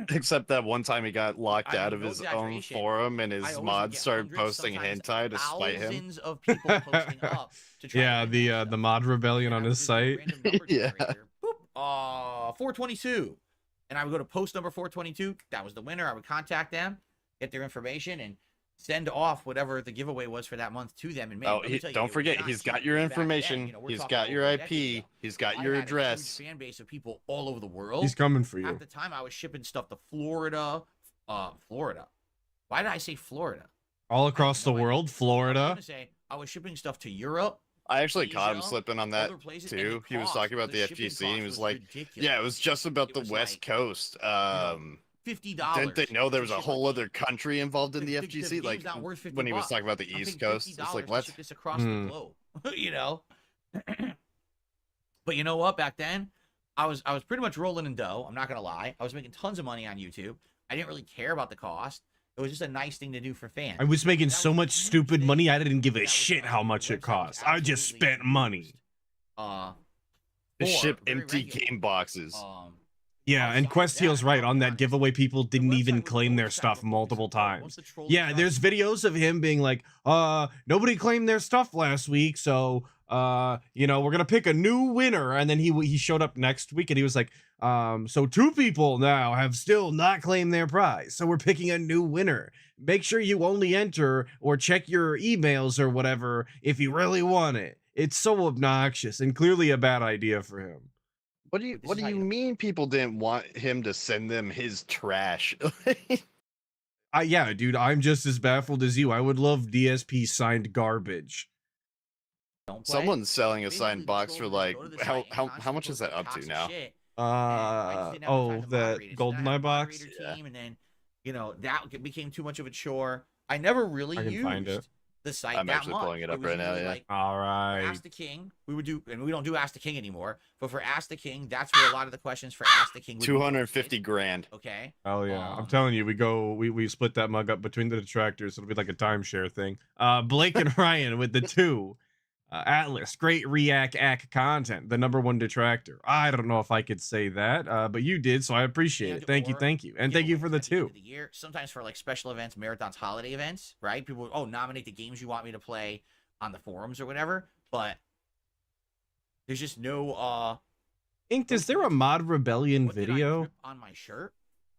Except that one time he got locked I out mean, of no his own exaggeration, forum and I his always would mods get started hundreds, posting sometimes hentai to spite him. thousands of people posting up to try to win that the stuff. mod rebellion And on I would his just do a site. random number Yeah. generator. Boop, 422. And I would go to post number 422. That was the winner. I would contact them, get their information, and send off whatever the giveaway was for that month to them. And man, Oh, let me tell you, don't it was forget, not he's cheap got your back then. information. You know, we're He's talking got your over a decade IP. ago. He's got I your had a huge address. fan base of people all over the world. He's coming for you. At the time, I was shipping stuff to Florida. Florida. Why did I say Florida? All across the world, I was Florida. gonna say I was shipping stuff to Europe. I actually caught him Asia, slipping on that other places, and too. the He was talking about the shipping FGC and he cost was like, ridiculous. yeah, it was just about It the was West like, Coast. $50. Didn't they know there to was a ship whole game. other country involved in the The FGC? game's Like not worth 50 when he was bucks. talking about the I'm East paying Coast, it's $50 like to what? ship this across the globe, you know. But you know what? Back then, I was pretty much rolling in dough. I'm not gonna lie. I was making tons of money on YouTube. I didn't really care about the cost. It was just a nice thing to do for fans. I was making That so was a much huge stupid thing. money, I didn't give That a was shit why how the much it website was cost. I just absolutely spent money. used. To For ship very empty regular. game boxes. Yeah, and outside of Quest Heel's that, right. I'll On be that honest, giveaway, people the didn't even website was claim their always stuff sacrificing multiple support. Once times. the trolls Yeah, got there's in, videos of him being like, nobody claimed their stuff last week, so we're gonna pick a new winner. And then he showed up next week and he was like, so 2 people now have still not claimed their prize, so we're picking a new winner. Make sure you only enter or check your emails or whatever if you really want it. It's so obnoxious and clearly a bad idea for him. What do you This is how you- mean people didn't want him to send them his trash? Yeah, dude, I'm just as baffled as you. I would love DSP signed garbage. don't play. Someone's selling a Basically, signed the box trolls for would like go to the how site and how constantly much is post that up up to toxic now? shit. And I just didn't have the time to The moderate it. So then I had GoldenEye a box. moderator Yeah. team, and then that became too much of a chore. I never really I can find it. used the site I'm that actually much. pulling it up was right now, usually yeah. like, All for right. Ask the King, we would do, and we don't do Ask the King anymore. But for Ask the King, that's where a lot of the questions for Ask the King would be 250 posted, grand. Okay. Oh yeah, I'm Um, telling you, we split that mug up between the detractors. It'll be like a timeshare thing. Blake and Ryan with the 2. Atlas, great react content, the #1 detractor. I don't know if I could say that, but you did, so I appreciate And it. Thank you, or and thank you for the giveaways at end 2. of the year. Sometimes for like special events, marathons, holiday events, right? People would, nominate the games you want me to play on the forums or whatever. But there's just no Inked, is there a mod rebellion what did I video? drip on my shirt?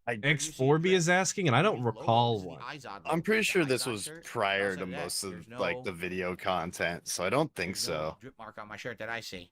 X4B is asking, and I don't recall one. I'm pretty sure this was prior to most of like the video content, so I don't think so. Drip mark on my shirt that I see.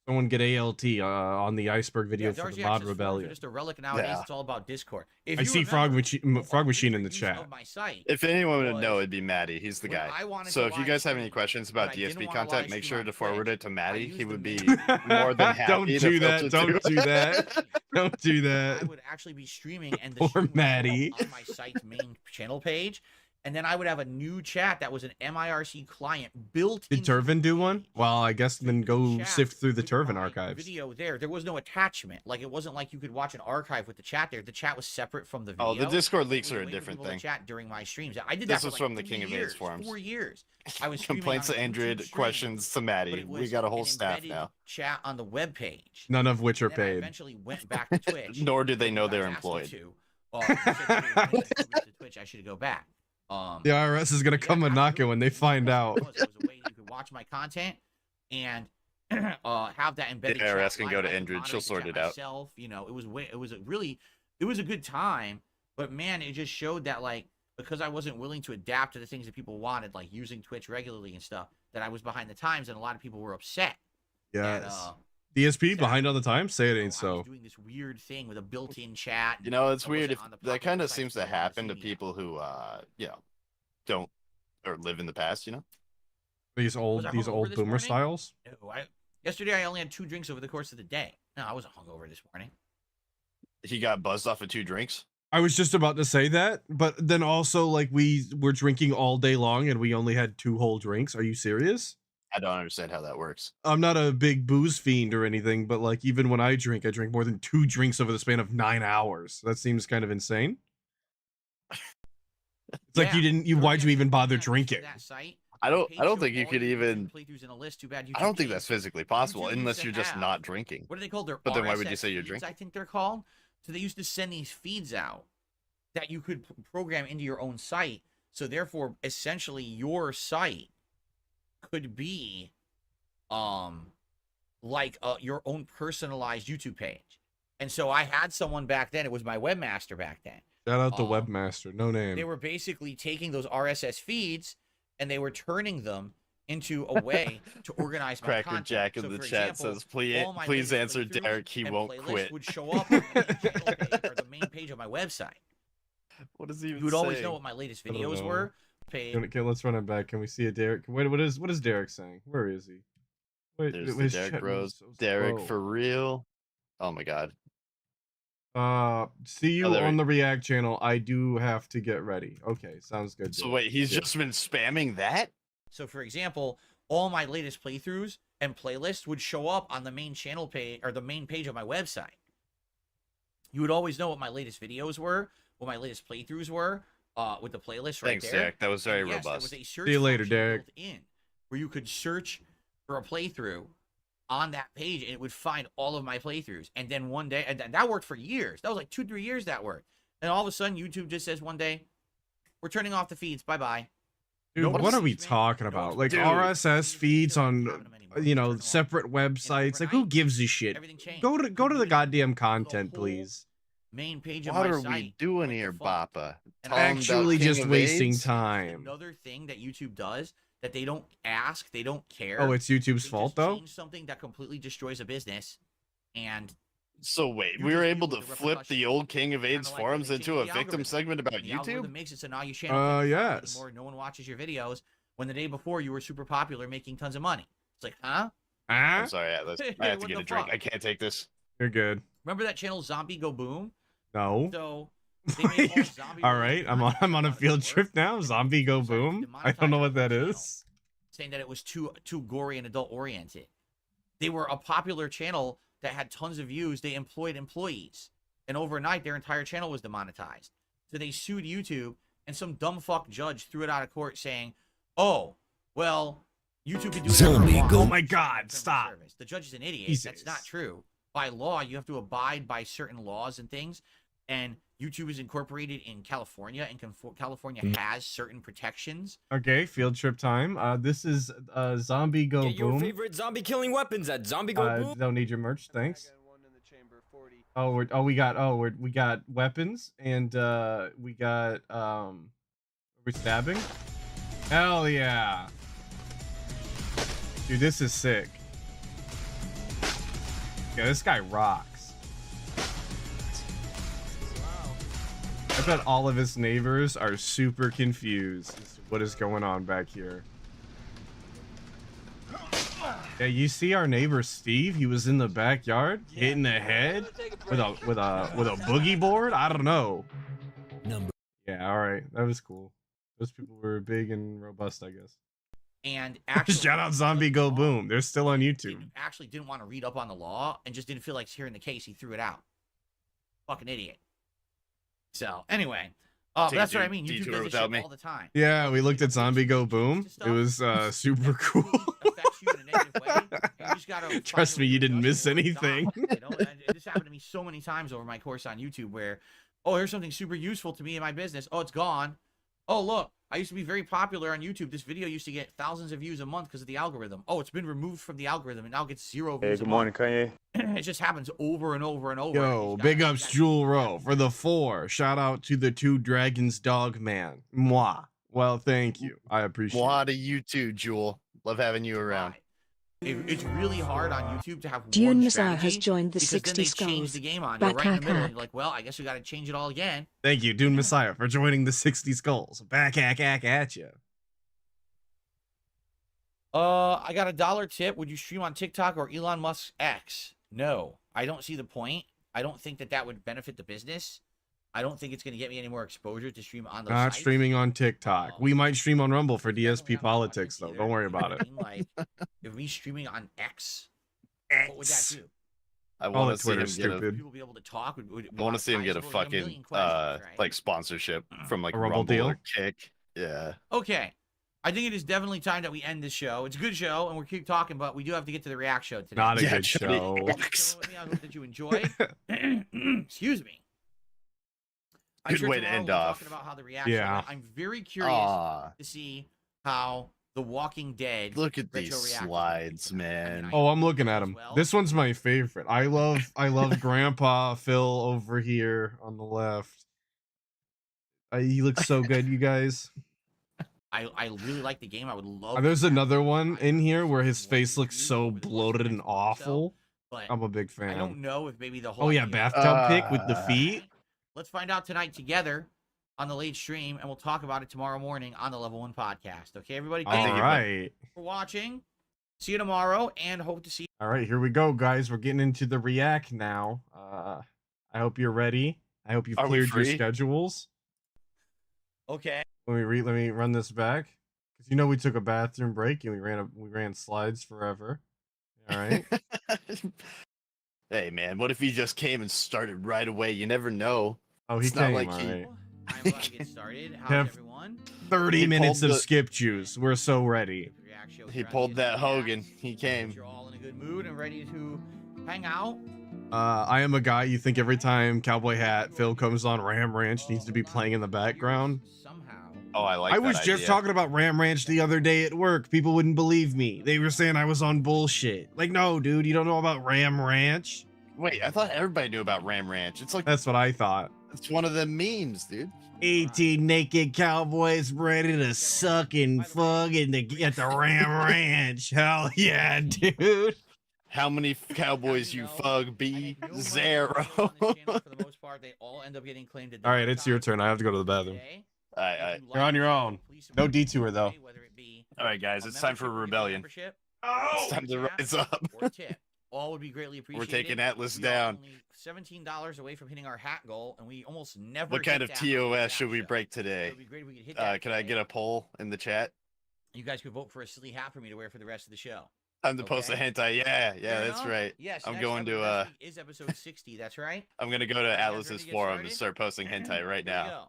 Someone get ALT on the iceberg video for Darcy the mod Access forums are rebellion. just a relic nowadays. Yeah. It's all about Discord. If I you see remember, Frog Machine in the use chat. of my site If anyone would was know, it'd be Maddie. He's the when guy. I wanted So to if you live guys have stream, any questions but about I didn't DSP wanna content, live make stream sure on to forward Twitch. it to I Maddie. used He the would be main- more than happy Don't to do that. filter Don't through do it. that. Don't do I that. would actually be streaming, and the Poor stream would show up Maddie. on my site's main channel page, and then I would have a new chat that was an MIRC client built. Did Turvin do one? Well, I guess then go chat sift through the with Turvin my archives. Video there was no attachment. Like it wasn't like you could watch an archive with the chat there. The chat was separate from the video. Oh, the Discord It leaks was are a way for different people to thing. chat during my streams. I did This that was for like from the 3 King of years, Aids forums. 4 years. I was streaming Complaints on to a YouTube Android, stream, questions to but Maddie. it We was got a whole an staff embedded now. Chat on the web page. None of which are And then I paid. eventually went back to Twitch. Nor do they know You guys they're asked me employed. to. You said you were to Twitch. I should go back. The IRS is gonna come a knocking when they find out. It was a way you could watch my content and have that embedded. The IRS chat can live. go to I could Android, moderate she'll the sort chat it out. myself. You know, it was a good time. But man, it just showed that like because I wasn't willing to adapt to the things that people wanted, like using Twitch regularly and stuff, that I was behind the times, and a lot of people were upset. Yes. DSP behind all the time? Say it ain't I was so. doing this weird thing with a built-in chat. You know, it's I weird if wasn't on the that popular kind of sites seems to where I wanted happen to see me. people who, you know, don't or live in the past. You know, These old I these hungover old this boomer morning? styles. No, yesterday I only had 2 drinks over the course of the day. No, I wasn't hungover this morning. he got buzzed off of 2 drinks. I was just about to say that, but then also like we were drinking all day long and we only had 2 whole drinks. Are you serious? I don't understand how that works. I'm not a big booze fiend or anything, but like even when I drink more than 2 drinks over the span of 9 hours. That seems kind of insane. It's like why'd you even bother drinking? I don't think you could even. Playthroughs in a list. Too bad you I don't think that's physically possible YouTube used unless to you're just have- not drinking. What are they called? They're But then why would you RSS say you're feeds, drinking? I think they're called. So they used to send these feeds out that you could program into your own site. So therefore, essentially, your site could be, like your own personalized YouTube page. And so I had someone back then. It was my webmaster back then. Shout out the webmaster, no name. They were basically taking those RSS feeds and they were turning them into a way to organize my Cracker content. Jack in So, the for chat example, says, "Please, all my please latest answer playthroughs Derek. He and won't playlists quit." would show up on the main channel page or the main page of my website. What does he even You would always know saying? what my latest I don't videos know. were. Paid. Okay, let's run it back. Can we see a Derek? Wait, what is Derek saying? Where is he? Wait, There's his the Derek chat Bros. moves so Derek slow. for real. Oh my god. See you Oh, there on we- the React channel. I do have to get ready. Okay, sounds good. So Derek. wait, he's Yeah. just been spamming that? So, for example, all my latest playthroughs and playlists would show up on the main channel page or the main page of my website. You would always know what my latest videos were, what my latest playthroughs were, with the playlist right Thanks, there. Derek. That was very And yes, there robust. was a search See you later, function Derek. built in where you could search for a playthrough on that page and it would find all of my playthroughs. And then one day, and that worked for years. That was like 2-3 years that worked. And all of a sudden, YouTube just says one day, "We're turning off the feeds. Bye-bye." Dude, Nobody's what are we listening. talking No about? one's Like Dude. RSS feeds on, Turn them anymore. you know, Turn them off. separate websites. Like who overnight, gives a shit? Everything changed. Go to the goddamn content, whole please. Main page of What my are site we doing went here, defunct. Bappa? And Talking about Actually, King just of wasting AIDS? time. Another thing that YouTube does that they don't ask, they don't care. Oh, it's YouTube's They fault just though. change something that completely destroys a business, and So wait, You we were just able deal to with the flip the repercussions. old King of Kinda AIDS like when forums they into change a the victim algorithm. segment about the algorithm YouTube? makes it so now your channel can't be found Yes. anymore. No one watches your videos when the day before you were super popular, making tons of money. It's like, huh? Ah, I'm sorry, Atlas. I have to What get the a drink. fuck? I can't take this. you're good. Remember that channel Zombie Go Boom? No. So they made all zombie All related right, I'm on a content field about trip it. now. Zombie go Decided to boom. I don't know demonetize what that the channel, is. saying that it was too gory and adult oriented. They were a popular channel that had tons of views. They employed employees, and overnight their entire channel was demonetized. So they sued YouTube, and some dumb fuck judge threw it out of court saying, "Oh, well, YouTube can do whatever Zombie it wants. go- Oh my It's not God, terms of stop. service." The judge is an idiot. That's not Jesus. true. By law, you have to abide by certain laws and things. And YouTube is incorporated in California, and California has certain protections. Okay, field trip time. This is Zombie Go Get your Boom. favorite zombie killing weapons at Zombie Go Boom. Don't need your merch, thanks. We got weapons and we got are we stabbing? Hell yeah. Dude, this is sick. Yeah, this guy rocks. I bet all of his neighbors are super confused as to what is going on back here. Yeah, you see our neighbor Steve? He was in the backyard hitting the head with a boogie board. I don't know. Number. Yeah, all right, that was cool. Those people were big and robust, I guess. And actually, shout out Zombie Go Boom. They're still on YouTube. Actually didn't want to read up on the law and just didn't feel like hearing the case. He threw it out. Fucking idiot. So anyway, but that's what I mean. YouTube does this shit all the time. Yeah, we looked at Zombie Go Boom. It was super cool. Affects you in a negative way. You just gotta Trust me, you didn't miss anything. You know, and this happened to me so many times over my course on YouTube where, oh, here's something super useful to me in my business. Oh, it's gone. Oh, look, I used to be very popular on YouTube. This video used to get thousands of views a month because of the algorithm. Oh, it's been removed from the algorithm and now gets 0 views. Hey, good morning, Kanye. It just happens over and over and over. Yo, big ups Jewel Row for the 4. Shout out to the 2 Dragons Dog Man. Mwah. Well, thank you. I appreciate it. Mwah to you too, Jewel. Love having you around. It's really hard on YouTube to have Dune one Messiah strategy has joined the because 60 then they Skulls. change the game on you Back, right in the hack, middle. And hack. you're like, well, I guess we got to change it all again. Thank you, Dune Messiah, for joining the 60 Skulls. Back at you. I got a $1 tip. Would you stream on TikTok or Elon Musk's X? No, I don't see the point. I don't think that would benefit the business. I don't think it's going to get me any more exposure to stream on those Not sites. streaming on TikTok. We might stream on Rumble for DSP politics, though. Don't worry about it. Like, if me streaming on X, what would that do? I All want the to see him Twitter's get a. stupid. People be able to talk. I want to see him get a fucking like sponsorship from like A Rumble Rumble deal? or Kick. Yeah. Okay. I think it is definitely time that we end this show. It's a good show, and we'll keep talking, but we do have to get to the React show today. Not a Yeah, good show. I hope that you enjoy. Excuse me. I'm Good sure way to tomorrow end we'll be off. talking about how the React Yeah. show went. I'm very curious Aw, to see how The Walking Dead. look at Retro these React is gonna be slides, tonight. man. I Oh, I'm hope looking you at as him. well. This one's my favorite. I love Grandpa Phil over here on the left. He looks so good, you guys. I really like the game. I would love. There's to have another it one live in here where his in face one looks review so over the course of bloated the and next week or so, awful. But I'm a big I fan. don't know if maybe the whole. Oh yeah, idea- bathtub pic with the feet. Let's find out tonight together on the late stream, and we'll talk about it tomorrow morning on the Level 1 podcast. Okay, everybody? All Thank you right. for watching. See you tomorrow, and hope to see you. All right, here we go, guys. We're getting into the React now. I hope you're ready. I hope you've Are we cleared your free? schedules. Okay. Let me run this back, because you know we took a bathroom break and we ran slides forever. All right. Hey, man, what if he just came and started right away? You never know. Oh, he It's not came. like All he- right. I'm about to get started. How's Have- everyone? 30 He minutes pulled of the- skip juice. We're so ready. The React show He here on pulled that DSP Hogan. Reacts. He came. You're all in a good mood and ready to hang out. I am a guy you think every time Cowboy Hat Phil comes on, Ram Ranch needs to be playing in the background. Somehow. Oh, I like I that was just idea. talking about Ram Ranch the other day at work. People wouldn't believe me. They were saying I was on bullshit. Like, no, dude, you don't know about Ram Ranch? Wait, I thought everybody knew about Ram Ranch. It's like That's what I thought. it's one of the memes, dude. 18 naked cowboys ready to suck and fuck at the Ram Ranch. Hell yeah, dude. How many cowboys you fug? B zero. For the most part, they all end up getting claimed. All right, it's your turn. I have to go to the bathroom. You're on your own. No detour, though. All right, guys, it's time for a rebellion. It's time to rise up. All would be greatly appreciated. We're taking Atlas We are down. only $17 away from hitting our hat goal, and we almost never. What kind hit of that on the TOS React should we show. break So today? it'd be great if we could hit that Can I today. get a poll in the chat? You guys could vote for a silly hat for me to wear for the rest of the show. Time to post a Okay. hentai. Yeah, Fair that's enough? right. Yes. I'm next going episode to next week is episode 60. That's right. I'm gonna go to guys Atlas's ready to get forum and started? start posting hentai right Here we now. go.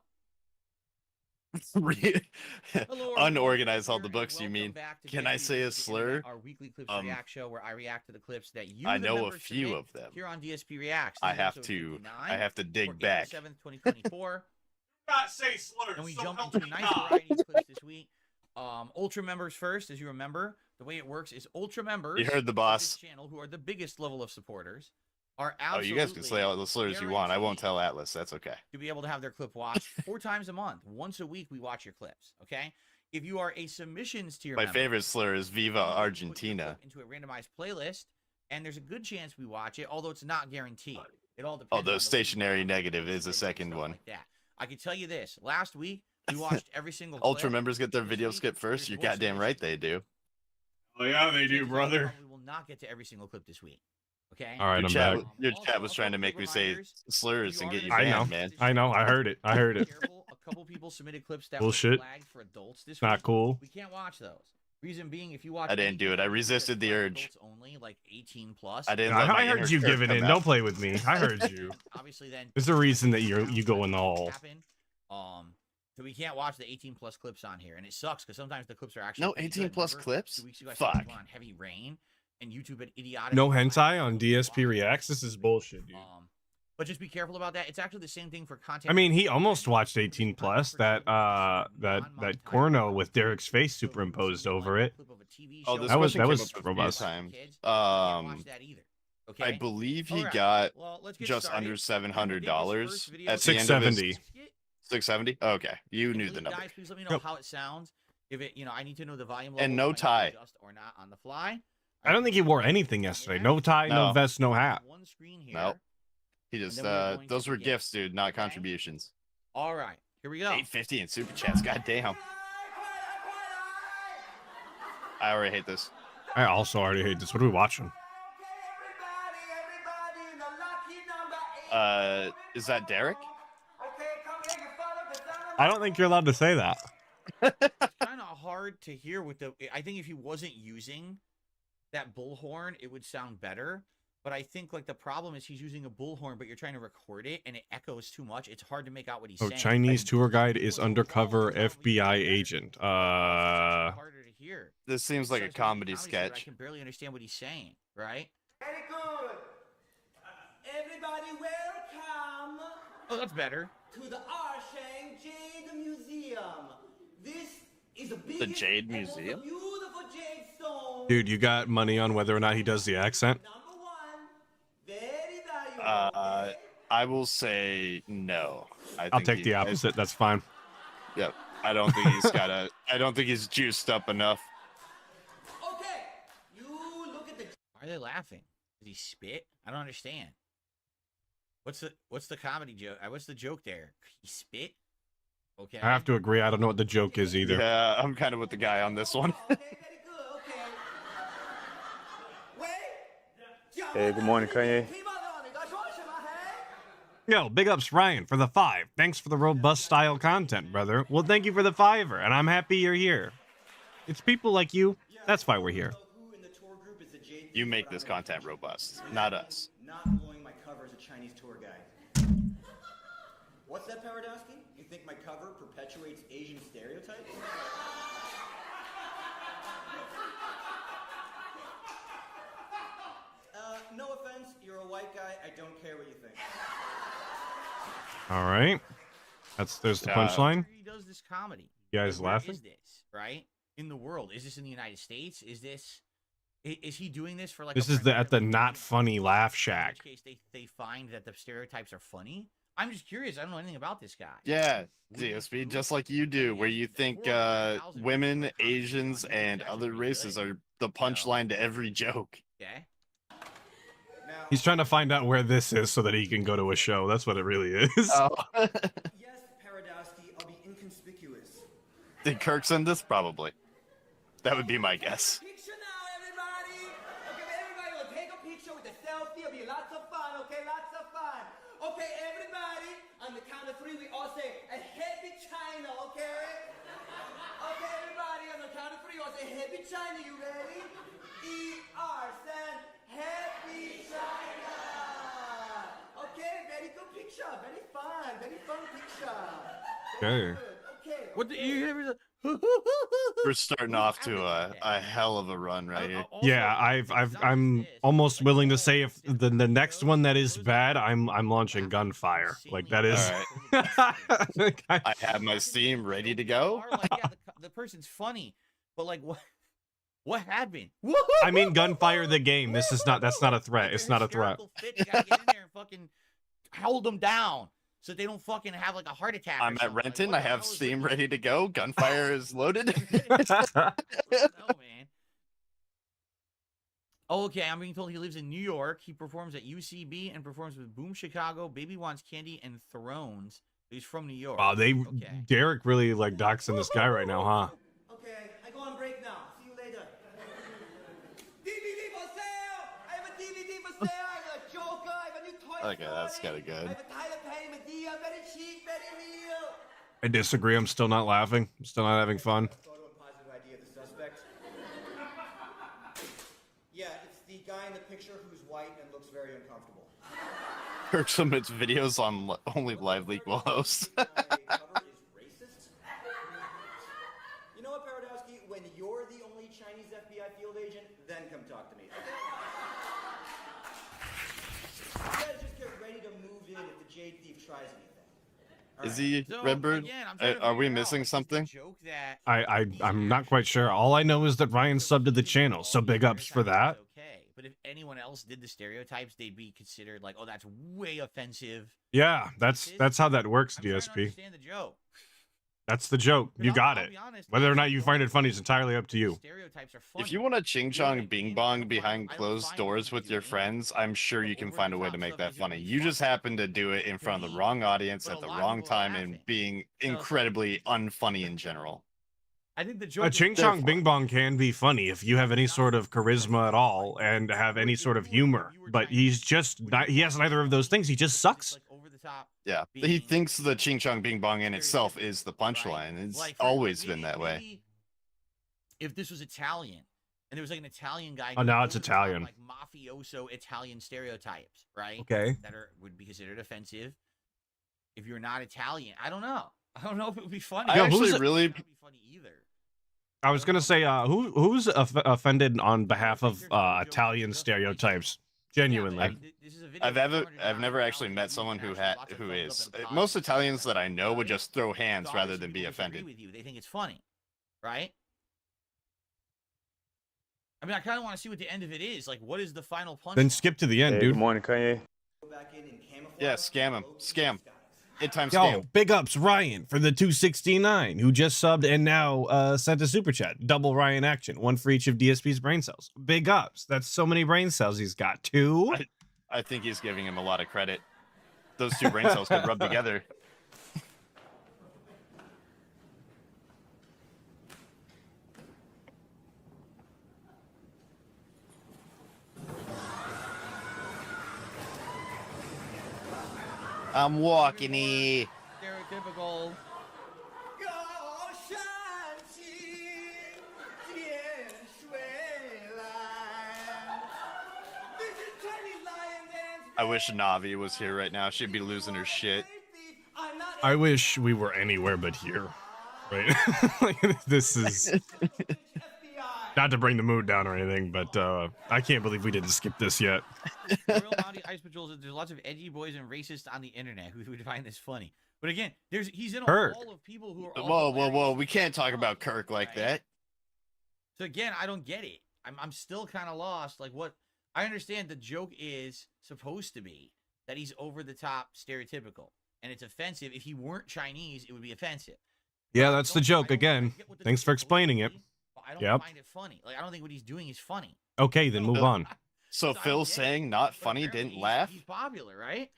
Hello, Unorganized all everyone. the books, you Welcome mean? back to Can I DSP say a Reacts, the slur? internet, Our weekly clips react show where I react to the clips that you. I the know a members, few submit of them. Here on DSP Reacts. I This is have episode to 59 I have to for dig April back. 7th, 2024. Not say slurs. And we jump into a nice variety of clips this week. Ultra members first, as you remember. The way it works is Ultra members. You heard the of boss. This channel, who are the biggest level of supporters, are Oh, absolutely. you guys can say all the slurs you want. I won't tell Atlas. That's okay. To be able to have their clip watched 4 times a month. Once a week, we watch your clips. Okay. If you are a submissions tier My member, favorite slur is Viva we put your Argentina. clip into a randomized playlist, and there's a good chance we watch it, although it's not guaranteed. It all depends. Oh, on the week, stationary on negative is the and second stuff one. like that. I can tell you this: last week we watched every single. Ultra clip. members get their This video week, skip first. there's You're more goddamn right submissions. they do. Oh yeah, they do, Chances are brother. We will not get to every single clip this week. Okay. All right, Your I'm chat, back. your Also, chat was a trying to couple make big me say reminders. slurs and get you I know. banned, man. I know. I heard it. I heard it. Careful. A couple people submitted clips that Bullshit. were flagged for adults this Not week. cool. We can't watch those. Reason being, if you watch, I didn't do it. I resisted the urge. Only like 18 plus. I didn't. Let my I heard inner you Kirk giving come in. out. Don't play with me. I heard you. Obviously, then There's a reason that you go in the hole. So we can't watch the 18 plus clips on here, and it sucks because sometimes the clips are actually No 18 plus clips. 2 weeks ago, I Fuck. said we were on Heavy Rain, and YouTube had idiotic. No hentai on DSP Reacts. This is bullshit, dude. But just be careful about that. It's actually the same thing for content. I mean, he almost watched 18 plus. That corno with Derek's face superimposed over it. Oh, this that was question came up a few robust. times. Watch that either. Okay. I believe he Alright, got well, let's get just started. under $700 at the end of $670. his 670. Okay, you knew the number. Guys, please let me know how it sounds. If it, I need to know the volume level. And no if I need to tie. adjust or not on the fly. I don't think he wore anything yesterday. No tie, no No. vest, no hat. One screen here. Nope. He just And then we're going those to were begin. gifts, dude, not contributions. All right, here we go. 850 in super chats. God damn. I already hate this. I also already hate this. What are we watching? Is that Derek? I don't think you're allowed to say that. It's kind of hard to hear with the. I think if he wasn't using that bullhorn, it would sound better. But I think like the problem is he's using a bullhorn, but you're trying to record it and it echoes too much. It's hard to make out what he's saying. Chinese tour guide is undercover FBI agent. Harder to hear. This seems like a comedy I sketch. can barely understand what he's saying, right? Very good. Everybody welcome Oh, that's better. to the Arshang Jade Museum. This is the The biggest Jade and most Museum? beautiful jade stone. Dude, you got money on whether or not he does the accent? Number one, very valuable. Okay? I will say no. I'll take the opposite. That's fine. Yep. I don't think he's got a. I don't think he's juiced up enough. Okay, you look at the. Why are they laughing? Did he spit? I don't understand. What's the comedy joke? What's the joke there? He spit? Okay. I have to agree. I don't know what the joke is either. Yeah, I'm kind of with the guy on this one. Okay, very good. Okay. Wait. Hey, good morning, Kanye. Yo, big ups Ryan for the 5. Thanks for the robust style content, brother. Well, thank you for the 5er, and I'm happy you're here. It's people like you. That's why we're here. You make this content robust, not us. Not blowing my cover as a Chinese tour guide. What's that, Paradowski? You think my cover perpetuates Asian stereotypes? No offense, you're a white guy. I don't care what you think. All right. There's the punchline. He does this comedy. You guys Where laughing? is this, right? In the world. Is this in the United States? Is he doing this for like This a is at the premiere? not funny laugh In shack. which case they find that the stereotypes are funny. I'm just curious. I don't know anything about this guy. Yeah, DSP, just like you do, where you think women, Asians, and other races are the punchline to every joke. Okay. He's trying to find out where this is so that he can go to a show. That's what it really is. Oh. Yes, Paradowski, I'll be inconspicuous. Did Kirk send this? Probably. That would be my guess. Picture now, everybody. Okay, everybody will take a picture with a selfie. It'll be lots of fun. Okay, lots of fun. Okay, everybody. On the count of 3, we all say a happy China. Okay. Okay, everybody. On the count of 3, we all say happy China. You ready? Stand happy China. Okay, very good picture. Very fun picture. Okay. Okay. What the, you hear? We're starting off to a hell of a run right here. Yeah, I'm almost willing to say if the next one that is bad, I'm launching gunfire. Like that is. I have my Steam ready to go. Like, yeah, the person's funny, but like what happened? I mean, gunfire the game. This is not. That's not a threat. It's not a threat. Fit, you gotta get in there and fucking hold them down so they don't fucking have like a heart attack. I'm at Renton. I have Steam ready to go. Gunfire is loaded. No, man. Oh, okay, I'm being told he lives in New York. He performs at UCB and performs with Boom Chicago, Baby Wants Candy, and Thrones. He's from New York. Wow, Derek really like doxing this guy right now, huh? Okay, I go on break now. See you later. DVD for sale! I have a DVD for sale! I have a Joker, I have a new toy Okay, that's kinda good. I have a Tyler Perry Medea, very cheap, very real. I disagree. I'm still not laughing. I'm still not having fun. Photo and positive ID of the suspect. Yeah, it's the guy in the picture who's white and looks very uncomfortable. Kirk submits videos on only Live League will host. You know what, Paradowski? When you're the only Chinese FBI field agent, then come talk to me. You guys just get ready to move in if the Jade Thief tries anything. Is he Redbird? Are we missing something? I'm not quite sure. All I know is that Ryan subbed to the channel, so big ups for that. Okay, but if anyone else did the stereotypes, they'd be considered like, oh, that's way offensive. Yeah, that's how that works, DSP. Understand the joke. That's the joke. You got it. Whether or not you find it funny is entirely up to you. Stereotypes are funny. If you want to ching chong bing bong behind closed doors with your friends, I'm sure you can find a way to make that funny. You just happen to do it in front of the wrong audience at the wrong time and being incredibly unfunny in general. I think the joke. A ching chong bing bong can be funny if you have any sort of charisma at all and have any sort of humor, but he's just not. He has neither of those things. He just sucks. Yeah, he thinks the ching chong bing bong in itself is the punchline. It's always been that way. If this was Italian and there was like an Italian guy, oh, now it's Italian, like mafioso Italian stereotypes, right? Okay, that would be considered offensive. If you're not Italian, I don't know. I don't know if it would be funny. I actually really. Be funny either. I was gonna say, who's offended on behalf of Italian stereotypes? Genuinely, I've never actually met someone who is. Most Italians that I know would just throw hands rather than be offended. With you. They think it's funny, right? I mean, I kind of want to see what the end of it is. Like, what is the final punch? Then skip to the end, dude. Good morning, Kanye. Yeah, scam him. Scam. Time Yo, scam. big ups Ryan for the 269 who just subbed and now sent a super chat. Double Ryan action, one for each of DSP's brain cells. Big ups. That's so many brain cells he's got. Two. I think he's giving him a lot of credit. Those two brain cells could rub together. I'm walking here. Stereotypical. I wish Navi was here right now. She'd be losing her shit. I wish we were anywhere but here. Right? Like, this is not to bring the mood down or anything, but I can't believe we didn't skip this yet. Royal Bounty Ice Patrols. There's lots of edgy boys and racists on the internet who would find this funny. But again, he's in a wall of people who are. Whoa! We can't talk about Kirk like that. So again, I don't get it. I'm still kind of lost. Like, what? I understand the joke is supposed to be that he's over the top, stereotypical, and it's offensive. If he weren't Chinese, it would be offensive. Yeah, that's the joke again. Thanks for explaining it. I don't find it funny. Like, I don't think what he's doing is funny. Okay, then move on. So Phil saying not funny didn't laugh? He's popular, right?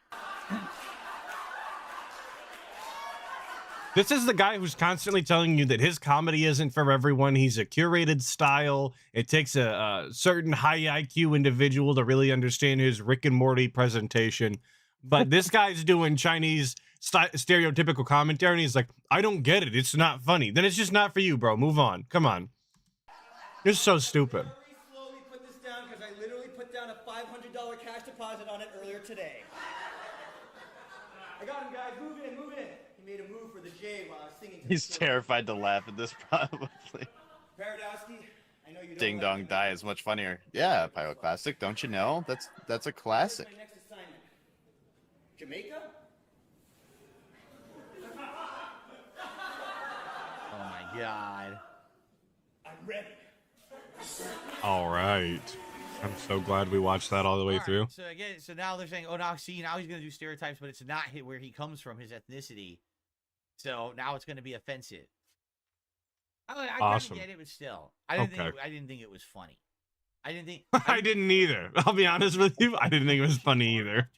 This is the guy who's constantly telling you that his comedy isn't for everyone. He's a curated style. It takes a certain high IQ individual to really understand his Rick and Morty presentation. But this guy's doing Chinese stereotypical commentary, and he's like, I don't get it. It's not funny. Then it's just not for you, bro. Move on. Come on. You're so stupid. Slowly put this down because I literally put down a $500 cash deposit on it earlier today. I got him, guys. Move in, move in. He made a move for the J while I was singing. He's terrified to laugh at this, probably. Paradowski, I know you don't Ding Dong Die is much funnier. Yeah, Pyroclastic, don't you know? That's a classic. My next assignment. Jamaica? Oh my god. I'm ready. All right. I'm so glad we watched that all the way through. So again, so now they're saying, oh, now he's going to do stereotypes, but it's not where he comes from, his ethnicity. So now it's going to be offensive. I Awesome. Get it, but still, I didn't think it was funny. I didn't either. I'll be honest with you. I didn't think it was funny either.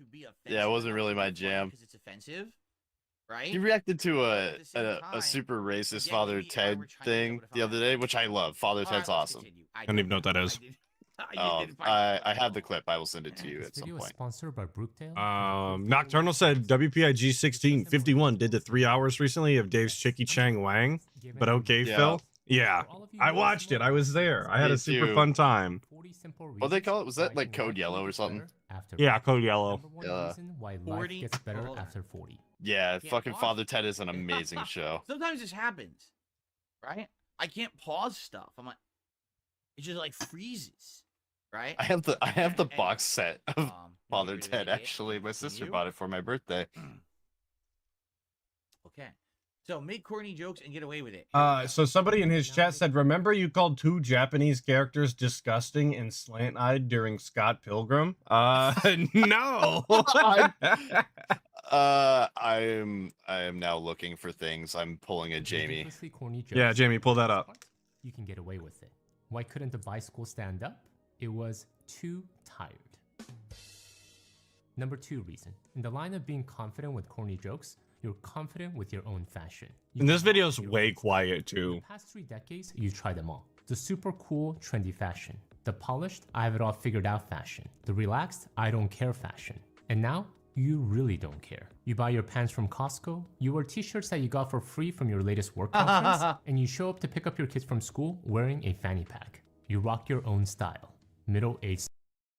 Yeah, it wasn't really my jam. Because it's offensive, right? He reacted to a super racist Father Ted thing the other day, which I love. Father Ted's awesome. I don't even know what that is. I have the clip. I will send it to you at some point. Sponsored by Brookdale. Nocturnal said WPIG 1651 did the 3 hours recently of Dave's Chicky Chang Wang, but okay, Yeah. Phil. Yeah, I watched it. I was there. I had a super fun time. What they call it? Was that like Code Yellow or something? Yeah, Code Yellow. Why life gets better after 40. Yeah, fucking Father Ted is an amazing show. Sometimes this happens, right? I can't pause stuff. I'm like, it just like freezes, right? I have the box set of Father Ted. Actually, my sister bought it for my birthday. Okay. So make corny jokes and get away with it. So somebody in his chat said, remember you called 2 Japanese characters disgusting and slant-eyed during Scott Pilgrim? No. I am now looking for things. I'm pulling a Jamie. Yeah, Jamie, pull that up. You can get away with it. Why couldn't the bicycle stand up? It was too tired. Number 2 reason. In the line of being confident with corny jokes, you're confident with your own fashion. And this video's way quiet too. In the past 3 decades, you tried them all. The super cool, trendy fashion. The polished, I have it all figured out fashion. The relaxed, I don't care fashion. And now, you really don't care. You buy your pants from Costco, you wear t-shirts that you got for free from your latest work conference, and you show up to pick up your kids from school wearing a fanny pack. You rock your own style. Middle-aged.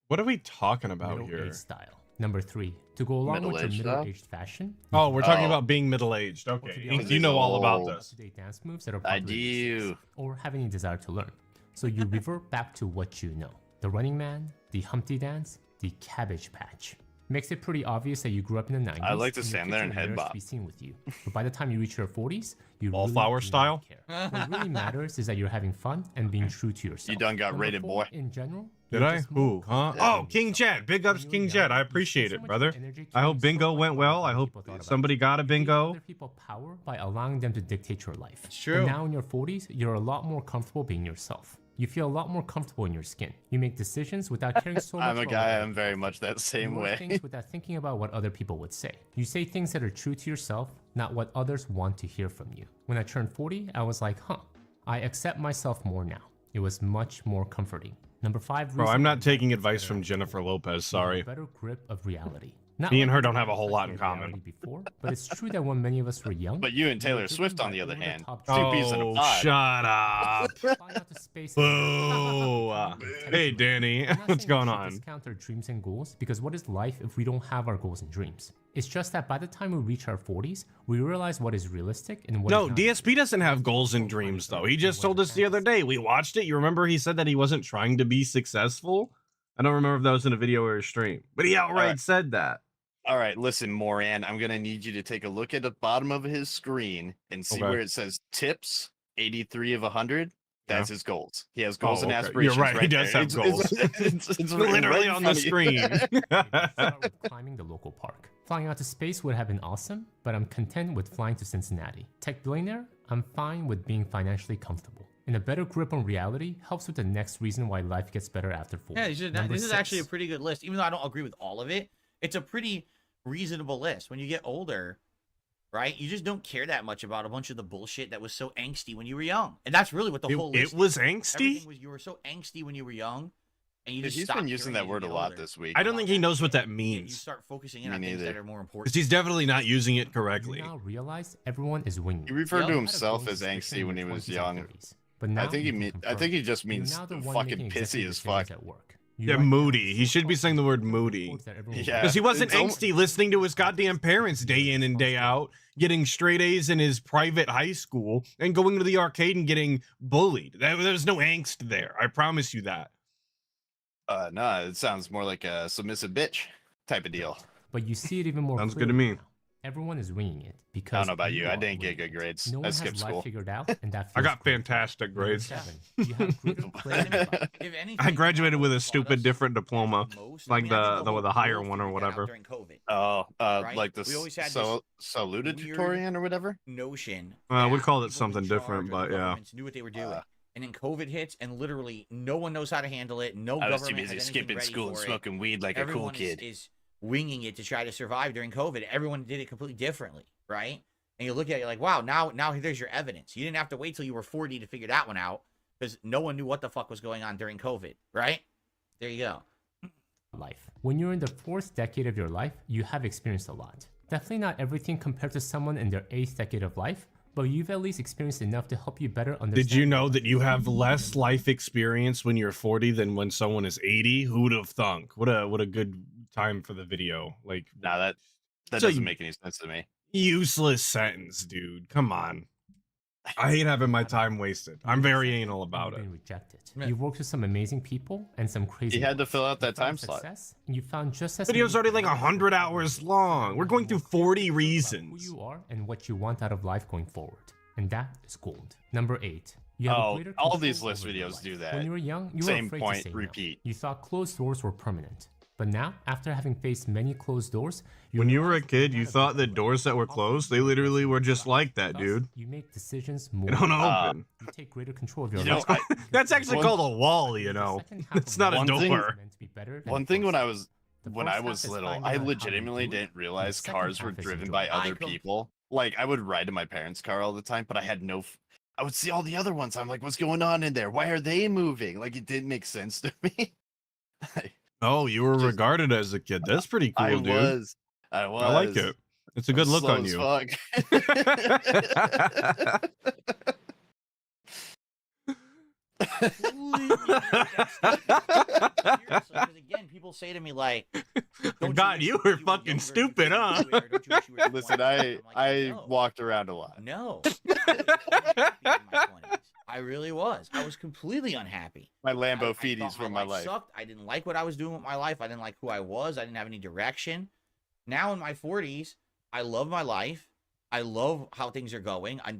What are we talking about here? Middle-aged style. Number 3, to go along with your middle-aged fashion. Oh, we're talking about being middle-aged. Okay, Ink, you know all about this. Dance moves that are I do. Or have any desire to learn. So you revert back to what you know. The Running Man, the Humpty Dance, the Cabbage Patch. Makes it pretty obvious that you grew up in the 90s. I like to stand there and head to bop. be seen with you. But by the time you reach your 40s, you Wallflower really style. Do not care. What really matters is that you're having fun and being true to yourself. You done got Number rated, 4, boy. In general, Did I? Who? Huh? Oh, King Jet. Big ups, King Jet. I appreciate it, brother. I hope bingo went well. I hope somebody got a bingo. Other people power by allowing them to dictate your life. It's true. But now in your 40s, you're a lot more comfortable being yourself. You feel a lot more comfortable in your skin. You make decisions without caring so much. I'm a guy. I'm very much that same you way. things without thinking about what other people would say. You say things that are true to yourself, not what others want to hear from you. When I turned 40, I was like, I accept myself more now. It was much more comforting. Number 5 reason. Bro, I'm not taking advice from Jennifer Lopez. Sorry. Better grip of reality. Not Me and her like don't have a whole lot in common. Before, but it's true that when many of us were young. But you and Taylor Swift, on the other hand, Oh, 2 peas in a pod. shut up. Boo. Hey, Danny. What's going on? Discount our dreams and goals, because what is life if we don't have our goals and dreams? It's just that by the time we reach our 40s, we realize what is realistic and what No, is not. DSP doesn't have goals and dreams, though. He just told us the other day. We watched it. You remember he said that he wasn't trying to be successful? I don't remember if that was in a video or a stream, but he outright said that. All right, listen, Moran, I'm going to need you to take a look at the bottom of his screen and see where it says tips, 83 of 100. That's his goals. He has goals and aspirations. You're right. He does there. have goals. It's literally on the screen. Start with climbing the local park. Flying out to space would have been awesome, but I'm content with flying to Cincinnati. Tech billionaire, I'm fine with being financially comfortable. And a better grip on reality helps with the next reason why life gets better after 40. Yeah, this is actually a pretty good list. Even though I don't agree with all of it, it's a pretty reasonable list. When you get older, right, you just don't care that much about a bunch of the bullshit that was so angsty when you were young. And that's really what the whole list it was angsty? you were so angsty when you were young, and you Dude, just he's been using that word a lot this week. I don't think he knows what that You means. start focusing in on things that are more important. Because he's definitely not using it correctly. You now realize everyone is winging. He referred to himself as angsty when he was young. But now I think he just means fucking pissy as fuck. Yeah, moody. He should be saying the word moody. Yeah, because he wasn't it's angsty listening to his goddamn parents day in and day out, getting straight A's in his private high school, and going to the arcade and getting bullied. There's no angst there. I promise you that. No, it sounds more like a submissive bitch type of deal. But you see it even more. Sounds good to me. Now. Everyone is winging it because I don't know about you. I didn't get good grades. No one I skipped has school. Life figured out, and that I feels got great. fantastic grades. You have If anything, I graduated with a stupid different diploma, like I the think the higher whole one or figured out whatever. during COVID, Oh, right? like the We always had this salutatorian or whatever. notion. We that called it people something in charge different, or but the yeah. governments knew what they were doing. And then COVID hits, and literally no one knows how to handle it. No I was government too has busy anything skipping ready school and for it. smoking weed like a cool Everyone kid. is winging it to try to survive during COVID. Everyone did it completely differently, right? And you look at it, you're like, wow, now there's your evidence. You didn't have to wait till you were 40 to figure that one out because no one knew what the fuck was going on during COVID, right? There you go. Life. When you're in the 4th decade of your life, you have experienced a lot. Definitely not everything compared to someone in their 8th decade of life, but you've at least experienced enough to help you better understand. Did you know that you have less life experience when you're 40 than when someone is 80? Who'd have thunk? What a good time for the video. Like, nah, that doesn't make any sense to me. Useless sentence, dude. Come on. I hate having my time wasted. I'm very anal about it. Rejected. You've worked with some amazing people and some crazy. He had to fill out that time slot. And you found just as video's already like 100 hours long. We're going through 40 reasons. Who you are and what you want out of life going forward, and that is gold. Number 8. You have a greater all these control list over your videos life. do that. When you were young, you Same were afraid point, to say repeat. No. You thought closed doors were permanent. But now, after having faced many closed doors, when you were a kid, you thought the doors that were closed, they literally were just like that, dude. You make decisions more. They don't open. You take greater control of your life. That's actually called a wall, you know. It's not a door. One thing when I was little, I legitimately didn't realize cars were driven by other people. Like, I would ride in my parents' car all the time, but I would see all the other ones. I'm like, what's going on in there? Why are they moving? Like, it didn't make sense to me. Oh, you were regarded as a kid. That's pretty cool, dude. I was. I like it. It's a good look on you. Again, people say to me like, God, you were fucking stupid, huh? Listen, I walked around a lot. No. I really was. I was completely unhappy. My Lambo feeties from my life sucked. I didn't like what I was doing with my life. I didn't like who I was. I didn't have any direction. Now in my 40s, I love my life. I love how things are going. I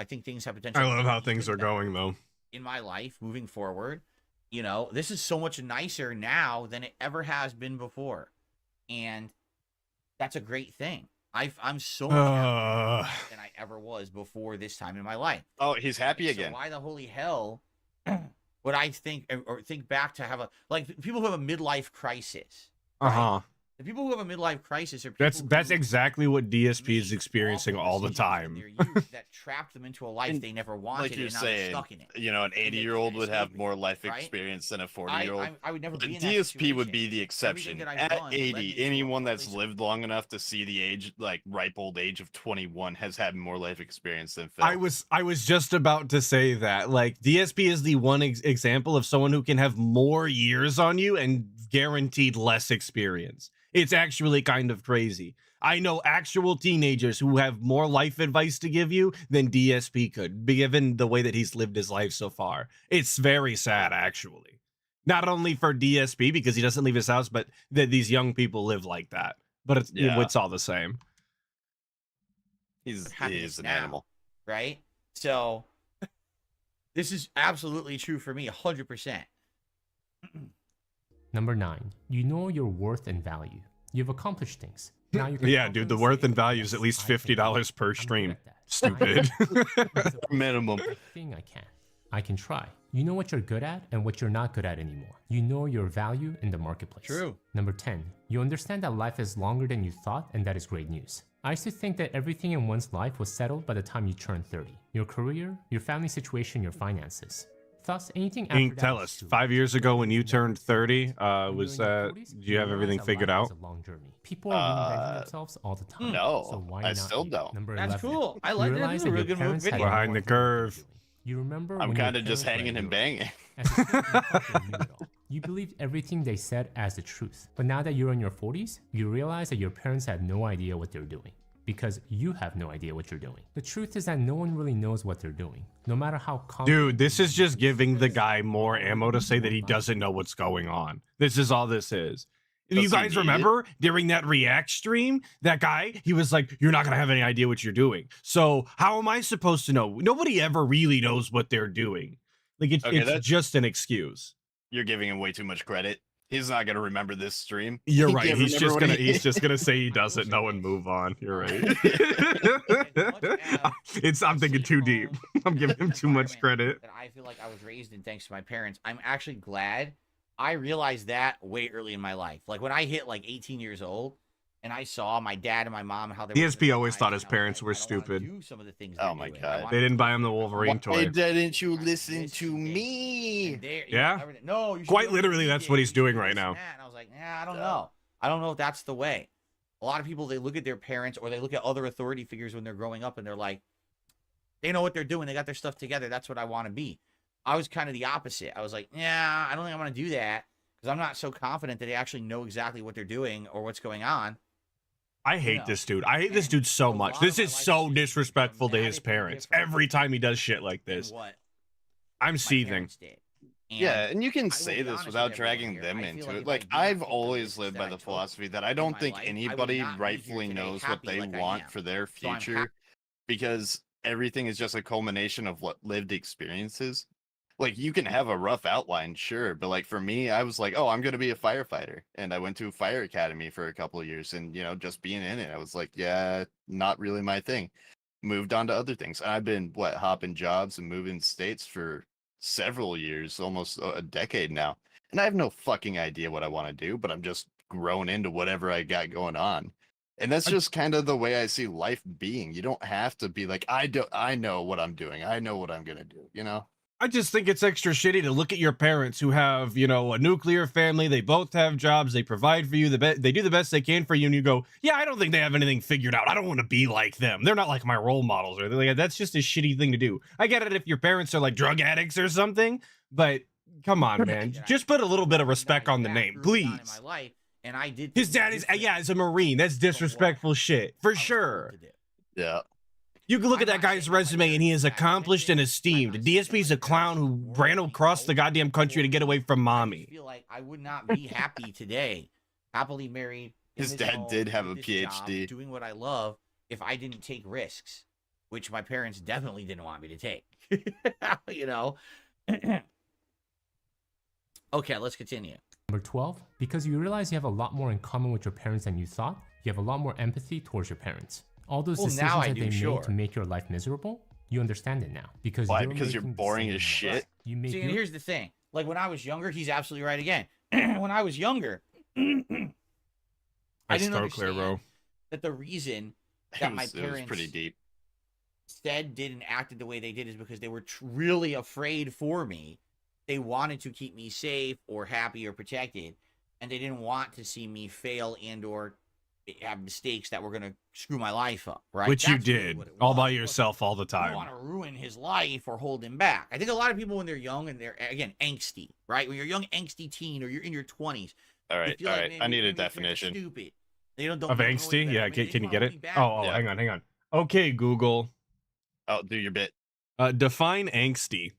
think things have potential. I love how things are going though. In my life moving forward, this is so much nicer now than it ever has been before. And that's a great thing. I'm so much happier than I ever was before this time in my life. Oh, he's happy again. So why the holy hell would I think back to have people who have a midlife crisis? Right? The people who have a midlife crisis are people that's exactly what DSP is experiencing all the time. That trapped them into a life they never wanted. Like you're and now saying, they're stuck in it. An 80-year-old would have more life experience than a 40-year-old. I would never be in that DSP situation. would be the exception. At 80, anyone that's lived long enough to see the age, like ripe old age of 21, has had more life experience than Phil. I was just about to say that. Like, DSP is the one example of someone who can have more years on you and guaranteed less experience. It's actually kind of crazy. I know actual teenagers who have more life advice to give you than DSP could, given the way that he's lived his life so far. It's very sad, actually. Not only for DSP, because he doesn't leave his house, but that these young people live like that. But it's all the same. He's an animal. Right? So, this is absolutely true for me, 100%. Number 9, you know your worth and value. You've accomplished things. Now you can dude, the worth and value is at least $50 per stream. Stupid. Minimum. I can try. You know what you're good at and what you're not good at anymore. You know your value in the marketplace. True. Number 10, you understand that life is longer than you thought, and that is great news. I used to think that everything in one's life was settled by the time you turn 30. Your career, your family situation, your finances. Thus, anything after Ink, tell us, 5 years ago when you turned 30, was that, did you have everything figured out? A long journey. People are reinventing themselves all the time. No, so why I not still you? don't. Number That's 11, cool. I like that. That's a really good move. Behind the curve. You remember I'm kind of just hanging and banging. As a kid, you thought you knew it all. You believed everything they said as the truth. But now that you're in your 40s, you realize that your parents had no idea what they're doing. Because you have no idea what you're doing. The truth is that no one really knows what they're doing. No matter how Dude, this is just giving the guy more ammo to say that he doesn't know what's going on. This is all this is. You guys remember during that React stream, that guy, he was like, you're not going to have any idea what you're doing. So how am I supposed to know? Nobody ever really knows what they're doing. Like, it's just an excuse. You're giving him way too much credit. He's not gonna remember this stream. You're right. He's just gonna say he doesn't know and move on. You're right. I'm thinking too deep. I'm giving him too much credit. That I feel like I was raised in thanks to my parents. I'm actually glad I realized that way early in my life. Like when I hit like 18 years old and I saw my dad and my mom how they DSP always thought his parents were I don't wanna stupid. do some of the things Oh they're my doing. God. They didn't buy him the Wolverine Why toy. didn't you listen to me? Yeah? No, you should Quite be literally, able to that's what he's you should doing do right this and now. that. And I was like, I don't know. I don't know if that's the way. A lot of people, they look at their parents or they look at other authority figures when they're growing up and they're like, they know what they're doing. They got their stuff together. That's what I want to be. I was kind of the opposite. I was like, I don't think I want to do that because I'm not so confident that they actually know exactly what they're doing or what's going on. I hate this dude. I hate this dude so much. This is so disrespectful to his parents. Every time he does shit like this, I'm seething. Yeah, and you can say this without dragging them into it. Like, I've always lived by the philosophy that I don't think anybody rightfully knows what they want for their future, because everything is just a culmination of what lived experiences. Like, you can have a rough outline, sure, but like for me, I was like, oh, I'm gonna be a firefighter, and I went to a fire academy for a couple of years, and just being in it, I was like, yeah, not really my thing. Moved on to other things. I've been hopping jobs and moving states for several years, almost a decade now, and I have no fucking idea what I want to do, but I'm just growing into whatever I got going on. And that's just kind of the way I see life being. You don't have to be like, I know what I'm doing. I know what I'm gonna do, I just think it's extra shitty to look at your parents who have, a nuclear family. They both have jobs. They provide for you. They do the best they can for you. And you go, yeah, I don't think they have anything figured out. I don't want to be like them. They're not like my role models. Or like, that's just a shitty thing to do. I get it if your parents are like drug addicts or something, but come on, man. Just put a little bit of respect on the name, please. And I did. His dad is a Marine. That's disrespectful shit for sure. Yeah. You can look at that guy's resume and he is accomplished and esteemed. DSP is a clown who ran across the goddamn country to get away from mommy. I feel like I would not be happy today, happily married. His dad did have a PhD. Doing what I love if I didn't take risks, which my parents definitely didn't want me to take. Okay, let's continue. Number 12, because you realize you have a lot more in common with your parents than you thought, you have a lot more empathy towards your parents. All those decisions that they made to make your life miserable, you understand it now. Because you're boring as shit? See, and here's the thing. Like, when I was younger, he's absolutely right again. When I was younger, I didn't understand that the reason that my parents pretty deep. said, did, and acted the way they did is because they were really afraid for me. They wanted to keep me safe or happy or protected, and they didn't want to see me fail and or have mistakes that were going to screw my life up, right? Which you did, all by yourself all the time. You want to ruin his life or hold him back. I think a lot of people when they're young and they're, again, angsty, right? When you're a young, angsty teen or you're in your 20s. All right, I need a definition. Stupid. They don't of angsty? Yeah, can you get it? Oh, yeah. Hang on. Okay, Google. Oh, do your bit. Define angsty.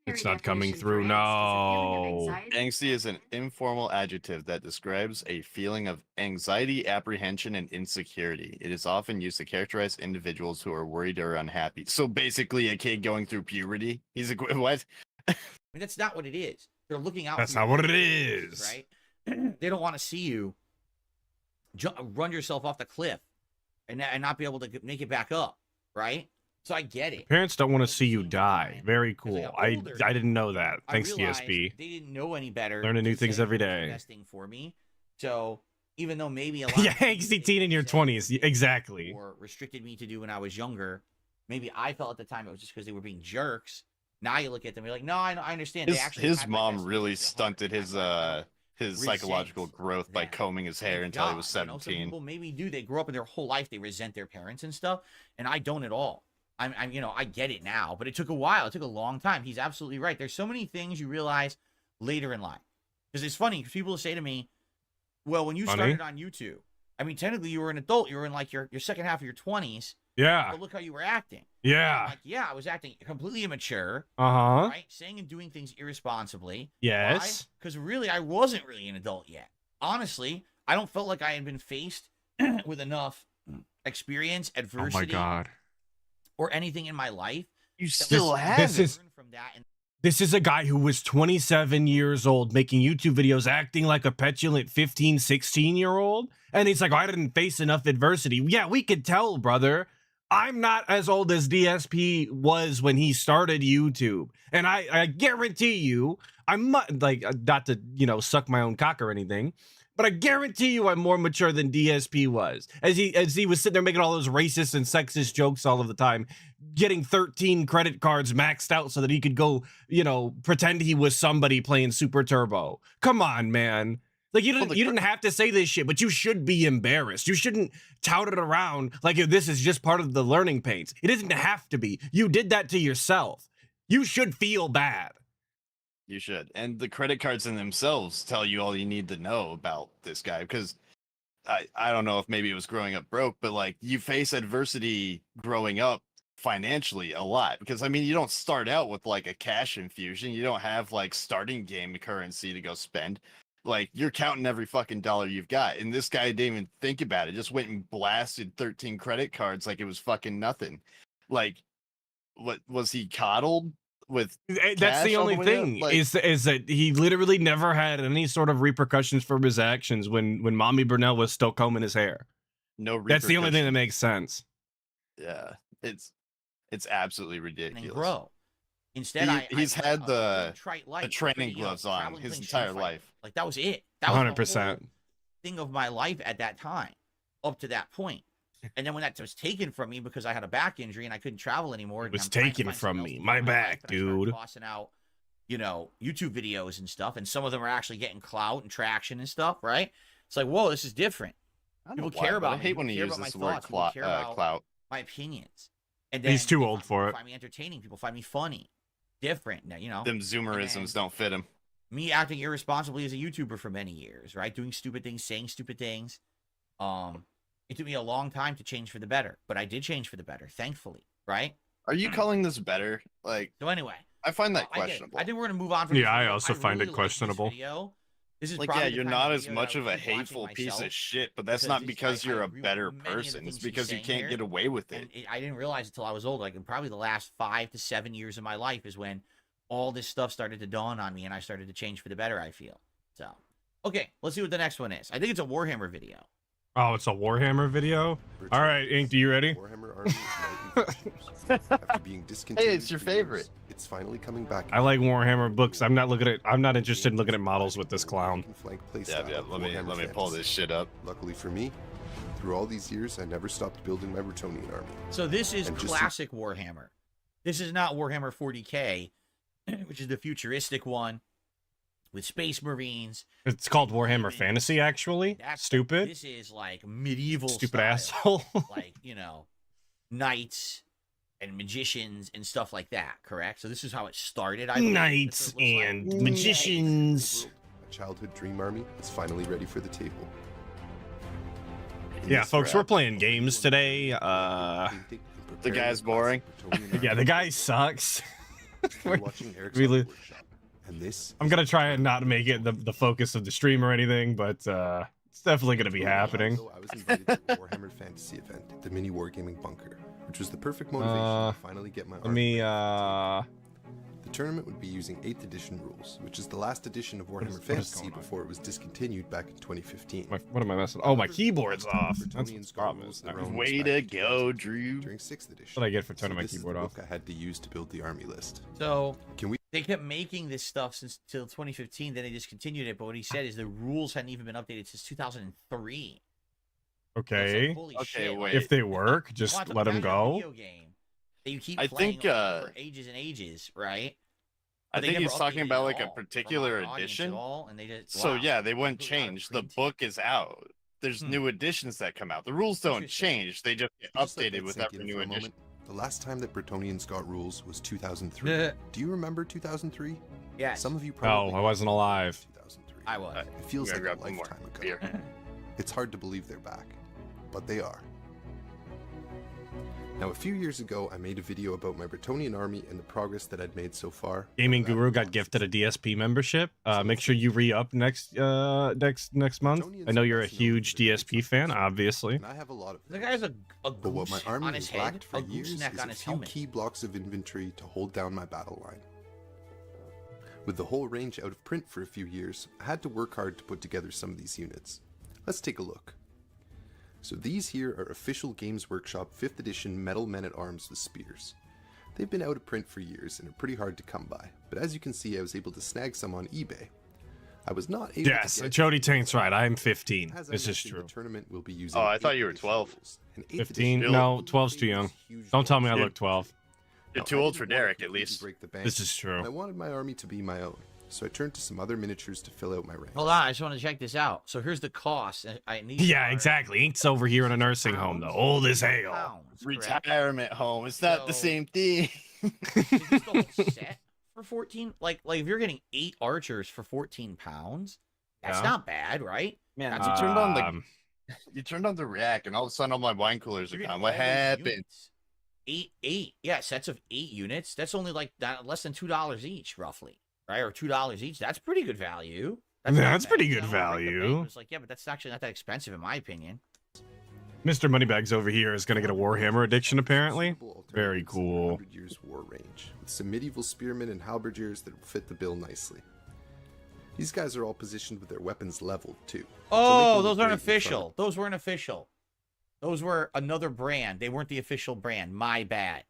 It's not coming through. No. Angsty is an informal adjective that describes a feeling of anxiety, apprehension, and insecurity. It is often used to characterize individuals who are worried or unhappy. So basically, a kid going through puberty. He's a what? I mean, that's not what it is. They're looking out. That's not what it is, right? They don't want to see you run yourself off the cliff and not be able to make it back up, right? So I get it. Parents don't want to see you die. Very cool. I didn't know that. Thanks, DSP. They didn't know any better. Learning new things every day. Investing for me. So even though maybe a lot yeah, angsty teen in your 20s. Exactly. Or restricted me to do when I was younger. Maybe I felt at the time it was just because they were being jerks. Now you look at them, you're like, no, I understand. His mom really stunted his psychological growth by combing his hair until he was 17. Some people maybe do. They grow up in their whole life. They resent their parents and stuff. And I don't at all. I get it now, but it took a while. It took a long time. He's absolutely right. There's so many things you realize later in life. Because it's funny, because people say to me, well, when you started on YouTube, I mean, technically you were an adult. You were in like your second half of your 20s. Yeah. But look how you were acting. Yeah. Like, yeah, I was acting completely immature. Uh-huh. Right? Saying and doing things irresponsibly. Yes. Because really, I wasn't really an adult yet. Honestly, I don't feel like I had been faced with enough experience, adversity. Oh my God. Or anything in my life. You still have This is a guy who was 27 years old making YouTube videos acting like a petulant 15, 16-year-old. And he's like, I didn't face enough adversity. Yeah, we could tell, brother. I'm not as old as DSP was when he started YouTube. And I guarantee you, I'm like, not to, suck my own cock or anything, but I guarantee you I'm more mature than DSP was. As he was sitting there making all those racist and sexist jokes all of the time, getting 13 credit cards maxed out so that he could go, pretend he was somebody playing Super Turbo. Come on, man. Like, you didn't have to say this shit, but you should be embarrassed. You shouldn't tout it around like this is just part of the learning pains. It doesn't have to be. You did that to yourself. You should feel bad. You should. And the credit cards in themselves tell you all you need to know about this guy, because I don't know if maybe it was growing up broke, but like, you face adversity growing up financially a lot, because I mean, you don't start out with like a cash infusion. You don't have like starting game currency to go spend. Like, you're counting every fucking dollar you've got. And this guy didn't even think about it. Just went and blasted 13 credit cards like it was fucking nothing. Like, what was he coddled with? That's the only thing, like, is that he literally never had any sort of repercussions for his actions when Mommy Burnell was still combing his hair. No repercussions. That's the only thing that makes sense. Yeah, it's absolutely ridiculous. And grow. Instead, he's had the training gloves on his entire life. Like, that was it. That was 100%. the whole thing of my life at that time, up to that point. And then when that was taken from me because I had a back injury and I couldn't travel anymore, it was taken from me. My back, dude. Tossing out, YouTube videos and stuff, and some of them are actually getting clout and traction and stuff. Right? It's like, whoa, this is different. People care about me. I hate when he uses the word clout. My opinions. And then he's too old for it. Find me entertaining. People find me funny. Different. Now, them Zoomerisms don't fit him. Me acting irresponsibly as a YouTuber for many years, right? Doing stupid things, saying stupid things. It took me a long time to change for the better, but I did change for the better, thankfully, right? Are you calling this better? Like, so anyway, I find that questionable. I think we're gonna move on from this video. I also find it questionable. This is like, yeah, you're not as much of a hateful piece of shit, but that's not because you're a better person. It's because you can't get away with it. I didn't realize until I was older. Like, probably the last 5 to 7 years of my life is when all this stuff started to dawn on me, and I started to change for the better, I feel. So, okay, let's see what the next one is. I think it's a Warhammer video. Oh, it's a Warhammer video? All right, Ink, are you ready? Warhammer Army after being discontinued. Hey, it's your favorite. It's finally coming back. I like Warhammer books. I'm not interested in looking at models with this clown. Yeah, let me pull this shit up. Luckily for me, through all these years, I never stopped building my Bretonnian army. So this is classic Warhammer. This is not Warhammer 40K, which is the futuristic one with Space Marines. It's called Warhammer Fantasy, actually. Stupid. This is like medieval stupid style. Asshole. Like, knights and magicians and stuff like that, correct? So this is how it started. Knights and magicians. My childhood dream army is finally ready for the table. Yeah, folks, we're playing games today. The guy's boring. Yeah, the guy sucks. Watching Eric's really. And this I'm gonna try and not make it the focus of the stream or anything, but it's definitely gonna be happening. I was invited to the Warhammer Fantasy event at the Mini Wargaming Bunker, which was the perfect motivation to finally get my army. The tournament would be using 8th edition rules, which is the last edition of Warhammer Fantasy before it was discontinued back in 2015. What am I messing? Oh, my keyboard's off. That's the problem. Way to go, Drew. During 6th edition. What did I get for turning my keyboard off? I had to use to build the army list. So they kept making this stuff since till 2015. Then they discontinued it. But what he said is the rules hadn't even been updated since 2003. Okay. Like, shit, wait. If they work, just let them go. Video game that you keep I playing think for ages and ages, right? I think he's talking about like a particular edition. So yeah, they wouldn't change. The book is out. There's new editions that come out. The rules don't change. They just get updated with every new edition. The last time that Bretonnians got rules was 2003. Do you remember 2003? Yeah. Some of you probably. Oh, I wasn't alive. 2003. I was. It feels like a lifetime ago. It's hard to believe they're back, but they are. Now, a few years ago, I made a video about my Bretonnian army and the progress that I'd made so far. Gaming Guru got gifted a DSP membership. Make sure you re-up next month. I know you're a huge DSP fan, obviously. And I have a lot of the guy's a but what my army has lacked for a years is a few key blocks of inventory to hold down my battle line. With the whole range out of print for a few years, I had to work hard to put together some of these units. Let's take a look. So these here are official Games Workshop 5th edition metal men-at-arms with spears. They've been out of print for years and are pretty hard to come by, but as you can see, I was able to snag some on eBay. I was not able yes, to get Jody Taint's right. I'm 15. As I This is mentioned, true. The tournament will be using Oh, I thought you were 8th edition 12. rules, and 8th 15? edition No, rules 12's too young. is huge Don't tell me I rules. look 12. You're Now, too I old didn't for want to Derek, at completely least. break the bank, This is true. and I wanted my army to be my own, so I turned to some other miniatures to fill out my ranks. Hold on, I just want to check this out. So here's the cost. I need. Yeah, exactly. Ink's over here in a nursing home, though. Old as hell. Pounds, correct? Retirement home. It's not the So- same thing. Is this the whole set for 14? Like if you're getting 8 archers for 14 pounds, that's Yeah. not bad, right? Man, That's you turned on the Um, you turned on the react, and all of a sudden all my wine coolers are You're gone. getting What all those happened? units. Eight. Yeah, sets of 8 units. That's only like that, less than $2 each, roughly, right? Or $2 each. That's pretty good value. not That's bad. pretty I good don't wanna break the bank, value. but It's like, yeah, but that's actually not that expensive in my opinion. Mr. Moneybags over here is going to get a Warhammer addiction, apparently. Suitable Very alternatives in the cool. 100 Years War range, with some medieval spearmen and halberdiers that will fit the bill nicely. These guys are all positioned with their weapons leveled too. Oh, those aren't official. Those weren't official. Those were another brand. They weren't the official brand. My bad.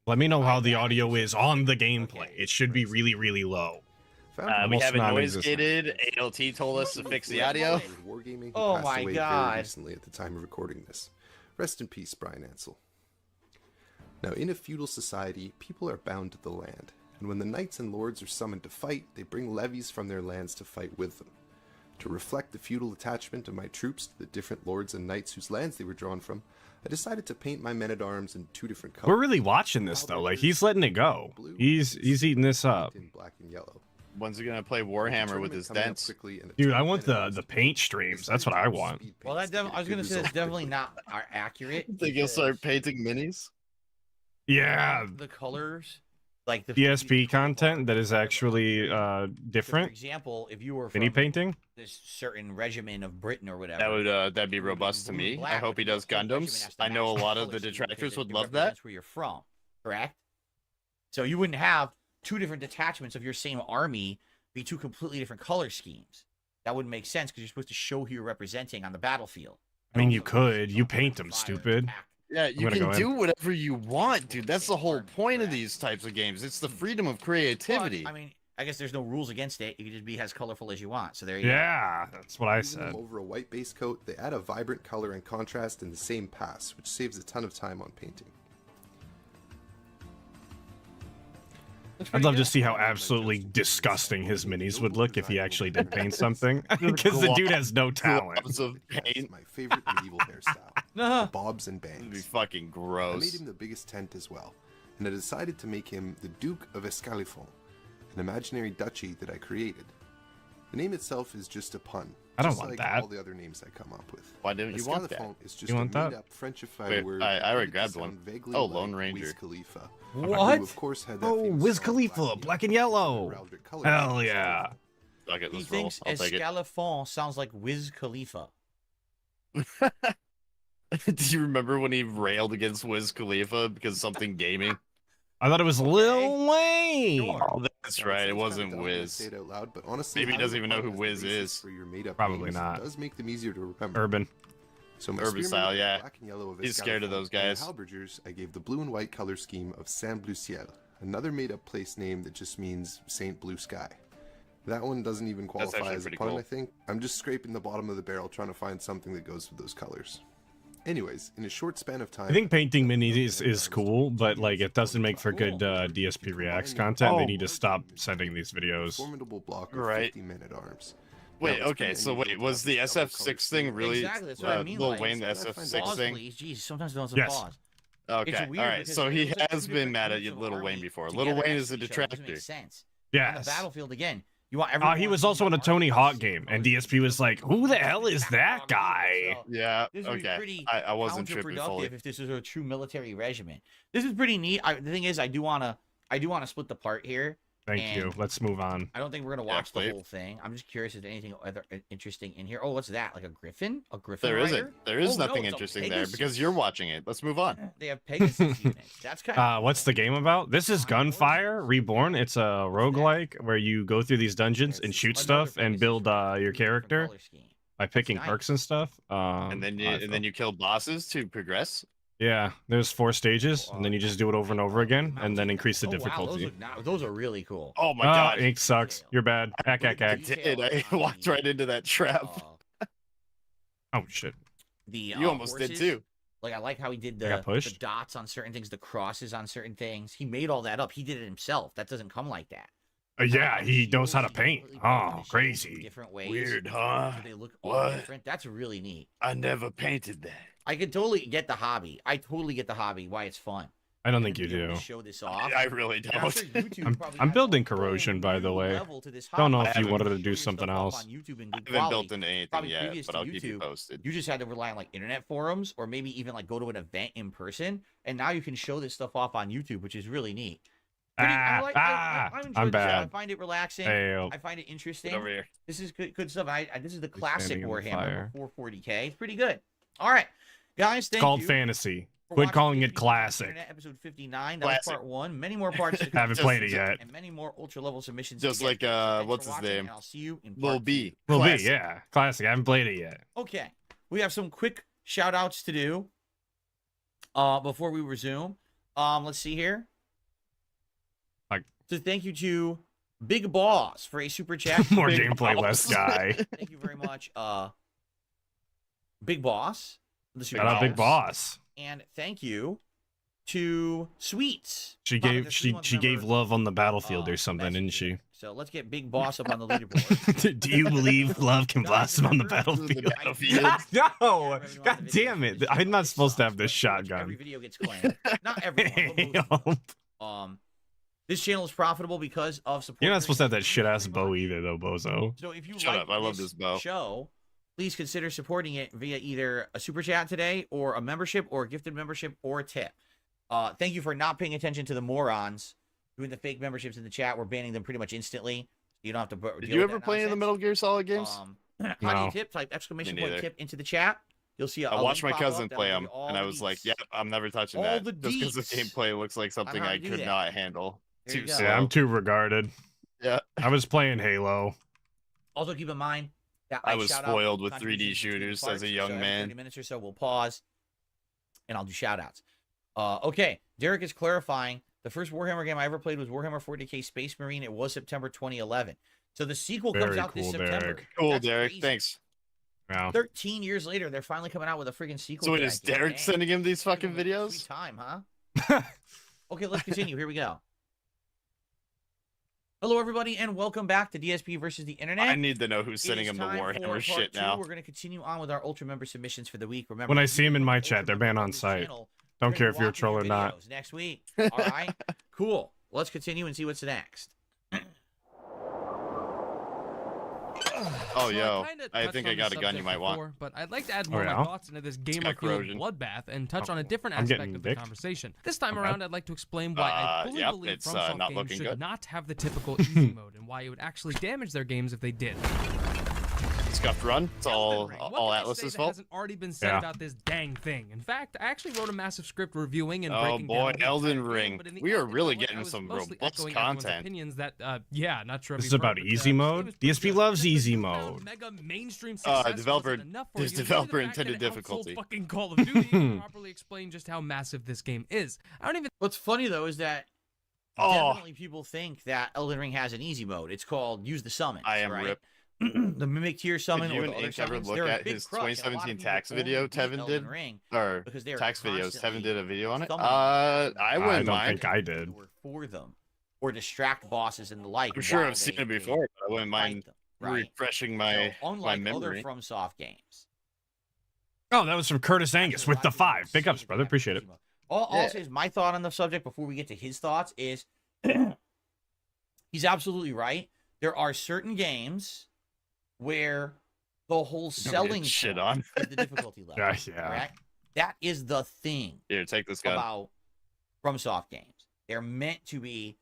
Let me know how the audio is on the gameplay. It should be really, really low. We Almost have it noise non-existent. gated. ALT told us to fix the audio. Wargaming, who Oh passed my away God. very recently at the time of recording this. Rest in peace, Brian Ansell. Now, in a feudal society, people are bound to the land, and when the knights and lords are summoned to fight, they bring levies from their lands to fight with them. To reflect the feudal attachment of my troops to the different lords and knights whose lands they were drawn from, I decided to paint my men-at-arms in 2 different colors. We're really watching this, though. Like, he's letting it go. He's eating this up. In black and yellow. When's he gonna play Warhammer with his dents? Dude, I want the paint streams. That's what I want. Well, I was gonna say that's definitely not accurate. Think you'll start painting minis? Yeah. The colors, like the DSP content that is actually For different. example, if you were from Mini painting. this certain regimen of Britain or whatever, That would that'd be robust to blue and me. black, I hope he but does the whole regiment Gundams. has to I know a match the lot of color the scheme because detractors it would love that. represents where you're from, correct? So you wouldn't have 2 different detachments of your same army be 2 completely different color schemes. That wouldn't make sense because you're supposed to show who you're representing on the battlefield. I mean, you could. You paint them, stupid. Yeah, you gonna can go do in. whatever you want, dude. That's the whole point of these types of games. It's the freedom of creativity. But, I mean, I guess there's no rules against it. You can just be as colorful as you want. So there you go. Yeah, that's what I Using them said. over a white base coat, they add a vibrant color and contrast in the same pass, which saves a ton of time on painting. I'd love to see how absolutely disgusting his minis would look if he actually did paint something. Because the dude has no talent. Globs of paint. My favorite medieval hairstyle, the bobs and bangs. It'd be fucking I made gross. him the biggest tent as well, and I decided to make him the Duke of Escalifon, an imaginary duchy that I created. The name itself is just a pun. I don't just want like that. all the other names I come up with. Why didn't you want that? Escalifon is just You want a that? made-up Frenchified Wait, word. I already created to grabbed sound one. vaguely Oh, like Lone Ranger. Wiz Khalifa. What? Who, of course, had that Oh, famous Wiz song, Khalifa, black and yellow. Heraldic colors. Hell yeah. Fuck it, He let's roll. thinks I'll take it. Escalifon sounds like Wiz Khalifa. Do you remember when he railed against Wiz Khalifa because something gaming? I thought it was Lil Wayne. Oh, that's right. It Sounds wasn't kinda dumb when I Wiz. say it out loud, but honestly, Maybe he doesn't having even know fun who as the Wiz basis is. for your made-up Probably names not. does make them easier to remember. Urban. So my Urban spearmen style, are yeah. black and yellow of He's scared of Escalifon, those and the guys. halberdiers, I gave the blue and white color scheme of Saint Bleu Ciel, another made-up place name that just means Saint Blue Sky. That one doesn't even qualify actually as a pretty pun, cool. I think. I'm just scraping the bottom of the barrel trying to find something that goes with those colors. Anyways, in a short span of time... I think painting minis is cool, but like it doesn't make for good DSP Reacts content. They need to stop sending these videos. Formidable block of Right. 50 men-at-arms. Wait, Now, let's okay, bring so any wait, build was the class to our SF6 color thing scheme. really Exactly, that's what I mean. Lil like, Wayne, the that's what I SF6 Pause, thing? please. Jeez, sometimes don't Yes. pause. Okay, It's all weird right, because so he it was like has 2 been different mad at groups you, of Lil Wayne army before. together Lil Wayne next is to a each other. It doesn't detractor. make sense. On Yes. the battlefield again. You want everyone He was to also be in a armed Tony with Hawk the game, same and color DSP was like, "Who the hell is that So, guy?" Yeah, This would be okay. pretty I wasn't tripping fully. counterproductive if this was a true military regiment. This is pretty neat. The thing is, I do wanna split the part here. Thank you. And Let's move on. I don't think we're gonna Yeah, watch the please. whole thing. I'm just curious if there's anything other interesting in here. Oh, what's that? Like a griffin? A griffin There rider? isn't. There is Oh, no, nothing it's a interesting there Pegasus. because you're watching it. Let's move on. They have Pegasus units. That's kind of What's the game about? This is Gunfire Reborn. It's a roguelike where you go through these dungeons and shoot stuff and build your character by picking nice. perks and stuff. And then you kill bosses to progress. Yeah, there's 4 stages, and then you just do it over and over again, and then increase the difficulty. Wow, those are really cool. Oh my god. Ink sucks. You're bad. Ack. I did. I walked right into that trap. Oh shit. You almost did too. Like, I like how he did got the pushed? dots on certain things, the crosses on certain things. He made all that up. He did it himself. That doesn't come like that. Yeah, he knows how to paint. Oh, crazy. Different ways. Weird, huh? So they look all different. That's really neat. I never painted that. I could totally get the hobby. I totally get the hobby. Why it's fun. I don't think you do. Show this off. I really don't. I'm building corrosion, by the way. Don't know if you wanted to do something else. I haven't built into anything yet, but I'll keep you posted. You just had to rely on like internet forums, or maybe even like go to an event in person, and now you can show this stuff off on YouTube, which is really neat. I enjoy this. I find it relaxing. I find it interesting. Get over here. This is good stuff. This is the classic Warhammer 440K. It's pretty good. All right, guys. Thank you. It's called fantasy. Quit calling it classic. Internet episode 59. That was part 1. Many more parts. Haven't played it yet. And many more ultra level submissions. Just like what's his name? I'll see you in Lil B. Lil B. Yeah, classic. I haven't played it yet. Okay, we have some quick shout outs to do. Before we resume, let's see here. So thank you to Big Boss for a super chat. More gameplay, less guy. Thank you very much, Big Boss. Shout out Big Boss. And thank you to Sweets. She gave love on the battlefield or something, didn't she? So let's get Big Boss up on the leaderboard. Do you believe love can blossom on the battlefield? No! God damn it! I'm not supposed to have this shotgun. Every video gets claimed. Not everyone. This channel is profitable because of support. You're not supposed to have that shit ass bow either, though, bozo. So if you Shut up! I love this bow. Show, please consider supporting it via either a super chat today, or a membership, or a gifted membership, or a tip. Thank you for not paying attention to the morons doing the fake memberships in the chat. We're banning them pretty much instantly. You don't have to. Did you ever play any of the Metal Gear Solid games? How do you tip? Type exclamation point tip into the chat. You'll see. I watched my cousin play them, and I was like, "Yeah, I'm never touching that." Just because the gameplay looks like something I could not handle. Too slow. Yeah, I'm too regarded. Yeah, I was playing Halo. Also, keep in mind that I was spoiled with 3D shooters as a young man. 30 minutes or so, we'll pause, and I'll do shout-outs. Okay, Derek is clarifying. The first Warhammer game I ever played was Warhammer 40K Space Marine. It was September 2011. So the sequel comes out this September. Derek. Cool, that's Derek. Crazy. Thanks. Wow. 13 years later, they're finally coming out with a freaking sequel. So is Derek sending him these fucking videos? Sweet time, huh? Okay, let's continue. Here we go. Hello, everybody, and welcome back to DSP versus the Internet. I need to know who's sending him the Warhammer shit now. We're going to continue on with our Ultra member submissions for the week. Remember, when I see him in my chat, they're banned on site. Don't care if you're a troll or not. Next week. All right, cool. Let's continue and see what's next. Oh, yo, I think I got a gun you might want. But I'd like to add more of my thoughts into this gamer-fueled bloodbath and touch on a different aspect of the conversation. This time around, I'd like to explain why I fully believe FromSoft games should not have the typical easy mode, and why it would actually damage their games if they did. Scuffed Run. It's all Atlas's fault. Hasn't already been said about this dang thing. In fact, I actually wrote a massive script reviewing and breaking down. Oh boy, down Elden Ring. We are really getting some robust content. Opinions that, yeah, not sure. This is about easy mode. DSP loves easy mode. Mega mainstream developer intended difficulty. Fucking Call of Duty to properly explain just how massive this game is. I don't even. What's funny though is that definitely people think that Elden Ring has an easy mode. It's called Use the Summons. I am right? ripped. The Mimic Tier Summon. Did you and Ink ever look at his 2017 tax video Tevin did? Or tax videos Tevin did a video on it? I wouldn't mind. I don't think I did. For them. Or distract bosses and the like. I'm sure I've seen it before, but I wouldn't mind refreshing my memory. Other FromSoft games. Oh, that was from Curtis Angus with the 5. Big ups, brother. Appreciate it. All I'll say is my thought on the subject before we get to his thoughts is he's absolutely right. There are certain games where the whole selling shit on is the difficulty level. Yeah. Correct? That is the thing. Here, take this gun. About FromSoft games. They're meant to be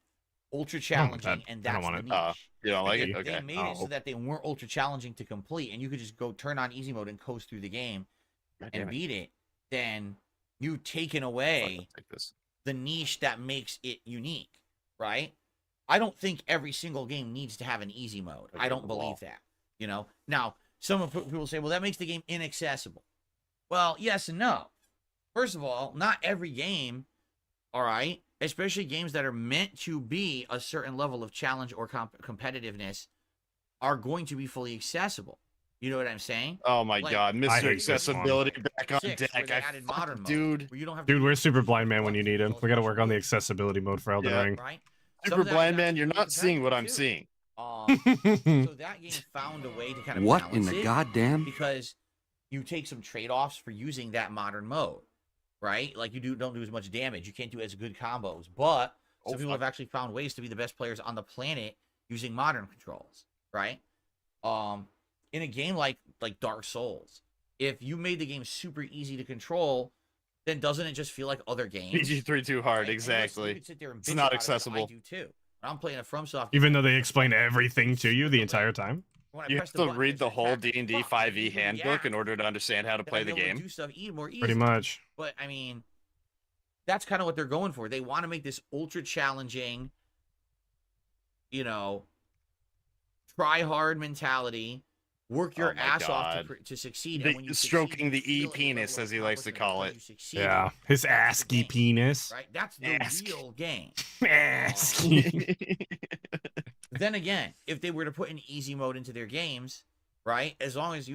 ultra challenging, and that's the niche. You don't like it? Okay. They made it so that they weren't ultra challenging to complete, and you could just go turn on easy mode and coast through the game and beat it. Then you've taken away the niche that makes it unique, right? I don't think every single game needs to have an easy mode. I don't believe that. You know, now some people say, well, that makes the game inaccessible. Well, yes and no. First of all, not every game, all right, especially games that are meant to be a certain level of challenge or competitiveness, are going to be fully accessible. You know what I'm saying? Oh my God, Mr. Accessibility back on deck. Dude, Dude, where's Super Blind Man when you need him? We got to work on the accessibility mode for Elden Ring. Right? Super Blind Man, you're not seeing what I'm seeing. So that game found a way to kind of what in the goddamn? Because you take some trade-offs for using that modern mode, right? Like you don't do as much damage. You can't do as good combos, but some people have actually found ways to be the best players on the planet using modern controls, right? In a game like Dark Souls, if you made the game super easy to control, then doesn't it just feel like other games? PG3 too hard, exactly. It's not accessible. I do too. When I'm playing a FromSoft, even though they explain everything to you the entire time. You have to read the whole D&D 5e handbook in order to understand how to play the game. Do stuff more easily. Pretty much. But I mean, that's kind of what they're going for. They want to make this ultra challenging, you know, try hard mentality. Work your ass off to succeed. And when you stroking the E-penis, as he likes to call it. Yeah, his ASCII penis. Right, that's the real game. ASCII. Then again, if they were to put an easy mode into their games, right? As long as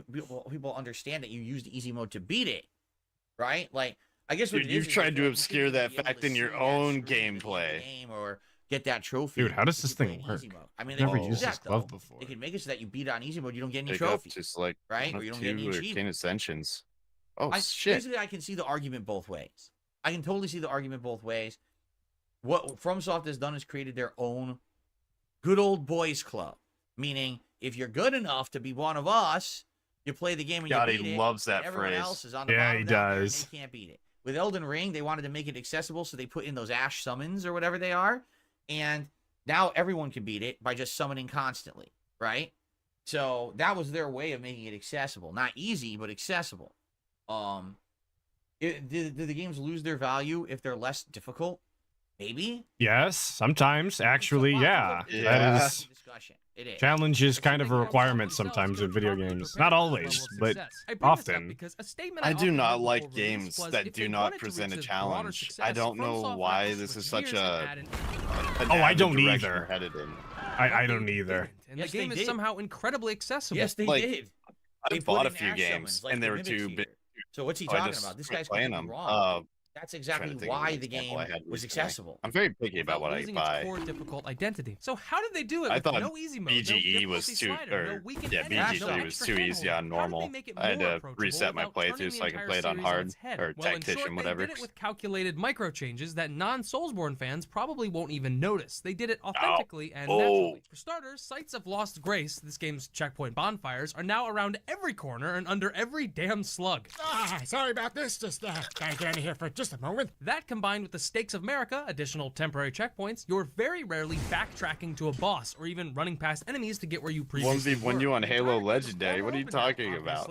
people understand that you use the easy mode to beat it, right? Like, I guess what you've tried to obscure that fact in your own gameplay. Or get that trophy. Dude, how does this thing work? I mean, I've never used this glove before. They can make it so that you beat it on easy mode, you don't get any trophies. Just like right? Or you don't get any achievements. Ascensions. Oh, shit. Basically, I can see the argument both ways. I can totally see the argument both ways. What FromSoft has done is created their own good old boys club. Meaning, if you're good enough to be one of us, you play the game and you beat it. He loves that everyone phrase. Else is on the yeah, he does. And they can't beat it. With Elden Ring, they wanted to make it accessible, so they put in those Ash summons or whatever they are. And now everyone can beat it by just summoning constantly, right? So that was their way of making it accessible. Not easy, but accessible. Do the games lose their value if they're less difficult? Maybe. Yes, sometimes. Actually, yeah. That is. It is. Challenge is kind of a requirement sometimes in video games. Not always, but often. I do not like games that do not present a challenge. I don't know why this is such a... I don't either. I don't either. And the game is somehow incredibly accessible. Yes, they did. I bought a few games, and they were too big. So what's he talking about? This guy's playing them wrong. That's exactly why the game was accessible. I'm very picky about what I buy. Its core difficult identity. So how did they do it? I with thought no easy mode, BGE no was too, BGE was too easy on normal. I had to reset my playthrough so I could play it on hard or tactician, whatever. They did it with calculated micro changes that non-Soulsborne fans probably won't even notice. They did it authentically and naturally. For starters, sites of lost grace, this game's checkpoint bonfires, are now around every corner and under every damn slug. Sorry about this. Just gotta get out of here for just a moment. That combined with the Stakes of America, additional temporary checkpoints, you're very rarely backtracking to a boss or even running past enemies to get where you previously were. 1v1 you on Halo Legendary. What are you talking about?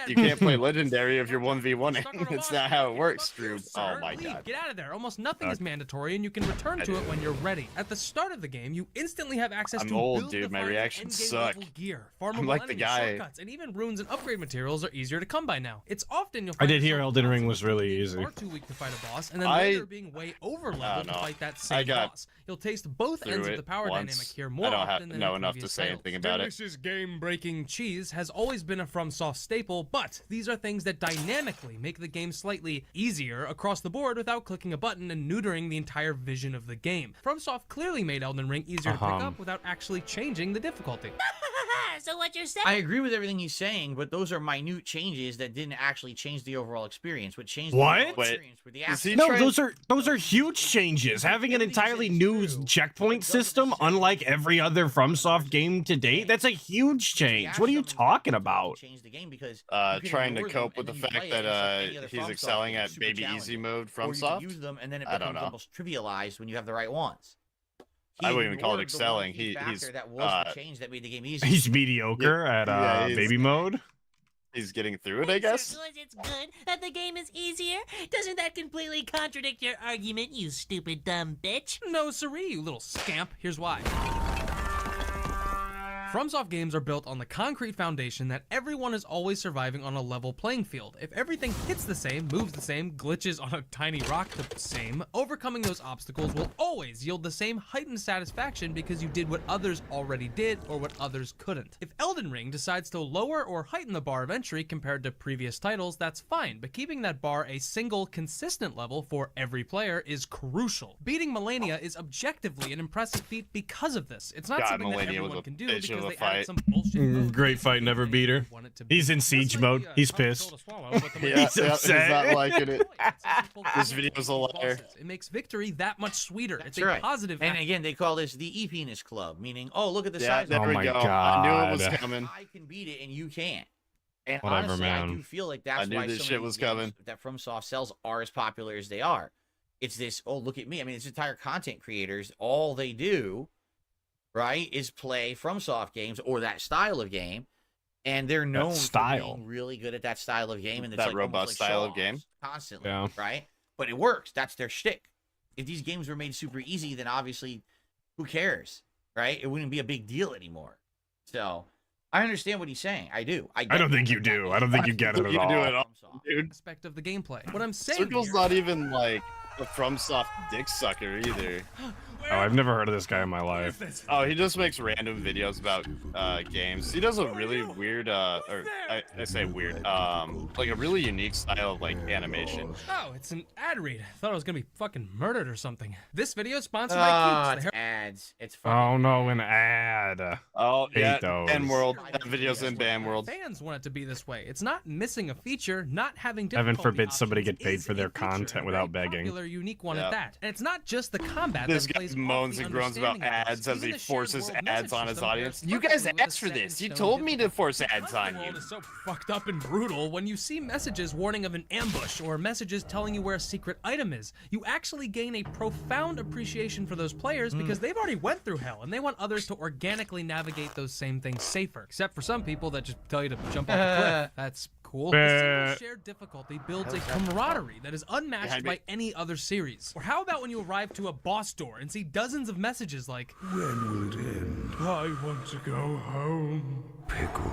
You can't play Legendary if you're 1v1ing. It's not how it works, Drew. Oh my god. Get out of there. Almost nothing is mandatory and you can return to it when you're ready. At the start of the game, you instantly have access to old, dude. My reactions suck. Gear, I'm like the guy. Shortcuts, and even runes and upgrade materials are easier to come by now. It's often you'll I did hear Elden Ring was really easy. Or too weak to fight a boss, and then later being way over leveled to fight that same boss. You'll taste both ends of the power dynamic here more often than know enough to say anything about it. Delicious game-breaking cheese has always been a FromSoft staple, but these are things that dynamically make the game slightly easier across the board without clicking a button and neutering the entire vision of the game. FromSoft clearly made Elden Ring easier to pick up without actually changing the difficulty. So what you're saying? I agree with everything he's saying, but those are minute changes that didn't actually change the overall experience. What changed the overall experience were the assets. No, those are huge changes. Having an entirely new checkpoint system, unlike every other FromSoft game to date, that's a huge change. What are you talking about? Trying to cope with the fact that he's excelling at Baby Easy mode FromSoft. Use them and then it becomes almost trivialized when you have the right ones. I wouldn't even call it excelling. He's that was the change that made the game easy. He's mediocre at baby mode. He's getting through it, I guess. It's good that the game is easier. Doesn't that completely contradict your argument, you stupid dumb bitch? No, siree, you little scamp. Here's why. FromSoft games are built on the concrete foundation that everyone is always surviving on a level playing field. If everything hits the same, moves the same, glitches on a tiny rock the same, overcoming those obstacles will always yield the same heightened satisfaction because you did what others already did or what others couldn't. If Elden Ring decides to lower or heighten the bar of entry compared to previous titles, that's fine, but keeping that bar a single, consistent level for every player is crucial. Beating Millennia is objectively an impressive feat because of this. It's not something that everyone can do because they added some bullshit mode. Great fight, never beat her. He's in siege mode. He's pissed. He's upset. He's not liking it. This video's a liar. It makes victory that much sweeter. It's That's a right. positive. And again, they call this the E-penis club, meaning, oh, look at the Yeah, size. there of we it. go. God. I knew it was coming. I can beat it and you can't. And Whatever, honestly, man. I do feel like that's I knew why this some shit of these was games coming. that FromSoft sells are as popular as they are. It's this, oh, look at me. I mean, it's entire content creators. All they do, right, is play FromSoft games or that style of game. And they're known for being really good at that style of game. And it's That like robust almost like style of show-offs game. constantly, Yeah. right? But it works. That's their shtick. If these games were made super easy, then obviously, who cares, right? It wouldn't be a big deal anymore. So I understand what he's saying. I do. I don't think you do. I don't think you get it at all. You do it all, dude. Aspect of the gameplay. What I'm saying Circle's here, not even like a FromSoft dick sucker either. Oh, I've never heard of this guy in my life. Oh, he just makes random videos about games. He does a really weird, or I say weird, like a really unique style of like animation. Oh, it's an ad read. I thought I was gonna be fucking murdered or something. This video is sponsored by Coops. It's ads. It's Oh no, an ad. Oh Hate yeah, those. Ban World. That video's in Ban World. Fans want it to be this way. It's not missing a feature, not having Heaven difficulty forbid somebody options get paid is for a their feature, content a without very begging. Popular, unique one Yeah. at that. And it's not just the combat This that guy plays moans off the and groans about understanding of ads this. as Even he the shared forces world ads message on his system audience. pairs You guys perfectly with asked the for set in this. You stone told me to difficulty. force ads Because on the you. world is so fucked up and brutal. When you see messages warning of an ambush or messages telling you where a secret item is, you actually gain a profound appreciation for those players because they've already went through hell and they want others to organically navigate those same things safer. Except for some people that just tell you to jump off a cliff. That's cool. The single shared difficulty builds a camaraderie that is unmatched by any other series. Or how about when you arrive to a boss door and see dozens of messages like, When will it end? I want to go home. Pickle.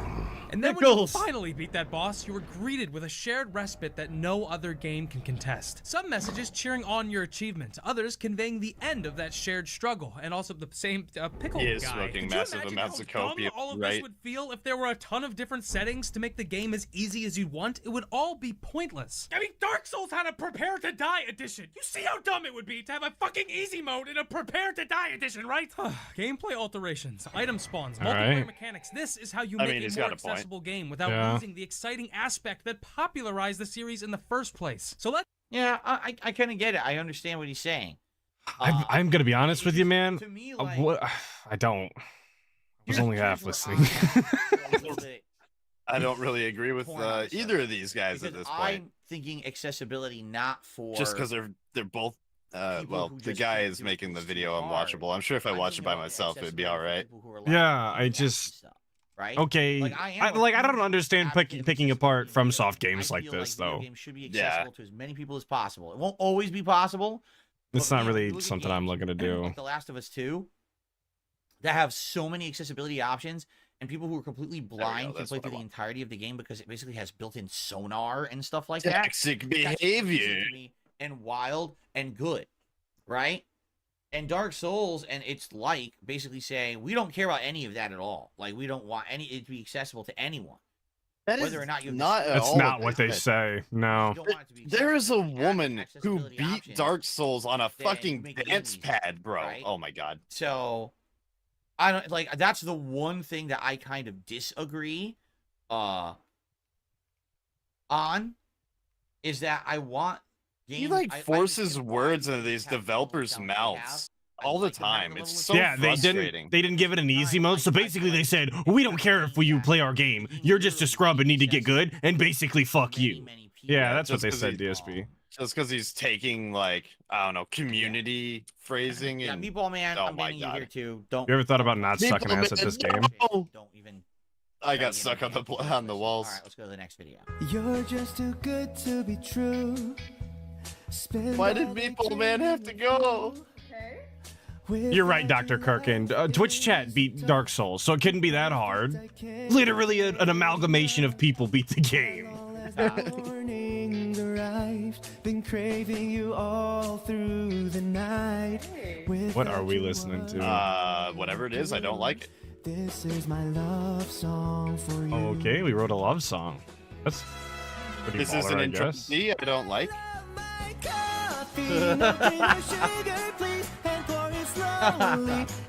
and then when you finally beat that boss, you were greeted with a shared respite that no other game can contest. Some messages cheering on your achievement, others conveying the end of that shared struggle, and also the same pickle He is guy. smoking Could you massive imagine amounts how of dumb copium, all of right? this would feel if there were a ton of different settings to make the game as easy as you'd want? It would all be pointless. I mean, Dark Souls had a Prepare to Die edition. You see how dumb it would be to have a fucking easy mode in a Prepare to Die edition, right? Gameplay alterations, item spawns, multiplayer mechanics. This is how you make a more accessible game without losing the exciting aspect that popularized the series in the first place. So let's. Yeah, I kind of get it. I understand what he's saying. I'm gonna be honest with you, man. To me, I don't. I was only half listening. I don't really agree with either of these guys at this point. I'm thinking accessibility not for Just because they're both. Well, the guy is making the video unwatchable. I'm sure if I watched it by myself, it'd be all right. Yeah, I just. Right? Okay, I don't understand picking apart FromSoft games like this, though. Games should be accessible to as many people as possible. It won't always be possible. It's not really something I'm looking to do. Like The Last of Us 2, that have so many accessibility options, and people who are completely blind can play through the entirety of the game because it basically has built-in sonar and stuff like that. Toxic behavior. And wild and good, right? And Dark Souls and it's like basically saying we don't care about any of that at all. Like we don't want it to be accessible to anyone. That whether or not you That's not what they say. No. There is a woman who beat Dark Souls on a fucking dance pad, bro. right? Oh my god. So I don't like that's the one thing that I kind of disagree on is that I want games, He like forces words into these developers' mouths all the time. It's so frustrating. They didn't give it an easy mode. So basically they said, we don't care if you play our game. You're just a scrub and need to get good, and basically fuck you. Yeah, that's what they said, DSP. Just because he's taking like, I don't know, community phrasing and Meatball Man, oh I'm my banning you god. here too. Don't You ever thought about not sucking ass at this game? Don't even I got stuck on the walls. Alright, let's go to the next video. You're just too good to be true. Why did Meatball Man have to go? You're right, Dr. Kirkin. Twitch chat beat Dark Souls, so it couldn't be that hard. Literally an amalgamation of people beat the game. Mornings arrived, been craving you all through the night. What are we listening to? Whatever it is, I don't like it. This is my love song for you. Oh, okay, we wrote a love song. That's pretty This is baller, an I intro guess. D I don't like.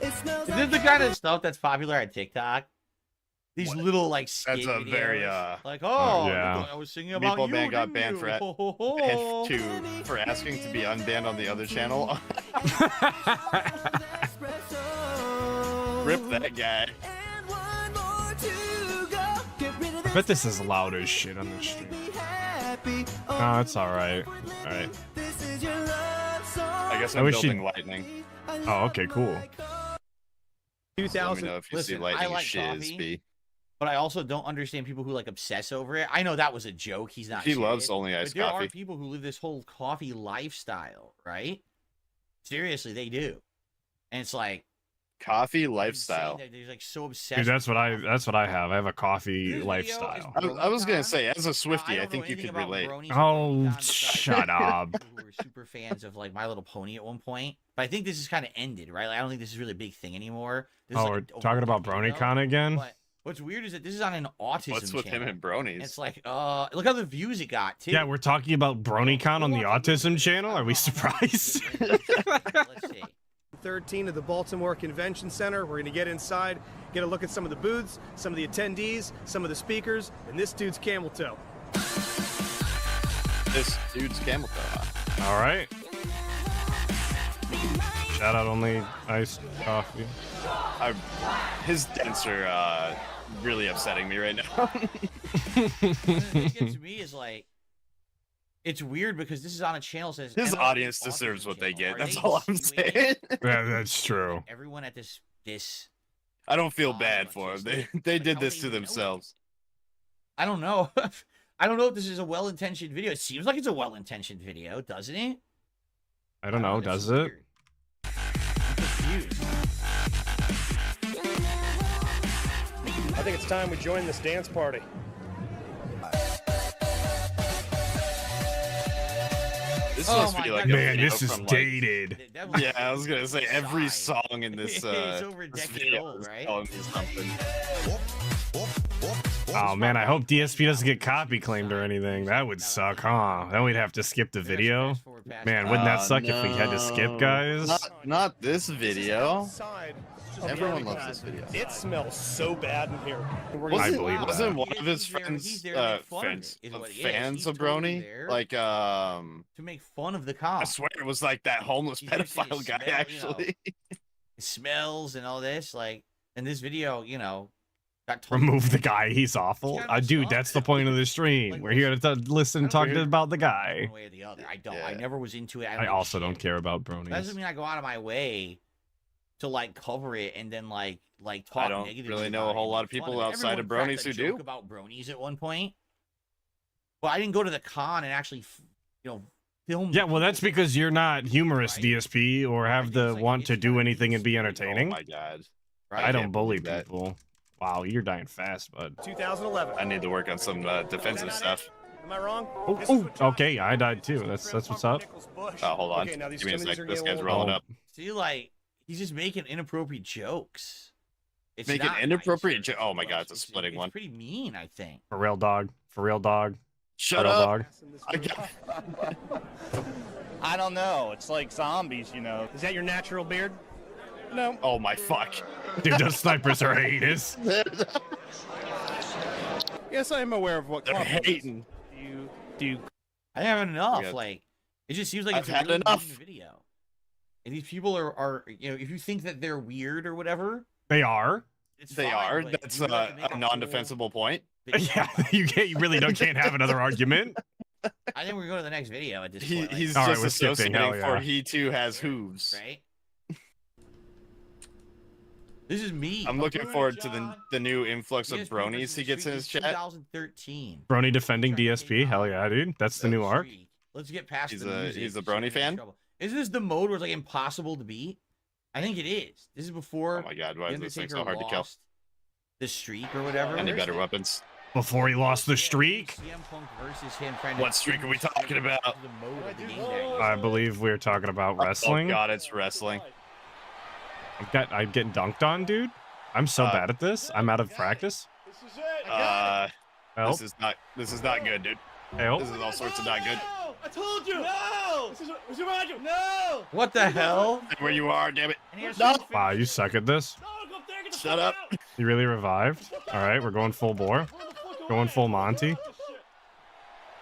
Is this the kind of stuff that's popular on TikTok? These little like skit That's a videos. very like, oh yeah. I was singing about Meatball you. Man got didn't banned you? for asking to be unbanned on the other channel. Rip that guy. I bet this is loud as shit on the stream. No, it's alright. Alright. I guess I I'm wish building you- lightning. Oh, okay, cool. Let me know if you see 2000. lightning I like shiz, coffee, B. but I also don't understand people who like obsess over it. I know that was a joke. He's not. He serious, loves only iced but there coffee. are people who live this whole coffee lifestyle, right? Seriously, they do, and it's like Coffee insane lifestyle. that they're like so obsessed. Dude, that's with what I have. I have a coffee This video lifestyle. I was gonna say, as a Now, Swiftie, I don't know think you anything could about relate. bronies or Oh, BronyCon besides shut up. people who were super fans of like My Little Pony at one point, but I think this is kind of ended, right? Like, I don't think this is really a big thing anymore. This is Oh, like we're talking about BronyCon again? But what's weird is that this is on an autism What's with channel. him and bronies? It's like, look how the views it got too. Yeah, we're talking about BronyCon on the Autism channel. Are we surprised? Let's see. 13 of the Baltimore Convention Center. We're going to get inside, get a look at some of the booths, some of the attendees, some of the speakers, and this dude's camel toe. This dude's camel toe. All right. Shout out only iced coffee. His dents are really upsetting me right now. The thing that gets me is like, it's weird because this is on a channel that says His MLB audience autism deserves what they channel. get. Are That's they all I'm insinuating saying. Yeah, that's true. everyone at this I don't feel bad for him. They did this to themselves. I don't know. I don't know if this is a well-intentioned video. It seems like it's a well-intentioned video, doesn't it? I don't know. That's Does it? weird. I'm confused. I think it's time we join this dance party. This Oh must my be like God. a Man, video this is from, like- dated. Yeah, I was gonna say every song in this It's over a this decade video old, is right? telling me something. Oh man, I hope DSP doesn't get copy claimed or anything. That would suck, huh? Then we'd have to skip the video. Man, wouldn't that suck if we had to skip, guys? Not this video. Everyone loves this video. It smells so bad in here. I believe Wasn't that. one of his He's friends there to make fun of it, is what he is. fans He's of totally Brony? there Like to make fun of the I comp. swear it was like that homeless He's used to pedophile his guy smell, actually. It smells and all this, like, and this video, got told Remove the guy. He's awful. Dude, that's the point of the stream. We're here to listen and talk about the guy. one way or the other. I don't. I never was into it. I also don't care about bronies. That doesn't mean I go out of my way to like cover it and then like talk I don't negatively. really know about a it whole and lot make of fun people it. outside of Everyone cracked bronies a who joke do. about bronies at one point. But I didn't go to the con and actually, film. Yeah, well, that's because you're not humorous, DSP, or have the want to do anything and be entertaining. Oh my god. I don't can't bully believe that. people. Wow, you're dying fast, bud. 2011. I need to work on some defensive stuff. Am I wrong? Oh, okay, I died too. That's what's up. Oh, hold on. Okay, now these Give me a chimneys sec. are This getting a guy's little- rolling up. See, like he's just making inappropriate jokes. It's Making not inappropriate nice. joke. Oh my god, it's a splitting one. It's pretty mean, I think. For real, dog. For real, dog. Shut For real, up. dog. I don't know. It's like zombies, Is that your natural beard? No. Oh my fuck. Dude, those snipers are heinous. Yes, I am aware of what They're club it is. hating. Do you I haven't enough. Yeah. Like it just seems like I've it's a had really enough. mean video. And these people are if you think that they're weird or whatever, They are. it's They fine, are. but That's you would have to make a a non-defensible point. whole- Yeah, you really can't have another argument. I think we're going to the next video at this He, point. Like, he's All right, just we're skipping, associating hell for yeah. he too has hooves. right? This is me. I'm looking doing it, forward to John. the new influx of DSP bronies versus he gets in his Streak chat. 2013. Brony defending DSP. Hell yeah, dude. That's the new arc. Let's get past He's the a- music. he's a so we Brony get in fan? trouble. Isn't this the mode where it's like impossible to beat? I think it is. This is before. Oh my god, why is this thing so hard to kill? The streak or whatever. Any better weapons? Before he lost the streak? CM Punk versus him. What streak are we talking about? I believe we're talking about wrestling. Oh god, it's wrestling. I'm getting dunked on, dude. I'm so bad at this. I'm out of practice. This is not good, dude. Help. This is all sorts of not good. I told you! No! This is Roger! No! What the hell? Where you are, damn it. No. Wow, you suck at this. Shut up. You really revived? Alright, we're going full bore. Going full Monty.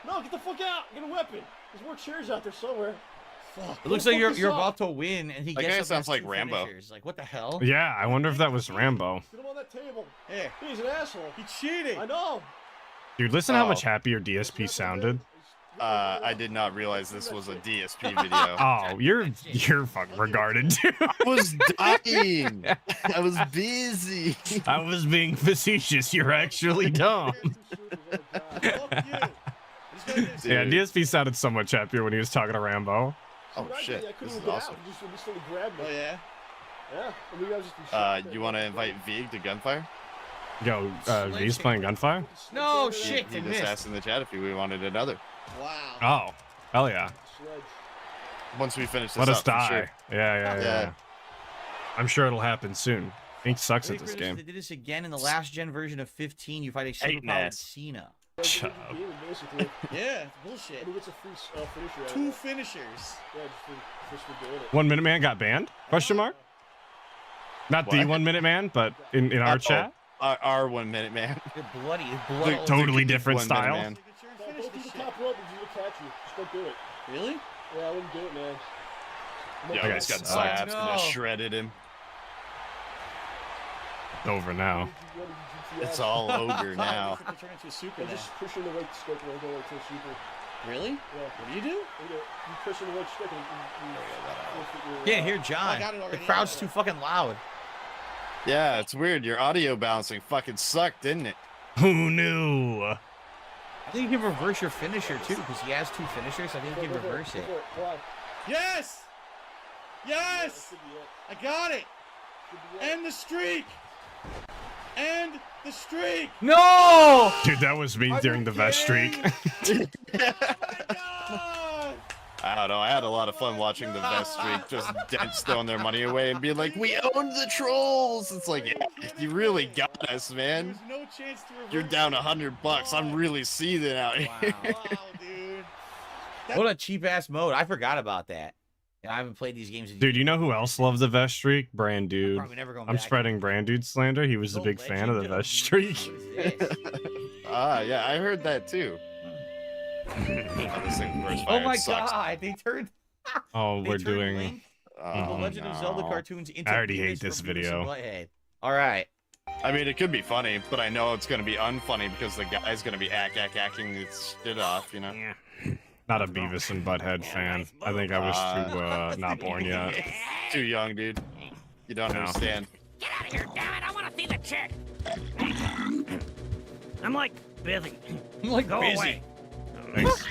No, get the fuck out! Get a weapon! There's more chairs out there somewhere. Fuck. It looks like you're about to win, and he that gets guy up sounds and like two Rambo. finishers. Like, what the hell? Yeah, I wonder if that was Rambo. Get him on that table. Hey, he's an asshole. He cheated. I know. Dude, listen how much happier DSP sounded. I did not realize this was a DSP video. Oh, you're fucking regarded, dude. I was dying. I was busy. I was being facetious. You're actually dumb. Yeah, DSP sounded so much happier when he was talking to Rambo. Oh shit, this is awesome. Oh yeah. Yeah. You want to invite Vig to Gunfire? Yo, V's playing Gunfire? No shit. He just asked in the chat if we wanted another. Wow. Oh, hell yeah. Once we finish this Let us up, for die. sure. Yeah. I'm sure it'll happen soon. Ink sucks at this They game. did this again in the last gen version of 15. You fight a superpowered Cena. Shut up. Yeah, bullshit. It's a free finisher. 2 finishers. Yeah, just for doing it. 1 Minute Man got banned? Question mark? Not the 1 Minute Man, but in our chat? Our 1 Minute Man. You're bloody. Totally different style. Don't do the top rope and you catch you. Just don't do it. Really? Yeah, I wouldn't do it, man. Yeah, I just got slapped and I shredded him. Over now. It's all over now. Turn into a super now. Just pushing the right stick and go right to a super. Really? Yeah. What do you do? You push the right stick and Yeah, hear John. The crowd's too fucking loud. Yeah, it's weird. Your audio balancing fucking sucked, didn't it? Who knew? I think you can reverse your finisher too, because he has 2 finishers. I think you can reverse it. Yes! Yes! I got it! End the streak! End the streak! No! Dude, that was me during the vest streak. I don't know. I had a lot of fun watching the vest streak, just dents throwing their money away and being like, "We owned the trolls." It's like, yeah, you really got us, man. No chance to reverse. You're down $100. I'm really seething out here. Wow, dude. What a cheap ass mode. I forgot about that. I haven't played these games. Dude, you know who else loves the vest streak? Brand Dude. I'm spreading Brand Dude slander. He was a big fan of the vest streak. Yeah, I heard that too. Oh my god, they turned. Oh, we're doing. The Legend of Zelda cartoons into I already hate this video. All right. I mean, it could be funny, but I know it's going to be unfunny because the guy's going to be acting his shit off, you know? Not a Beavis and Butthead fan. I think I was too not born yet. Too young, dude. You don't understand. Get out of here, damn it! I want to see the chick. I'm like busy. I'm like go busy. Away. Thanks.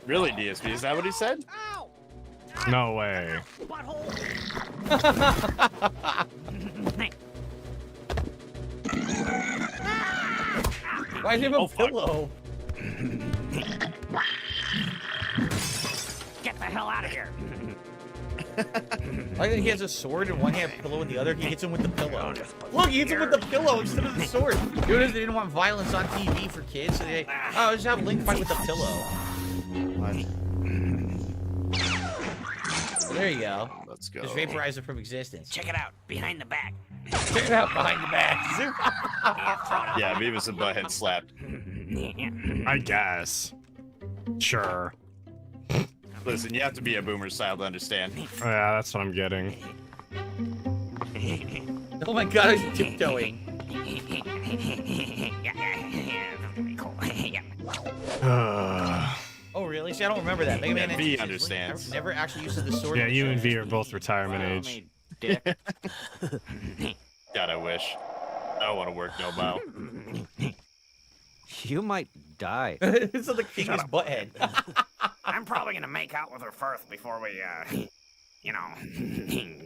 Really, DSP? Is that what he said? No way. Why do you have a pillow? Get the hell out of here. I think he has a sword in one hand, pillow in the other. He hits him with the pillow. Look, he hits him with the pillow instead of the sword. Dude, they didn't want violence on TV for kids, so they just have Link fight with the pillow. There you go. Let's go. Just vaporize it from existence. Check it out, behind the back. Check it out behind the back. Yeah, Beavis and Butthead slapped. I guess. Sure. Listen, you have to be a boomer style to understand. Yeah, that's what I'm getting. Oh my god, he's tiptoeing. Oh really? See, I don't remember that. Mega Man V understands. Never actually used the sword. Yeah, you and V are both retirement age. God, I wish. I don't want to work no bow. You might die. So the king is Butthead. I'm probably gonna make out with her first before we you know,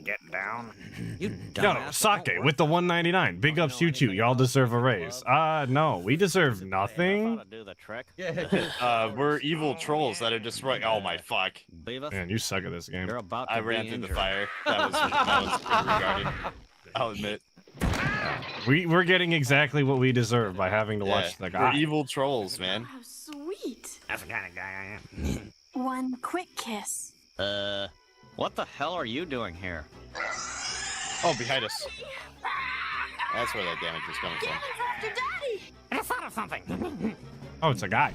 getting down. Yo, Sake with the 199. Big ups you two. Y'all deserve a raise. No, we deserve nothing. We're evil trolls that are destroying. Oh my fuck. Man, you suck at this game. I ran through the fire. That was regarded. I'll admit. We're getting exactly what we deserve by having to watch the guy. We're evil trolls, man. How sweet. That's the kind of guy I am. One quick kiss. What the hell are you doing here? Oh, behind us. That's where that damage was coming from. After Daddy. I thought of something. Oh, it's a guy.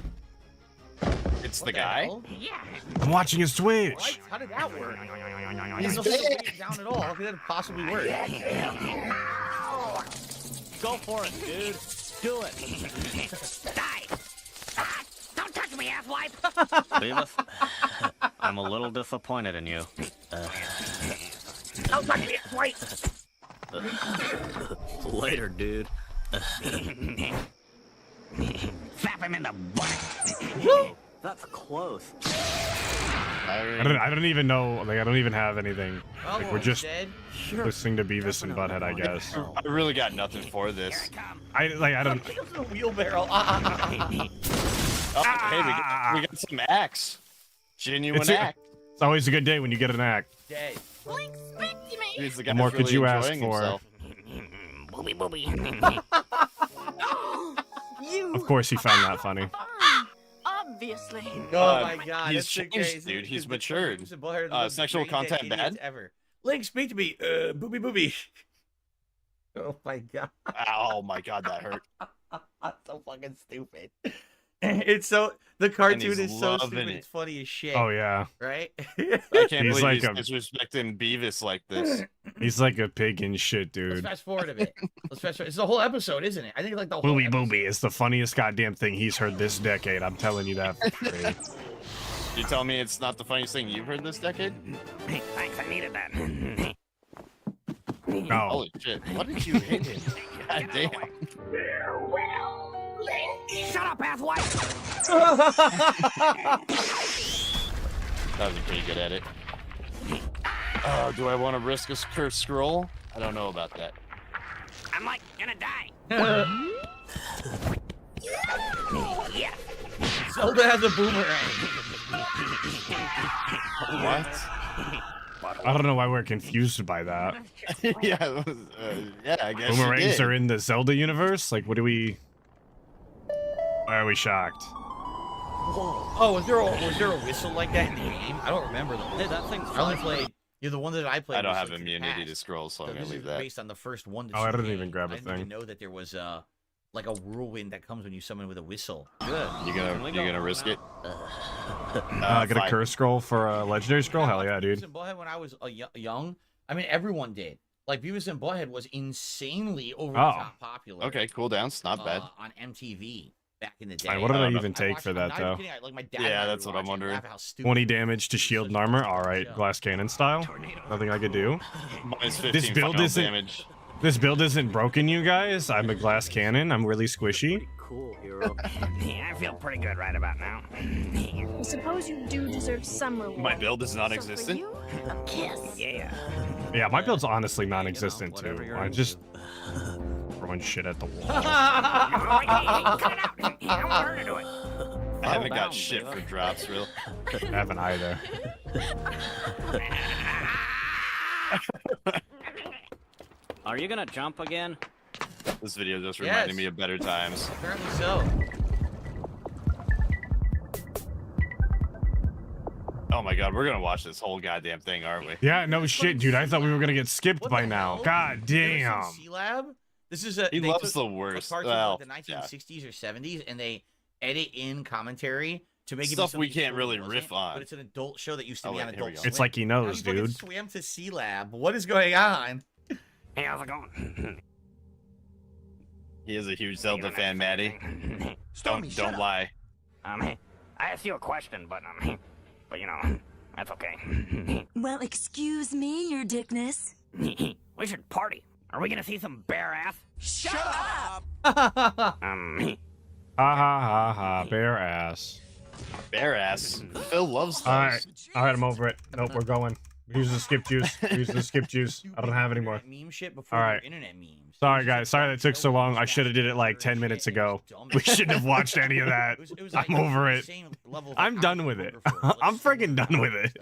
It's the guy? Yeah. I'm watching his Twitch. What? How did that work? He's not down at all. How could that possibly work? Go for it, dude. Do it. Die. Don't touch me, asswipe. Beavis, I'm a little disappointed in you. Don't touch me, asswipe. Later, dude. Slap him in the butt. That's close. I don't even know. Like, I don't even have anything. Well, like, we're just dead. listening to Beavis and Butthead, I guess. I really got nothing for this. I don't. It's a wheelbarrow. Hey, we got some axe. Genuine axe. It's always a good day when you get an axe. Dead. Blink, speak to me. Dude, the guy's What more could really you ask enjoying for? himself. Booby, booby. You. Of course, he found that funny. Obviously. Oh my god. He's that's the changed, case. dude. He's The matured. Beavis and Butthead are the Sexual greatest content idiots bad? Ever. Link, speak to me. Booby booby. Oh my god. Oh my god, that hurt. That's so fucking stupid. It's so the cartoon he's is so loving stupid. it. It's funny as shit. Oh yeah. Right? I can't He's believe like he's a- disrespecting Beavis like this. He's like a pig in shit, Let's dude. fast forward a bit. Let's fast forward. It's the whole episode, isn't it? I think it's like the whole Booby episode. Booby is the funniest goddamn thing he's heard this decade. I'm telling you that for free. You tell me it's not the funniest thing you've heard this decade? Thanks, I needed that. No. Holy shit. What did you hit him? God damn. Shut up, asswipe. That was pretty good at it. Oh, do I want to risk a cursed scroll? I don't know about that. I'm like gonna die. Yeah. Zelda has a boomerang. What? I don't know why we're confused by that. Yeah, I guess you Boomerangs did. are in the Zelda universe? Like, what do we... Why are we shocked? Oh, was there a whistle like that in the game? I don't remember though. Hey, that thing's I only played. You're the one that I played. I don't was, have like, immunity past. to scrolls, so I'm So gonna this leave is that. based on the first 1 to 2 Oh, I didn't games. even grab a I didn't even thing. know that there was like a whirlwind that comes when you summon with a whistle. Good. You gonna risk it? Get a Fine. curse scroll for a legendary scroll? Hell yeah, dude. Beavis and Butthead when I was young. I mean, everyone did. Like Beavis and Butthead was insanely over the top popular. Okay, cool downs. Not bad. On MTV back in the day. Alright, what did I don't know. even take for that, not though? even kidding, like my dad Yeah, and I that's would what I'm watch it and wondering. laugh at how stupid 20 it was. damage to shield and armor. Alright, glass cannon style. Nothing I could do. Minus 15 This build final isn't... damage. This build isn't broken, you guys. I'm a glass cannon. I'm really squishy. Cool, hero. Yeah, I feel pretty good right about now. I suppose you do deserve some reward. My build is So non-existent. for you, a kiss. Yeah. Yeah, my build's honestly non-existent, too. whatever you're I into. just... throwing shit at the wall. Cut it out. I want her to do it. I haven't got shit for drops, real. I haven't either. Are you gonna jump again? This video just Yes. reminded me of better times. Apparently so. Oh my god, we're gonna watch this whole goddamn thing, aren't we? Yeah, no shit, dude. I thought we were gonna get skipped by now. God damn. C-Lab? This is a. He they loves took the worst. Parts Well, of like the 1960s or 70s, and they edit in commentary to make it be Stuff we something can't really wasn't, riff on. But it's an adult show that used to Oh, be wait, on here we Adult go. Swim. It's like he knows, Now you fucking dude. Swam to C-Lab. What is going on? Hey, how's it going? He is a huge Zelda fan, Maddie. Don't lie. I asked you a question, but you know, that's okay. Well, excuse me, your dickness. We should party. Are we gonna see some bare ass? Shut up! Ha ha ha ha, bare ass. Bare ass. Phil loves those. Alright, I'm over it. Nope, we're going. Use the skip juice. Use the skip juice. I don't have any more. Meme shit before All right. internet memes. Sorry, guys. Sorry that took so long. I should have did it like 10 minutes ago. We shouldn't have watched any of that. I'm over it. I'm done with it. I'm freaking done with it.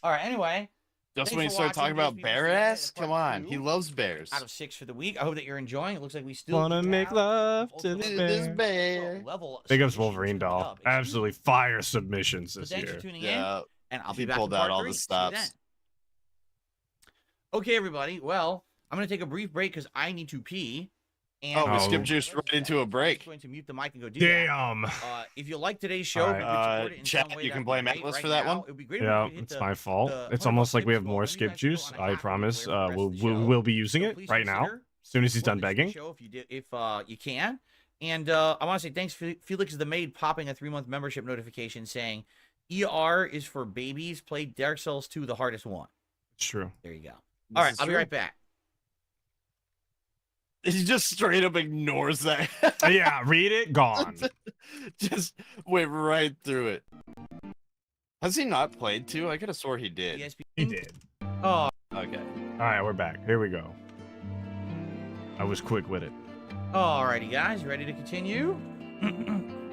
All right. Anyway. Just when you start talking about bear ass, come on. He loves bears. Out of 6 for the week. I hope that you're enjoying. It looks like we still wanna make love to this bear. Big ups Wolverine doll. Absolutely fire submissions this year. Thanks for tuning in. And I'll be back. Pulled out all the stops. Okay, everybody. Well, I'm gonna take a brief break because I need to pee. And we skipped juice right into a break. I'm going to mute the mic and go do that. If you like today's show, chat, you can blame Atlas for that one. It would be great. Yeah, it's my fault. It's almost like we have more skip juice. I promise. We'll be using it right now. As soon as he's done begging. If you can. And I want to say thanks, Felix the Maid, popping a 3-month membership notification saying, ER is for babies. Play Dark Souls 2, the hardest one. It's true. There you go. All right, I'll be right back. He just straight up ignores that. Yeah, read it, gone. Just went right through it. Has he not played 2? I could have swore he did. He did. Oh, okay. All right, we're back. Here we go. I was quick with it. Alrighty, guys, ready to continue?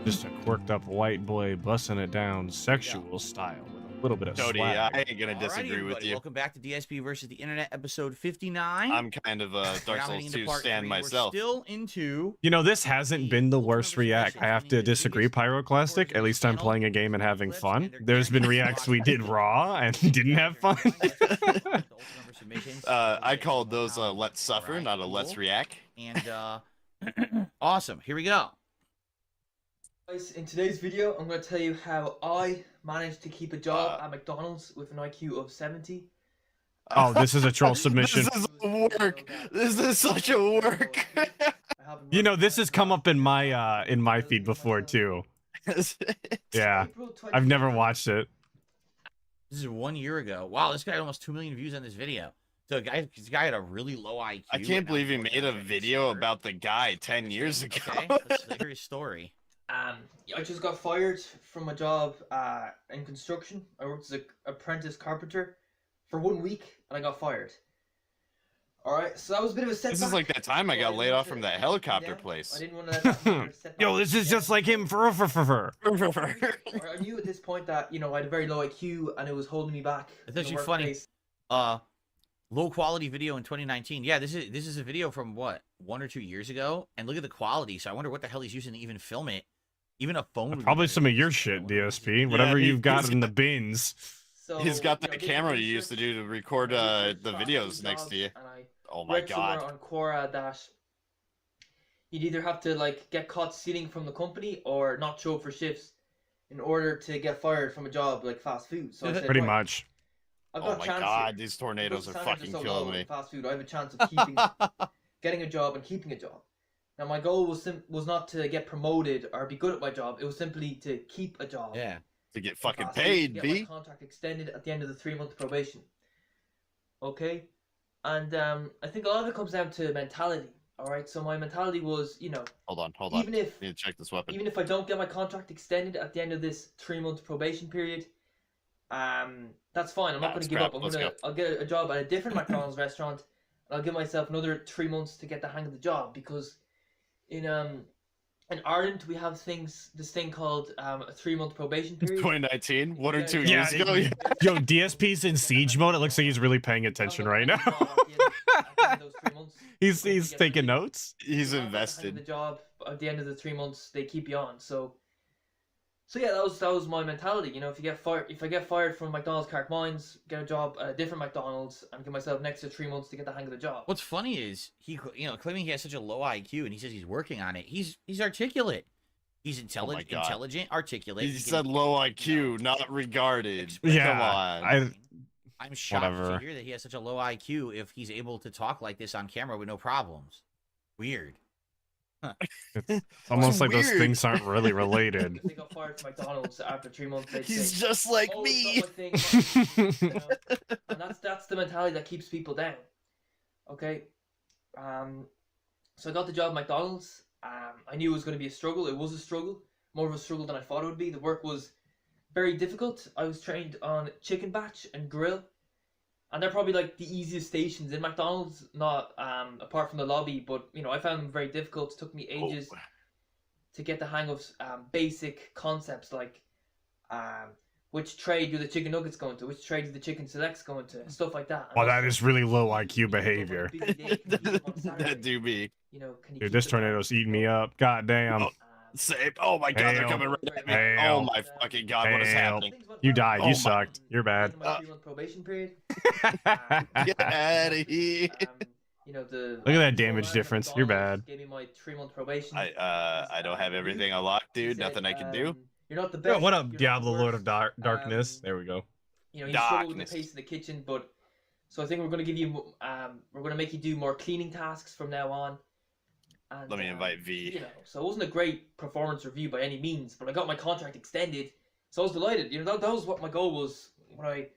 Just a quirked up white boy busting it down sexual style with a little bit of Cody, swag. I ain't gonna disagree with you. Welcome back to DSP versus the Internet, episode 59. I'm kind of a Dark Souls 2 stan myself. We're still into... You know, this hasn't been the worst react. I have to disagree, Pyroclastic. At least I'm playing a game and having fun. There's been reacts we did raw and didn't have fun. I called those Let's Suffer, not a Let's React. And, awesome. Here we go. Guys, in today's video, I'm going to tell you how I managed to keep a job at McDonald's with an IQ of 70. Oh, this is a troll submission. This is work. This is such a work. You know, this has come up in my feed before too. Yeah, I've never watched it. This is 1 year ago. Wow, this guy had almost 2 million views on this video. So this guy had a really low IQ. I can't believe he made a video about the guy 10 years ago. Okay, let's hear his story. I just got fired from a job in construction. I worked as an apprentice carpenter for 1 week, and I got fired. Alright, so that was a bit of a setback. This is like that time I got laid off from that helicopter place. I didn't want to Yo, this is just like him. I knew at this point that, you know, I had a very low IQ, and it was holding me back. It's actually funny. Low quality video in 2019. Yeah, this is a video from what, 1 or 2 years ago, and look at the quality. So I wonder what the hell he's using to even film it. Even a phone. Probably some of your shit, DSP. Whatever you've got in the bins. So, he's got that camera you used to do to record the videos next to you. Oh my god. On Quora that you'd either have to like get caught stealing from the company or not show up for shifts in order to get fired from a job like fast food. So I said, pretty much. Oh my god, these tornadoes are fucking killing me. Fast food, I have a chance of getting a job and keeping a job. Now my goal was not to get promoted or be good at my job. It was simply to keep a job. Yeah. To get fucking paid, get my contract extended at the end of the 3-month probation. Okay, and I think a lot of it comes down to mentality. All right, so my mentality was, you know, hold on. Even if I need to check this weapon. Even if I don't get my contract extended at the end of this 3-month probation period, that's fine. I'm not going to give up. I'll get a job at a different McDonald's restaurant, and I'll give myself another 3 months to get the hang of the job, because in Ireland we have this thing called a 3-month probation period. 2019, 1 or 2 years ago. Yo, DSP's in siege mode. It looks like he's really paying attention right now. He's taking notes. He's invested. The job at the end of the 3 months, they keep you on. So yeah, that was my mentality. You know, if I get fired from McDonald's Carrick Mines, get a job at a different McDonald's, and give myself next to 3 months to get the hang of the job. What's funny is claiming he has such a low IQ, and he says he's working on it. He's articulate. He's intelligent, articulate. He said low IQ, not regarded. Yeah, come on. I'm shocked to hear that he has such a low IQ if he's able to talk like this on camera with no problems. Weird. Huh. It's almost like those things aren't really related. They got fired from McDonald's after 3 months. He's just like me. And that's the mentality that keeps people down. Okay. So I got the job at McDonald's. I knew it was going to be a struggle. It was a struggle, more of a struggle than I thought it would be. The work was very difficult. I was trained on chicken batch and grill, and they're probably like the easiest stations in McDonald's, not apart from the lobby. But you know, I found them very difficult. It took me ages to get the hang of basic concepts like which tray do the chicken nuggets go into, which tray do the chicken selects go into, stuff like that. Well, that is really low IQ behavior. That do be. You know, can you Dude, this tornado's eating me up. God damn. Same. Oh my god, they're coming right at me. Oh my fucking god, what is happening? You died. You sucked. You're bad. My 3-month probation period. Get out of here. You know, Look at that damage difference. You're bad. Gave me my 3-month probation. I don't have everything unlocked, dude. Nothing I can do. You're not the best. What up, Diablo Lord of Darkness? There we go. You know, you struggle with the pace in the kitchen, but so I think we're gonna give you we're gonna make you do more cleaning tasks from now on. And, let me invite V. You know, so it wasn't a great performance review by any means, but I got my contract extended, so I was delighted. You know, that was what my goal was when I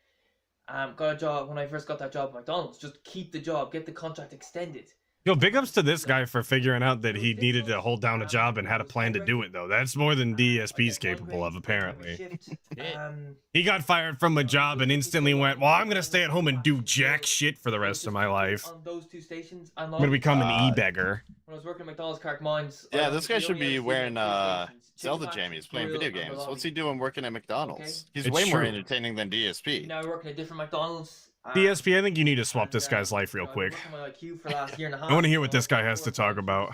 got a job, when I first got that job at McDonald's. Just keep the job, get the contract extended. Yo, big ups to this guy for figuring out that he needed to hold down a job and had a plan to do it, though. That's more than DSP's capable of, apparently. He got fired from a job and instantly went, well, I'm going to stay at home and do jack shit for the rest of my life. On those 2 stations, I'm going to become an e-beggar. When I was working at McDonald's Carrick Mines... Yeah, this guy should be wearing Zelda jammies, playing video games. What's he doing working at McDonald's? He's way more entertaining than DSP. Now I work in a different McDonald's. DSP, I think you need to swap this guy's life real quick. I want to hear what this guy has to talk about.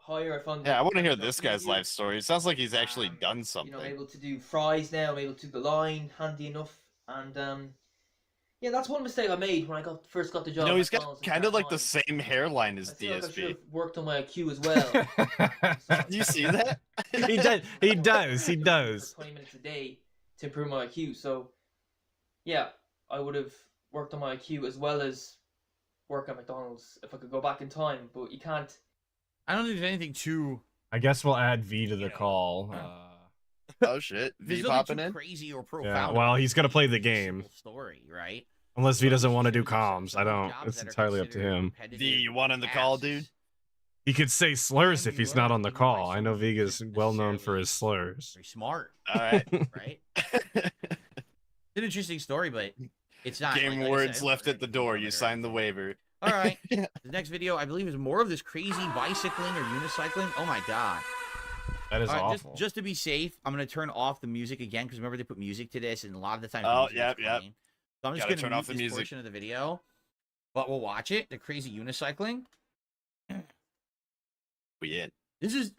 Yeah, I want to hear this guy's life story. It sounds like he's actually done something. You know, I'm able to do fries now. I'm able to do the line, handy enough. And yeah, that's one mistake I made when I first got the job. You know, he's got kind of like the same hairline as DSP. Like I should have worked on my IQ as well. Do you see that? He does. He does. He does. 20 minutes a day to improve my IQ. So yeah, I would have worked on my IQ as well as work at McDonald's if I could go back in time, but you can't. I don't think there's anything too. I guess we'll add V to the call. Oh shit, V popping in. Crazy or profound. Yeah, well, he's gonna play the game. Story, right? Unless V doesn't want to do comms, I don't. It's entirely up to him. V, you want in the call, dude? He could say slurs if he's not on the call. I know Vega's well known for his slurs. Very smart. All right. Right. It's an interesting story, but. It's not game words left at the door. You signed the waiver. All right. The next video, I believe, is more of this crazy bicycling or unicycling. Oh my god, that is awful. Just to be safe, I'm gonna turn off the music again because remember they put music to this, and a lot of the time. Oh yeah. So I'm just gonna turn off the music portion of the video, but we'll watch it. The crazy unicycling. We in. This is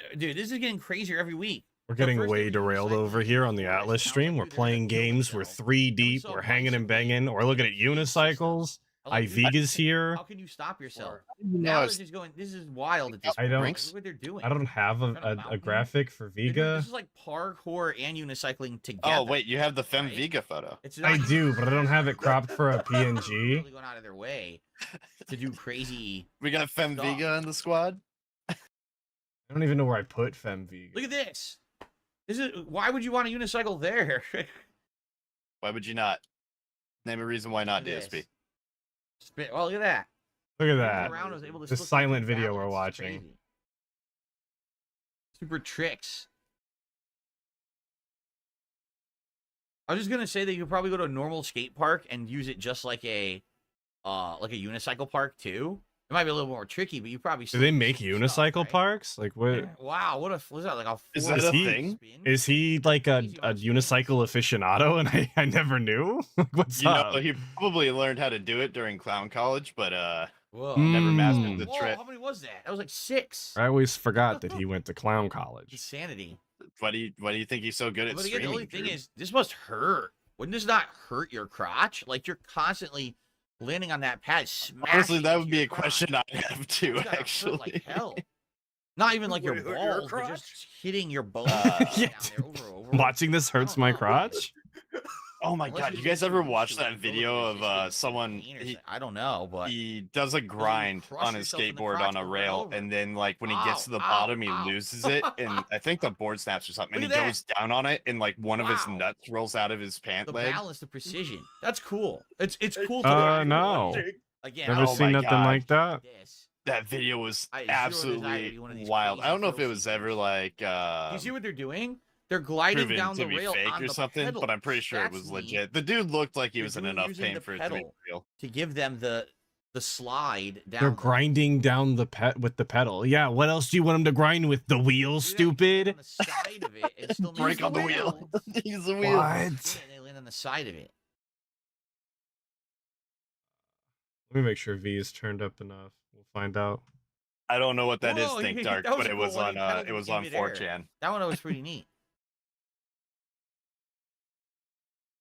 getting crazier every week. We're getting way derailed over here on the Atlas stream. We're playing games. We're 3 deep. We're hanging and banging. We're looking at unicycles. Ivega's here. How can you stop yourself? Now they're just going. This is wild. At this point. Look what they're doing. I don't have a graphic for Vega. This is like parkour and unicycling together. Oh wait, you have the Fem Vega photo. I do, but I don't have it cropped for a PNG. Really going out of their way to do crazy. We got Fem Vega in the squad. I don't even know where I put Fem Vega. Look at this. Why would you want a unicycle there? Why would you not? Name a reason why not, DSP. Well, look at that. Look at that. The silent video we're watching. Crazy. Super tricks. I was just gonna say that you could probably go to a normal skate park and use it just like a unicycle park too. It might be a little more tricky, but you probably. Do they make unicycle parks? Like what? Wow, was that like a? Is that a thing? Is he like a unicycle aficionado? And I never knew. What's up? He probably learned how to do it during clown college, but never mastered the trick. How many was that? That was like 6. I always forgot that he went to clown college. Insanity. Why do you think he's so good at streaming? The only thing is, this must hurt. Wouldn't this not hurt your crotch? Like you're constantly landing on that pad. Honestly, that would be a question I have too. Actually, like hell. Not even like your balls, but just hitting your bones. Yeah, watching this hurts my crotch. Oh my god! You guys ever watch that video of someone? I don't know, but he does a grind on his skateboard on a rail, and then like when he gets to the bottom, he loses it, and I think the board snaps or something, and he goes down on it, and like one of his nuts rolls out of his pant leg. The balance, the precision. That's cool. It's cool. No. Again, never seen nothing like that. That video was absolutely wild. I don't know if it was ever like. You see what they're doing? They're gliding proven down to the be rail fake on or the something, pedal. but I'm pretty sure it was legit. The dude looked like he was in enough pain for it to be real. To give them the slide down. They're grinding down the with the pedal. Yeah, what else do you want them to grind with? The wheel, stupid? On the side of it and still Break on the wheel. Use the wheel. What? Yeah, they land on the side of it. Let me make sure V is turned up enough. We'll find out. I don't know what that is, Whoa, Think Dark, that was but a it cool was one. on He it was pedaled on in midair. 4chan. That one was pretty neat.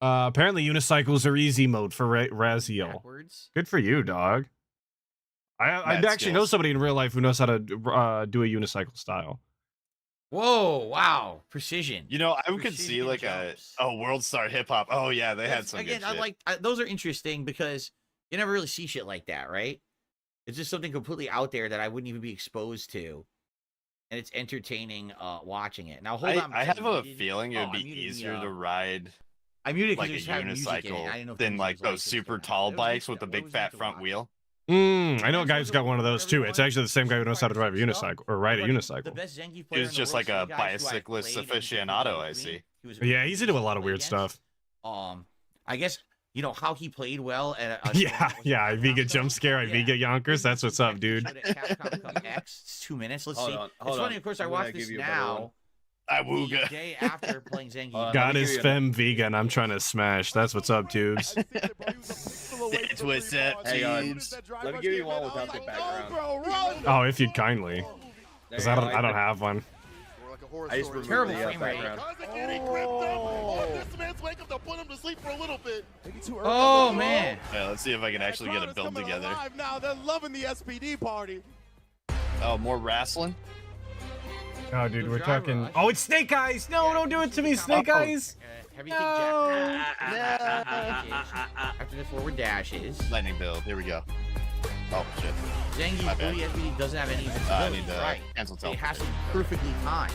Apparently unicycles are easy mode for Raziel. Backwards. Good for you, dog. I actually know somebody in real life who knows how to do a unicycle style. Whoa! Wow, precision. You know, I could see like jumps. a World Star Hip Hop. Oh yeah, they had some again. good shit. Those are interesting because you never really see shit like that, right? It's just something completely out there that I wouldn't even be exposed to, and it's entertaining watching it. Now hold on. I have a feeling it would be easier to ride I muted like a unicycle than like those super tall bikes with the big fat front wheel. I know a guy who's got one of those too. It's actually the same guy who knows how to drive a unicycle or ride a unicycle. He was just like a bicyclist aficionado, I see. Yeah, he's into a lot of weird stuff. I guess you know how he played well at yeah. IV get jump scare, IV get yonkers. That's what's up, dude. It's 2 minutes. Let's see. It's funny, of course. I watched this now. The day after playing Zangief. God is femme vegan. I'm trying to smash. That's what's up, tubes. That's what's up, tubes. Let me give you one without the background. Oh, if you'd kindly, because I don't have one. I just removed terrible the frame rate. background. Oh man! Yeah, let's see if I can actually get a build together. Now they're loving the SPD party. Oh, more wrestling. Oh, dude, we're talking. Oh, it's Snake Eyes! No, don't do it to me, Snake Eyes! Heavy kick jack. After the forward dashes. Lightning build. Here we go. Oh shit. Zangief SPD doesn't have any I need to right. cancel It has to be perfectly timed.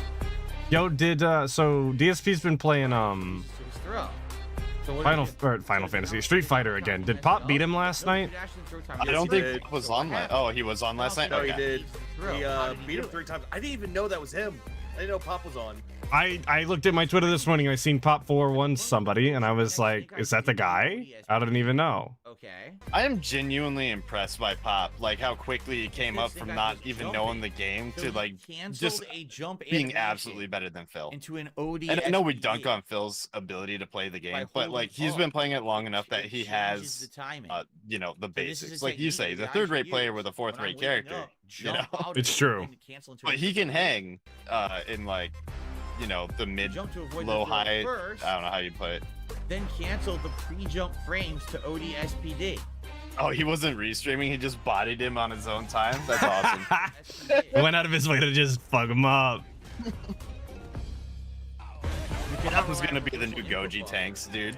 Yo, did so DSP's been playing Final Fantasy Street Fighter again. Did Pop beat him last night? I don't think Pop was on last. Oh, he was on last night. No, Okay. he did. He beat him 3 times. I didn't even know that was him. I didn't know Pop was on. I looked at my Twitter this morning. I seen Pop 4-1 somebody, and I was like, "Is that the guy?" I didn't even know. Okay. I am genuinely impressed by Pop, like how quickly he came up from not even knowing the game to like just being absolutely better than Phil. Into an OD. And I know we dunk on Phil's ability to play the game, but like he's been playing it long enough that he has, you know, the basics. Like you say, the third-rate player with a fourth-rate character. You know, it's true. But he can hang in like, you know, the mid, low, high. I don't know how you put it. Then cancel the pre-jump frames to ODSPD. Oh, he wasn't restreaming. He just bodied him on his own time. That's awesome. Went out of his way to just fuck him up. That was gonna be the new Goji tanks, dude.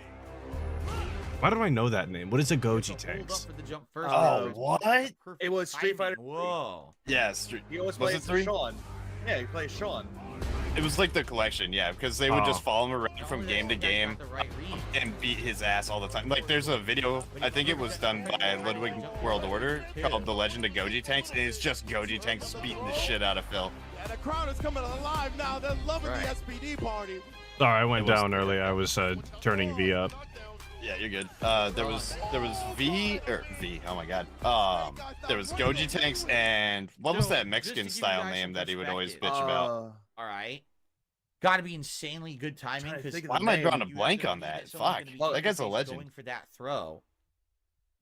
Why do I know that name? What is a Goji tanks? Oh, what? It was Street Fighter. Whoa. Yeah, Street. He always Was plays it 3? Sean. Yeah, he plays Sean. It was like the collection, yeah, because they would just follow him around from game to game and beat his ass all the time. Like, there's a video, I think it was done by Ludwig World Order, called The Legend of Goji Tanks, and it's just Goji Tanks beating the shit out of Phil. And the crowd is coming alive now. They're loving the SPD party. Sorry, I went down early. I was turning V up. Yeah, you're good. There was V. Oh my god. There was Goji Tanks and what was that Mexican style name that he would always bitch about? All right. Got to be insanely good timing. Why am I drawing a blank on that? Fuck. That guy's a legend. Going for that throw.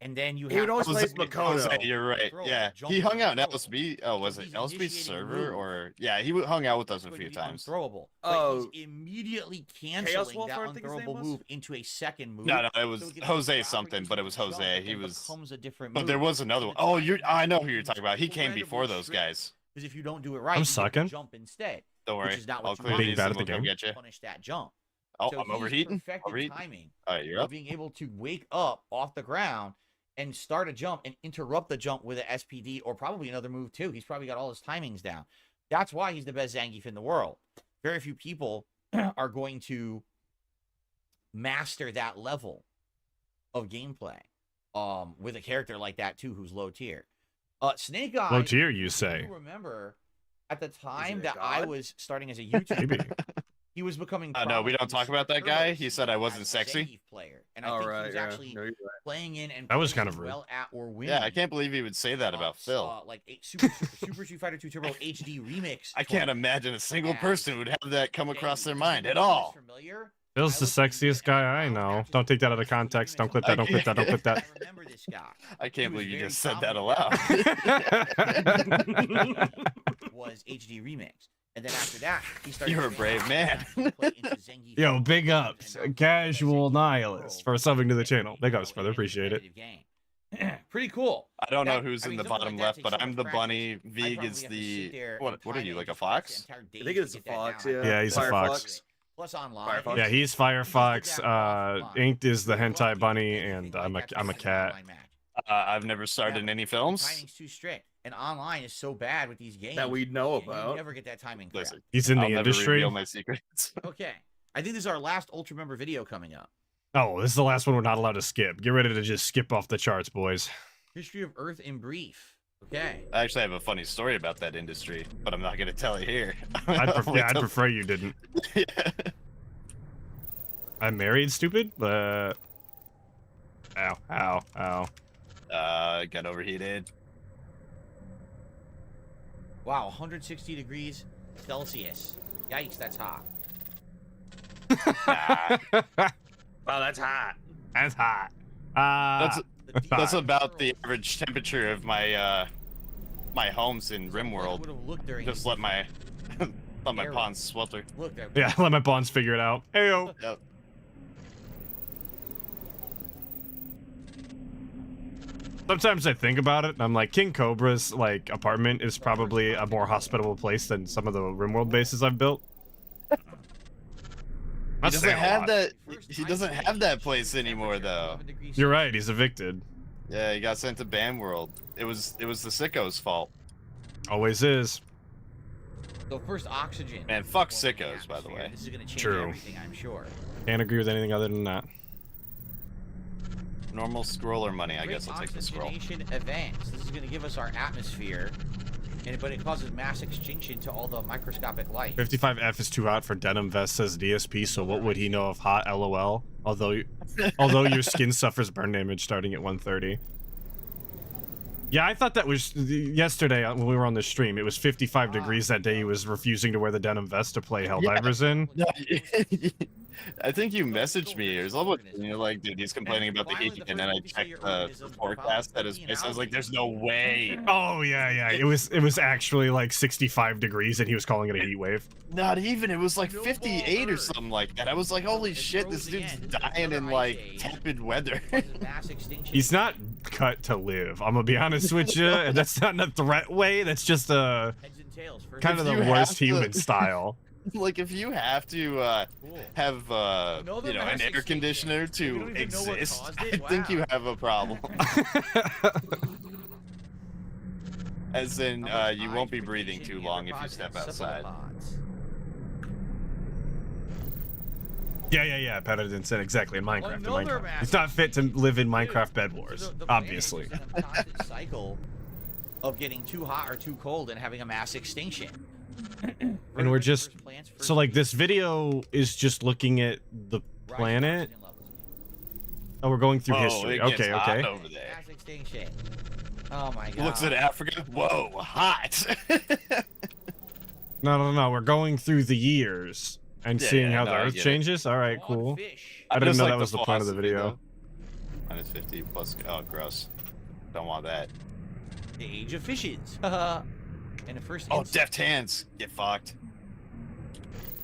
And then you He would always play Jose, you're right. Yeah, he hung out in LSB. Oh, was it LSB server or yeah? He hung out with us a few times. Unthrowable. Oh, he's immediately canceling that unthrowable move into a second move. No, it was Jose something, but it was Jose. He was. Becomes a different but there was another one. Oh, I know who you're talking about. He came before those guys. Because if you don't do it right, I'm sucking. Jump instead. Don't worry. Which is not I'll what clear you being these bad and at the we'll game. get you. Punish that jump. Oh, So I'm overheating. Timing. All right, you're up. Being able to wake up off the ground and start a jump and interrupt the jump with an SPD or probably another move too. He's probably got all his timings down. That's why he's the best Zangief in the world. Very few people are going to master that level of gameplay with a character like that too, who's low tier. Snake Eyes. Low tier, you say? Remember, at the time that I was starting as a YouTuber, he was becoming. No, we don't talk about that guy. He said I wasn't sexy. Player, and I think he was actually playing in and that was kind of rude. Well at or winning. Yeah, I can't believe he would say that about Phil. Like Super Street Fighter 2 Turbo HD remix. I can't imagine a single person would have that come across their mind at all. Phil's the sexiest guy I know. Don't take that out of context. Don't clip that. Don't clip that. Don't clip that. I remember this guy. I can't believe you just said that aloud. Was HD remix. And then after that, he started. You're a brave man. Yo, big ups, Casual Nihilist, for subbing to the channel. Big ups, brother. Appreciate it. Pretty cool. I don't know who's in the bottom left, but I'm the bunny. Vig is the what are you, like a fox? I think it's a fox. Yeah. Yeah, he's a fox. Plus online. Yeah, he's Firefox. Inked is the hentai bunny, and I'm a cat. I've never starred in any films. Timing's too strict, and online is so bad with these games that we know about. You never get that timing. Listen, he's in the I'll industry. Never reveal my secrets. Okay, I think this is our last Ultra Member video coming up. Oh, this is the last one we're not allowed to skip. Get ready to just skip off the charts, boys. History of Earth in brief. Okay. I actually have a funny story about that industry, but I'm not going to tell you here. I'd prefer you didn't. Yeah. I'm married, stupid. Ow, ow, ow. Got overheated. Wow, 160 degrees Celsius. Yikes, that's hot. Wow, that's hot. That's hot. That's about the average temperature of my my homes in RimWorld. Just let my pawns swelter. Yeah, let my pawns figure it out. Heyo. Yep. Sometimes I think about it, and I'm like, King Cobra's like apartment is probably a more hospitable place than some of the RimWorld bases I've built. He doesn't have that. He doesn't have that place anymore, though. You're right. He's evicted. Yeah, he got sent to Bam World. It was the sickos' fault. Always is. So first, oxygen. Man, fuck sickos, by the way. This is gonna change True. everything, I'm sure. Can't agree with anything other than that. Normal scroller money. I guess I'll take the scroll. Events. This is gonna give us our atmosphere. But it causes mass extinction to all the microscopic life. 55F is too hot for denim vest, says DSP, so what would he know of hot, LOL? Although your skin suffers burn damage starting at 130. Yeah, I thought that was yesterday when we were on the stream. It was 55 degrees that day. He was refusing to wear the denim vest to play Helldivers in. I think you messaged me or something. You're like, dude, he's complaining about the heat, and then I checked the forecast at his place. I was like, there's no way. Oh yeah. It was actually like 65 degrees, and he was calling it a heat wave. Not even. It was like 58 or something like that. I was like, holy shit, this dude's dying in like tepid weather. He's not cut to live. I'm gonna be honest with you. And that's not in a threat way. That's just a kind of the worst human style. Like, if you have to have you know, an air conditioner to exist, I think you have a problem. As in, you won't be breathing too long if you step outside. Yeah. Paladin said exactly in Minecraft. It's not fit to live in Minecraft Bed Wars, obviously. Cycle of getting too hot or too cold and having a mass extinction. And we're just so like this video is just looking at the planet. Oh, we're going through history. Okay. Over there. Mass extinction. Oh my god. Looks at Africa. Whoa, hot. No. We're going through the years and seeing how the Earth changes. All right, cool. I didn't know that was the point of the video. Minus 50 plus. Oh, gross. Don't want that. The age of fishes. And the first. Oh, deft hands. Get fucked.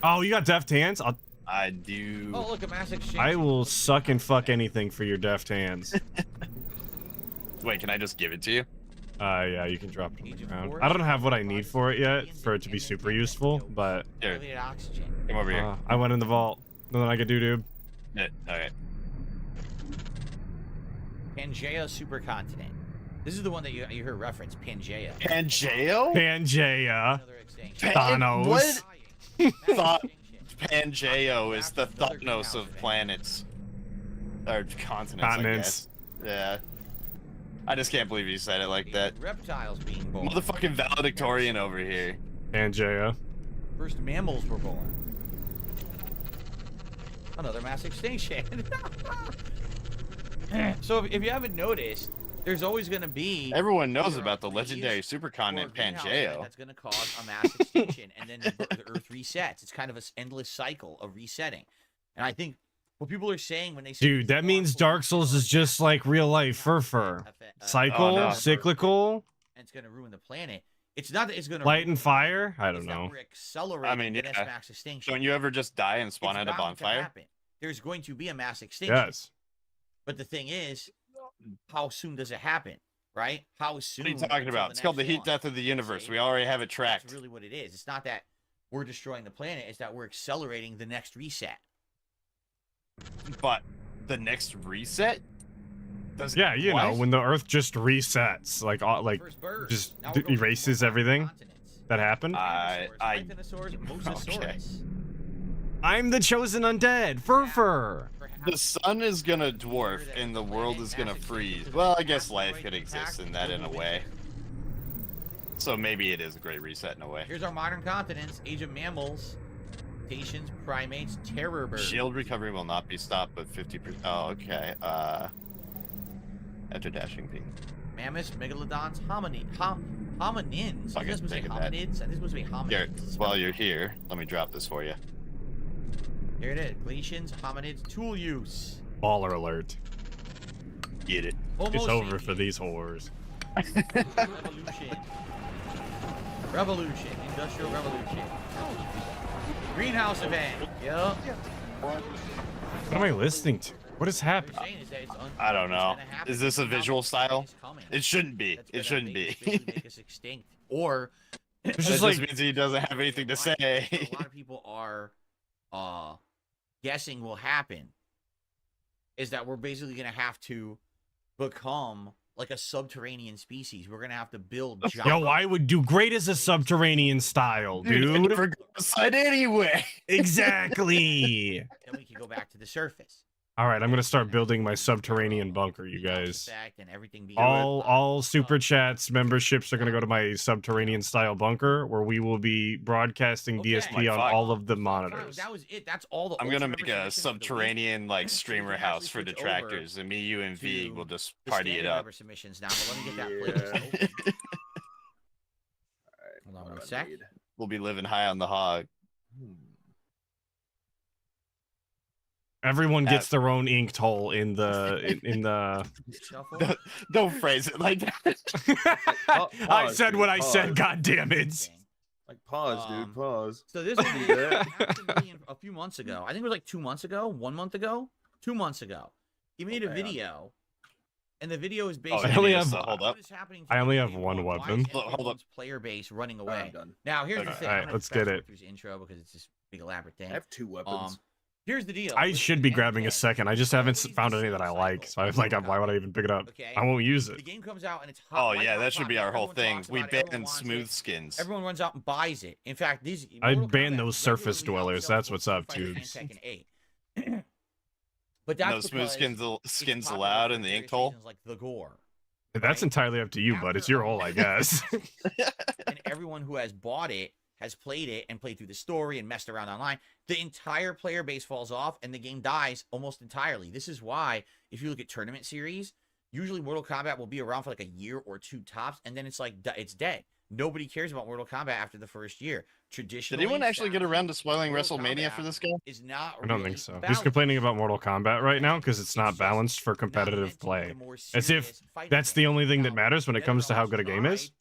Oh, you got deft hands? I do. Oh, look, a mass exchange. I will suck and fuck anything for your deft hands. Wait, can I just give it to you? Yeah, you can drop it around. I don't have what I need for it yet for it to be super useful, but here. Come over here. I went in the vault. Nothing I could do, dude. Yeah, alright. Pangea supercontinent. This is the one that you heard reference, Pangea. Pangea? Pangea. Thanos. What? Pangeo is the Thanos of planets. Or continents, I guess. Yeah. I just can't believe you said it like that. Reptiles being born. Motherfucking valedictorian over here. Pangea. First mammals were born. Another mass extinction. So if you haven't noticed, there's always going to be... Everyone knows about the legendary supercontinent Pangeo. That's going to cause a mass extinction, and then the Earth resets. It's kind of an endless cycle of resetting. And I think what people are saying when they say... Dude, that means Dark Souls is just like real life fur. Cycle, cyclical. And it's going to ruin the planet. It's not that it's going to... Light and fire? I don't know. I mean, yeah. Mass extinction. Don't you ever just die and spawn at a bonfire? There's going to be a mass extinction. Yes. But the thing is, how soon does it happen, right? How soon? What are you talking about? It's called the heat death of the universe. We already have it tracked. That's really what it is. It's not that we're destroying the planet. It's that we're accelerating the next reset. But the next reset? Yeah, you know, when the Earth just resets, like just erases everything that happened. Okay. I'm the chosen undead, Fur. The sun is gonna dwarf and the world is gonna freeze. Well, I guess life could exist in that in a way. So maybe it is a great reset in a way. Here's our modern continents: Age of Mammals, Cetaceans, Primates, Terror Birds. Shield recovery will not be stopped, but 50%. Oh, okay. After dashing thing. Mammoths, megalodons, hominins. I guess this was a hominids, and this was a hominids. Here, while you're here, let me drop this for you. Here it is. Glacians, hominids, tool use. Baller alert. Get it. It's over for these whores. Revolution. Industrial revolution. Greenhouse event. Yup. What am I listening to? What is happening? I don't know. Is this a visual style? It shouldn't be. It shouldn't be. Make us extinct. Or it just means he doesn't have anything to say. A lot of people are guessing will happen is that we're basically going to have to become like a subterranean species. We're going to have to build Yo, I would do great as a subterranean style, dude. For side anyway. Exactly. Then we can go back to the surface. All right, I'm gonna start building my subterranean bunker, you guys. And everything all super chats, memberships are gonna go to my subterranean style bunker, where we will be broadcasting DSP on all of the monitors. That was it. That's all. I'm gonna make a subterranean like streamer house for detractors, and me, you, and V will just party it up. Submissions now, but let me get that playlist open. Hold on 1 sec. We'll be living high on the hog. Everyone gets their own inked hole in the Don't phrase it like that. I said what I said, god damn it. Like pause, dude, pause. So this happened a few months ago. I think it was like 2 months ago, 1 month ago, 2 months ago. He made a video, and the video is basically I only have one weapon. Hold up. Player base running away. Now here's the thing. All right, let's get it. Through his intro because it's this big elaborate thing. I have 2 weapons. Here's the deal. I should be grabbing a second. I just haven't found any that I like. So I was like, why would I even pick it up? I won't use it. The game comes out and it's hot. Oh yeah, that should be our whole thing. We ban smooth skins. Everyone runs out and buys it. In fact, these I ban those surface dwellers. That's what's up, tubes. But that's no smooth skins allowed in the inked hole. Like the gore. That's entirely up to you, bud. It's your hole, I guess. And everyone who has bought it has played it and played through the story and messed around online, the entire player base falls off and the game dies almost entirely. This is why, if you look at tournament series, usually Mortal Kombat will be around for like a year or 2 tops, and then it's like, it's dead. Nobody cares about Mortal Kombat after the first year. Traditionally, did anyone actually get around to spoiling WrestleMania for this game? Is not I don't think so. Who's complaining about Mortal Kombat right now because it's not balanced for competitive play? As if that's the only thing that matters when it comes to how good a game is.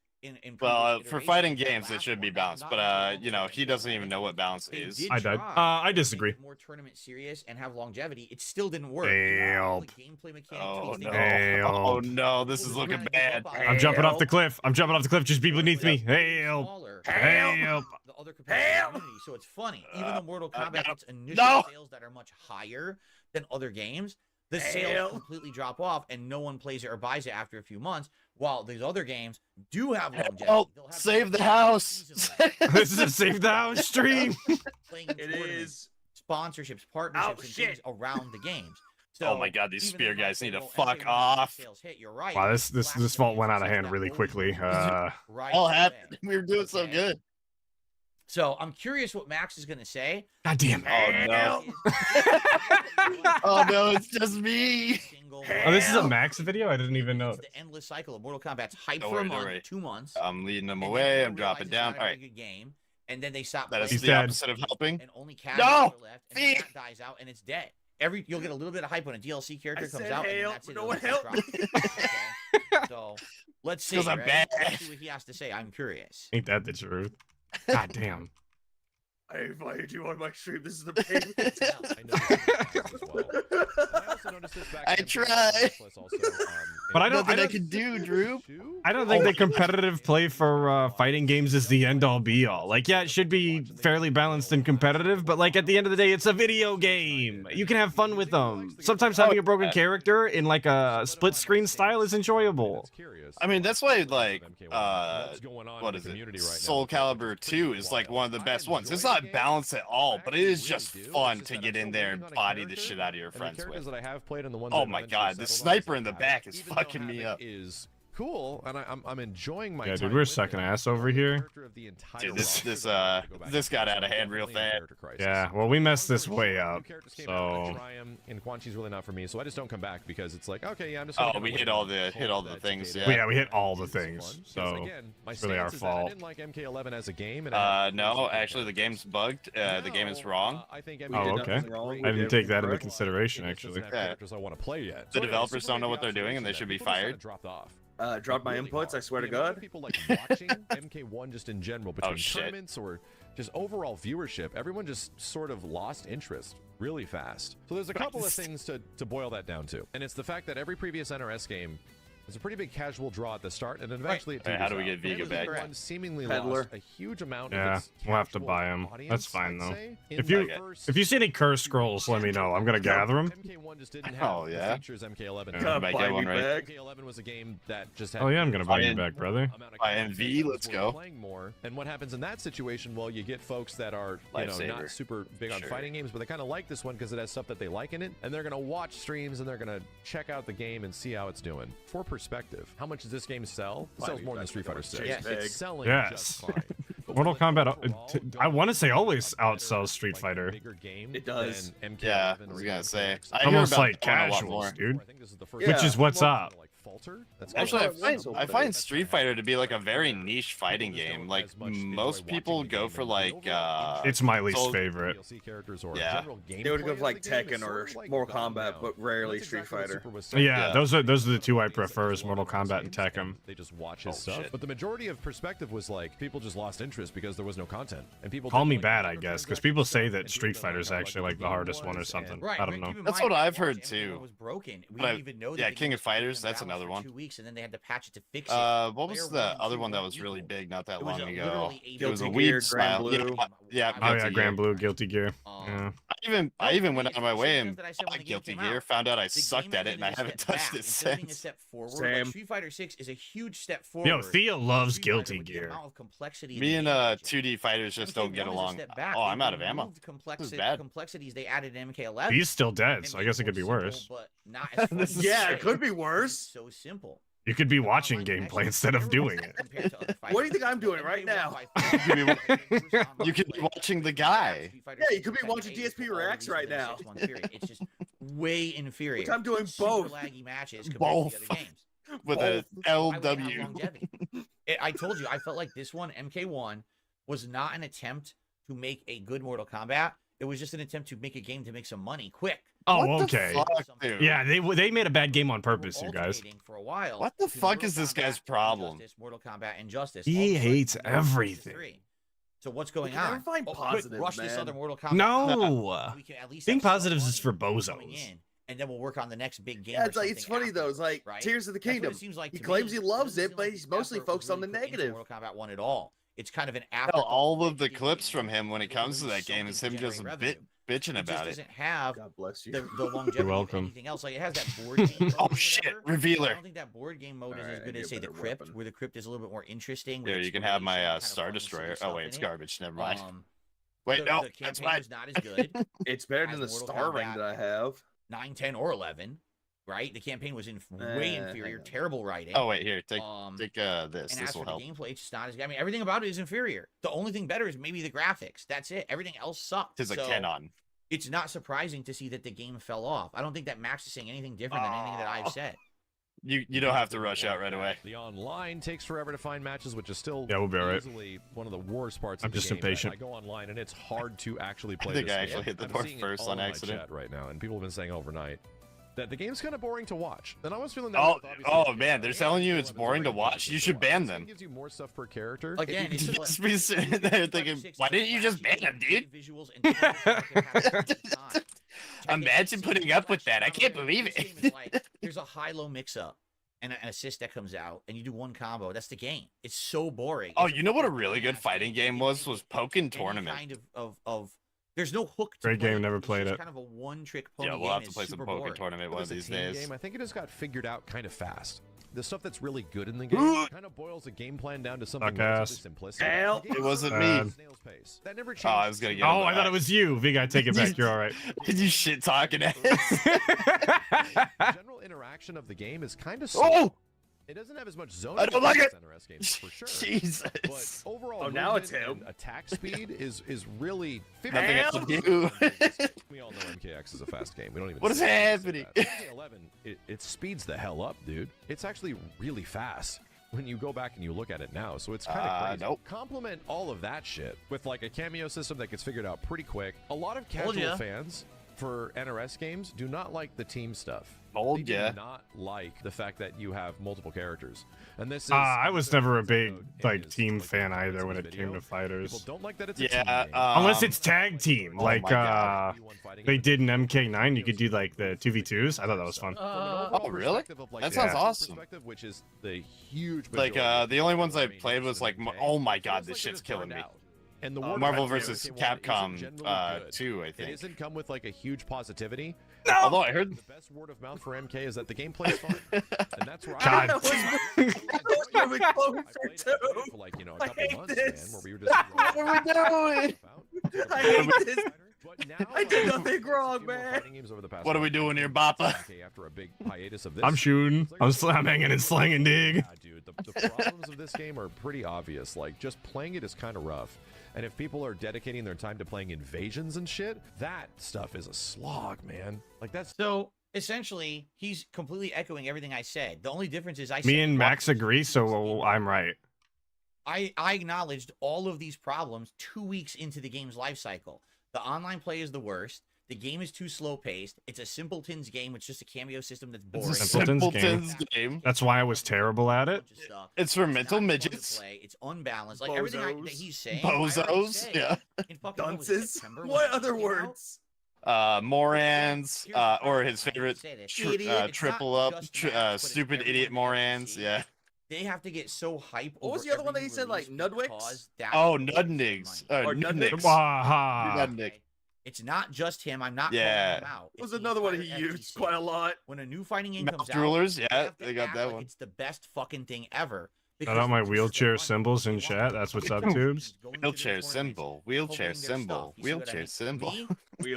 Well, for fighting games, it should be balanced, but you know, he doesn't even know what balance is. I died. I disagree. More tournament serious and have longevity. It still didn't work. Help. Oh no! Oh no! This is looking bad. I'm jumping off the cliff. I'm jumping off the cliff. Just be beneath me. Help! Help! The other competitive community. So it's funny. Even though Mortal Kombat gets initial sales that are much higher than other games, the sales completely drop off, and no one plays it or buys it after a few months. While these other games do have longevity. Oh, save the house! This is a save the house stream. It is sponsorships, partnerships, and things around the games. So, oh my god, these spear guys need to fuck off. Wow, this vault went out of hand really quickly. All happened. We were doing so good. So I'm curious what Max is going to say. God damn it. Oh, no. Oh, no, it's just me. Oh, this is a Max video? I didn't even know. It's the endless cycle of Mortal Kombat's hype for a month, 2 months. I'm leading them away. I'm dropping down. All right. Good game, and then they stop. That is the opposite of helping. And only casuals are left, and the cat dies out, and it's dead. You'll get a little bit of hype when a DLC character comes out, and that's it. No one help me. So let's see. I'm bad. Let's see what he has to say. I'm curious. Ain't that the truth? God damn. I invited you on my stream. This is the payment. I try. But I don't think I can do, Drew. I don't think that competitive play for fighting games is the end all be all. Like, yeah, it should be fairly balanced and competitive, but like at the end of the day, it's a video game. You can have fun with them. Sometimes having a broken character in like a split screen style is enjoyable. I mean, that's why like what is it? Soul Calibur 2 is like one of the best ones. It's not balanced at all, but it is just fun to get in there and body the shit out of your friends with. Oh my god, the sniper in the back is fucking me up. Is cool, and I'm enjoying my. Yeah, dude, we're sucking ass over here. Dude, this got out of hand real fast. Yeah, well, we messed this way up. So. And Quan Chi's really not for me, so I just don't come back because it's like, okay, yeah, I'm just. Oh, we hit all the things. Yeah. Yeah, we hit all the things. So it's really our fault. I didn't like MK11 as a game. No, actually, the game's bugged. The game is wrong. Oh, okay. I didn't take that into consideration, actually. Yeah. I want to play yet. The developers don't know what they're doing, and they should be fired. Dropped off. Drop my inputs, I swear to God. People like watching MK1 just in general between tournaments or just overall viewership. Everyone just sort of lost interest really fast. So there's a couple of things to boil that down to. And it's the fact that every previous NRS game is a pretty big casual draw at the start, and then eventually it how do we get Vigo back? Seemingly lost a huge amount yeah, of its we'll have to buy him. That's fine though. If you see any curse first scrolls, let me know. I'm gonna gather them. MK1 just didn't have the features MK11. Yeah. MK11 was a game that just had. Oh yeah, I'm gonna buy you back, brother. Buy MV, let's go. Playing more, and what happens in that situation? Well, you get folks that are not super big on fighting games, but they kind of like this one because it has stuff that they like in it, and they're gonna watch streams and they're gonna check out the game and see how it's doing. For perspective, how much does this game sell? It sells more than Street Fighter 6. Yes. It's selling just fine. Mortal Kombat, I want to say always outsells Street Fighter. It does. Yeah, I was gonna say. Almost like casuals, dude. Which is what's up. Actually, I find Street Fighter to be like a very niche fighting game. Like most people go for like. It's my least favorite. Yeah, they would go for like Tekken or Mortal Kombat, but rarely Street Fighter. Yeah, those are the two I prefer: is Mortal Kombat and Tekken. They just watch his stuff, but the majority of Perspective was like people just lost interest because there was no content, and people call me bad, I guess, because people say that Street Fighter is actually like the hardest one or something. I don't know. That's what I've heard too. Was broken. We didn't even know. Yeah, King of Fighters. That's another one. 2 weeks, and then they had to patch it to fix it. What was the other one that was really big not that long ago? It was a weed style. Yeah. Oh yeah, Grand Blue, Guilty Gear. Yeah. I even went out of my way and bought Guilty Gear. Found out I sucked at it, and I haven't touched it since. Same. Street Fighter 6 is a huge step forward. Yo, Theo loves Guilty Gear. Me and 2D fighters just don't get along. Oh, I'm out of ammo. This is bad. Complexities they added in MK11. He's still dead, so I guess it could be worse. Yeah, it could be worse. So simple. You could be watching gameplay instead of doing it. What do you think I'm doing right now? You could be watching the guy. Yeah, you could be watching DSP Reacts right now. It's just way inferior. Which I'm doing both. Laggy matches both. to the other games. With a LW. I told you, I felt like this one, MK1, was not an attempt to make a good Mortal Kombat. It was just an attempt to make a game to make some money quick. Oh, okay. Yeah, they made a bad game on purpose, you guys. For a while. What the fuck is this guy's problem? Mortal Kombat Injustice. He hates everything. So what's going on? Find positives, rush this other Mortal Kombat. No. Being positives is for bozos. And then we'll work on the next big game. Yeah, it's funny though. It's like Tears of the Kingdom. He claims he loves it, but he's mostly focused on the negative. Mortal Kombat 1 at all. It's kind of an after. All of the clips from him when it comes to that game is him just bitching about it. Doesn't have God bless you. the longevity You're welcome. of anything else. Like it has that board game mode. Oh shit, revealer. I don't think that board game mode is as good as say the Crypt, where the Crypt is a little bit more interesting. There, you can have my Star Destroyer. Oh wait, it's garbage. Never mind. Wait, no, that's mine. Not as good. It's better than the Star Ring that I have. 9, 10, or 11. right? The campaign was way inferior, terrible writing. Oh wait, here, take this. And This as will for help. the gameplay, it's just not as good. I mean, everything about it is inferior. The only thing better is maybe the graphics. That's it. Everything else sucked. Tis a canon. It's not surprising to see that the game fell off. I don't think that Max is saying anything different than anything that I've said. You don't have to rush out right away. The online takes forever to find matches, which is still we'll be all right. easily one of the worst parts I'm of the just game. impatient. I go online and it's hard to actually play I think this I game. actually hit the I'm door seeing it first all on in my accident. chat right now, and people have been saying overnight that the game's kind of boring to watch. And I was feeling that. Oh man, they're telling you it's boring to watch. You should ban them. It gives you more stuff per character. Again, it's Just be sitting there thinking, why didn't you just ban them, dude? Imagine putting up with that. I can't believe it. There's a high-low mix-up and an assist that comes out, and you do one combo. That's the game. It's so boring. Oh, you know what a really good fighting game was Pokken Tournament. Kind of there's no hook to Great play. game, never It's played just it. kind of a one-trick pony Yeah, we'll game. have to play It's some super Pokken boring. Tournament one of these days. Game, I think it just got figured out kind of fast. The stuff that's really good in the game kind of boils the game plan down to something relatively simplistic. It wasn't me. That never changed. Oh, I was gonna get. Oh, I thought it was you. Vig, I take it back. You're all right. Did you shit talking ass? The general interaction of the game is kind of slow. Oh! It doesn't have as much zone. I don't like it. NRS games for sure. Jesus. But overall, now it's movement him. and attack speed is really Nothing else to do. We all know MKX is a fast game. We don't even. What is say it's happening? fast. MK11, it speeds the hell up, dude. It's actually really fast when you go back and you look at it now. So it's kind of crazy. Nope. Complement all of that shit with like a cameo system that gets figured out pretty quick. A lot of casual fans for NRS games do not like the team stuff. They do not like the fact that you have multiple characters. And this is I was never a big like team fan either when it came to fighters. People don't like that it's a team game. Unless it's tag team, Oh like my God. they did in MK9. You could do like the 2v2s. I thought that was fun. Oh really? That sounds awesome. Which is the huge Like the only ones I played was like, oh my God, this shit's killing me. And the Marvel vs. Capcom 2, I It think. doesn't come with like a huge positivity. No! Although I heard the best word of mouth for MK is that the gameplay is fun, and that's where God. I played it for like a couple months, man, where we were just What are we doing? I hate this. I did nothing wrong, man. What are we doing here, Bappa? After a big hiatus of this, I'm shooting. I'm slamming and slanging dig. Yeah, dude, the problems of this game are pretty obvious. Like, just playing it is kind of rough. And if people are dedicating their time to playing invasions and shit, that stuff is a slog, man. Like, that's so. Essentially, he's completely echoing everything I said. The only difference is Me and Max agree, so I'm right. I acknowledged all of these problems 2 weeks into the game's life cycle. The online play is the worst. The game is too slow paced. It's a simpletons game with just a cameo system that's boring. It's a simpletons game. That's why I was terrible at it. It's for mental midgets. It's unbalanced. Like everything that he's saying. Bozos. Yeah. Dunces. What other words? Morans, or his favorite triple up, stupid idiot Morans. Yeah. They have to get so hype. What was the other one that he said, like Nudwicks? Oh, Nudnigs. Or Nudnigs. Nudnik. It's not just him. I'm not calling him out. It was another one he used quite a lot. When a new fighting game comes Mouth rulers, out, yeah, they got that like one. It's the best fucking thing ever. Shout out my wheelchair symbols in chat. That's what's up, tubes. Wheelchair symbol. Wheelchair symbol. Wheelchair symbol.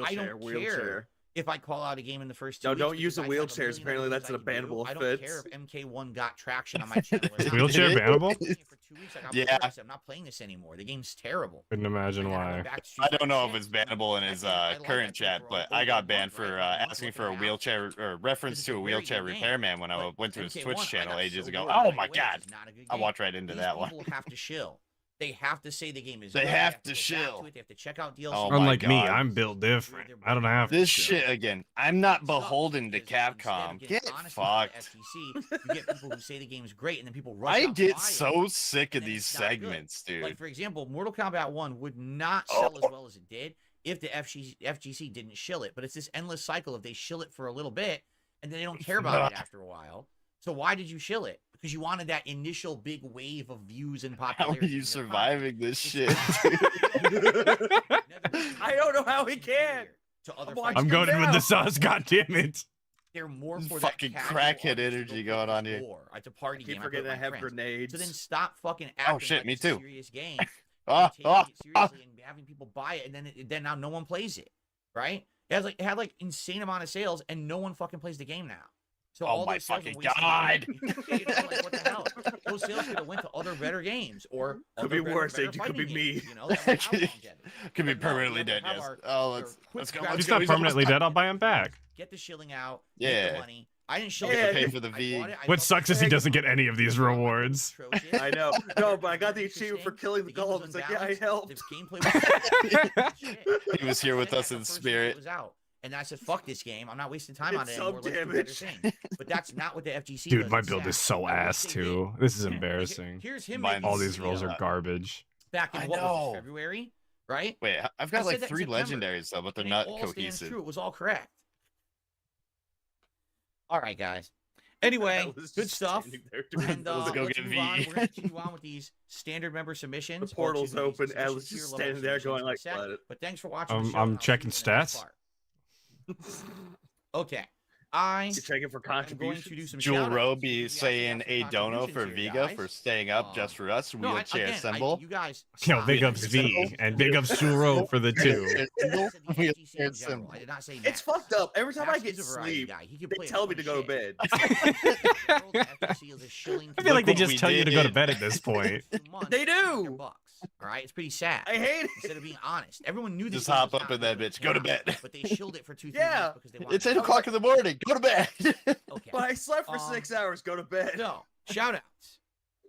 I don't care if I call out a game in the first 2 No, weeks. don't use the wheelchairs. Apparently, that's an abandonable I don't offense. care if MK1 got traction on my channel. Or not. Wheelchair bannable? For 2 weeks, Yeah. I'm not playing this anymore. The game's terrible. Couldn't imagine why. I don't know if it's bannable in his current chat, but I got banned for asking for a wheelchair or reference to a wheelchair repairman when I went to his Twitch channel ages ago. Oh my God! I walked right into that one. People have to shill. They have to say the game is. They good. have They to go back shill. to it. They have to check out DLC. Oh my Unlike me, God. I'm built different. I don't have This to shit again. I'm not beholden to Capcom. Get fucked. You get people who say the game's great, and then people rush I out to get buy so it, sick of and these it's not good. segments, dude. Like for example, Mortal Kombat 1 would not sell as well as it did if the FGC didn't shill it. But it's this endless cycle of they shill it for a little bit, and then they don't care about it after a while. So why did you shill it? Because you wanted that initial big wave of views and How popularity. are you surviving this shit? I don't know how he can. I'm going in with the sauce. God damn it! They're more for fucking that crackhead energy going on here. It's a party Keep game. forgetting I have friends. grenades. So then stop fucking acting shit, like me it's too. a serious game. And taking it seriously and having people buy it, and then now no one plays it, right? It had like insane amount of sales, and no one fucking plays the game now. So oh my fucking god! Like, what the hell? Those sales could have went to other better games, or could be worse. It could be me. You know, could be permanently dead. Yes. Oh, let's go. He's not permanently dead. I'll buy him back. Get the shilling out. Yeah. Get the money. I didn't shill pay for the V. What sucks is he doesn't get any of these rewards. I know. No, but I got the achievement for killing the golem. It's like, yeah, I helped. He was here with us in spirit. And I said, fuck this game. I'm not wasting time on it anymore. Let's do a better thing. But that's not what the FGC Dude, does. my build is so ass, too. This is embarrassing. Here's him. All these rolls are garbage. Back in what was it, February, right? Wait, I've got like 3 legendaries, though, but they're not cohesive. True. It was all correct. All right, guys. Anyway, good stuff. And let's go let's get move on. V. We're going to continue on with these standard member submissions. The portal's open. I was just standing there going like, but thanks for watching the show. I'm checking stats. Okay. You're checking for contributions. Jewel Roby saying a dono for Viga for staying up just for us. Wheelchair symbol. You guys. Yo, big ups V and big ups Shuro for the 2. Wheelchair symbol. I did not say it's fucked up. Every time I get sleep, they tell me to go to bed. I feel like they just tell you to go to bed at this point. They do. All right, it's pretty sad. I hate it. Instead of being honest, everyone knew this. Just hop up in that bitch. Go to bed. But they shilled it for 2-3 Yeah. months because they wanted. It's 8 o'clock in the morning. Go to bed. Okay. But I slept for 6 hours. Go to bed. No. Shout outs.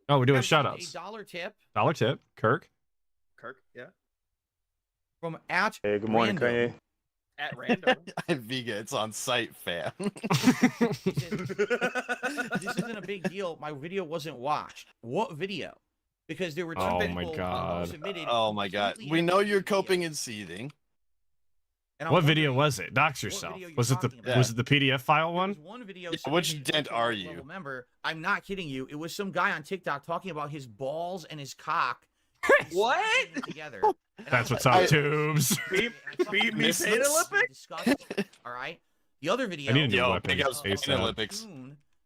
Oh, we're doing shout outs. $1 tip. Dollar tip. Kirk. Yeah. From at Hey, good morning, Kanye. At random. Viga, it's on site, fam. This isn't a big deal. My video wasn't watched. What video? Because there were two people who submitted. Oh my god. We know you're coping and seething. And what video was it? Dox yourself. Was it the PDF file one? One video. Which dent are you? Remember, I'm not kidding you. It was some guy on TikTok talking about his balls and his cock. What? Together. That's what's up, tubes. Beat me Pain Olympics? All right. The other video. I need a new weapon. Big ups Pain Olympics.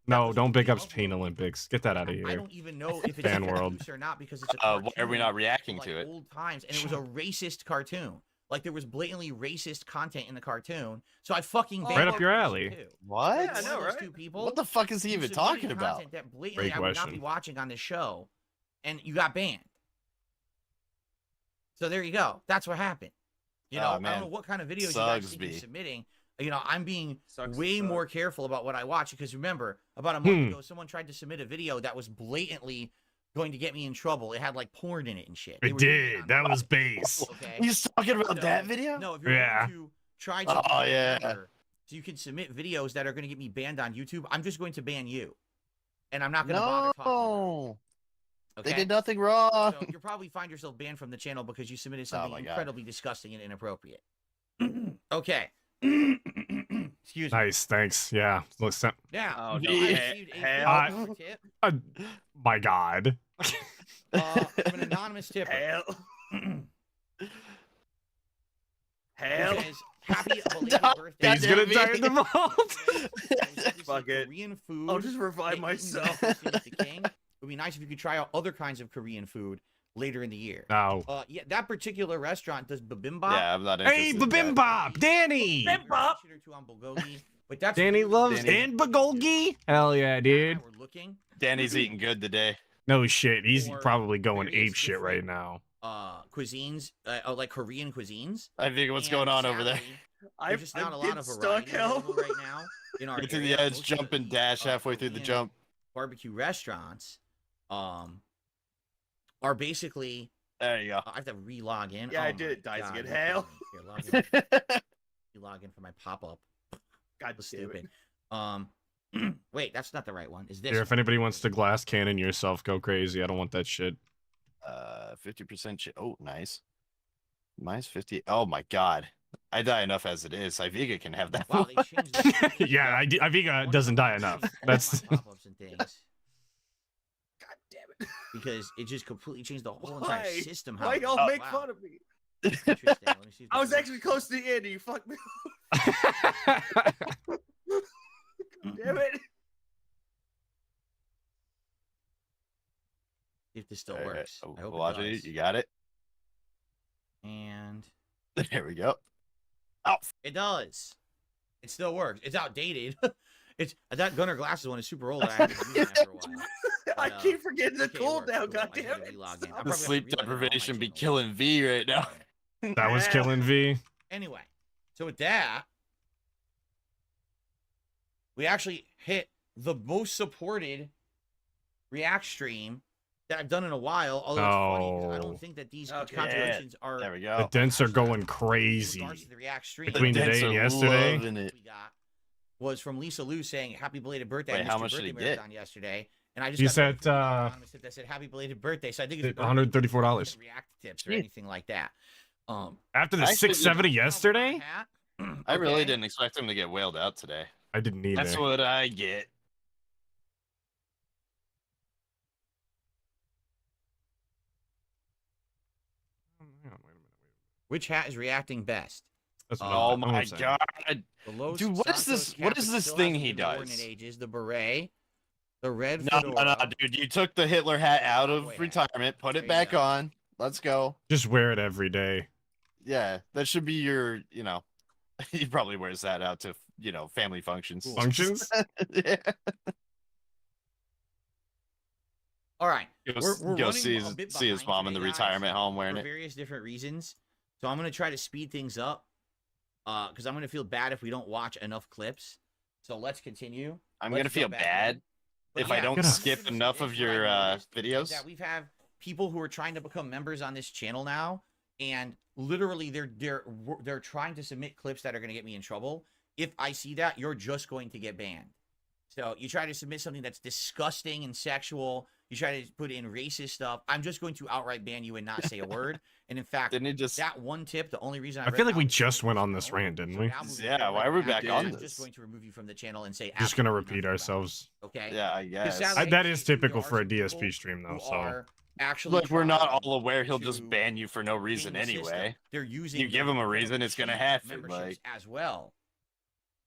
No, don't big ups Pain Olympics. Get that out of here. I don't even know if it's Fan world or not because it's a cartoon. Why are we not reacting like to it? Old times, and it was a racist cartoon. Like there was blatantly racist content in the cartoon. So I fucking right up your alley. What? Yeah, I know, right? Two people what the fuck is he even talking about? That blatantly I would not be watching on this show, and you got banned. So there you go. That's what happened. You know, I don't know what kind of videos you guys think you're submitting. You know, I'm being way more careful about what I watch because remember, about a month ago, someone tried to submit a video that was blatantly going to get me in trouble. It had like porn in it and shit. It did. That was base. Okay. He's talking about that video? No, if you're going to try to so you can submit videos that are going to get me banned on YouTube, I'm just going to ban you. And I'm not going to bother talking about it. They did nothing wrong. So you'll probably find yourself banned from the channel because you submitted something incredibly disgusting and inappropriate. Okay. Excuse me. Nice, thanks. Yeah. Listen. Yeah. Oh, no. My God. From an anonymous tipper. Hell. Happy belated birthday. He's gonna die in the vault. Fuck it. Korean food. I'll just revive myself. It would be nice if you could try out other kinds of Korean food later in the year. No. Yeah, that particular restaurant does bibimbap. Yeah, I'm not interested. Hey, bibimbap, Danny. Bibimbap. But that's Danny loves and bulgogi. Hell yeah, dude. We're looking. Danny's eating good today. No shit. He's probably going ape shit right now. Cuisines, like Korean cuisines. I think what's going on over there. There's just not a lot of variety available right now in our Get to the edge, jump and dash halfway through the jump. Barbecue restaurants, are basically. There you go. I have to re-log in. Yeah, I did it. Dies again. Hell. Here, log in for my pop-up. God, stupid. Wait, that's not the right one. Is this? Here, if anybody wants to glass cannon yourself, go crazy. I don't want that shit. 50% shit. Oh, nice. Minus 50. Oh my god. I die enough as it is. Iviga can have that. Wow, they changed the yeah, Iviga doesn't die enough. That's pop-ups and things. God damn it. Because it just completely changed the whole entire system. Why y'all make fun of me? Interesting. Let me see if I was actually close to the end and you fucked me damn it. If this still works. Right. I hope Watch it does. You got it. And there we go. Oh, it does. It still works. It's outdated. It's that Gunner Glasses one is super old. I haven't used that after a while. I keep forgetting the cooldown. Goddamn it! The sleep deprivation be killing V right now. That was killing V. Anyway, so with that, we actually hit the most supported React stream that I've done in a while. Although it's funny because I don't think that these contributions are. There we go. The dents are going crazy The React stream between today and yesterday. We got was from Lisa Lou saying happy belated birthday. Wait, I missed how your much did he birthday get? marathon yesterday, and I just He got said that said happy belated birthday. So I think it's $134 React tips or anything like that. after the 670 yesterday. I really didn't expect him to get whaled out today. I didn't either. That's what I get. Which hat is reacting best? Oh my god, dude! What is this? What is this thing he does? Ages, the beret, the red. No, dude! You took the Hitler hat out of retirement, put it back on. Let's go. Just wear it every day. Yeah, that should be your. You know, he probably wears that out to family functions. Functions. Yeah. All right, Go see his mom in the retirement home wearing for it. various different reasons. So I'm gonna try to speed things up, because I'm gonna feel bad if we don't watch enough clips. So let's continue. I'm gonna feel bad if I don't skip enough of your videos. That we've have people who are trying to become members on this channel now, and literally they're trying to submit clips that are gonna get me in trouble. If I see that, you're just going to get banned. So you try to submit something that's disgusting and sexual. You try to put in racist stuff. I'm just going to outright ban you and not say a word. And in fact, that one tip, the only reason I feel like we just went on this rant, didn't we? Yeah, why are we back on I'm this? just going to remove you from the channel and say Just gonna repeat ourselves. Okay. Yeah, I guess. That is typical for a DSP stream, though. So actually, look, we're not all aware he'll just ban you for no reason anyway. They're using you give him a reason, it's gonna happen. Like as well.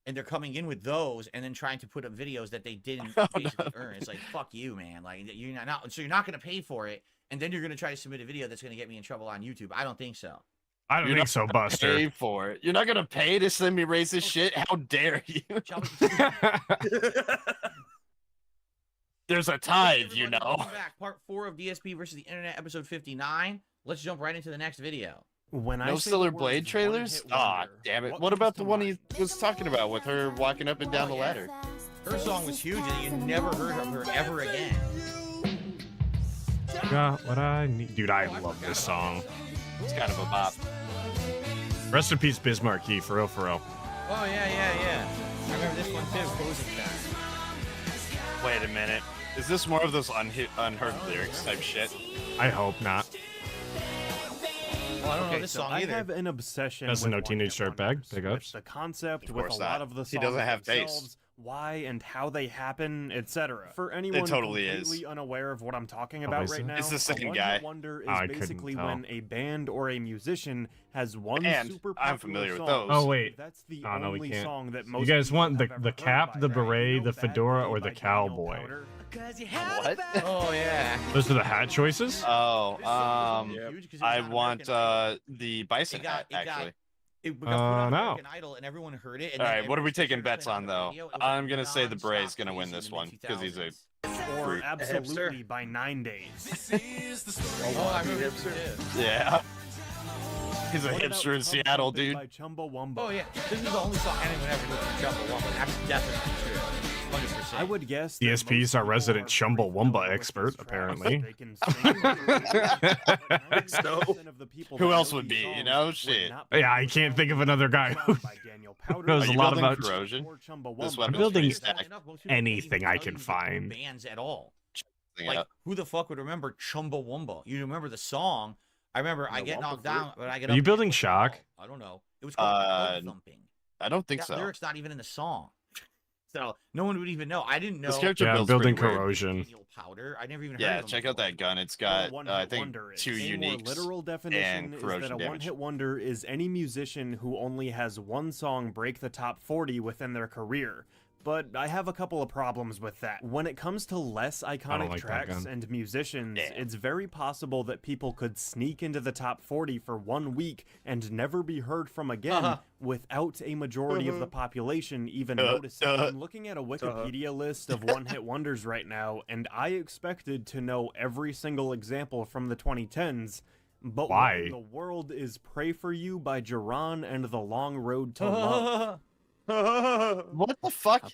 And they're coming in with those and then trying to put up videos that they didn't basically earn. It's like, fuck you, man. Like, you're not so you're not going to pay for it, and then you're going to try to submit a video that's going to get me in trouble on YouTube. I don't think so. I don't think so, Buster. Pay for it. You're not going to pay to send me racist shit? How dare you? There's a tithe, you know. Back, part 4 of DSP versus the Internet, episode 59. Let's jump right into the next video. No Stellar Blade trailers? Aw, damn it. What about the one he was talking about with her walking up and down the ladder? Her song was huge and you never heard of her ever again. Got what I need. Dude, I love this song. It's kind of a bop. Rest in peace, Bismarck Key, for real, for real. Oh, yeah. I remember this one too, Closing Time. Wait a minute. Is this more of those unheard lyrics type shit? I hope not. Well, I don't know this song either. I have an obsession with no teenage dirtbag pickups. The concept, with a lot of the songs he doesn't have themselves, why and how they happen, etc. For anyone completely unaware of what I'm talking about right now, it's the same a guy. Wonder is basically when a band or a musician has one super popular I'm familiar song. with those. Oh wait, that's the no, we only can't. song that most you guys want people the cap, the beret, the fedora, or the cowboy? What? Oh yeah. Those are the hat choices. Oh, I want the bison hat actually. It got put on no. American Idol and everyone heard it. And all right, what are we taking bets on though? I'm gonna say the Bray's gonna win this one because he's a or absolutely by 9 days. Oh, I remember hipster. Yeah. He's a hipster in Seattle, dude. Oh yeah, this is the only song anyone ever did from Chumbawamba. That's definitely true. 100%. I would guess DSP's our resident Chumbawamba expert, apparently. So, who else would be? You know, shit. Yeah, I can't think of another guy who knows a lot about corrosion. I'm building anything I can find. Bands at all. Like, who the fuck would remember Chumbawamba? You remember the song? I remember I get knocked down, but I get. Are you building Shock? I don't know. It was called Thumping. I don't think that so. Lyrics not even in the song, so no one would even know. I didn't know. This character I'm building Corrosion. Powder. I never even. Yeah, heard of check out that gun. It's got I think 2 uniques. A more literal definition is that a one-hit wonder is any musician who only has one song break the top 40 within their career. but I have a couple of problems with that. When it comes to less iconic tracks and musicians, it's very possible that people could sneak into the top 40 for 1 week and never be heard from again without a majority of the population even noticing. I'm looking at a Wikipedia list of one-hit wonders right now, and I expected to know every single example from the 2010s. But why? What in the world is Pray For You by Duran and The Long Road to Love? What the fuck?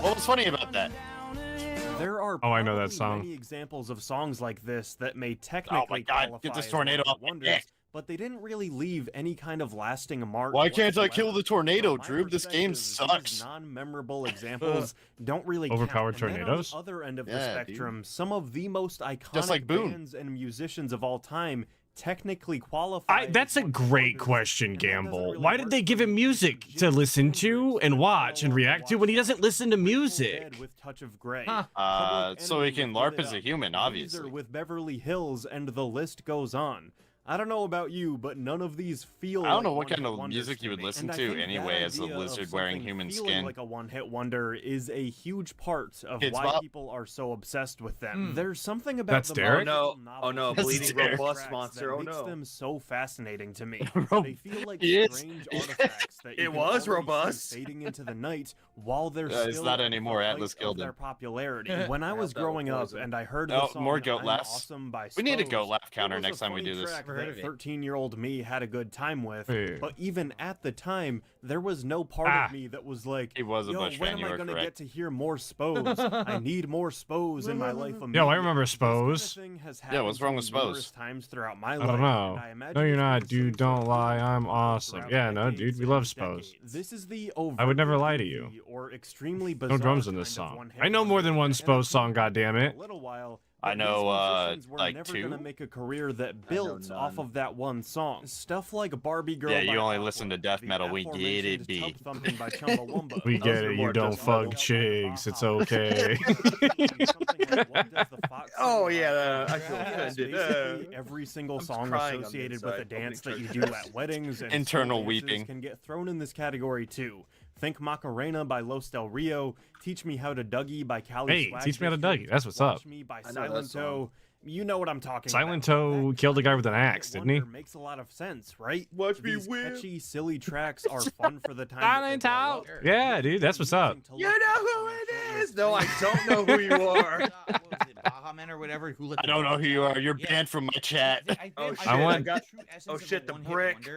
What was funny about that? There are I know that song. Many examples of songs like this that may technically get this tornado off my neck. But they didn't really leave any kind of lasting mark. Why can't I kill the tornado, Drew? This game sucks. Non-memorable examples don't really overpowered count. tornadoes. On the other end of the spectrum, some of the most iconic bands and musicians of all time technically qualify. That's a great question, Gamble. Why did they give him music to listen to and watch and react to when he doesn't listen to music? With Touch of Grey. So he can LARP as a human, obviously. With Beverly Hills, and the list goes on. I don't know about you, but none of these feel. I don't know what kind of music you would listen to anyway as a lizard wearing human skin. Like a one-hit wonder is a huge part of why people are so obsessed with them. There's something about That's Derek? Oh no, bleeding robust monster. That makes them so fascinating to me. They feel like strange artifacts that it was robust fading into the night while they're still it's not anymore. Atlas killed their him. popularity. When I was growing up and I heard the song more goat I'm laughs. Awesome by We need a Spose, goat laugh counter next time we do this. that 13-year-old me had a good time with, but even at the time, there was no part of me that was like, he was a Bush when fan, am I going to get to hear more Spose? I need more Spose in my life. Yo, I remember Spose. Yeah, what's wrong with Spose? Times throughout my I don't know. No, you're not, dude. Don't lie. I'm awesome. Yeah, no, dude. We love Spose. This is the I would never lie to you. Or extremely no drums in this song. I know more than one Spose song, goddammit. I know, like never 2. Gonna make a career that built off of that one song. Stuff like Barbie Girl. Yeah, you only listen to death metal. We get it, B. We get it. You don't fuck chicks. It's okay. Oh yeah, I feel offended. Every single song associated with a dance that you do at weddings and internal weeping can get thrown in this category too. Think Macarena by Los Del Rio, Teach Me How to Dougie by Cali Swag. Teach Me How to Dougie. That's what's up. Me by Silent Toe. You know what I'm talking Silent about. Toe killed a guy with an axe, didn't he? Makes a lot of sense, right? Watch me These win. catchy, silly tracks are fun for the time. Silent Toe. Yeah, dude, that's what's up. You know who it is? No, I don't know who you are. Bahamen or whatever. Who I don't know who you are. You're banned from my chat. Oh shit, the brick.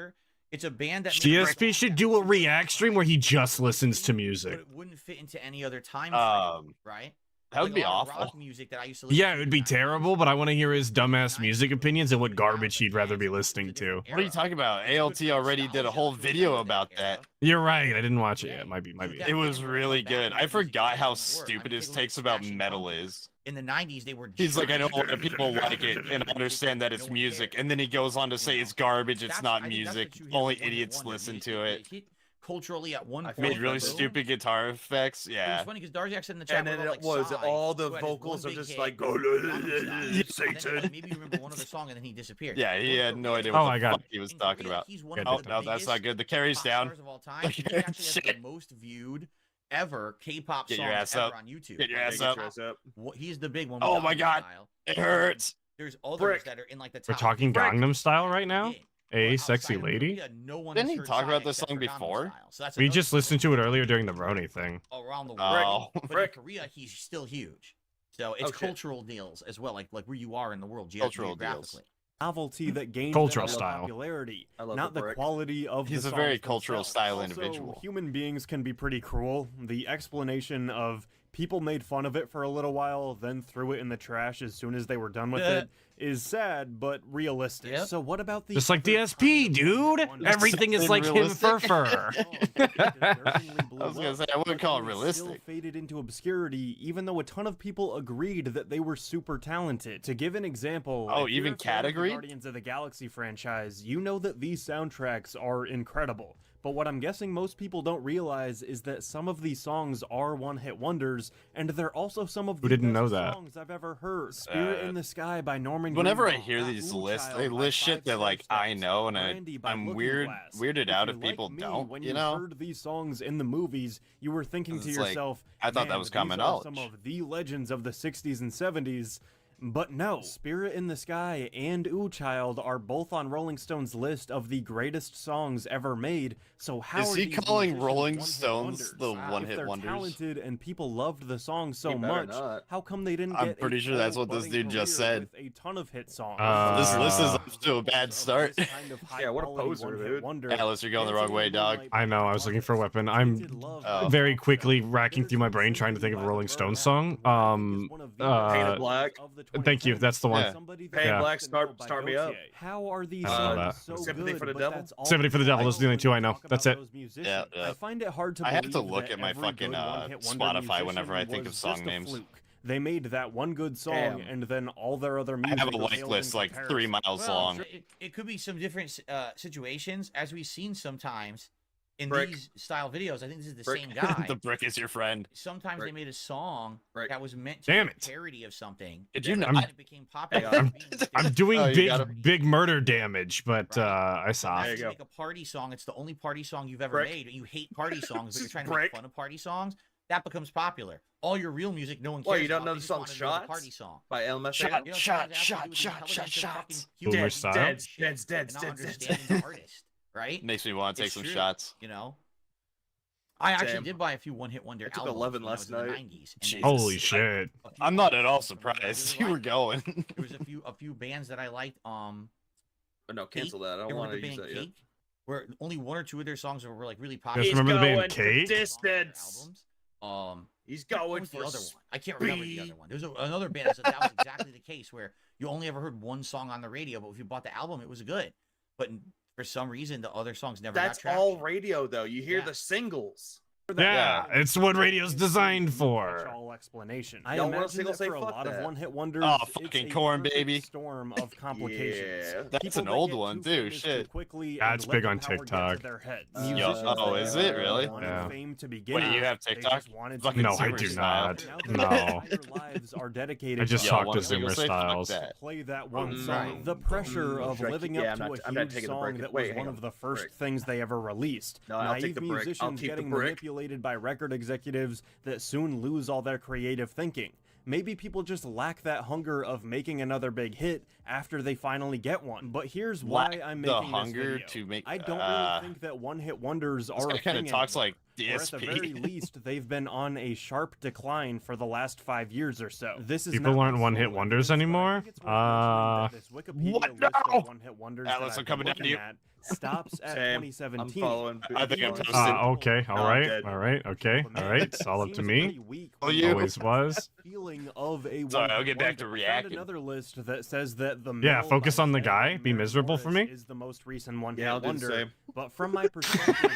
It's a band that GSP should do a react stream where he just listens to music. But it wouldn't fit into any other time frame, right? That would be awful. Rock music that I used to listen Yeah, it would be terrible, but I want to hear his dumbass music opinions and what garbage he'd rather be listening to. What are you talking about? ALT already did a whole video about that. You're right. I didn't watch it yet. Might be. It was really good. I forgot how stupid his takes about metal is. In the 90s, they were. He's like, I know a lot of people like it and understand that it's music, and then he goes on to say it's garbage, it's not music. Only idiots listen to it. Culturally, at one point, made really stupid guitar effects. Yeah, it was funny because Darjak said in the chat, and then it was all the vocals are just like, go Satan. Maybe you remember one other song, and then he disappeared. Yeah, he had no idea what the fuck he was talking about. Oh no, that's not good. The carry's down. Of all time, he actually has the most viewed ever K-pop song ever on YouTube. Get your ass up. He's the big one. Oh my god, it hurts. There's others that are in like the top. We're talking Gangnam Style right now. A sexy lady. Didn't he talk about this song before? We just listened to it earlier during the Roni thing. Around the world, but in Korea, he's still huge. So it's cultural deals as well, like where you are in the world geographically. Novelty that gained cultural style popularity, not the quality of. He's a very cultural style individual. Human beings can be pretty cruel. The explanation of people made fun of it for a little while, then threw it in the trash as soon as they were done with it is sad but realistic. So what about the just like DSP, dude? Everything is like him for fur. I was gonna say I wouldn't call it realistic. Still faded into obscurity, even though a ton of people agreed that they were super talented. To give an example, even category Guardians of the Galaxy franchise, you know that these soundtracks are incredible. But what I'm guessing most people don't realize is that some of these songs are one-hit wonders, and they're also some of the best songs I've ever heard. Spirit in the Sky by Norman Whenever Greenbaum, I hear these lists, Child they by list shit that like I know, and Brandy by I'm Looking Glass. weirded If out you're if people like me, don't. when You know, heard these songs in the movies, you were thinking to It's like, yourself, I thought that "Man, was common these are knowledge." some of the legends of the 60s and 70s. But no, Spirit in the Sky and Ooh Child are both on Rolling Stone's list of the greatest songs ever made. So how is are he these calling musicians Rolling one-hit Stones wonders? the If one-hit they're wonders? talented and people loved the song so better much, not. how come they didn't I'm get pretty a sure that's full what this budding dude just career said. with a ton of hit songs? This list is off to a bad start. Yeah, what a poser, dude. Atlas, you're going the wrong way, dog. I know, I was looking for a weapon. I'm very quickly racking through my brain trying to think of a Rolling Stones song. Painted Black. Thank you, that's the one. Yeah. Painted Black, Start Me Up. How are these I songs so Sympathy good, for the but Devil? that's all Sympathy for the Devil, those are the only two I know. talk That's about it. those musicians. Yeah. I find it hard to I have to believe look that at my every fucking good one-hit wonder Spotify whenever I musician think of was song just a names. fluke. They made that one good song, Damn. and then all their other I music have a was like hailed list in like 3 comparison. miles long. It could be some different situations, as we've seen sometimes in Brick. these style videos. I think this is the Brick. same guy. The brick is your friend. Sometimes Brick. they made a song Brick. that was meant to Damn be it. a parody of something. Did you and know? then it became popular. I'm doing Oh, you got big murder damage, but I Now saw. There you you go. make a party song. It's the only party song you've ever Brick. made. And you hate party songs, but you're trying to Brick. make fun of party songs. That becomes popular. All your real music, no one cares. Well, you don't about. know They the just song wanna know the Shots? party song. By LMFAO. Shot, You know, shot, sometimes it has to shot, do with shot, intelligence shot, of shots. fucking human Boomer style. and not understanding the artist, right? Makes me want to take It's some true, shots. You know, I actually Damn. did buy a few one-hit wonder I took albums 11 when I last was in the night. 90s. and they- Holy shit. a few I'm not at all bands that I really surprised. You were liked. going. There was a few bands that I liked. But no, cancel that. I don't Remember want the to use band that yet. Cake? Where only 1 or 2 of their songs were like really You popular. guys remember the band going to Cake? distance. Albums. He's What going was the for other one? I can't remember the other one. There's another band that was exactly the case where you only ever heard one song on the radio, but if you bought the album, it was good. But for some reason, the other songs never That's got traction. all radio, though. You hear Yeah. the singles. Yeah, it's what radio's designed for. Catch-all explanation. I Y'all want a imagine single that say for a fuck lot of that? one-hit wonders, Oh, it's fucking a Corn, perfect baby. storm of complications. Yeah. That's People an that old get one, too too. famous Shit. quickly Yeah, and it's let big the on power get to TikTok. their heads. Oh, Musicians is it really? wanted Yeah. fame to begin Wait, you with. have They TikTok? just wanted to Fucking No, get I Zoomer do style. not. Now No. their entire lives are dedicated I just to talked one to single Zoomer say fuck Styles. that. play that one Mm. song. The pressure of Shrek, living yeah, up to I'm a not huge taking the song brick. that Wait, was hang one on. of the first Brick. things they ever released. No, I'll take Naive the brick. I'll musicians keep the getting brick. manipulated by record executives that soon lose all their creative thinking. Maybe people just lack that hunger of making another big hit after they finally get one. But here's why Lack I'm the making hunger this video. to make- I don't really think that one-hit wonders are a guy kinda thing talks anymore. like Or at the DSP. very least, they've been on a sharp decline for the last 5 years or so. This is People not aren't my one-hit sole wonders evidence, but I anymore? think it's worth mentioning that this Wikipedia What list now? of one-hit wonders Atlas, that I'm coming I've down been to looking at stops at Same. 2017. I'm following. I think I'm toasted. Okay, No, all I'm right, dead. all right, okay, all right. It's all up to Seems me. pretty weak Oh, when you? Always was. feeling of a Sorry, I'll one-hit get back to wonder. I found reacting. another list that says that the Yeah, Mill focus by on the Zed guy, and be Maren miserable for Morris me. is the most recent one-hit Yeah, I'll do the wonder. same. But from my perspective,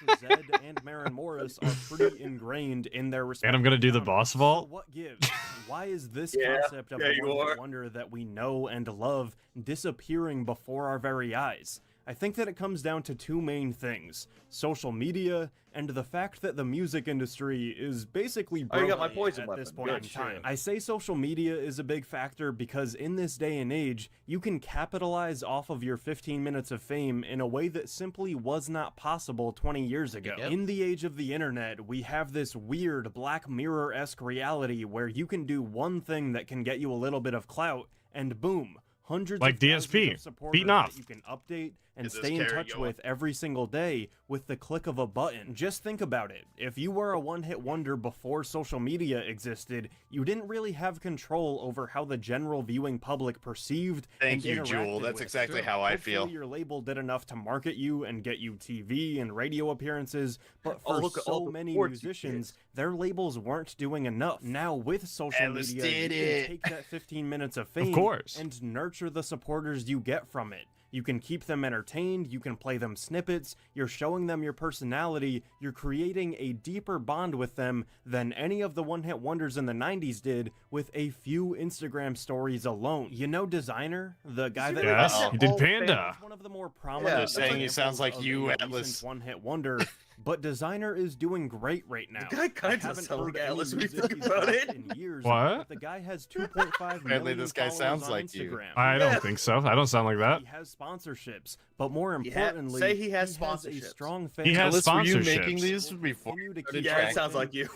both Zed and Maren Morris are pretty ingrained in their respective And I'm gonna do the genres. boss So vault. what gives? Why is this Yeah, concept of yeah, a you one-hit are. wonder that we know and love disappearing before our very eyes? I think that it comes down to two main things: social media and the fact that the music industry is basically Oh, you got broken my poison at weapon. this point Good in time. shit. I say social media is a big factor because in this day and age, you can capitalize off of your 15 minutes of fame in a way that simply was not possible 20 years ago. Yep. In the age of the internet, we have this weird Black Mirror-esque reality where you can do one thing that can get you a little bit of clout, and boom, hundreds Like of thousands DSP, of supporters beating that off. you can update and Is this stay in carrot touch going? with every single day with the click of a button. Just think about it. If you were a one-hit wonder before social media existed, you didn't really have control over how the general viewing public perceived Thank and you, interacted Jewel. That's with. exactly how I Hopefully feel. your label did enough to market you and get you TV and radio appearances, but Oh, for look at all so the many awards you musicians, their labels weren't doing enough. Now with social Alice media, you did can it. take that 15 minutes of fame course. and nurture the supporters you get from it. You can keep them entertained, you can play them snippets, you're showing them your personality, you're creating a deeper bond with them than any of the one-hit wonders in the 90s did with a few Instagram stories alone. You know Designer? The guy that... Yes, he did Panda. One of the more prominent... saying he sounds like you, Atlas. One-hit wonder, but Designer is doing great right now. The guy kind of sounds like Atlas when you think about it. In years, What? the guy has 2.5 Apparently million this guy sounds followers on like you. Instagram. I don't think so. I don't sound like that. He has sponsorships, but more importantly, say he has a sponsorships. strong fan. He has Were you sponsorships. making these before? Yeah, it sounds like you.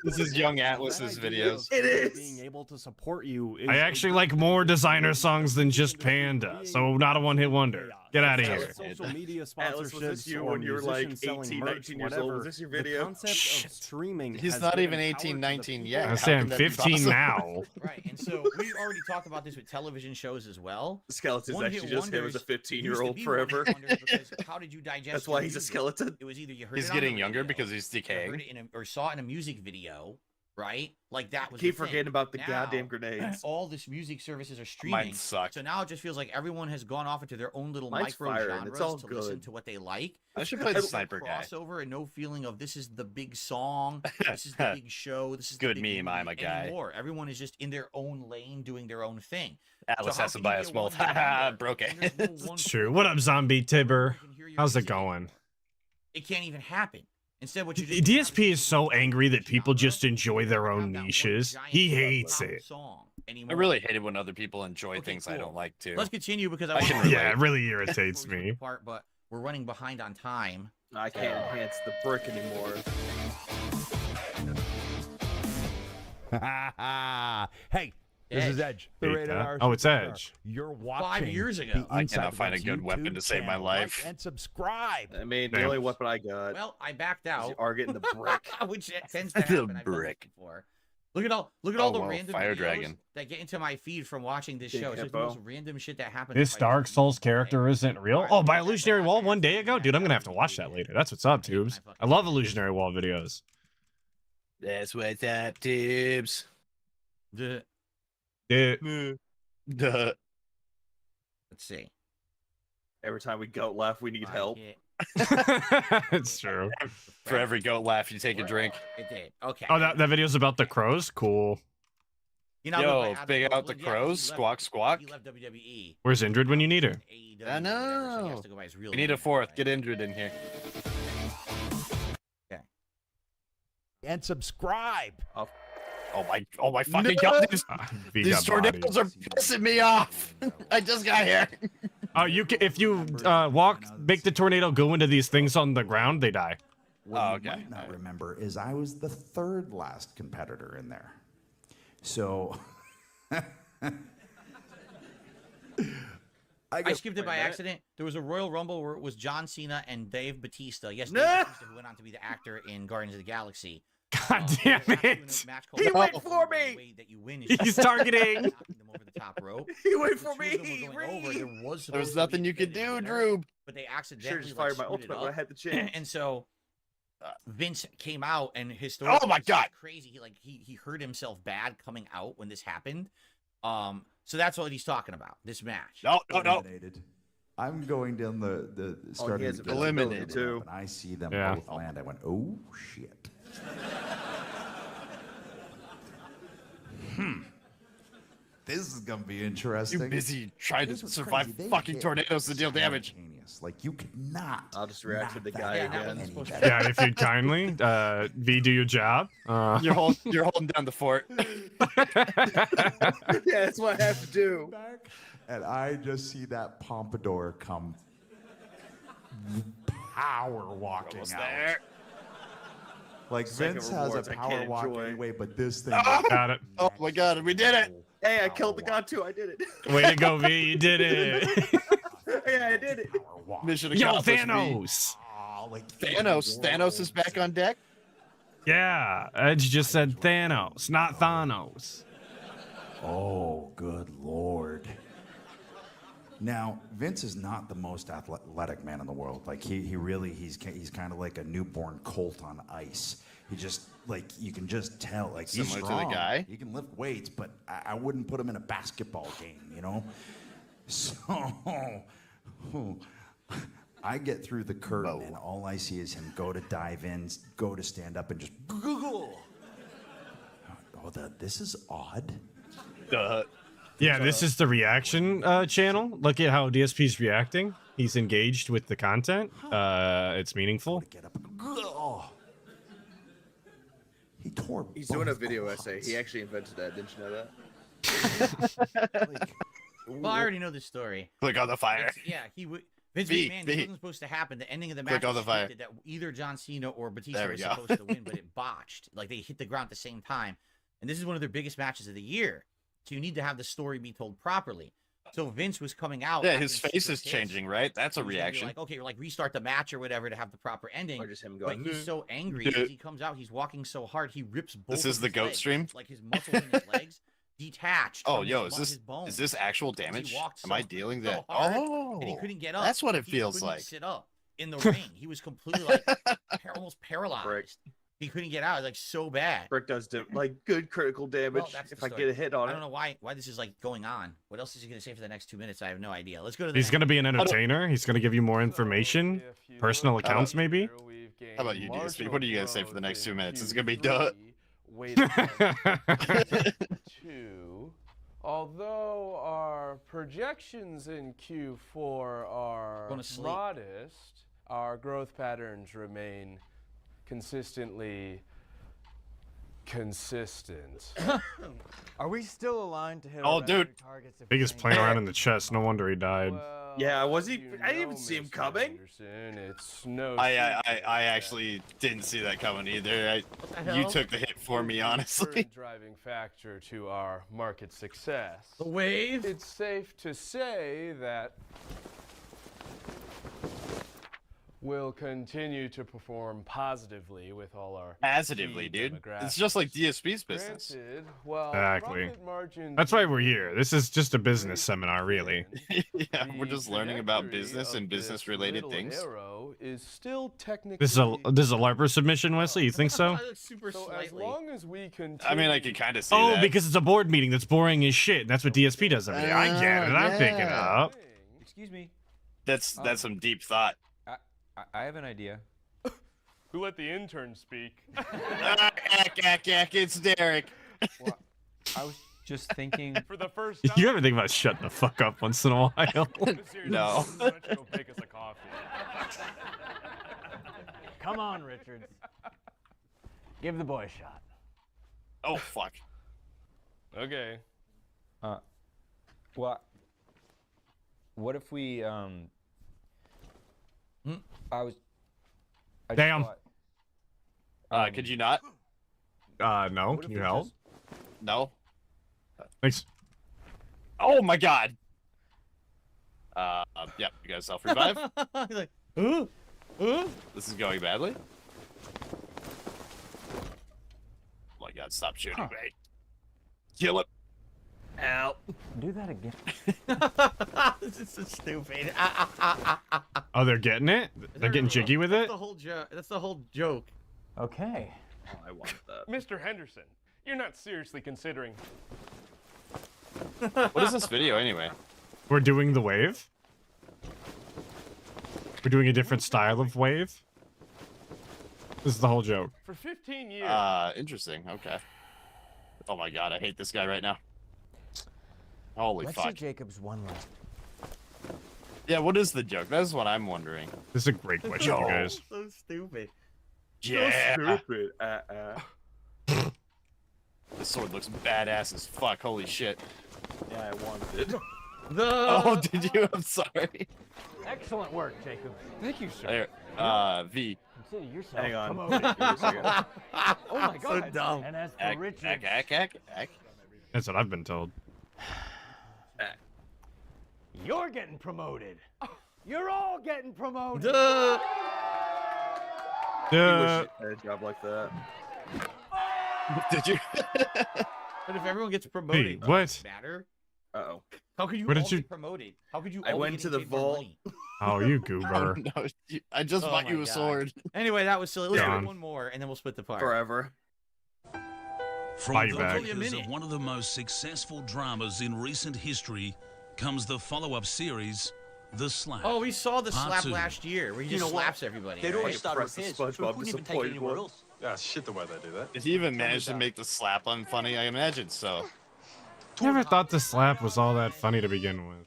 This is young Atlas's videos. It is. Being able to support you. I actually like more Designer songs than just Panda, so not a one-hit wonder. Get out of here. Social media Atlas, was this sponsorships you or when you were like musicians selling 18, merch, 19 years old? whatever. Was this your The video? concept of streaming He's has not given even power 18, to the 19 people yet. I How say I'm can that be 15 possible? now. Right, and so we've already talked about this with television shows as well. Skeleton's One-hit actually just him as a wonders 15-year-old used to be forever. one-hit wonders because how did you digest That's the why he's a music? skeleton. It was either you heard He's it on the getting younger radio, because he's you heard decaying. it in or saw it in a music video, right? Like that was Keep the thing. forgetting about the Now, goddamn grenades. All this music services are streaming. Mine suck. So now it just feels like everyone has gone off into their own little Mine's micro firing. genres It's all to listen good. to what they like. I should play the There's no sniper guy. crossover and no feeling of this is the big song, this is the big show, this is Good the big meme, I'm a movie guy. anymore. Everyone is just in their own lane doing their own thing. Atlas So how has to can buy you a be small. one-hit wonder Broke when it. there's no one It's true. What up, Zombie Tibber? How's it going? It can't even happen. Instead, what you DSP is so angry that people just enjoy their own niches. He hates it. I really hate it when other people enjoy things I don't like too. Let's continue because I I want can to Yeah, it really irritates me. part, but we're running behind on time. I can't enhance the brick anymore. Hey, this is Edge. The Hey, rated huh? R Oh, it's superstar. Edge. You're watching 5 years ago. I cannot find a good weapon to save my life. And subscribe. I mean, the Damn. only weapon I got Well, I backed is out, are getting the brick. which tends to happen. The I've done this brick. before. Look at all Oh, the well, random Fire videos Dragon. that get into my feed from watching this Big show. It's like the hippo. most random shit that happens. This Dark Souls character isn't real. Oh, by Illusionary Wall one day ago? Dude, I'm gonna have to watch that later. That's what's up, Tubes. I love Illusionary Wall videos. That's what's up, tubes. Duh. Yeah. Duh. Let's see. Every time we go left, we need help. It's true. For every goat laugh, you take a drink. It did. Okay. Oh, that video's about the crows? Cool. You know, Yo, big out the crows, squawk, squawk. He left WWE. Where's Indrid when you need her? I know. We need a fourth. Get Indrid in here. And subscribe. Oh my fucking god! These got tornadoes bodies. are pissing me off. I just got here. Oh, you can, if you make the tornado go into these things on the ground, they die. What you might not remember is I was the third last competitor in there. So I skipped it by accident. There was a Royal Rumble where it was John Cena and Dave Batista. Yes, No! Dave Batista, who went on to be the actor in Guardians of the Galaxy. God damn it! He went for me. He's targeting. Them over the top rope. He wait for The two of them me. were going over. There was There's supposed to nothing be you a could finish do, there, Drew. but they Should accidentally have just fired my screwed it ultimate when I up. had the chance. And so Vince came out, and his story Oh my was God. crazy. He hurt himself bad coming out when this happened. So that's what he's talking about. This match. No. eliminated. I'm going down the starting has to get eliminated up, too. and I see them Yeah. both land. I went, oh shit. This is gonna be interesting. Too busy trying to This was survive crazy. They fucking hit tornadoes to deal damage. simultaneous. Like you could not. I'll just react to the guy again. Yeah, if you'd kindly, V, do your job. You're holding down the fort. Yeah, that's what I have to do. And I just see that pompadour come power walking Almost out. there. Like Second Vince has a rewards I power can't walk enjoy. anyway, but this thing. Got it. Oh my god, we did it! Hey, I killed the god too. I did it. Way to go, V. You did it. Yeah, I did it. Mission Yo, accomplished. Thanos. Thanos is back on deck. Yeah, Edge just said Thanos, not Thanos. Oh, good lord. Now, Vince is not the most athletic man in the world. Like he really he's kind of like a newborn colt on ice. He just like you can just tell like he's Similar to the strong. guy? He can lift weights, but I wouldn't put him in a basketball game, you know. So I get through the curtain and all I see is him go to dive in, go to stand up and just this is odd. Yeah, this is the reaction channel. Look at how DSP's reacting. He's engaged with the content. It's meaningful. He's doing a video essay. He actually invented that. Didn't you know that? Well, I already know this story. Click on the fire. Vince McMahon, this wasn't supposed to happen. The ending of the match was scripted that either John Cena or Batista was supposed to win, but it botched. Like, they hit the ground at the same time. And this is one of their biggest matches of the year. So you need to have the story be told properly. So Vince was coming out. Yeah, his face is changing, right? That's a reaction. Like, okay, like restart the match or whatever to have the proper ending. Or just him going. But he's so angry as he comes out. He's walking so hard. He rips both. This is the goat stream. Like his muscles in his legs detached. Oh, yo, is this actual damage? Am I dealing that? Oh, and he couldn't get up. That's what it He feels couldn't like. Sit up in the ring. He was completely like almost paralyzed. He couldn't get out. It was like so bad. Brick does like good critical damage if I get a hit on it. I don't know why this is like going on. What else is he gonna say for the next 2 minutes? I have no idea. Let's go to. He's gonna be an entertainer. He's gonna give you more information, personal accounts maybe. How about you, DSP? What are you gonna say for the next 2 minutes? It's gonna be Although our projections in Q4 are modest, our growth patterns remain consistently consistent. Are we still aligned to hit our targets? If Biggest playing around in the chest. No wonder he died. Yeah, was he? I didn't even see him coming. It's no. I actually didn't see that coming either. You took the hit for me, honestly. Driving factor to our market success. The wave. It's safe to say that we'll continue to perform positively with all our dude. It's just like DSP's business. Granted, well, Exactly. That's why we're here. This is just a business seminar, really. Yeah, we're just learning about business and business-related things. Is still technically This is a LARPer submission, Wesley. You think so? so as long as we continue. I mean, I could kind of see Oh, that. because it's a board meeting that's boring as shit. That's what DSP does every day. I get it. I'm picking it up. Excuse me. That's some deep thought. I have an idea. Who let the intern speak? It's Derek. Well, I was just thinking. For the first time. You ever think about shutting the fuck up once in a while? No. Go make us a coffee. Come on, Richards. Give the boy a shot. Oh fuck. Okay. What if we Damn. Could you not? No. Can you help? No. Thanks. Oh my god. Yeah, you guys self-revive. Like, This is going badly. Oh my god, stop shooting me. Kill it. Ow. do that again? This is so stupid. Oh, they're getting it? They're getting jiggy with it? That's the whole joke. Okay. Oh, I want that. Mr. Henderson, you're not seriously considering. What is this video anyway? We're doing the wave? We're doing a different style of wave? This is the whole joke. For 15 years. Interesting. Okay. Oh my god, I hate this guy right now. Holy Let's fuck. see Jacob's one last. Yeah, what is the joke? That's what I'm wondering. This is a great question, you guys. So stupid. Yeah. So stupid. This sword looks badass as fuck. Holy shit. Yeah, I wanted it. Oh, did you? I'm sorry. Excellent work, Jacob. Thank you, sir. There. V. Consider yourself. Hang on. promoted. Give me a second. Oh my So god. dumb. And as for Richard, That's what I've been told. you're getting promoted. You're all getting promoted. Duh. You wish you had a job like that. Did you? But if everyone gets promoted, Hey, what? does it matter? Uh-oh. How could you Where all did you- get promoted? How could you I all went be to the getting paid more vault. money? Oh, you goober. No, I just Oh bought my you a God. sword. Anyway, that was silly. Let's John. do one more, and then we'll split the part. Forever. From Buy the you back. makers of one of the most successful dramas in recent history, comes the follow-up series, The Slap. Oh, we saw the Part slap 2. last year, where he just slaps everybody. They'd already right? started with his, so we couldn't even take it anywhere else. Yeah, shit the way they do that. Did he even manage to make the slap unfunny? I imagine so. Never thought the slap was all that funny to begin with.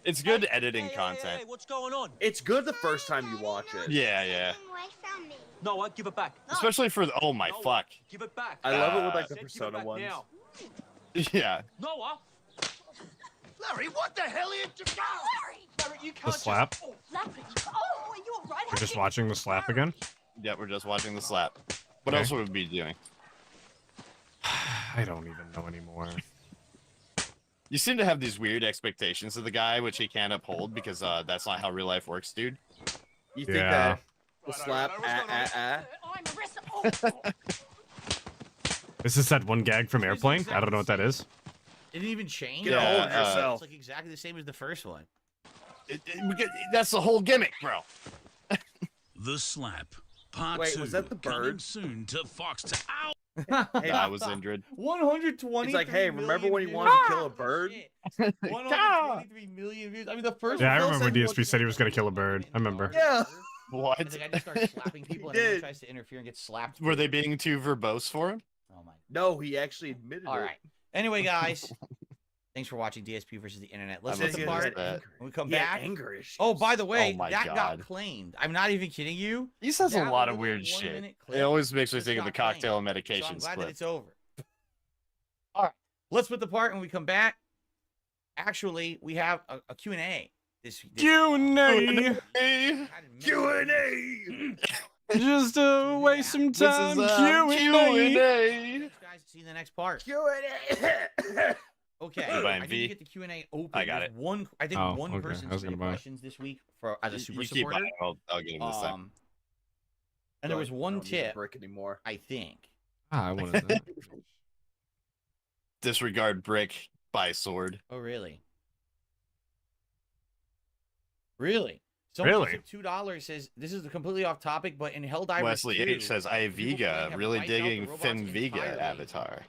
It's good editing content. Hey, what's going on? It's good the first time you watch it. Yeah. No, I give it back. Especially for the, oh my fuck. Give it back. I love it with like the Persona ones. Now. Yeah. Noah. Larry, what the hell are you doing? Larry, you can't The slap? Just... Oh, Larry. Oh, are you alright? We're just watching the slap again? Yeah, we're just watching the slap. What Okay. else would we be doing? I don't even know anymore. You seem to have these weird expectations of the guy, which he can't uphold because that's not how real life works, dude. You think that the slap, Is this that one gag from Airplane? I don't know what that is. It didn't even change. Get a hold of It's yourself. like exactly the same as the first one. That's the whole gimmick, bro. The Slap. Part Wait, 2. was that the Coming bird? soon to Fox. Ow! Hey, I was injured. 120. He's like, hey, remember when he wanted to kill a bird? 123 million views. I mean, the first. Yeah, I Phil remember said DSP said he was going to kill a bird. I remember. Yeah. What? And the guy just starts slapping people, and everyone tries to interfere and gets slapped. Were they being too verbose for him? Oh my. No, he actually admitted All it. right. Anyway, guys, thanks for watching DSP versus the internet. Let's I'm hit the looking part at that. when we come Yeah, back. anger issues. Oh, by the way, Oh my that God. got claimed. I'm not even kidding you. He says a That lot of little weird 1 shit. minute It clip always makes me just think of the got cocktail and claimed. So I'm medications glad that clip. it's over. All right, let's put the part when we come back. Actually, we have a Q&A. Q&A. Q&A. Just to waste some time. Q&A. Q&A. Guys, see you in the next part. Q&A. Okay, You buying I need V? to get the Q&A open. I got There's it. One, I think Oh, one okay. person I was gonna submitted buy. questions this week for as a super You keep supporter. buying. I'll get him this time. And there was I one don't need a tip, brick anymore. I think. Ah, I wanted that. Disregard brick, buy sword. Oh, really? Really? Someone Really? $2 says this is completely off topic, but in Helldivers Wesley 2, H says, I people Viga, have really wiped out the digging robots Fem Viga entirely. avatar.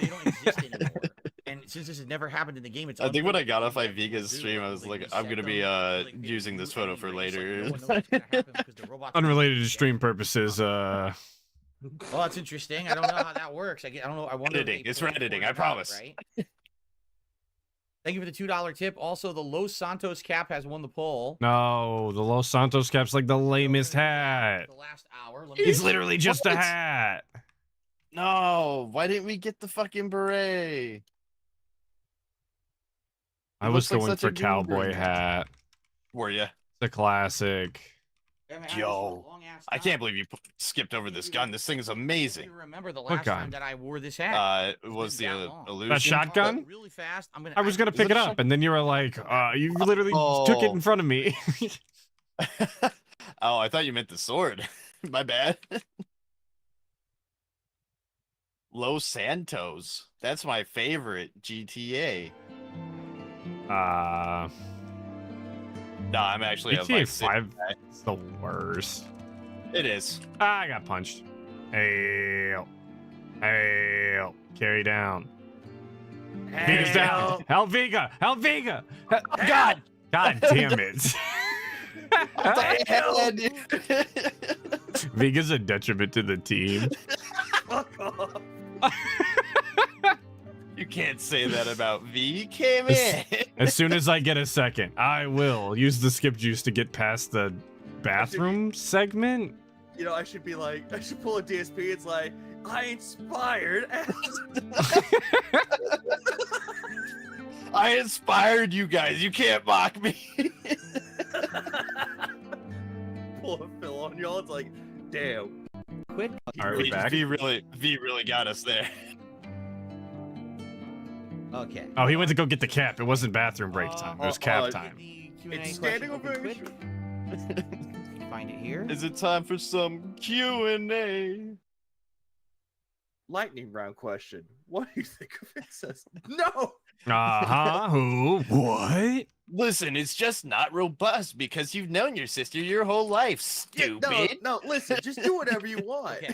They don't exist anymore. And since this has never happened in the game, it's I think when I got off unpredictable Iviga's what to do. stream, I was like, I'm reset gonna be them, they using this move photo for anyway, so later. no one knows what's gonna happen because the robots are Unrelated to dead. stream purposes. Well, that's interesting. I don't know how that works. I don't know. I wonder. if Editing. they It's play for editing, it I out, promise. Right? Thank you for the $2 tip. Also, the Los Santos cap has won the poll. No, the Los Santos cap's like the lamest hat. The last hour. Let me It's literally just a What? hat. No, why didn't we get the fucking beret? I It was looks like going such a for cowboy goober. hat. Were you? It's a classic. Yo, I can't believe you skipped over this gun. This thing is amazing. You remember the What last time gun? that I wore this hat? It was the illusion. That shotgun? Really fast. I was gonna pick it up, and then you were like, you literally took it in front of me. Oh, I thought you meant the sword. My bad. Los Santos. That's my favorite GTA. No, I'm actually a GTA Vice City 5 guy. is the worst. It is. I got punched. Hail. Hail. Carry down. Vega's down. Help Vega. Help Vega. God. God damn it. Vega's a detriment to the team. Fuck off. You can't say that about V. He came in. As soon as I get a second, I will use the skip juice to get past the bathroom segment. You know, I should be like, I should pull a DSP. It's like, I inspired. I inspired you guys. You can't mock me. Pull a Phil on y'all. It's like, damn. Quick. All right, we're back. V really got us there. Okay. Oh, he went to go get the cap. It wasn't bathroom break time. It was cap time. It's standing ovation. Find it here. Is it time for some Q&A? Lightning round question. What do you think of incest? No. Who? What? Listen, it's just not robust because you've known your sister your whole life, stupid. No, listen, just do whatever you want. Okay.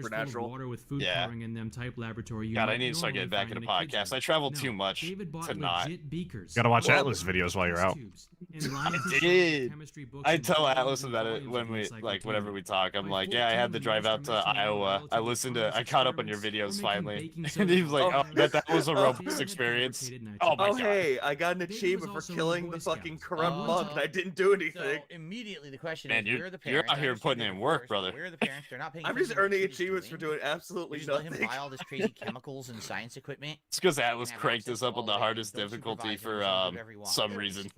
Supernatural. Water with food coloring in them type laboratory. God, I need to start getting back into podcasts. I travel too much to not. Beakers. Gotta watch Atlas videos while you're out. I did. I tell Atlas about it when we whenever we talk. I'm like, yeah, I had to drive out to Iowa. I caught up on your videos finally, and he was like, oh, that was a robust experience. Oh my god. Hey, I got an achievement for killing the fucking corrupt monk, and I didn't do anything. So immediately the question Man, is, where are the you're parents? out here putting in work, brother. Where are the parents? They're not paying. I'm just earning achievements for doing absolutely just let him nothing. buy all this crazy chemicals and science equipment. It's because Atlas cranked this up on the hardest difficulty for some reason.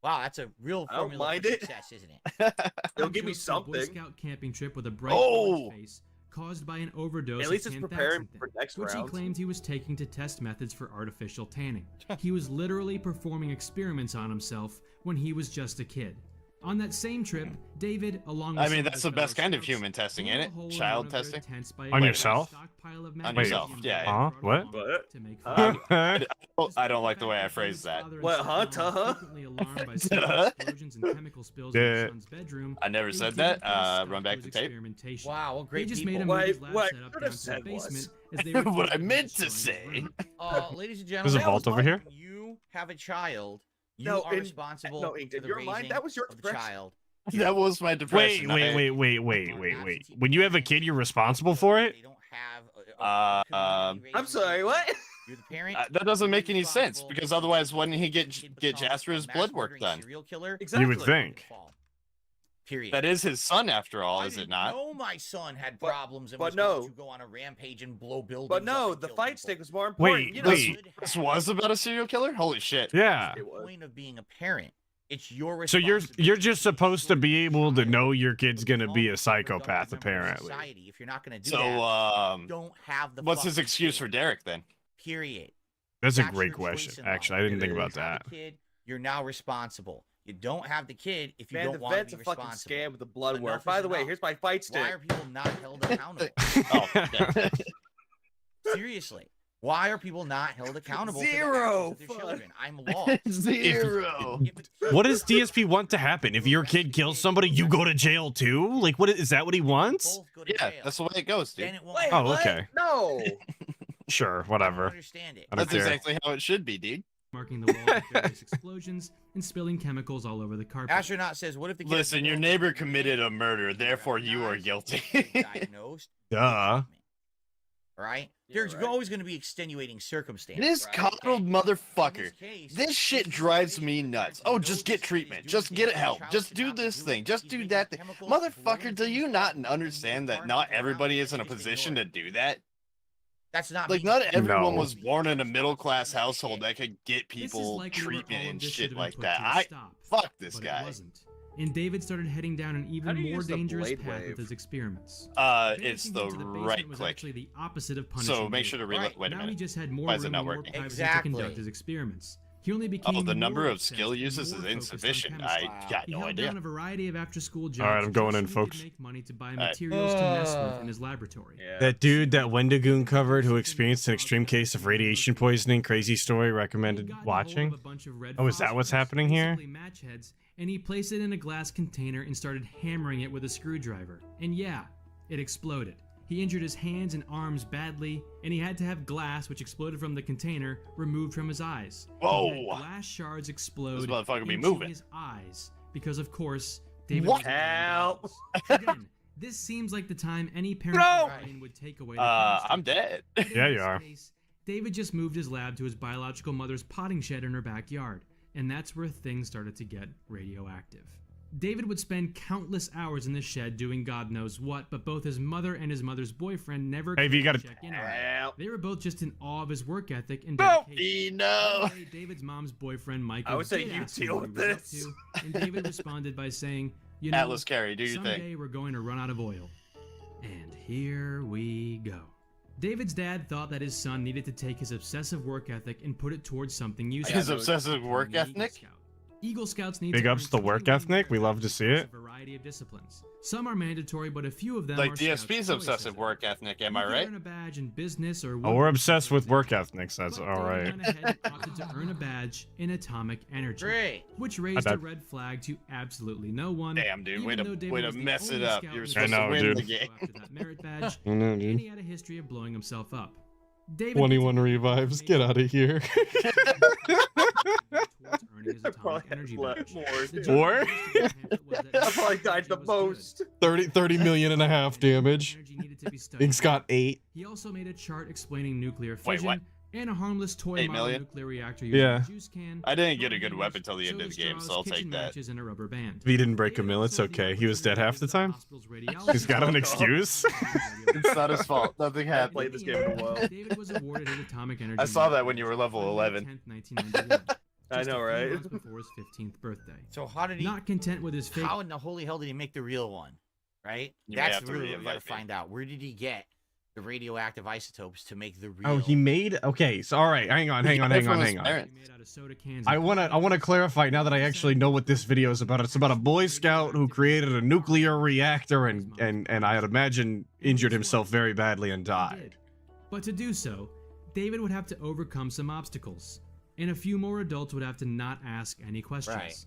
Wow, that's a real I don't formula mind for it. success, isn't it? They'll give me Boy something. Scout camping trip with a bright Oh! orange face caused by an overdose At least of it's preparing canthaxanthin, for next which round. he claimed he was taking to test methods for artificial tanning. He was literally performing experiments on himself when he was just a kid. On that same trip, David, along with I mean, some of that's his the fellow best kind of scouts, human testing, blew ain't a it? hole in Child one of their testing? tents by On a yourself? stockpile of On magnesium yourself, that yeah. they Huh? brought What? along to make food. I don't like the way I phrased that. What, huh? Tuh-huh? Frequently alarmed by several explosions and chemical spills in Yeah. his son's bedroom, I never they said didn't that. put a stop Run to back his the tape. experimentation. Wow, what great They just people. made him What move his lab I setup could down have to the said was- basement as they were What I taking meant to destroying say. his room. Ladies and There's a gentlemen, vault over here. when you have a child, you No, are in- responsible no, for in the your raising mind, that was your of the expression. child. That was my depression. Wait. When you have a kid, you're responsible for it? They don't have. I'm sorry, what? You're the parent. That doesn't make any sense responsible because for otherwise, wouldn't he the get kid become Jasper's a blood work mass-murdering done? Serial killer. You would think. Period. That is his son, after all, I is it didn't not? know my son had But- problems and but was no. going to go on a rampage and blow buildings. But up no, and the kill fight people. stick was more important. Wait, you know, This was about a serial killer? Holy shit. Yeah. It The was. point of being a parent. It's your So you're responsibility just supposed to be able to know your kid's gonna be a psychopath, Don't remember apparently. society. If you're not going to do So, that, don't have the. what's his fucking excuse kid. for Derek then? Period. That's a That's great your choice question. in Actually, I life. didn't think You about have that. a kid, you're now responsible. You don't have the kid if you Man, don't the want to vet's be a fucking responsible. scam with the blood Enough work. is By the way, enough. here's my fight Why stick. are people not held accountable? Oh, Seriously. Why are people not held accountable Zero. for the actions of their children? I'm lost. Zero. What does DSP want to happen? If your kid kills somebody, you go to jail too? Like, what is that? What he wants? Both go to Yeah, jail. that's the way it goes, dude. Then it won't Wait, Oh, what? okay. No. Sure, I don't whatever. understand it. I don't That's care. exactly how it should be, dude. Marking the walls with various explosions and spilling chemicals all over the carpet. Astronaut says, "What if the kid Listen, your neighbor committed a murder, therefore you are guilty. diagnosed?" Duh. Right? Yeah, There's right. always going to be extenuating circumstances. This right? coddled In motherfucker. case, This shit drives me nuts. Oh, just get treatment. Just get help. Just do this thing. Just do that thing. Motherfucker, do you not understand that not everybody is in a position to do that? That's not Like, me. not everyone No. was born in a middle-class household that could get This is people likely where treatment all of and this shit should have like been put that. to a stop, Fuck this but guy. It wasn't. And David started heading down an How even do you more use the dangerous blade path wave? with his experiments. It's Banishing the him to basement right was click. actually the opposite of punishing So make sure to David. reload. Wait a Now he minute. just had more Why is it room not and more working? privacy Exactly. to conduct his experiments. He only became Oh, the more number of obsessed skill and uses more is focused on insufficient. chemistry. I got He no held idea. down a variety of after-school jobs. All right, I'm going just in, so he folks. could make money to buy right. materials to mess with in his laboratory. That dude that Wendigoon covered who experienced an extreme case of radiation poisoning, crazy story, recommended watching? Oh, is that what's happening here? Match heads, and he placed it in a glass container and started hammering it with a screwdriver. And yeah, it exploded. He injured his hands and arms badly, and he had to have glass, which exploded from the container, removed from his eyes. Whoa. He had glass shards explode This motherfucker be into moving. his eyes because, of course, David What? was wearing Help. goggles. Again, this seems like the time any parent No. would take away. The I'm dead. But in Yeah, you this are. case, David just moved his lab to his biological mother's potting shed in her backyard, and that's where things started to get radioactive. David would spend countless hours in the shed doing God knows what, but both his mother and his mother's boyfriend never Hey, came you to gotta- check in on him. Help. They were both just in awe of his work ethic and No. dedication. No. One day, David's mom's boyfriend Michael I would say did you ask him deal what he with was up this. to, and David responded by saying, "You know, Atlas Carry, do your someday thing. we're going to run out of oil." And here we go. David's dad thought that his son needed to take his obsessive work ethic and put it towards something useful. His obsessive work Becoming an Eagle ethnic? Scout. Eagle Scouts need Big to ups earn to work 21 ethic. We love to see it. across a variety of disciplines. Some are mandatory, but a few of them Like are DSP's Scouts' obsessive choices. work ethic, am You I can right? earn a badge in business or Oh, we're obsessed with work ethics. That's but all David right. went ahead and opted to earn a badge in atomic energy, Great. which raised a bet. red flag to absolutely no one. Damn, dude. Way even to though David way to was the mess it only up. scout You're in supposed know, to win dude. the game. after that merit badge, I know, and dude. he had a history of blowing himself up. David 21 revives. Get out of here. I probably energy more. Or I probably died the most. 30 million and a half damage. Ink's got 8. He also made a chart explaining nuclear fission and a harmless toy model nuclear reactor using Yeah. a juice can. I didn't get a good weapon till the end of the game, so I'll take kitchen that. matches, and a rubber band. If he didn't break a mill, it's okay. He was dead half the time. He's got an excuse. It's not his fault. Nothing I happened. played this game in a while. David was awarded his atomic energy. I saw medal that when you were level on 11. May 10th, 1991, I just know, a few right? months before his 15th birthday. So how did he? Not content with his fake. How in the holy hell did he make the real one? Right? You may That's have to really what we gotta re-invite me. find out. Where did he get the radioactive isotopes to make the real? Oh, he made. Okay, so all right, hang on. Made out of soda cans I and wanna clarify now that I actually know what this video is about. It's about a Boy Scout who created a nuclear reactor and I'd imagine injured himself very badly and died. But to do so, David would have to overcome some obstacles, and a few more adults would have to not ask any questions. Right.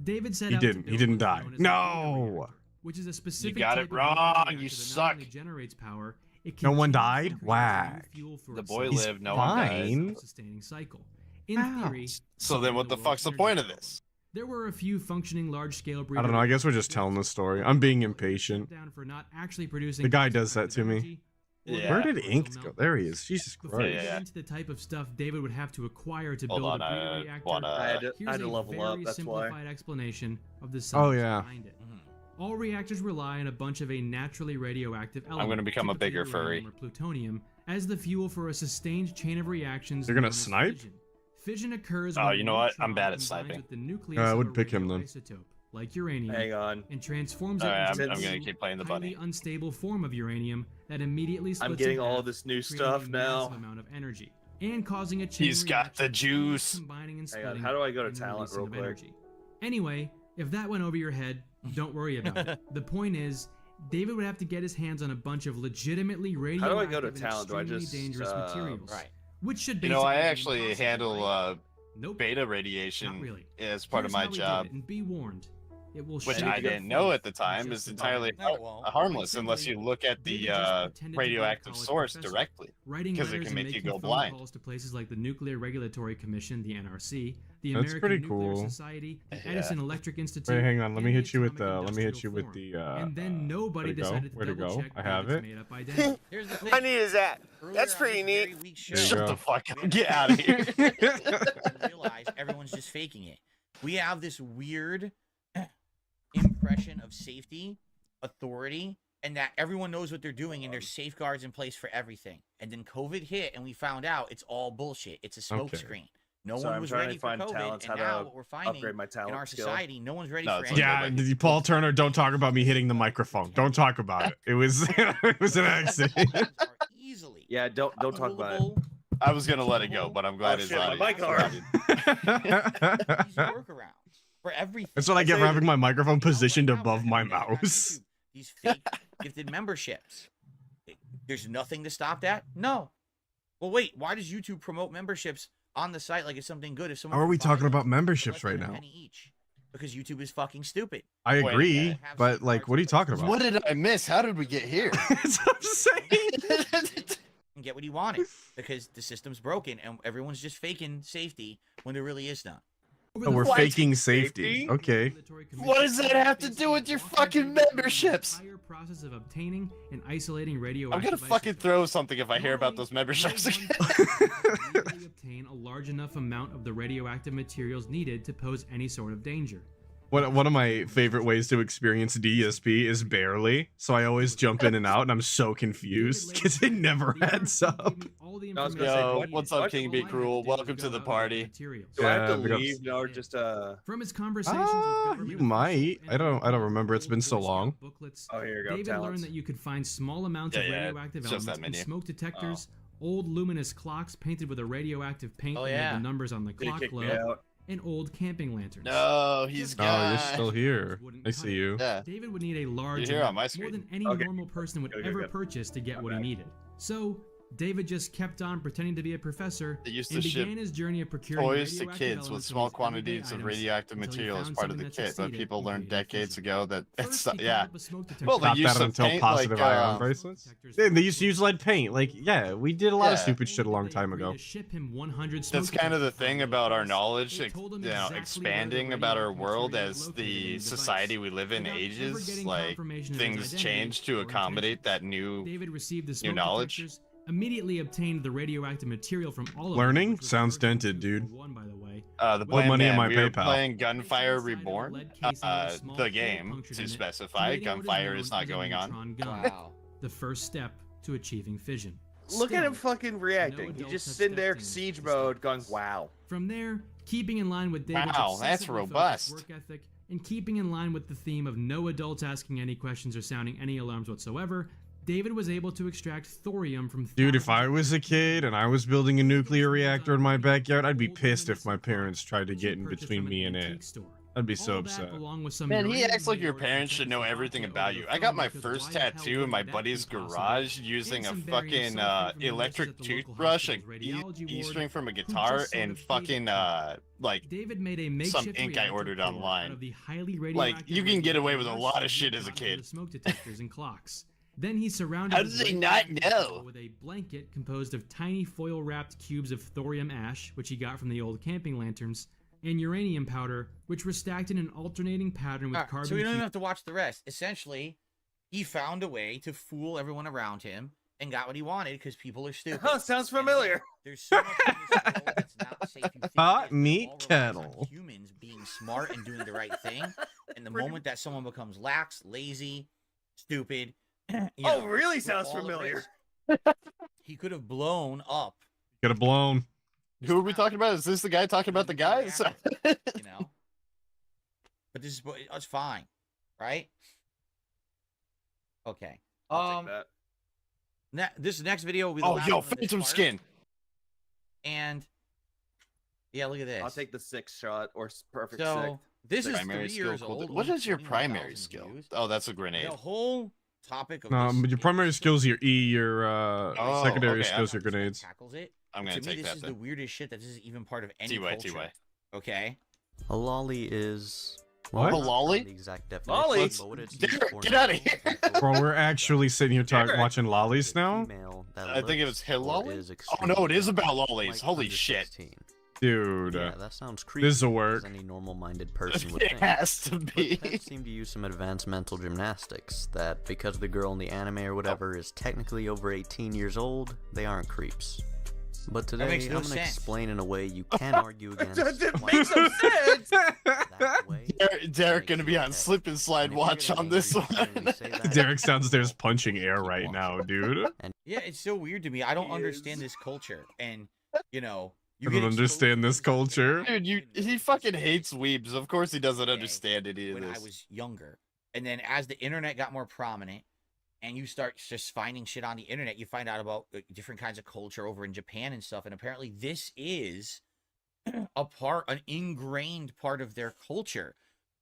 David set He out to didn't. He build didn't what's die. known as a No. reactor, which is a specific got type it of wrong, reactor you that suck. not only generates power, it No one continuously died? creates new Whack. fuel for The itself. boy He's lived, no one died. fine. Sustaining cycle. In theory, So then what the fuck's the point of this? there were a few functioning large-scale I don't know. I guess we're just telling the story. I'm being impatient. down for not actually producing The guy does that to me. energy, or Yeah. Where did Ink go? There he is. Jesus Before we Christ. get into the type of stuff David would have to acquire to Hold build on, a breeder reactor, I had to here's a level very up, that's why. simplified explanation of the Oh, science yeah. behind it. All reactors rely on a bunch of a naturally radioactive element. gonna become a typically bigger furry. uranium or plutonium as the fuel for a sustained chain of reactions. You're gonna known as snipe? Fission. Fission occurs Oh, when you know a what? I'm neutron bad at combines sniping. with the nucleus I of would a pick him then. radioisotope, like uranium, Hang on. and transforms All it right, into I'm a gonna keep playing the highly bunny. unstable form of uranium that immediately splits I'm getting in all half, this new creating stuff a now. massive amount of energy and causing a chain He's got the reaction, juice. combining and Hang on, splitting how do I go to and talent releasing real of quick? energy. Anyway, if that went over your head, don't worry about it. The point is, David would have to get his hands on a bunch of legitimately How radioactive do I go to and talent? Do I extremely just, dangerous materials, Right. which should You know, I basically be actually impossible, handle right? Nope, beta not radiation really. as part of Here's my how we did job, it, and be warned, it will which shake I your didn't know faith at the time just is about entirely anything. No, it won't. harmless unless you look at the David just pretended to be a radioactive college source professor, directly, writing because it letters can and make you making go phone blind. calls to places like the Nuclear Regulatory Commission, the NRC, the That's American pretty Nuclear cool. Society, the Yeah. Edison Electric Institute. Wait, hang on. Let me and hit you with Atomic the. Let me hit Industrial you with Forum. the. And then nobody where'd it go? decided to Where'd it double go? check I have David's it. made-up identity. Here's the thing. How neat is that? Earlier That's on pretty this neat. very weak show, There you Shut go. the fuck up. Get out of here. we realize everyone's just faking it. We have this weird impression of safety, authority, and that everyone knows what they're doing and there's safeguards in place for everything. And then COVID hit and we found out it's all bullshit. It's a smoke Okay. screen. No So one I'm was trying ready to for find COVID, talents, and how now to what we're finding upgrade my in talent our skill. society, no one's ready No, for it's any okay. Yeah, of it. Paul Turner. Don't talk about me hitting the microphone. Don't talk about it. It was. It was an accident. Are easily Yeah, don't talk about it. uploadable, I was gonna let it go, but I'm glad Oh, it's shit, my audio. mic already. easy workarounds for everything. That's what I get for having my microphone positioned Right now, above my we're having it on mouse. YouTube. These fake gifted memberships. There's nothing to stop that? No. Well, wait. Why does YouTube promote memberships on the site like it's something good? If someone How are we can buy talking them about for memberships less right than a now? penny each? Because YouTube is fucking stupid. I Wait, agree, have but like, what are you talking about? What did I miss? How did we get here? That's what I'm saying. And get what he wanted because the system's broken and everyone's just faking safety when there really is none. Oh, we're What? faking safety. Okay. What does that have to do with your fucking memberships? Process of obtaining and isolating I'm radioactive gonna fucking isotopes. throw something if I hear about those memberships No again. one can legally obtain a large enough amount of the radioactive materials needed to pose any sort of danger. One of my favorite ways to experience DSP is barely. So I always jump in and out, and I'm so confused because it never adds up. Yo, what's up, King Be Cruel? Welcome to the party. Do I have to big ups. leave or just From his conversations with government You might. officials I don't remember. It's been so long. booklets, Oh, here you go. David Talents. learned that you could find small amounts Yeah, of yeah, radioactive it's just elements that in menu. smoke detectors, old luminous clocks painted with a radioactive paint Oh, that made yeah. the numbers on the They clock kicked me glow, out. and old camping lanterns. No, he's Oh, gone. you're still here. I see you. Yeah. David would need a large You're here on amount, my more screen. than any Okay. normal person would Okay, ever good. purchase to get what he Okay. needed. So David just kept on pretending to be a professor They used and to ship began his journey of procuring toys to radioactive kids with elements small from his everyday quantities of items radioactive until he material as found part of something the that kit, but succeeded people in learned creating decades fission. ago that it's First, he yeah. called up a smoke detector. Well, they Got used that to until paint positive like ion bracelets. They used to use lead paint. Like, yeah, we did a lot of stupid shit a long time ago. Ship him 100 That's kind of the thing about our knowledge, They told him you know, exactly expanding where the about our radioactive world material as located in the the society device. we live in Without ever ages. getting Like confirmation of his things identity change to or accommodate that new David received the new smoke knowledge. detectors, immediately obtained the radioactive material from all of them, Learning which was sounds version dented, dude. 2.1, by the way. The Put plan, money in man, my we were PayPal. playing Gunfire Reborn. The game punctured to in it, specify creating what is gunfire known is not as a going on. neutron gun, Wow. the first step to achieving fission. Look at him Still, fucking reacting. He adults just have sitting there stepped in siege to mode stop going, this. wow. From there, keeping in line with David's Wow, that's obsessively focused robust. work ethic and keeping in line with the theme of no adults asking any questions or sounding any alarms whatsoever, David was able to extract thorium from Dude, if I was a kid and I was building a nuclear reactor in my backyard, I'd be pissed if my parents tried to get in between me and it. I'd be so upset. Man, he acts like your parents should know everything about you. I got my first tattoo in my buddy's garage using a fucking electric toothbrush, a E string from a guitar, and fucking like David made a some makeshift ink I reactor ordered core out online. of the highly Like you can get away with a lot of radioactive shit as a radiation kid. the smoke detectors and clocks. Then he surrounded How his does he radioactive not know? core with a blanket composed of tiny foil-wrapped cubes of thorium ash, which he got from the old camping lanterns, and uranium powder, which were stacked in an alternating pattern with carbon. So we don't even have to watch the rest. Essentially, he found a way to fool everyone around him and got what he wanted because people are stupid. Oh, sounds familiar. There's so much in this world that's not safe. You think Hot that meat all relies on kettle. humans being smart and doing the right thing, and the moment that someone becomes lax, lazy, stupid, Oh, really sounds familiar. He could have blown up. Could have blown. Who are we talking about? Is this the guy talking about the guys? You know, but this is it's fine, right? Okay. This next video will be the last one of this Phantom part. Skin. And yeah, look at this. I'll take the 6 shot or perfect So six. this is Primary 3 skill. years Cool. old. What only is your 21,000 primary skill? views. Oh, that's a grenade. The whole topic of No, this but your primary skills are your E, your Oh, secondary okay, skills are grenades. tackles it. I'm gonna To me, take this that is the then. weirdest shit that this is even part of any T-way, culture. T-way. Okay. A lolly is... What? A lolly? The exact definition, Lolly? but what it's Derek, used for get now out of here. Bro, we're actually sitting here Derek. watching lollies now? female that I think it was looks Hill or Lolly? is Oh no, it is extremely about young, lollies. like Holy under shit. 16. Dude, Yeah, that sounds creepy. this'll work. As any normal-minded person would It think. has to But be. pets seem to use some advanced mental gymnastics that because the girl in the anime or whatever is technically over 18 years old, they aren't creeps. But today, makes no I'm going to sense. explain in a way you can't argue against. That why makes no sense. that way Derek gonna makes be you on okay. slip and slide And if you're watch gonna on this genuinely one. say that, Derek's downstairs punching air right now, dude. Yeah, it's so weird to me. I don't understand this culture, and you know, you I get don't exposed understand to this things culture. Dude, he fucking hates weebs. Of course he doesn't Okay, understand any of when I this. was younger, and then as the internet got more prominent, and you start just finding shit on the internet, you find out about different kinds of culture over in Japan and stuff, and apparently this is an ingrained part of their culture,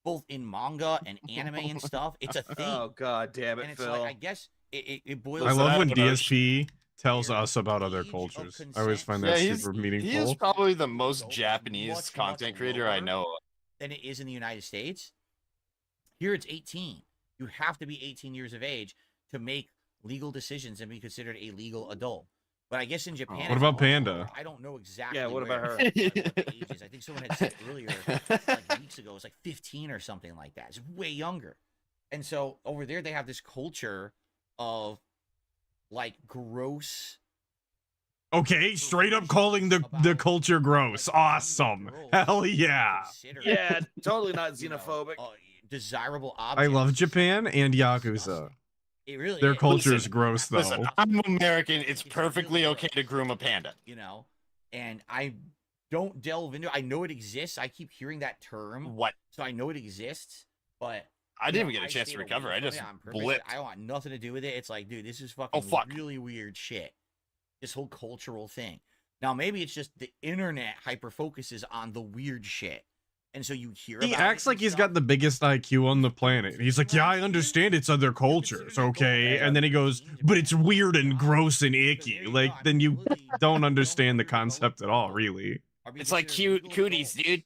both in manga and anime and stuff. It's a thing. Oh god damn and it, it's Phil. like, I guess it boils. I Listen, love I when don't know. DSP tells Their us about other age of cultures. I consent. always find Yeah, that he's super he is meaningful. probably the most Much, Japanese much content creator I lower. know. Than it is in the United States. Here it's 18. You have to be 18 years of age to make legal decisions and be considered a legal adult. But I guess in Japan, What it's about much Panda? lower. I don't know exactly. Yeah, what about where- her? what the age is. I think someone had said earlier, like weeks ago, it's like 15 or something like that. It's way younger. And so over there, they have this culture of like gross. Okay, straight up calling the culture gross. Awesome. Hell yeah. Yeah, totally not xenophobic. Desirable object. I love Japan and Yakuza. It really Their is. culture is Listen, gross though. Listen, I'm American. It's perfectly okay to groom a panda. You know, and I don't delve into it. I know it exists. I keep hearing that term. What? So I know it exists, but I didn't even get a I chance to stayed recover. away I from just it on purpose. blipped. I want nothing to do with it. It's like, dude, this is fucking fuck. really weird shit. This whole cultural thing. Now, maybe it's just the internet hyper focuses on the weird shit, And so you hear He about acts like he's got the biggest IQ on the planet. He's like, yeah, I understand it's other cultures, okay? And then he goes, but it's weird and gross and icky. Like, then you don't understand the concept at all, really. It's like cooties, dude.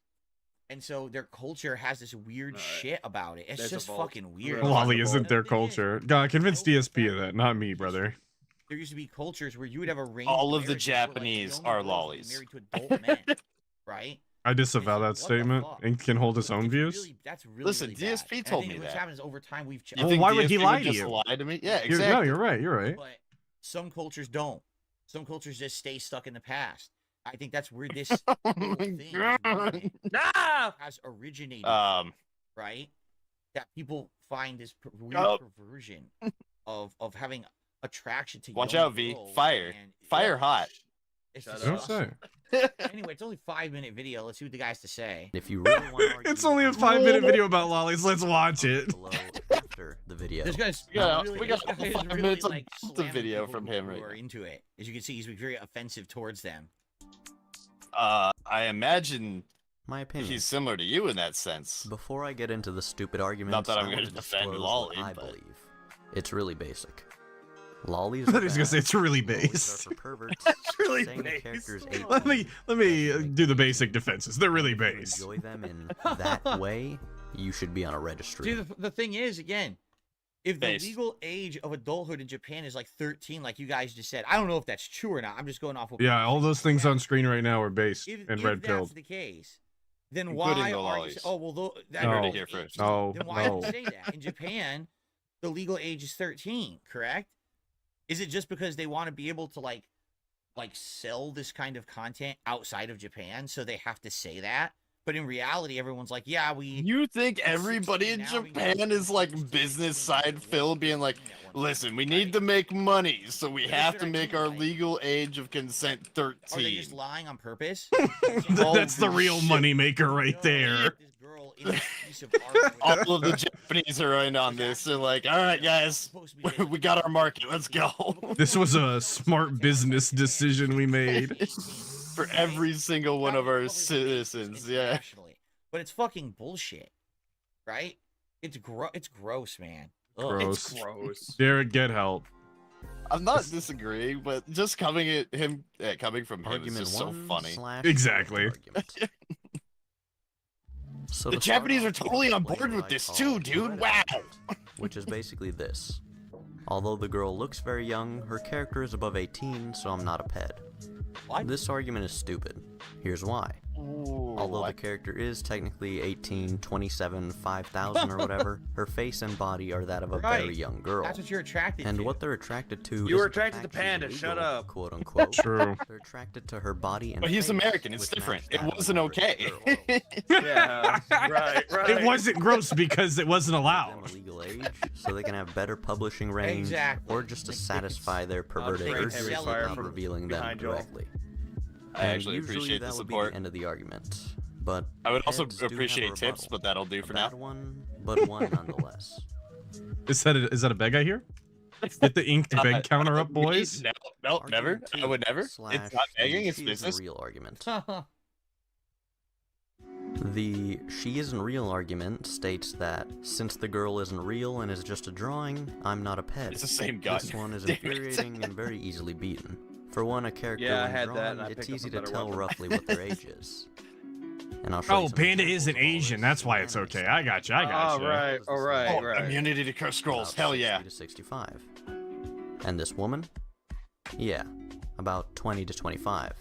And so their culture has this weird shit about it. It's just fucking weird. Lolly isn't their culture. God, convince DSP of that, not me, brother. There used to be cultures where you would have a range. All of the Japanese are lollies. Married to adult men, right? I disavow that statement. Ink can hold his own views. That's really Listen, really DSP bad. told And I me think that. What happens over time? We've. Well, why would he lie to you? Lie to me? Yeah, exactly. No, you're right. You're right. But some cultures don't. Some cultures just stay stuck in the past. I think that's where this whole thing has originated, right? That people find this weird perversion of having attraction to. Watch out, V. Fire. Fire hot. It's Don't say. Anyway, it's only a 5-minute video. Let's see what the guy has to say. If you really want to argue, It's only a 5-minute video about lollies. Let's watch it. after the video. This guy's we got this guy is 5 really, minutes like, of the slamming video people from him who right are now. into it. As you can see, he's very offensive towards them. I imagine my opinion. He's similar to you in that sense. Before I get into the stupid arguments, Not that I'm I going want to defend disclose Lolly, what I but... believe. It's really basic. Lollies I are thought he was gonna say bad. it's really Lollies based. are for perverts. It's really saying the based. character's 18. Let me do the basic defenses. They're really If you based. enjoy them in that way, you should be on a registry. See, the thing is, again, if the Based. legal age of adulthood in Japan is like 13, like you guys just said, I don't know if that's true or not. I'm just going off what Yeah, all those things on screen right now are based if, and if red that's pilled. the case, then Including why the are you? lollies. Oh well, that No. heard it here first. No, Then why no. do you say that? In Japan, the legal age is 13, correct? Is it just because they want to be able to like sell this kind of content outside of Japan, so they have to say that? But in reality, everyone's like, yeah, we. You think everybody in 16 now, we Japan can- is like business side Phil being like, listen, we need to make money, so we have to make our legal age of consent Are they 13. just lying on purpose? That's the real shit. moneymaker right there. This girl in this piece of art. All of the Japanese are in on this. They're like, all right, guys, we got our market. Let's go. This was a smart business decision we made. For every single one of our citizens, yeah. Internationally. But it's fucking bullshit, right? It's gross, man. Ugh. Gross. It's gross. Derek, get help. I'm not disagreeing, but just coming from him is Argument just so 1 funny. / Exactly. argument. So The to start Japanese off, are totally on explain board what with I this call too, dude. red Wow. act, which is basically this. Although the girl looks very young, her character is above 18, so I'm not a ped. This argument is stupid. Here's why. Although the character is technically 18, 27, 5,000 or whatever, her face and body are that of a very young girl. That's what you're attracted And to. what they're attracted to You were is the attracted to fact she's Panda, illegal, shut up. quote unquote. True. They're attracted to her body and But he's face, American. It's which different. match It that of wasn't a okay. girl. Yeah, right. It wasn't gross because it wasn't Them allowed. a legal age, so they can have better publishing range, Exactly. or just to satisfy their perverted take urges heavy fire without from revealing them behind y'all. directly. I And actually usually appreciate that the would be support. the end of the argument. But I would also heads do have a appreciate tips, rebuttal. but that'll do A for bad now. one, but one nonetheless. Is that a beg I hear? Get the inked beg counter up, boys. No, never. Argument I would never. 2 It's / not begging. It's she business. isn't real argument. The she isn't real argument states that since the girl isn't real and is just a drawing, I'm not a pet. It's the same gun. This one is Damn it. infuriating and very easily beaten. For one, a character Yeah, I when had drawn, that, and I it's picked up easy a to better tell weapon. roughly what their age is. And I'll show you Oh, some Panda examples isn't of all Asian. this That's why in it's the okay. I got you. I got you. All right. Oh, immunity to curse scrolls. About Hell 60 yeah. to 65. And this woman? Yeah, about 20 to 25.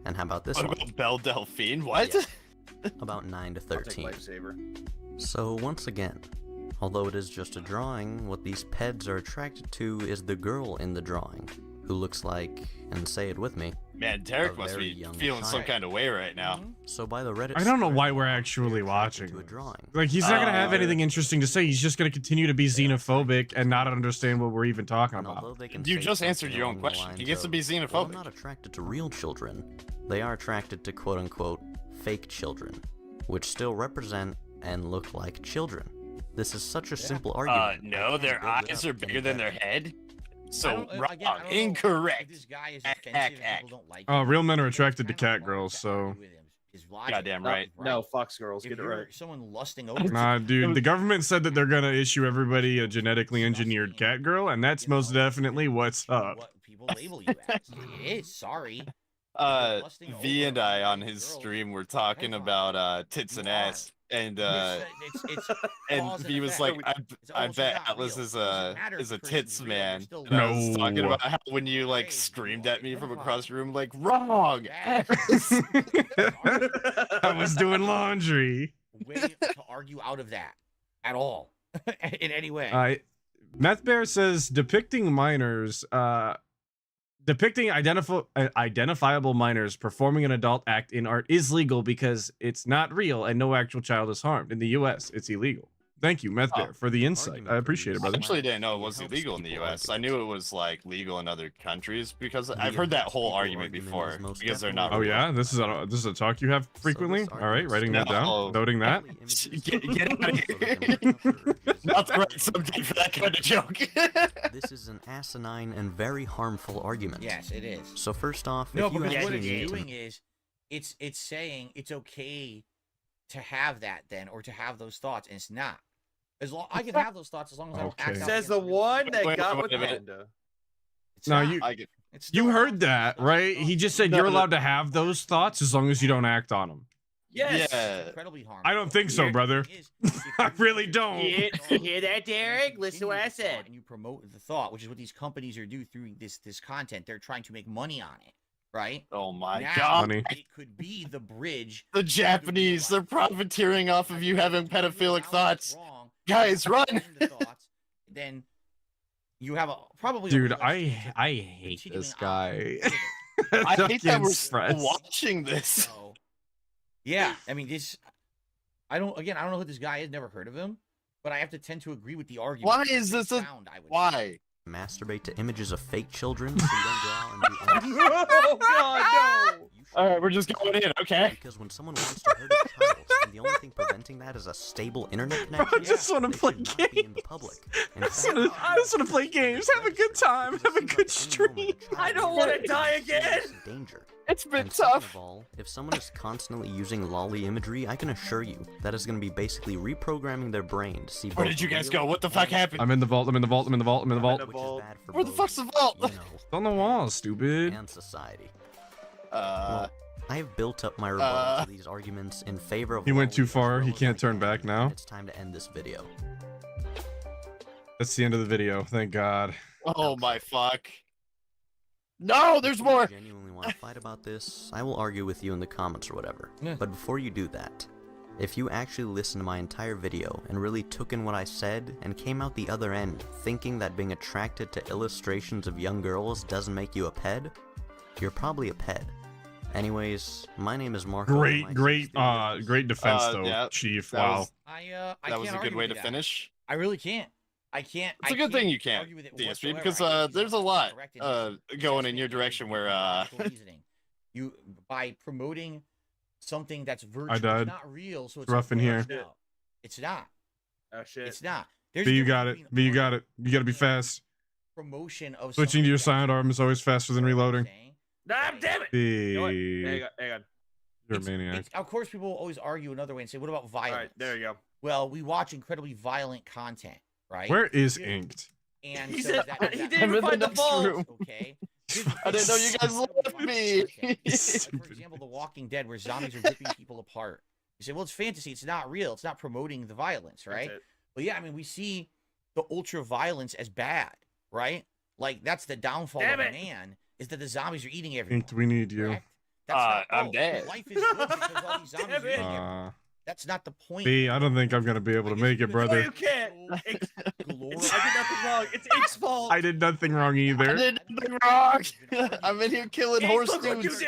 And how about this What one? about Belle Delphine? What? Yeah. About 9 to I'll take 13. Lifesaver. So once again, although it is just a drawing, what these peds are attracted to is the girl in the drawing, who looks like, and say it with me, Man, Derek a must very be young feeling some child. kind of way right now. So by the Reddit I don't know script, why we're actually watching. to a drawing. Like, he's not gonna have Oh. anything interesting to say. He's just gonna continue to be xenophobic and not understand what we're even talking And about. although they can You say just answered something your own along the question. He lines gets to of, be "Well, I'm xenophobic. not attracted to real children. They are attracted to quote-unquote fake children, which still represent and look like children. This is such a simple argument. I No, can't their build it eyes up are bigger any than their better. head. I So don't- wrong. again, I don't know Incorrect. if this guy is Ack, offensive ack, and ack. people don't like Oh, him. real men are There's attracted to kind of a cat girls, lot so with him. is logic. Goddamn right. No, Fox girls, If get it you're right. someone lusting over, Nah, dude, the government said that they're gonna issue everybody a genetically engineered cat girl, and that's most definitely what's up. what people label you as. It is. Sorry. V and I on his stream were talking about tits and ass, and and V was like, I bet Atlas is a tits man. And I was talking about how when you like screamed at me from across the room, like wrong. I was doing laundry. Way to argue out of that at all in any way. Meth Bear says depicting minors, depicting identifiable minors performing an adult act in art is legal because it's not real and no actual child is harmed. In the U.S., it's illegal. Thank you, Meth Bear, for the insight. I appreciate it, brother. I actually didn't know it was illegal in the U.S. I knew it was like legal in other countries because I've heard that whole argument before because they're not. Oh yeah, this is a talk you have frequently. All right, writing that down, noting that. Get out of here. Not the right subject for that kind of joke. This is an asinine and very harmful argument. Yes, it is. So first off, no, if you because what actually it's doing is, it's saying it's okay to have that then, or to have those thoughts, and it's not. As long I can have those thoughts as long as I don't act out. Says the one that got with Panda. No, you heard that, right? He just said you're allowed to have those thoughts as long as you don't act on them. Yes. Yeah. Incredibly harmful. I don't think so, brother. I really don't. You hear that, Derek? Listen to what I said. And you promote the thought, which is what these companies are doing through this content. They're trying to make money on it, right? Oh my now, god. It could be the bridge. The Japanese, they're profiteering off of you having pedophilic thoughts. Guys, run! Then you have probably. Dude, I hate this guy. I hate that we're still watching this. So, yeah, I mean this. I don't know who this guy is. Never heard of him, but I have to tend to agree with the argument. Why is this why? Masturbate to images of fake children so you don't go out and do Oh god, no! Alright, we're just going in, okay? Because when someone wants to hurt a child, and the only thing preventing that is a stable internet connection, Bro, I just want to play games. I just want to play games. Have a good time. Have a good stream. I don't want to die again. Danger. It's been and tough. Second of all, if someone is constantly using lolly imagery, I can assure you that is going to be basically reprogramming their brain to see. Where did you guys go? What the fuck happened? I'm in the vault. I'm in the vault. I'm in the vault. I'm in the vault. Where the fuck's the vault? You know, on the wall, stupid. And society. Well, I have built up my rebuttal to these arguments in favor of. He went too far. He can't turn back now. It's time to end this video. That's the end of the video. Thank God. Oh my fuck. No, there's more. If you genuinely want to fight about this, I will argue with you in the comments or whatever. Yeah. But before you do that, if you actually listened to my entire video and really took in what I said and came out the other end thinking that being attracted to illustrations of young girls doesn't make you a ped, you're probably a ped. Anyways, my name is Marco. Great defense though, yeah, Chief. That Wow. Was, that was a good way to finish. I really can't. I can't. It's a good thing you can't, DSP, because there's a lot going in your direction where you by promoting something that's virtual, I died. It's not real, so it's rough in here. No, it's not. Oh shit. It's not. B, you got it. B, you got it. You got to be fast. Promotion of switching to your sidearm is always faster than reloading. Ah, damn it! B. Hang on. You're a maniac. Of course, people always argue another way and say, "What about violence?" All right, there you go. Well, we watch incredibly violent content. Right? Where is Inked? And he so said he didn't in find the the vault. room. Okay. I didn't know you guys left me. For example, The Walking Dead, where zombies are ripping people apart. You say, well, it's fantasy. It's not real. It's not promoting the violence, right? Well, yeah, I mean, we see the ultra violence as bad, right? Like that's the downfall of man is that the zombies are eating everyone. Inked, we need you. That's I'm dead. Life is good because all these zombies are eating everyone. That's not the point. B, I don't think I'm gonna be able to make it, brother. No, you can't. I did nothing wrong. It's Ink's fault. I did nothing wrong either. I did nothing wrong. I'm in here killing horse dudes.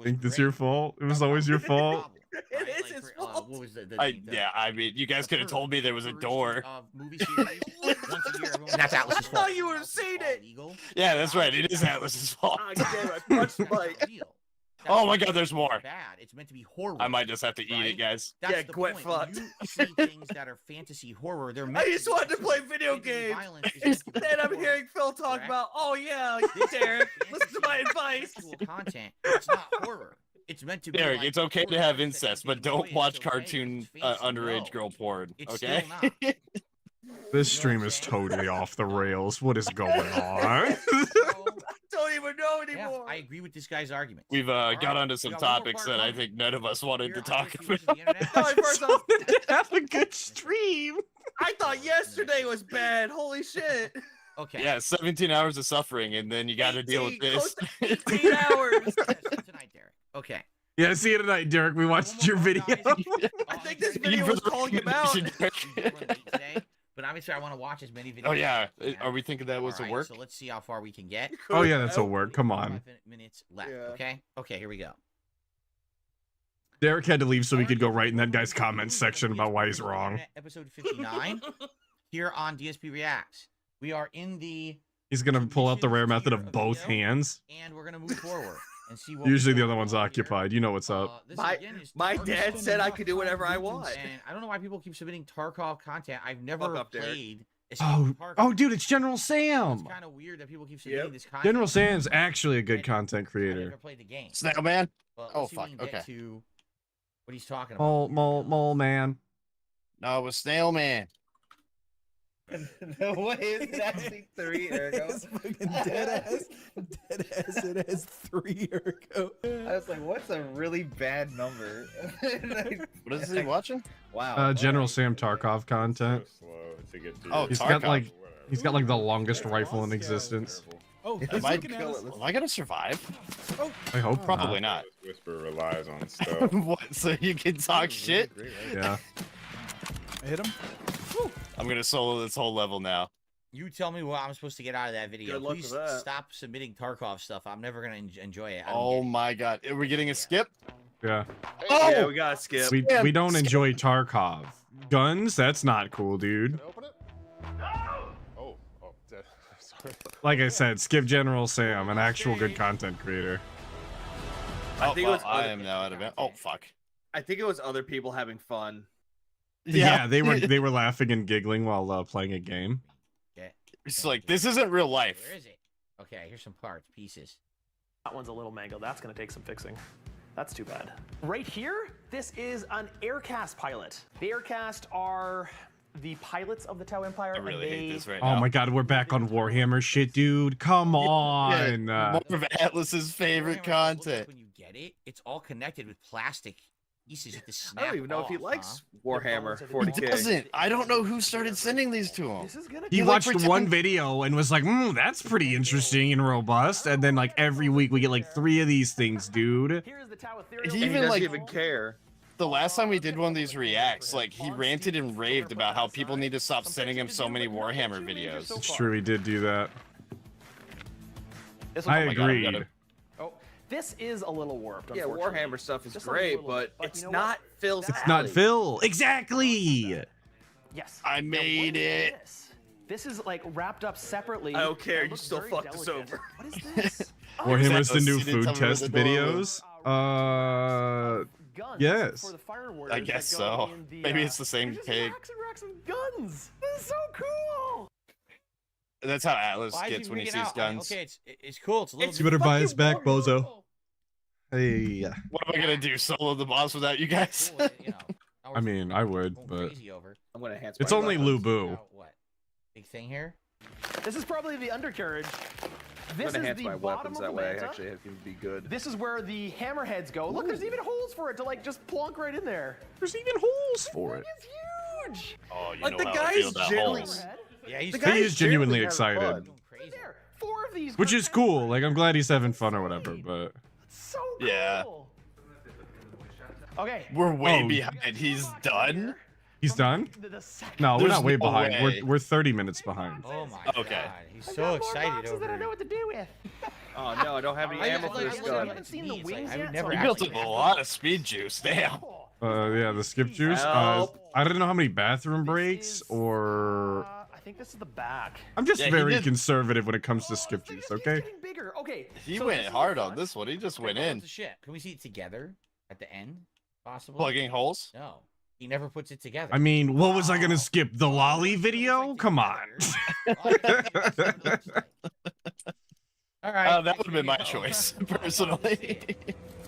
Think this your fault? It was always your fault. It is his fault. What was Yeah, I mean, you guys could have told me there was a door. Movie series once a year. That's Atlas's fault. I thought you would have seen it. Yeah, that's right. It is Atlas's fault. Oh, damn, I punched Mike. Oh my god, there's more. Bad. It's meant to be horror. I might just have to eat it, guys. That's yeah, the quit point. fucked. When you see things that are fantasy horror, they're meant I just wanted to play video games. Then I'm hearing Phil talk about, oh yeah, Derek, listen to my advice. Content. It's not horror. It's meant to be. Derek, like, it's okay to have incest, but don't watch okay. cartoon underage girl porn. It's Okay. still not. This stream is totally off the rails. What is going on? Don't even know anymore. I agree with this guy's argument. We've got onto some topics that I think none of us wanted to talk about. I just wanted to have a good stream. I thought yesterday was bad. Holy shit. Okay. Yeah, 17 hours of suffering, and then you got to deal with this. 18 hours. Tonight, Derek. Okay. Yeah, see you tonight, Derek. We watched your video. I think this video was calling him out. Today, but obviously, I want to watch as many videos. Oh yeah, are we thinking that was a work? So let's see how far we can get. Oh yeah, that's a work. Come on. 5 minutes left. Okay. Okay. Here we go. Derek had to leave so he could go right in that guy's comments section about why he's wrong. Episode 59 here on DSP Reacts. We are in the. He's gonna pull out the rare method of both hands. And we're gonna move forward and see what. Usually the other one's occupied. You know what's up. My dad said I could do whatever I want. And I don't know why people keep submitting Tarkov content. I've never played. Oh, dude, it's General Sam. It's kind of weird that people keep submitting this content. General Sam's actually a good content creator. Never played the game. Snail man. Well, Oh let's see if fuck. we can get Okay. to what he's talking about. Mole man. No, it was Snail man. No way, it's actually 3 ergo. It's fucking dead ass. It has 3 ergo. I was like, what's a really bad number? What is he watching? Wow. General Sam Tarkov content. Oh, he's Tarkov. got like the longest rifle in existence. Oh, Am I gonna survive? I hope Probably not. Whisper relies on stuff. What? So you can talk shit? Yeah. I hit him. I'm gonna solo this whole level now. You tell me what I'm supposed to get out of that video. Good luck Please with that. stop submitting Tarkov stuff. I'm never gonna enjoy it. Oh my god. Are we getting a skip? Yeah. Oh! Yeah, we gotta skip. We don't enjoy Tarkov. Guns? That's not cool, dude. Sorry. Like I said, skip General Sam, an actual good content creator. Oh, think it was I other am now out of it. Oh fuck. I think it was other people having fun. Yeah, they were laughing and giggling while playing a game. Okay. It's like this isn't real life. Where is it? Okay, here's some parts, pieces. That one's a little mangled. That's going to take some fixing. That's too bad. Right here, this is an aircast pilot. The aircast are the pilots of the Tau Empire. I really hate this right Oh now. my god, we're back on Warhammer shit, dude. Come on. More of Atlas's favorite content. When you get it, it's all connected with plastic pieces. You have to snap I don't even know if he off, likes huh? Warhammer He 40K. doesn't. I don't know who started sending these to him. This is gonna He like watched one video and was like, that's pretty interesting and robust. And then like every week we get like 3 of these things, dude. Here's the Tau He And he even doesn't like even care. the last time we did one of these reacts, like he ranted and raved about how people need to stop sending him so many Warhammer videos. It's true, he did do that. This I Oh my God, I've agreed. gotta- Oh, this is a little warped. Yeah, unfortunately. Warhammer stuff is Just a great, little, but you it's know not what? Phil's It's not alley. Phil. Exactly. Yes. I Now, made what is it. This is like wrapped up separately. I don't care, It you looks still very fucked us delicate. over. What is this? Warhammer's the Atlas, new you didn't food tell me where test the door videos. Guns Yes. for the fire I warriors guess that go so. in the, Maybe it's the same there's just pig. racks and racks of guns. This is so cool. That's how Atlas Why is gets when he freaking sees out? I mean, guns. okay, it's cool. It's a little. You better buy his back, fucking bozo. Hey. What am I gonna do? Solo the boss without you guys? Cool, you know, I mean, I would, going but crazy over. I'm gonna enhance it's my only weapons. Lubu. What? Big thing here. This is probably the undercarriage. This I'm gonna is enhance the my bottom weapons of that the way. I manta. actually have to be good. This is where the hammerheads go. Look, there's even holes for it to like just plonk right in there. There's even holes for it. It's huge. Oh, you Like know the how I feel guy's about generally, holes. Yeah, he's the He guy's is genuinely having excited. fun. crazy. There, 4 of these. Which is cool. Like, I'm glad he's having fun or whatever, but... So cool. Yeah. Okay. We're way Oh. behind. He's done. He's done? The second. No, we're There's not way no behind. way. We're 30 minutes behind. Oh my Okay. god, he's I've so got more excited boxes that I know over. what to do with. Oh no, I don't have any ammo for this I gun. haven't seen the It's like, wings I would yet. never so You built actually up a lot of speed juice. Damn. Yeah, the skip juice. Help. I don't know how many bathroom breaks or... I think this is the back. I'm just Yeah, he very did- conservative when it comes to skip juice, okay? Getting bigger. Okay. He so went this is hard the on front. this one. He just went What's in. the shit? Can we see it together at the end? Possible. Plugging holes. No, he never puts it together. I mean, what was I gonna skip? The lolly video? Come on. All right. That would have been my choice, personally.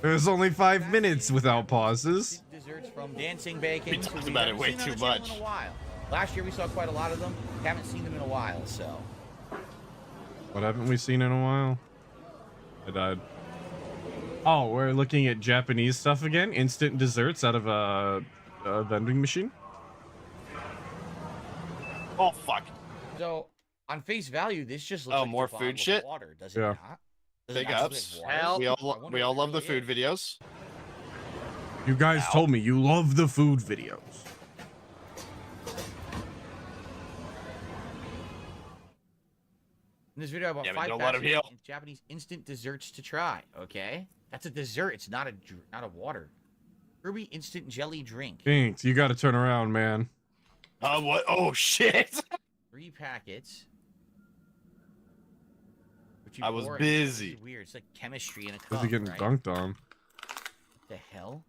There's only 5 minutes without pauses. Desserts from dancing bacon. We talked about it way too much. In a while. Last year we saw quite a lot of them. Haven't seen them in a while, so. What haven't we seen in a while? I died. Oh, we're looking at Japanese stuff again. Instant desserts out of a vending machine. Oh fuck. So on face value, this just looks like more a bottle food of shit. Water, does it Yeah. not? Does it Big not look ups. like water? We all love the food videos. You guys told me you love the food videos. In this video, about Yeah, but 5 don't let 'em fast heal. Japanese instant desserts to try. Okay, that's a dessert. It's not a water. Kirby instant jelly drink. Thanks. You got to turn around, man. What? Oh shit! 3 packets. But you I was pour it. busy. It's weird. It's like chemistry in a cup. Busy getting right? dunked on. The hell?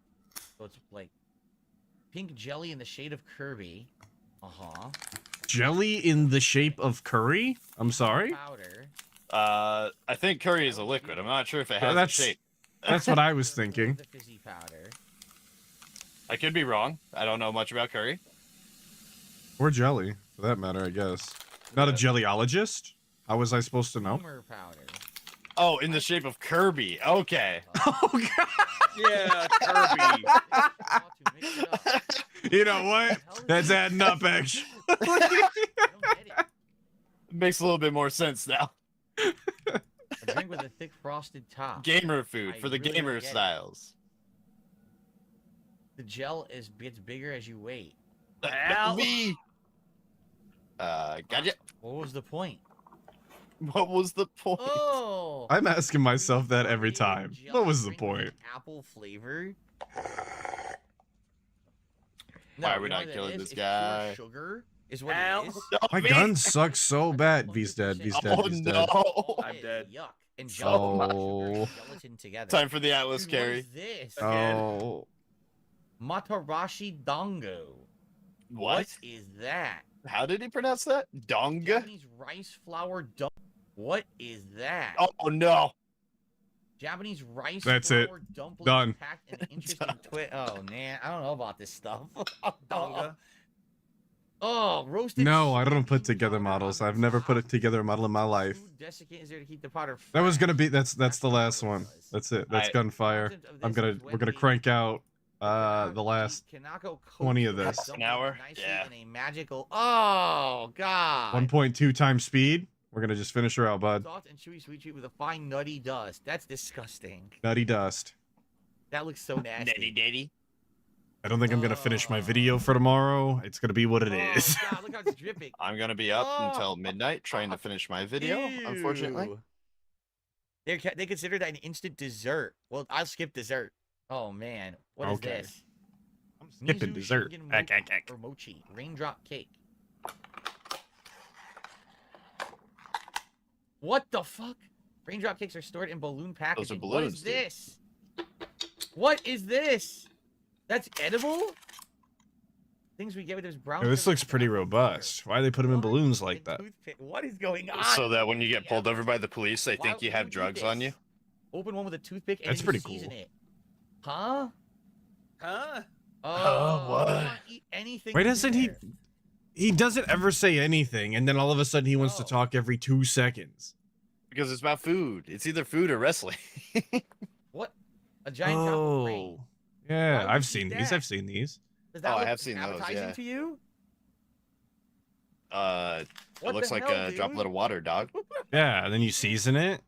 So it's like pink jelly in the shade of Kirby. Jelly in the shape of curry? I'm sorry? Powder. I think curry is a liquid. I'm not sure if it has a That's shape. That's what I was thinking. The fizzy powder. I could be wrong. I don't know much about curry. Or jelly, for that matter, I guess. Not a jellyologist? How was I supposed to know? Humor powder. Oh, in the shape of Kirby. Okay. Oh, God. Yeah, Kirby. You know what? That's adding up, actually. Makes a little bit more sense now. A drink with a thick frosted top. Gamer food I for the really gamer don't get it. styles. The gel gets bigger as you wait. Me. Gotcha. What was the point? What was the point? Oh. I'm asking myself that every time. What was the point? Apple flavor. Why are we not killing this guy? Sugar is what it is. My gun sucks so bad. V's dead. V's dead. V's dead. I'm dead. Yuck. And Oh. gelatin together. Time for the Atlas Dude, carry. What is this? Oh. Matarashi Dongo. What? is that? How did he pronounce that? Donga? Japanese rice flour dump. What is that? Oh no. Japanese rice That's it. flour dumplings Done. packed in interesting twist. Oh man, I don't know about this stuff. Donga. Oh, roasted. No, I don't put together models. I've never put it together a model in my life. Food desiccant is there to keep the powder That was fresh. gonna be that's the last one. That's it. That's gunfire. We're gonna crank out the last 20 of this. An hour? Nicely Yeah. in a magical. Oh god. 1.2 times speed. We're gonna just finish her out, bud. Soft and chewy sweet treat with a fine nutty dust. That's disgusting. Nutty dust. That looks so nasty. Netty daddy. I don't think I'm gonna finish my video for tomorrow. It's gonna be what it is. Oh, God, look how it's dripping. I'm gonna be up until midnight trying to finish my video, unfortunately. They consider that an instant dessert. Well, I'll skip dessert. Oh man, what is Okay. this? I'm skipping Mizu dessert. Shingen Ack, ack, ack. or mochi raindrop cake. What the fuck? Raindrop cakes are stored in balloon packaging. What balloons, is dude. this? What is this? That's edible? Things we get with this brown. Yeah, this sugar looks pretty and robust. Why they put them in balloons like that? toothpick. What is going on? So that when you get pulled over by the police, they think you Why have would drugs do on this? you. Open one with a toothpick and That's then pretty you season cool. it. Huh? Huh? Oh, what? I don't eat anything. Why in doesn't he? there. He doesn't ever say anything, and then all of a sudden he wants to Oh. talk every 2 seconds. Because it's about food. It's either food or wrestling. What? A giant cup of rain. Oh, yeah, Why would I've you seen eat these. that? I've seen these. Does that Oh, I look have seen those, appetizing yeah. to you? It What looks the like hell, a dude? droplet of water, dog. Yeah, and then you season it.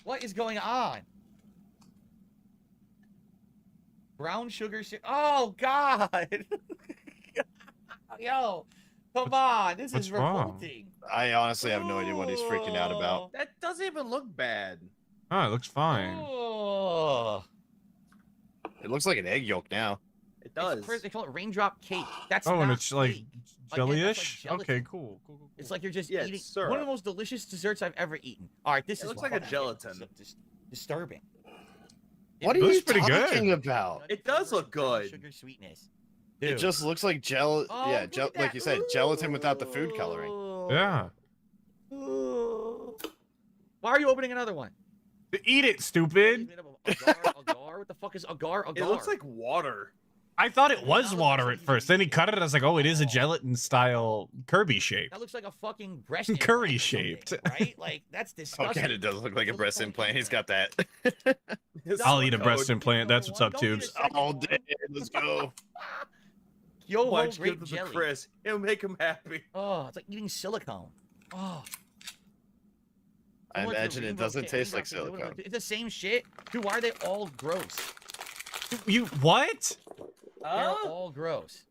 What is going on? Brown sugar. Oh God! Yo, come on! This What's is wrong? revolting. I honestly have no idea what he's freaking out about. That doesn't even look bad. Oh, it looks fine. Oh. It looks like an egg yolk now. It does. First, they call it raindrop cake. That's Oh, and not it's like cake. jelly-ish. Like Okay, cool. Cool, cool, cool. It's like you're just Yeah, eating it's syrup. one of the most delicious desserts I've ever eaten. All right, this It is looks like a fucking gelatin. disturbing. What are looks you pretty good. talking about? It does look good. Sugar sweetness. It Dude. just looks like gel. Oh, yeah, look at like that. you said, gelatin without the food coloring. Yeah. Why are you opening another one? Eat it, stupid. Agar What the fuck is agar? It looks like water. I thought it was water at first. Then he cut it. I was like, oh, it is a gelatin style Kirby shape. That looks like a fucking breast implant Curry or shaped. something, right? Like that's disgusting. Okay, it does look like a breast implant. He's got that. I'll eat a breast implant. That's what's up, tubes. All day. Let's go. Yo, Watch grape give it jelly. to Chris. It'll make him happy. Oh, it's like eating silicone. Oh. I imagine it doesn't taste like silicone. It's the same shit. Dude, why are they all gross? You what? They're all gross.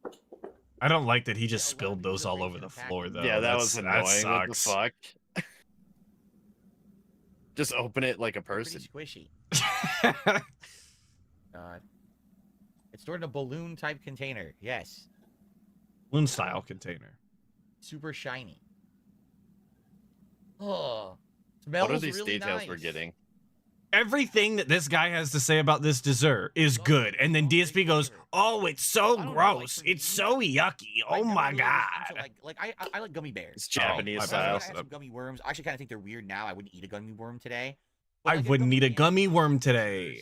I don't like that he just spilled those all over the floor, though. Yeah, that was annoying. That What the sucks. fuck? Just open it like a person. Pretty squishy. God. It's stored in a balloon type container. Yes. Balloon style container. Super shiny. Oh. Smells What are these really details nice. we're getting? Everything that this guy has to say about this dessert is good, and then DSP goes, "Oh, it's so gross. It's so yucky. Oh my god." I like gummy bears. It's Japanese style. I had some gummy worms. I actually kind of think they're weird now. I wouldn't eat a gummy worm today. I wouldn't eat a gummy worm today.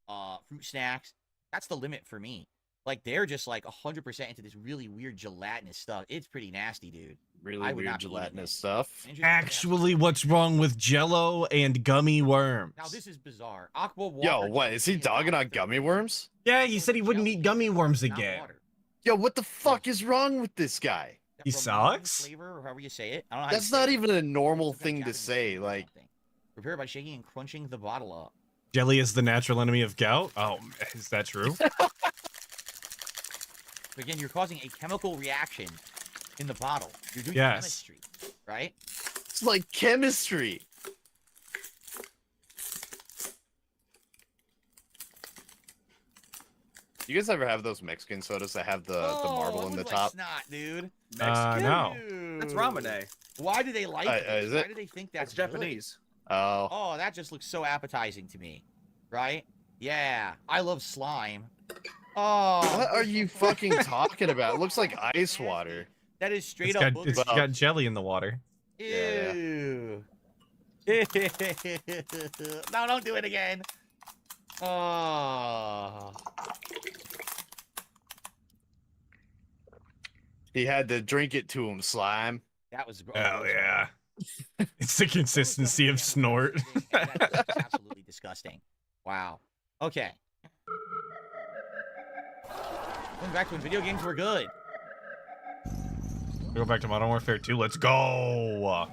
Fruit snacks. That's the limit for me. Like they're just like 100% into this really weird gelatinous stuff. It's pretty nasty, dude. Really weird gelatinous stuff. Actually, what's wrong with Jello and gummy worms? Now this is bizarre. Aqua water. Yo, what? Is he dogging on gummy worms? Yeah, he said he wouldn't eat gummy worms again. Yo, what the fuck is wrong with this guy? He sucks? Flavor, or however you say it. I don't know how That's you say not it. even a normal thing to say. Like, Prepare by shaking and crunching the bottle up. Jelly is the natural enemy of gout? Oh, is that true? Again, you're causing a chemical reaction in the bottle. You're doing Yes. chemistry, right? it's like chemistry. You guys ever have those Mexican sodas that have the marble in the top? Snot, dude. No. That's ramen. Why do they like it? Is Why it? do they think that's It's Japanese. Oh. Oh, that just looks so appetizing to me, right? Yeah, I love slime. Oh, What are you fucking talking about? It looks like ice water. that is straight It's up. got, it's got jelly in the water. Ew. No, don't do it again. Oh. He had to drink it to him, slime. That was. Hell yeah. It's the consistency of snort. That's absolutely disgusting. Wow. Okay. Going back to when video games were good. Go back to Modern Warfare 2. Let's go.